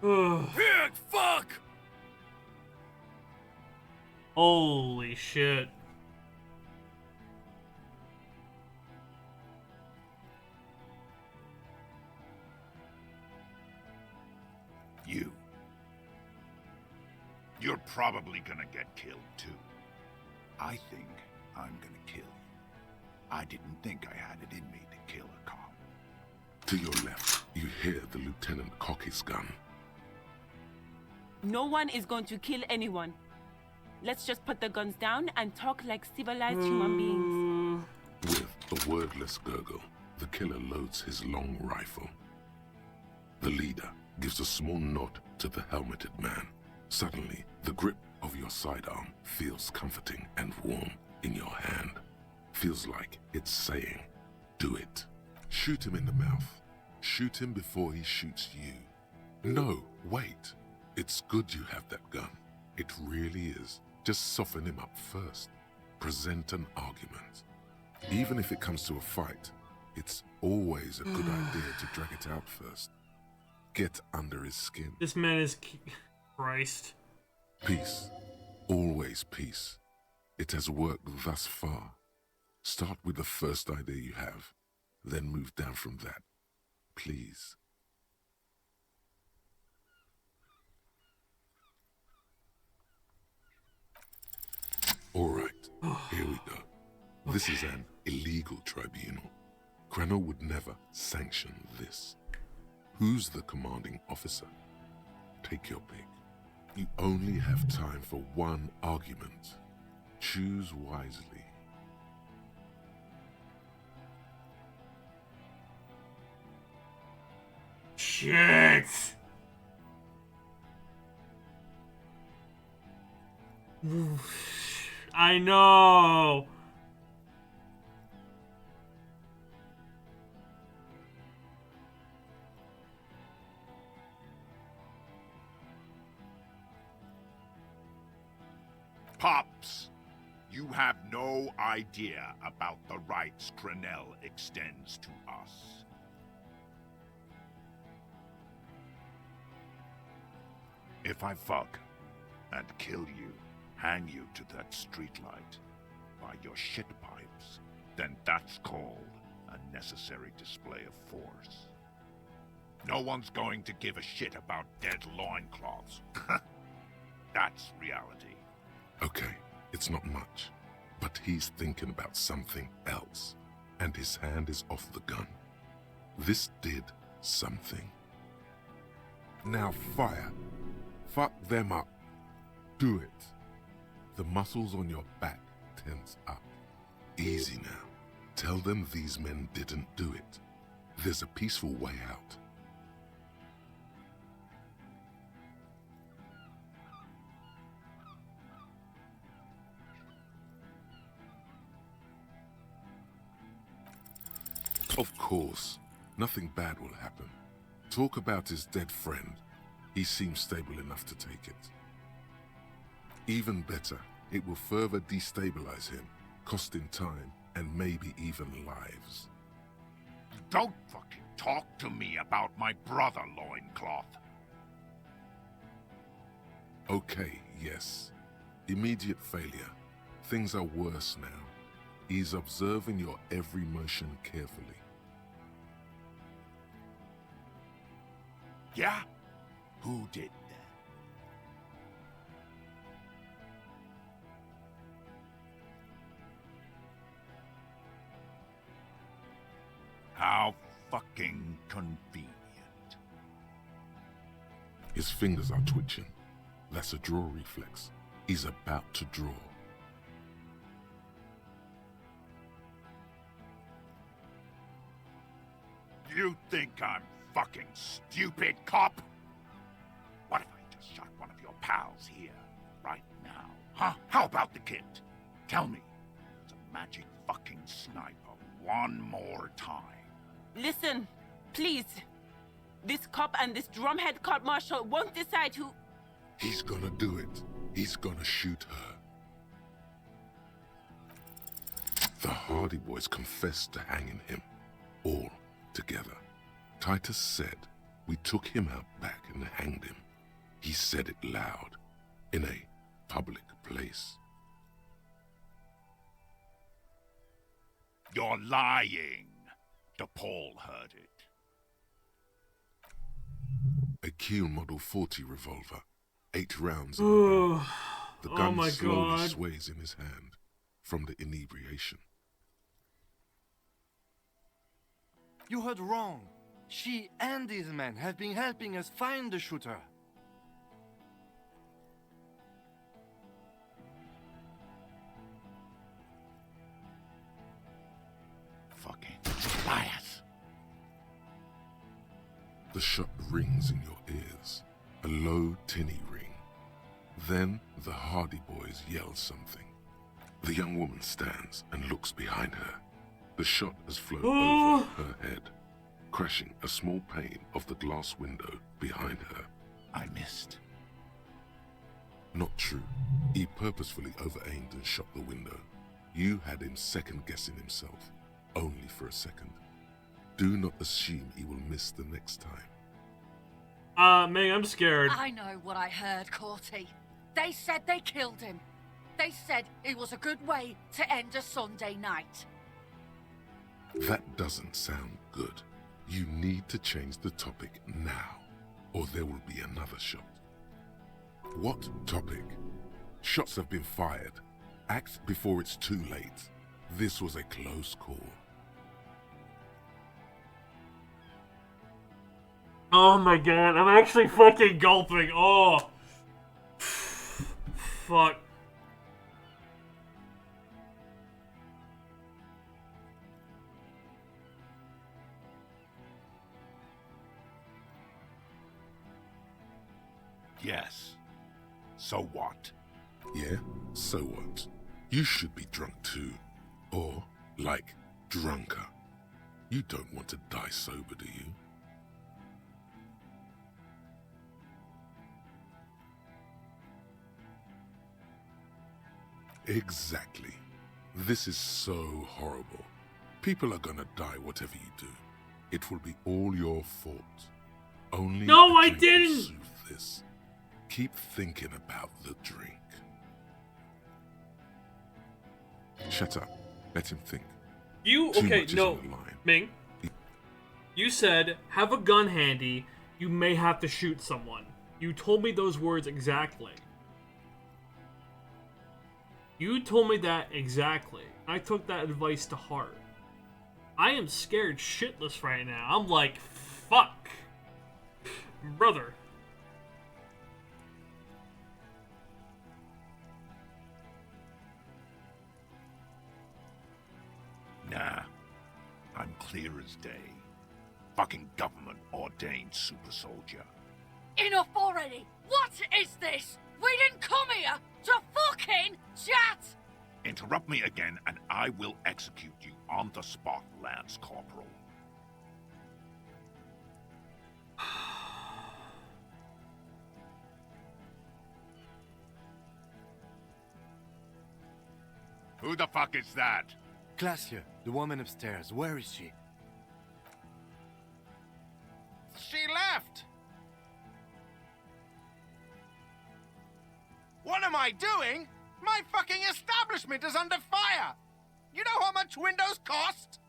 Pig, fuck! Holy shit. You're probably gonna get killed too. I think I'm gonna kill you. I didn't think I had it in me to kill a cop. To your left, you hear the lieutenant cock his gun. No one is going to kill anyone. Let's just put the guns down and talk like civilized human beings. With a wordless gurgle, the killer loads his long rifle. The leader gives a small nod to the helmeted man. Suddenly, the grip of your sidearm feels comforting and warm in your hand. Feels like it's saying, do it. Shoot him in the mouth. Shoot him before he shoots you. No, wait. It's good you have that gun. It really is. Just soften him up first. Present an argument. Even if it comes to a fight, it's always a good idea to drag it out first. Get under his skin. This man is... Christ. Peace. Always peace. It has worked thus far. Start with the first idea you have, then move down from that. Please. All right, here we go. This is an illegal tribunal. Cranor would never sanction this. Who's the commanding officer? Take your pick. You only have time for one argument. Choose wisely. Shit! I know! Pops, you have no idea about the rights Crenell extends to us. If I fuck and kill you, hang you to that streetlight by your shit pipes, then that's called a necessary display of force. No one's going to give a shit about dead loincloths. That's reality. Okay, it's not much, but he's thinking about something else, and his hand is off the gun. This did something. Now fire. Fuck them up. Do it. The muscles on your back tense up. Easy now. Tell them these men didn't do it. There's a peaceful way out. Of course, nothing bad will happen. Talk about his dead friend. He seems stable enough to take it. Even better, it will further destabilize him, costing time and maybe even lives. Don't fucking talk to me about my brother, loincloth. Okay, yes. Immediate failure. Things are worse now. He's observing your every motion carefully. Yeah? Who did that? How fucking convenient. His fingers are twitching. That's a draw reflex. He's about to draw. You think I'm fucking stupid, cop? What if I just shot one of your pals here, right now? Huh? How about the kid? Tell me, it's a magic fucking sniper one more time. Listen, please. This cop and this drumhead cop marshal won't decide who... He's gonna do it. He's gonna shoot her. The Hardy Boys confessed to hanging him. All together. Titus said we took him out back and hanged him. He said it loud, in a public place. You're lying. DePaul heard it. A Kiel Model 40 revolver. 8 rounds in the barrel. The gun my slowly God. sways in his hand from the inebriation. You heard wrong. She and these men have been helping us find the shooter. Fucking liars. The shot rings in your ears. A low, tinny ring. Then the Hardy Boys yell something. The young woman stands and looks behind her. The shot has flown over her head, crashing a small pane of the glass window behind her. I missed. Not true. He purposefully over-aimed and shot the window. You had him second-guessing himself, only for a second. Do not assume he will miss the next time. May, I'm scared. I know what I heard, Corty. They said they killed him. They said it was a good way to end a Sunday night. That doesn't sound good. You need to change the topic now, or there will be another shot. What topic? Shots have been fired. Act before it's too late. This was a close call. Oh my god, I'm actually fucking gulping. Oh. Fuck. Yes. So what? Yeah? So what? You should be drunk too. Or, like, drunker. You don't want to die sober, do you? Exactly. This is so horrible. People are gonna die whatever you do. It will be all your fault. Only No, a I drink will didn't! soothe this. Keep thinking about the drink. Shut up. Let him think. You Too okay? much is No, on the line. Ming. You said, have a gun handy, you may have to shoot someone. You told me those words exactly. You told me that exactly. I took that advice to heart. I am scared shitless right now. I'm like, fuck. Brother. Nah. I'm clear as day. Fucking government ordained super soldier. Enough already! What is this? We didn't come here to fucking chat! Interrupt me again and I will execute you on the spot, Lance Corporal. Who the fuck is that? Glacia, the woman upstairs. Where is she? She left! What am I doing? My fucking establishment is under fire! You know how much windows cost?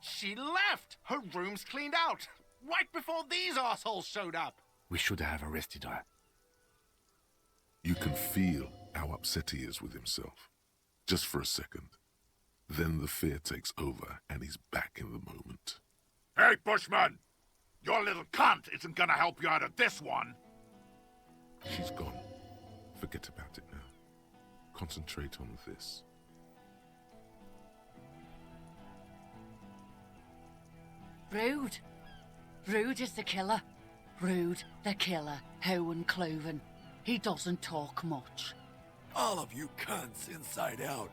She left! Her room's cleaned out! Right before these assholes showed up! We should have arrested her. You can feel how upset he is with himself. Just for a second. Then the fear takes over and he's back in the moment. Hey, Bushman! Your little cunt isn't gonna help you out of this one! She's gone. Forget about it now. Concentrate on this. Rude. Rude is the killer. Rude, the killer. Owen Cloven. He doesn't talk much. All of you cunts inside out.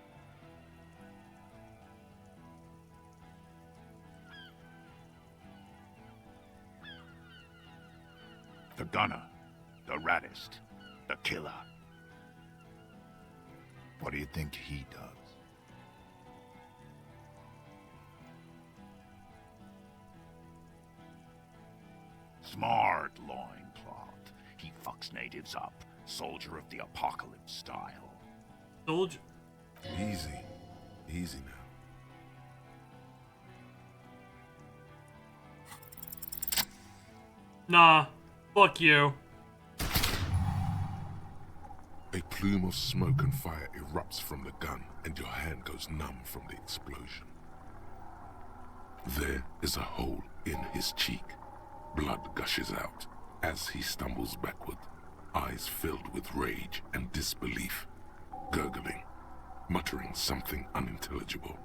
The gunner. The raddest. The killer. What do you think he does? Smart loincloth. He fucks natives up. Soldier of the apocalypse style. Soldier? Easy. Easy now. Nah. Fuck you. A plume of smoke and fire erupts from the gun, and your hand goes numb from the explosion. There is a hole in his cheek. Blood gushes out as he stumbles backward, eyes filled with rage and disbelief, gurgling, muttering something unintelligible.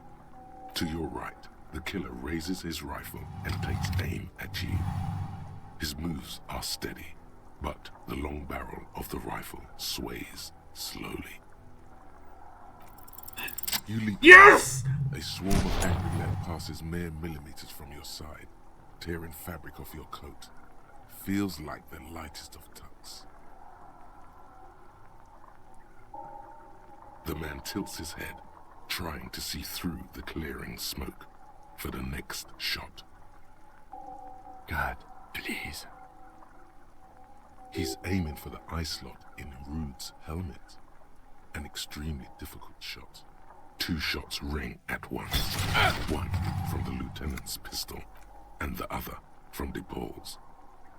To your right, the killer raises his rifle and takes aim at you. His moves are steady, but the long barrel of the rifle sways slowly. You leap. Yes! A swarm of angry lead passes mere millimeters from your side, tearing fabric off your coat. Feels like the lightest of tucks. The man tilts his head, trying to see through the clearing smoke for the next shot. God, please. He's aiming for the eye slot in Rude's helmet. An extremely difficult shot. 2 shots ring at once. One from the lieutenant's pistol, and the other from the balls.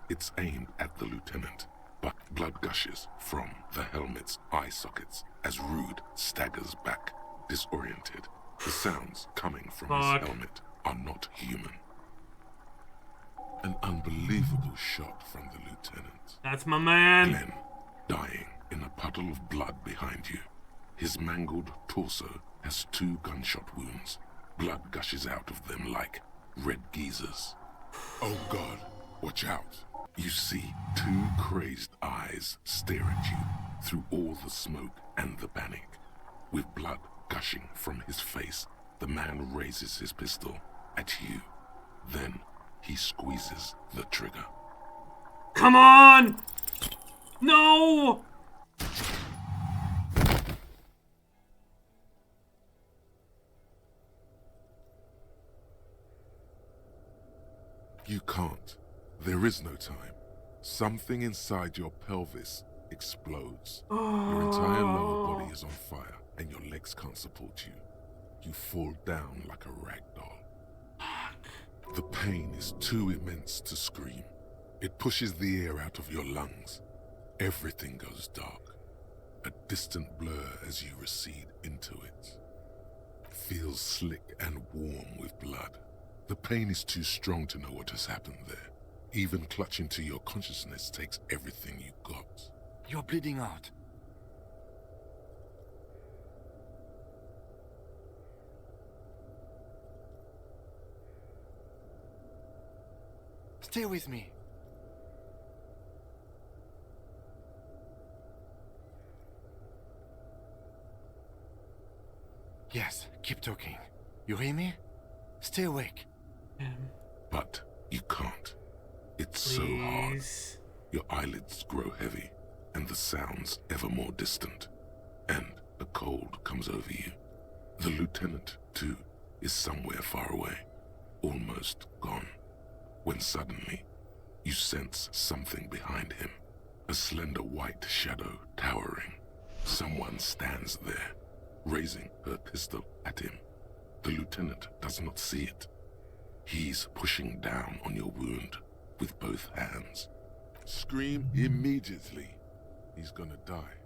It's aimed at the lieutenant, but blood gushes from the helmet's eye sockets as Rude staggers back, disoriented. The sounds coming from his helmet are not human. An unbelievable shot from the lieutenant. That's my man. Glenn, dying in a puddle of blood behind you. His mangled torso has 2 gunshot wounds. Blood gushes out of them like red geysers. Oh God, watch out. You see 2 crazed eyes stare at you through all the smoke and the panic. With blood gushing from his face, the man raises his pistol at you. Then he squeezes the trigger. Come on! No! You can't. There is no time. Something inside your pelvis explodes. Your entire lower body is on fire, and your legs can't support you. You fall down like a rag doll. The pain is too immense to scream. It pushes the air out of your lungs. Everything goes dark, a distant blur as you recede into it. Feels slick and warm with blood. The pain is too strong to know what has happened there. Even clutching to your consciousness takes everything you got. You're bleeding out. Stay with me. Yes, keep talking. You hear me? Stay awake. But you can't. It's so hard. Your eyelids grow heavy, and the sounds ever more distant. And a cold comes over you. The lieutenant, too, is somewhere far away, almost gone. When suddenly, you sense something behind him. A slender white shadow towering. Someone stands there, raising her pistol at him. The lieutenant does not see it. He's pushing down on your wound with both hands. Scream immediately. He's gonna die.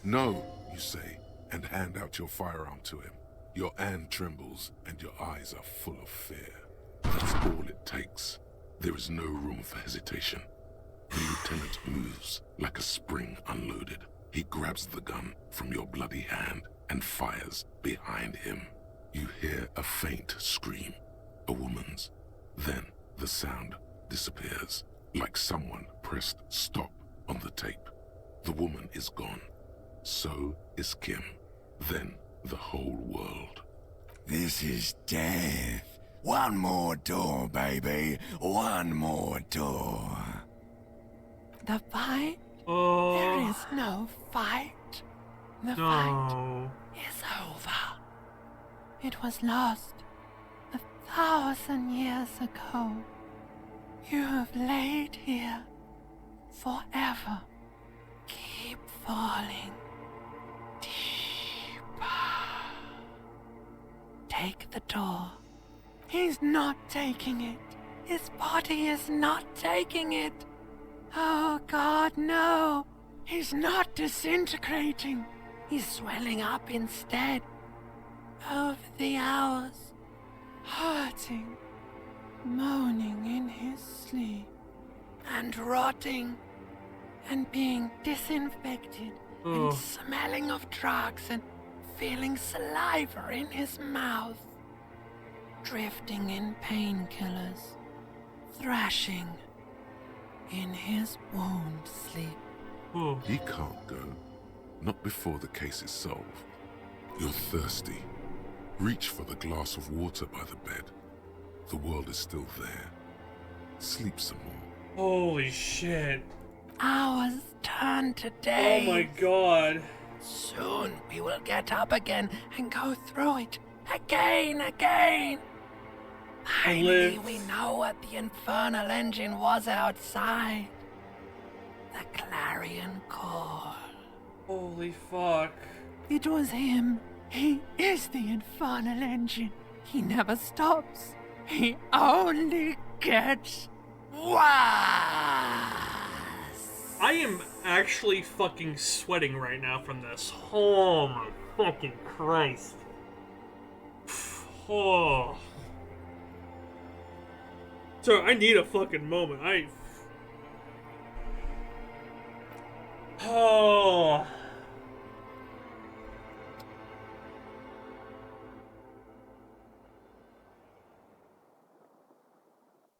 No, you say, and hand out your firearm to him. Your hand trembles, and your eyes are full of fear. That's all it takes. There is no room for hesitation. The lieutenant moves like a spring unloaded. He grabs the gun from your bloody hand and fires behind him. You hear a faint scream, a woman's. Then the sound disappears, like someone pressed stop on the tape. The woman is gone. So is Kim. Then the whole world. This is death. One more door, baby. One more door. The fight? Oh. There is no fight. The fight is over. It was lost 1,000 years ago. You have laid here forever. Keep falling deeper. Take the door. He's not taking it. His body is not taking it. Oh God, no. He's not disintegrating. He's swelling up instead. Over the hours, hurting, moaning in his sleep, and rotting, and being disinfected, and smelling of drugs, and feeling saliva in his mouth, drifting in painkillers, thrashing in his wound sleep. He can't go. Not before the case is solved. You're thirsty. Reach for the glass of water by the bed. The world is still there. Sleep some more. Holy shit. Hours turn to days. Oh my god. Soon we will get up again and go through it again. Finally, we know what the infernal engine was outside. The clarion call. Holy fuck. It was him. He is the infernal engine. He never stops. He only gets worse. I am actually fucking sweating right now from this. Oh my fucking Christ. Oh. So I need a fucking moment. Oh.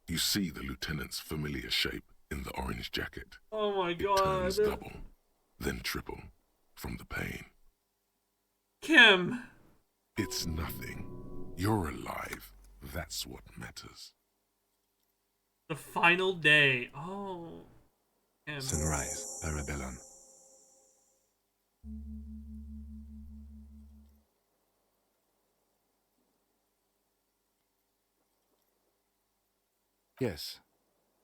You see the lieutenant's familiar shape in the orange jacket. Oh my god. It turns double, then triple, from the pain. Kim. It's nothing. You're alive. That's what matters. The final day. Oh. Kim. Sunrise, Arabellon. Yes,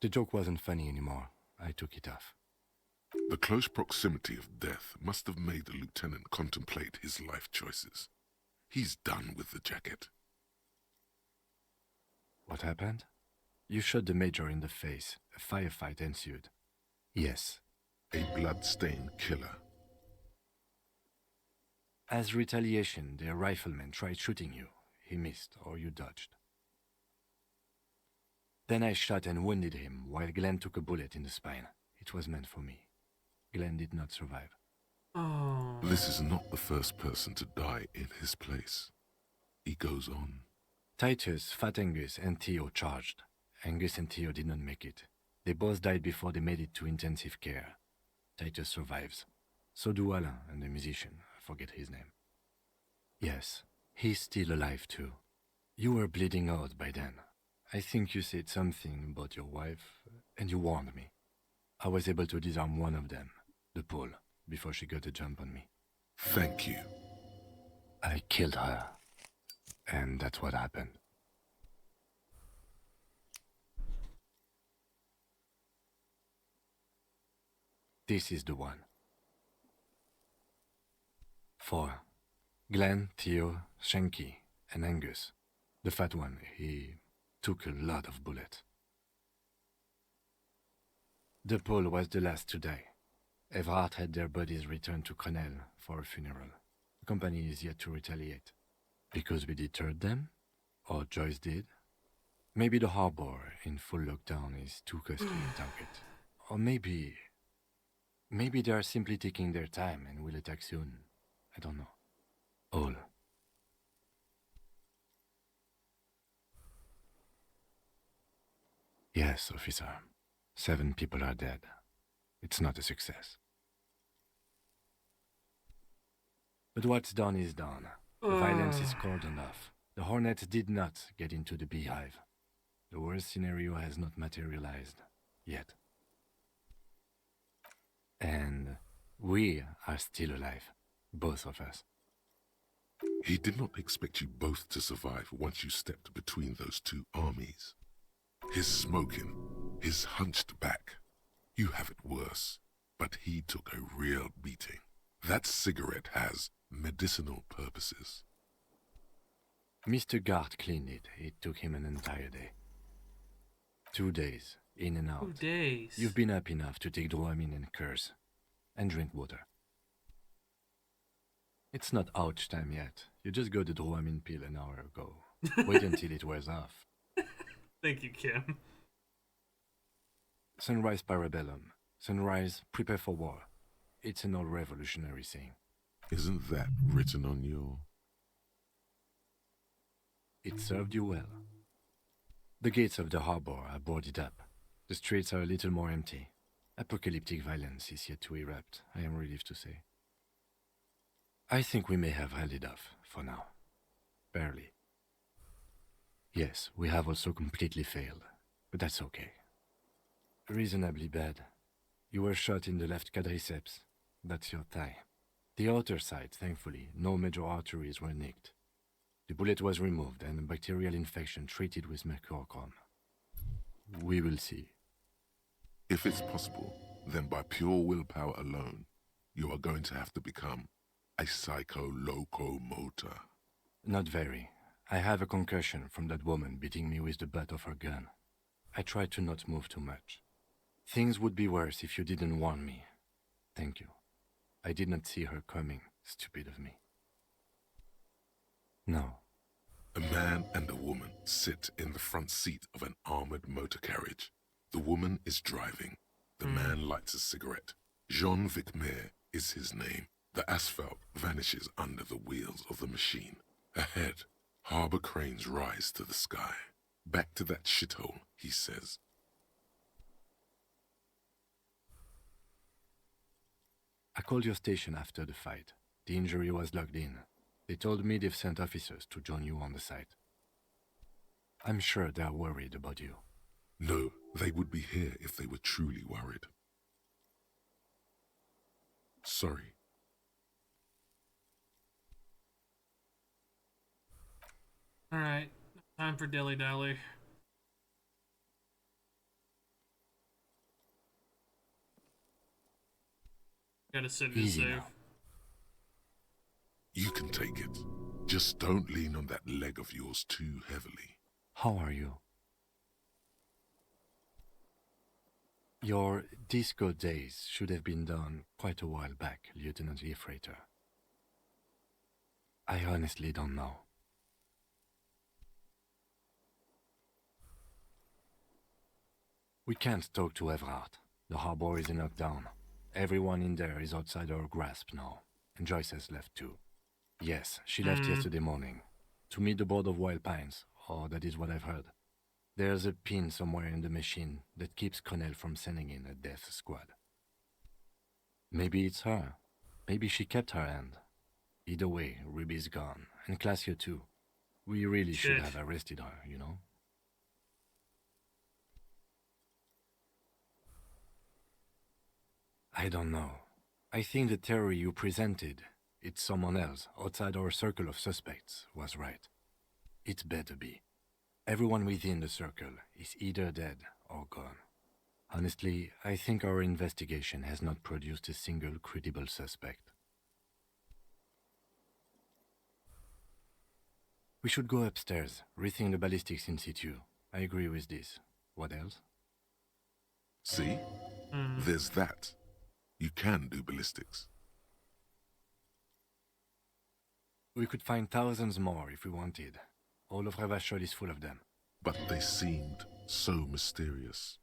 the joke wasn't funny anymore. I took it off. The close proximity of death must have made the lieutenant contemplate his life choices. He's done with the jacket. What happened? You shot the major in the face. A firefight ensued. Yes. A blood-stained killer. As retaliation, the rifleman tried shooting you. He missed, or you dodged. Then I shot and wounded him, while Glenn took a bullet in the spine. It was meant for me. Glenn did not survive. Oh. This is not the first person to die in his place. He goes on. Titus, Fat Angus, and Theo charged. Angus and Theo did not make it. They both died before they made it to intensive care. Titus survives. So do Alain and the musician. I forget his name. Yes, he's still alive too. You were bleeding out by then. I think you said something about your wife, and you warned me. I was able to disarm one of them, the Pole, before she got a jump on me. Thank you. I killed her. And that's what happened. This is the one. 4. Glenn, Theo, Shanky, and Angus. The fat one, he took a lot of bullets. The Pole was the last to die. Everhart had their bodies returned to Crenel for a funeral. The company is yet to retaliate. Because we deterred them? Or Joyce did? Maybe the harbor in full lockdown is too costly a target. Or maybe they are simply taking their time and will attack soon. I don't know. All. Yes, officer. 7 people are dead. It's not a success. But what's done is done. The violence is cordoned off. The Hornets did not get into the beehive. The worst scenario has not materialized yet. And we are still alive, both of us. He did not expect you both to survive once you stepped between those two armies. His smoking, his hunched back. You have it worse, but he took a real beating. That cigarette has medicinal purposes. Mr. Gart cleaned it. It took him an entire day. 2 days, in and out. 2 days? You've been up enough to take Dramamine and curse. And drink water. It's not ouch time yet. You just got the Dramamine pill an hour ago. Wait until it wears off. Thank you, Kim. Sunrise Parabellum. Sunrise, prepare for war. It's an old revolutionary saying. Isn't that written on your... It served you well. The gates of the harbor are boarded up. The streets are a little more empty. Apocalyptic violence is yet to erupt, I am relieved to say. I think we may have held it off, for now. Barely. Yes, we have also completely failed, but that's okay. Reasonably bad. You were shot in the left quadriceps. That's your thigh. The outer side, thankfully, no major arteries were nicked. The bullet was removed and a bacterial infection treated with mercurochrome. We will see. If it's possible, then by pure willpower alone, you are going to have to become a psycho-locomotor. Not very. I have a concussion from that woman beating me with the butt of her gun. I tried to not move too much. Things would be worse if you didn't warn me. Thank you. I did not see her coming. Stupid of me. No. A man and a woman sit in the front seat of an armored motor carriage. The woman is driving. The man lights a cigarette. Jean Vicmer is his name. The asphalt vanishes under the wheels of the machine. Ahead, harbor cranes rise to the sky. Back to that shithole, he says. I called your station after the fight. The injury was logged in. They told me they've sent officers to join you on the site. I'm sure they're worried about you. No, they would be here if they were truly worried. Sorry. Alright, time for Dilly Dally. Gotta sit and Easy save. now. You can take it. Just don't lean on that leg of yours too heavily. How are you? Your disco days should have been done quite a while back, Lieutenant Leafrater. I honestly don't know. We can't talk to Everard. The harbor is in lockdown. Everyone in there is outside our grasp now, and Joyce has left too. Yes, she left yesterday morning, to meet the board of Wild Pines, or that is what I've heard. There's a pin somewhere in the machine that keeps Connell from sending in a death squad. Maybe it's her. Maybe she kept her hand. Either way, Ruby's gone, and Classio too. We really should have arrested her, you know? I don't know. I think the theory you presented, it's someone else outside our circle of suspects, was right. It better be. Everyone within the circle is either dead or gone. Honestly, I think our investigation has not produced a single credible suspect. We should go upstairs, rethink the ballistics in situ. I agree with this. What else? See? There's that. You can do ballistics. We could find thousands more if we wanted. All of Revachol is full of them. But they seemed so mysterious.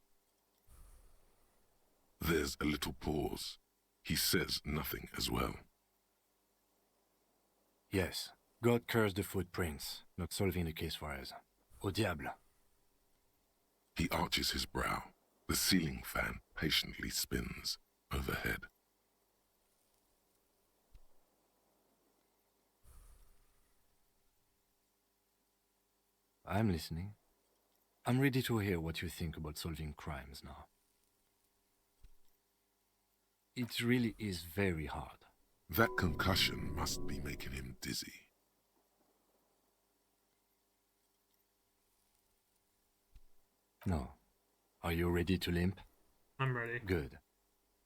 There's a little pause. He says nothing as well. Yes, God cursed the footprints, not solving the case for us. Au diable. He arches his brow. The ceiling fan patiently spins overhead. I'm listening. I'm ready to hear what you think about solving crimes now. It really is very hard. That concussion must be making him dizzy. No. Are you ready to limp? I'm ready. Good.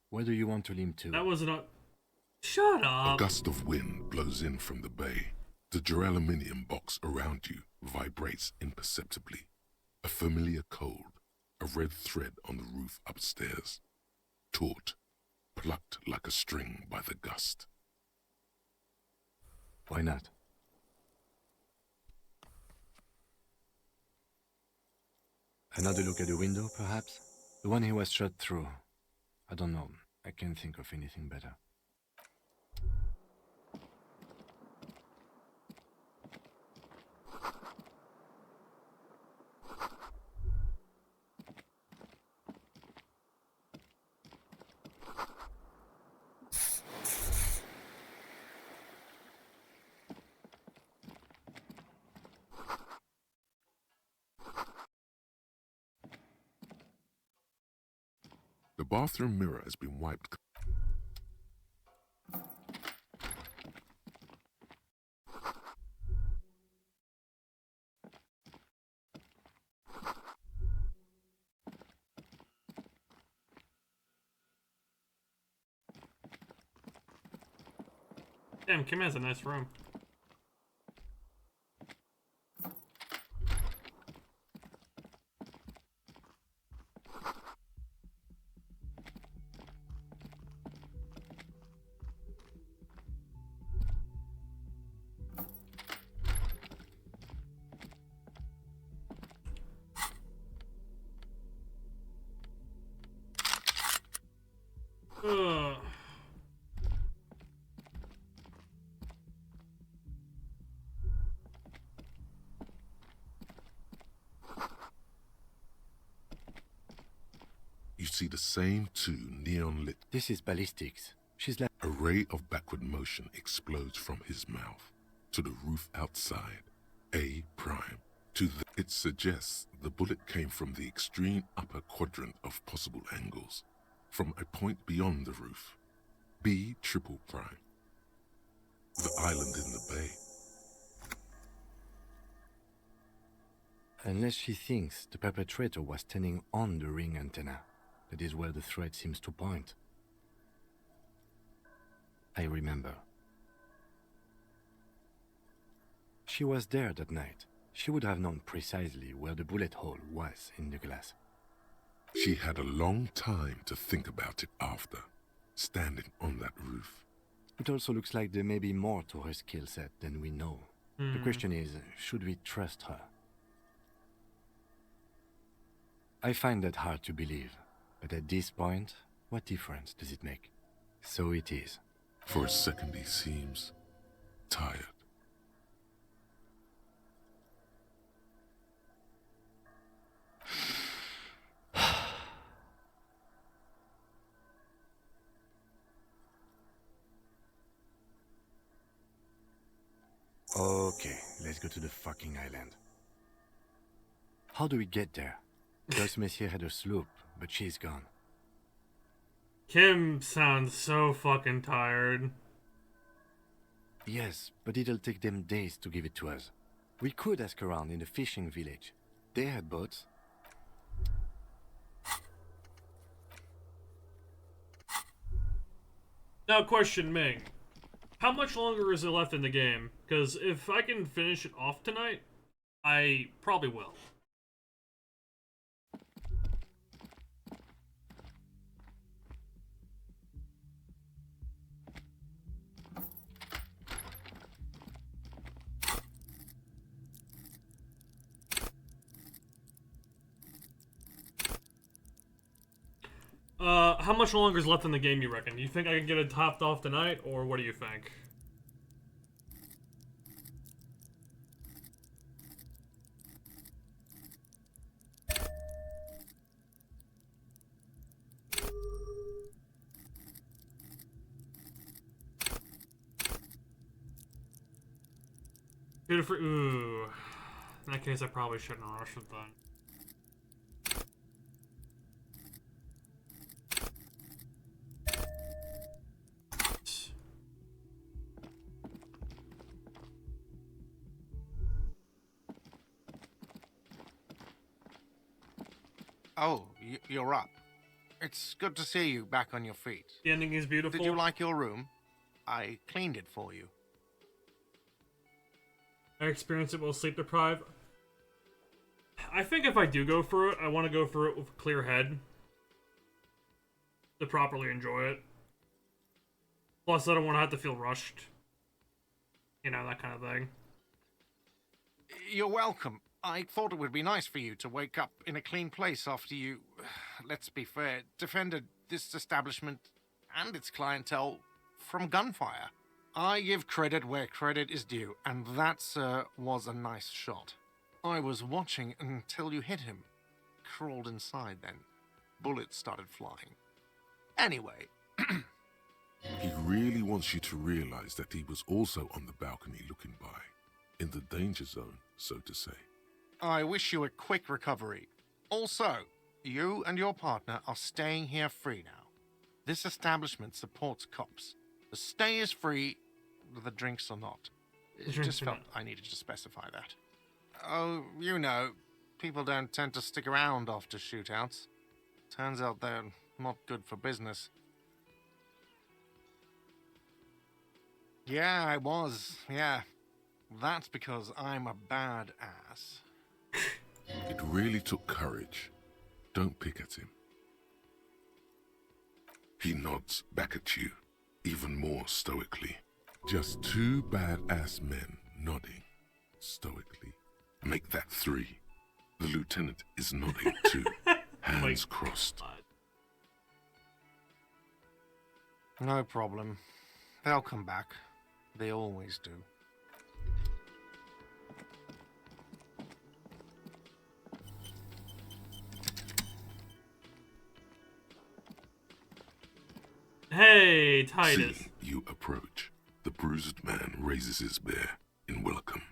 Where do you want to limp to? That was not... Shut up! A gust of wind blows in from the bay. The duraluminum box around you vibrates imperceptibly. A familiar cold, a red thread on the roof upstairs. Taut, plucked like a string by the gust. Why not? Another look at the window, perhaps? The one he was shot through. I don't know. I can't think of anything better. The bathroom mirror has been wiped. Damn, Kim has a nice room. Ugh. You see the same two neon lit. This is ballistics. She's like... A ray of backward motion explodes from his mouth to the roof outside. A prime. It suggests the bullet came from the extreme upper quadrant of possible angles, from a point beyond the roof. B triple prime. The island in the bay. Unless she thinks the perpetrator was standing on the ring antenna. That is where the thread seems to point. I remember. She was there that night. She would have known precisely where the bullet hole was in the glass. She had a long time to think about it after, standing on that roof. It also looks like there may be more to her skill set than we know. The question is, should we trust her? I find that hard to believe, but at this point, what difference does it make? So it is. For a second he seems tired. Okay, let's go to the fucking island. How do we get there? Joyce Messier had a sloop, but she's gone. Kim sounds so fucking tired. Yes, but it'll take them days to give it to us. We could ask around in the fishing village. They had boats. Now, question Ming. How much longer is there left in the game? Because if I can finish it off tonight, I probably will. How much longer is left in the game, you reckon? You think I can get it topped off tonight, or what do you think? Beautiful. Ooh. In that case, I probably shouldn't rush it then. Oh, you're up. It's good to see you back on your feet. The ending is beautiful. Did you like your room? I cleaned it for you. I experience it while sleep deprived. I think if I do go through it, I want to go through it with a clear head. To properly enjoy it. Plus, I don't want to have to feel rushed. You know, that kind of thing. You're welcome. I thought it would be nice for you to wake up in a clean place after you, let's be fair, defended this establishment and its clientele from gunfire. I give credit where credit is due, and that, sir, was a nice shot. I was watching until you hit him. Crawled inside then. Bullets started flying. Anyway. He really wants you to realize that he was also on the balcony looking by, in the danger zone, so to say. I wish you a quick recovery. Also, you and your partner are staying here free now. This establishment supports cops. The stay is free, the drinks are not. Just felt I needed to specify that. Oh, you know, people don't tend to stick around after shootouts. Turns out they're not good for business. Yeah, I was. Yeah. That's because I'm a bad ass. It really took courage. Don't pick at him. He nods back at you, even more stoically. Just two badass men nodding stoically. Make that three. The lieutenant is nodding too, hands crossed. No problem. They'll come back. They always do. Hey, Titus. See you approach. The bruised man raises his bear in welcome.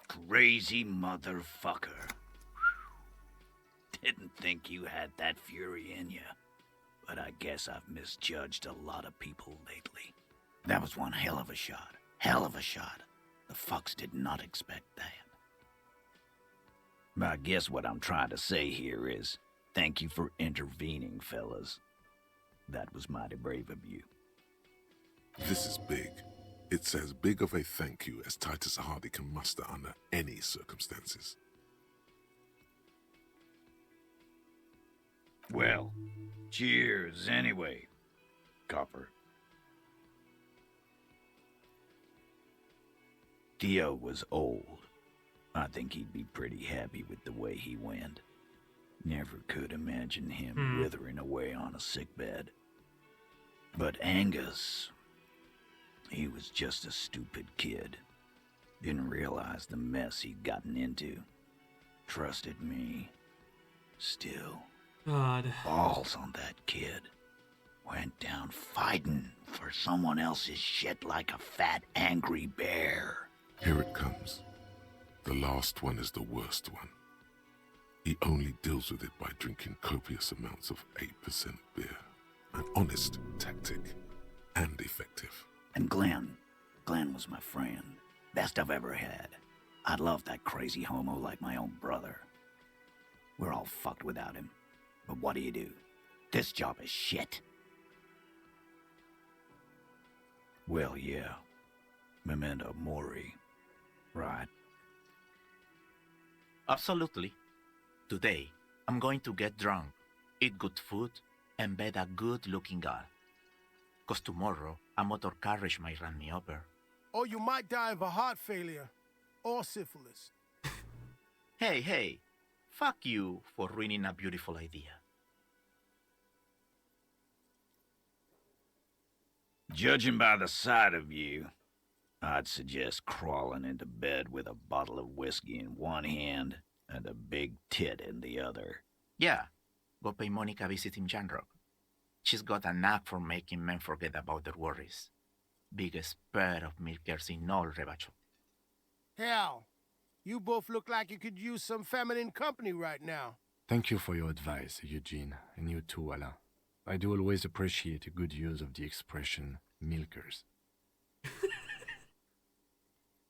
Crazy motherfucker. Didn't think you had that fury in you. But I guess I've misjudged a lot of people lately. That was one hell of a shot. Hell of a shot. The fucks did not expect that. But I guess what I'm trying to say here is, thank you for intervening, fellas. That was mighty brave of you. This is big. It's as big of a thank you as Titus Hardy can muster under any circumstances. Well, cheers anyway, Copper. Theo was old. I think he'd be pretty happy with the way he went. Never could imagine him withering away on a sickbed. But Angus, he was just a stupid kid. Didn't realize the mess he'd gotten into. Trusted me. Still. God. Balls on that kid. Went down fighting for someone else's shit like a fat, angry bear. Here it comes. The last one is the worst one. He only deals with it by drinking copious amounts of 8% beer. An honest tactic, and effective. And Glenn was my friend. Best I've ever had. I'd love that crazy homo like my own brother. We're all fucked without him. But what do? This job is shit. Well, yeah. Memento mori. Right. Absolutely. Today, I'm going to get drunk, eat good food, and bed a good-looking girl. 'Cause tomorrow, a motor carriage might run me over. Or you might die of a heart failure. Or syphilis. Hey. Fuck you for ruining a beautiful idea. Judging by the sight of you, I'd suggest crawling into bed with a bottle of whiskey in one hand and a big tit in the other. Yeah, go pay Monica a visit in Jamrock. She's got a knack for making men forget about their worries. Biggest pair of milkers in all Rebacho. Hell, you both look like you could use some feminine company right now. Thank you for your advice, Eugene, and you too, Alain. I do always appreciate a good use of the expression milkers.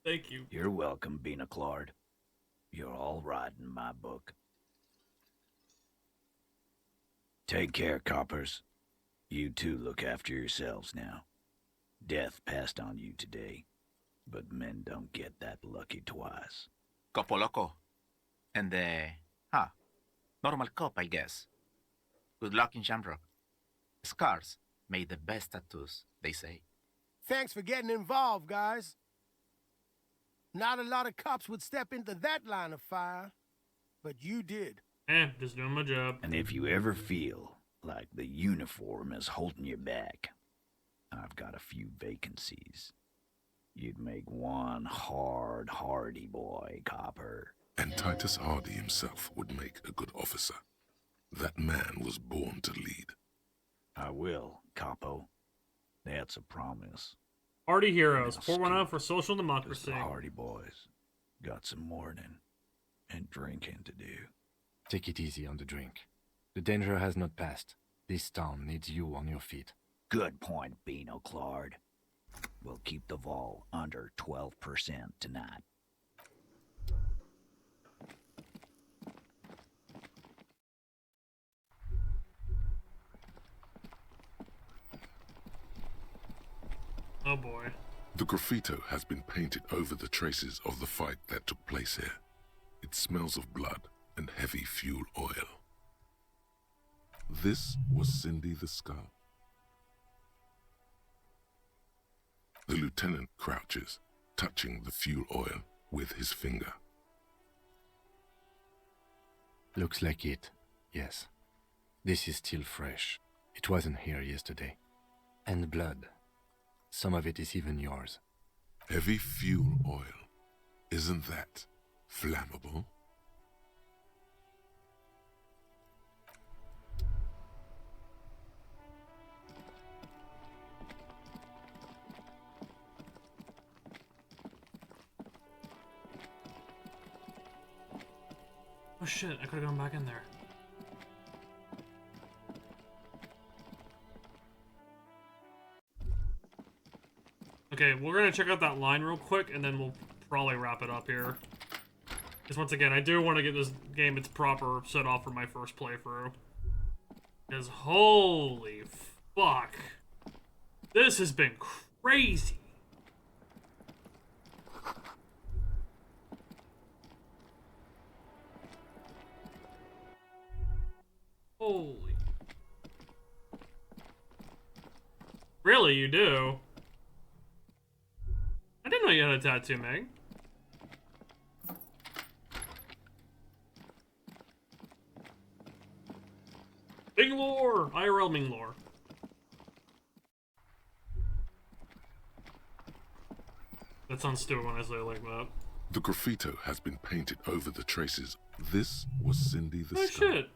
Thank you. You're welcome, Bina Claude. You're all right in my book. Take care, coppers. You two look after yourselves now. Death passed on you today, but men don't get that lucky twice. Copo loco. And normal cop, I guess. Good luck in Jamrock. Scars made the best tattoos, they say. Thanks for getting involved, guys. Not a lot of cops would step into that line of fire, but you did. Just doing my job. And if you ever feel like the uniform is holding you back, I've got a few vacancies. You'd make one hardy boy, Copper. And Titus Hardy himself would make a good officer. That man was born to lead. I will, Capo. That's a promise. Hardy Heroes, Now, 419 for social The democracy. Hardy boys got some mourning and drinking to do. Take it easy on the drink. The danger has not passed. This town needs you on your feet. Good point, Bino Claude. We'll keep the vol under 12% tonight. Oh boy. The graffito has been painted over the traces of the fight that took place here. It smells of blood and heavy fuel oil. This was Cindy the Scar. The lieutenant crouches, touching the fuel oil with his finger. Looks like it, yes. This is still fresh. It wasn't here yesterday. And blood. Some of it is even yours. Heavy fuel oil. Isn't that flammable? Oh shit, I could've gone back in there. Okay, we're gonna check out that line real quick, and then we'll probably wrap it up here. Because once again, I do want to get this game its proper set off for my first playthrough. Because holy fuck. This has been crazy. Holy. Really, you do? I didn't know you had a tattoo, Meg. Ming lore! IRL Ming lore. That sounds stupid when I say it like that. The graffito has been painted over the traces. This was Cindy the Oh Skunk. shit.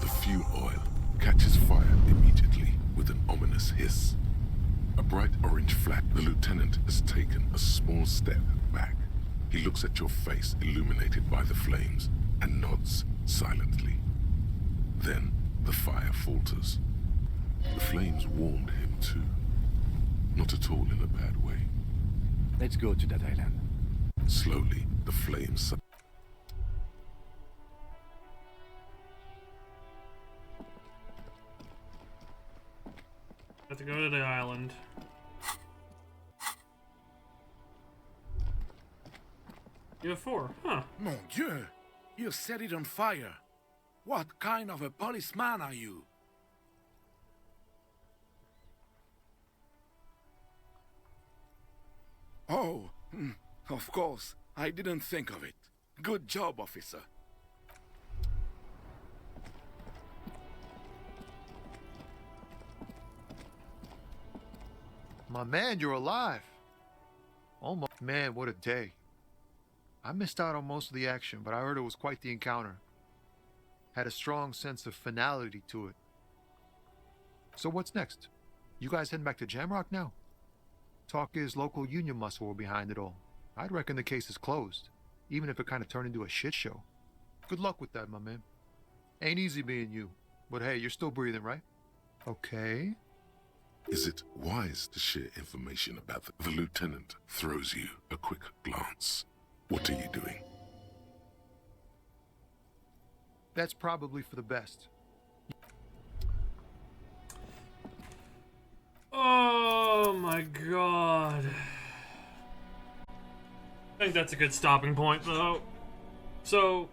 The fuel oil catches fire immediately with an ominous hiss. A bright orange flash. The lieutenant has taken a small step back. He looks at your face illuminated by the flames and nods silently. Then the fire falters. The flames warmed him too. Not at all in a bad way. Let's go to that island. Slowly, the flames Have to go to the island. You have 4, huh? Mon Dieu! You set it on fire. What kind of a policeman are you? Oh, of course. I didn't think of it. Good job, officer. My man, you're alive. Oh my man, what a day. I missed out on most of the action, but I heard it was quite the encounter. Had a strong sense of finality to it. So what's next? You guys heading back to Jamrock now? Talk is local union muscle were behind it all. I'd reckon the case is closed, even if it kind of turned into a shit show. Good luck with that, my man. Ain't easy being you, but hey, you're still breathing, right? Okay. Is it wise to share information about the lieutenant throws you a quick glance? What are you doing? That's probably for the best. Oh my god. I think that's a good stopping point, though. So,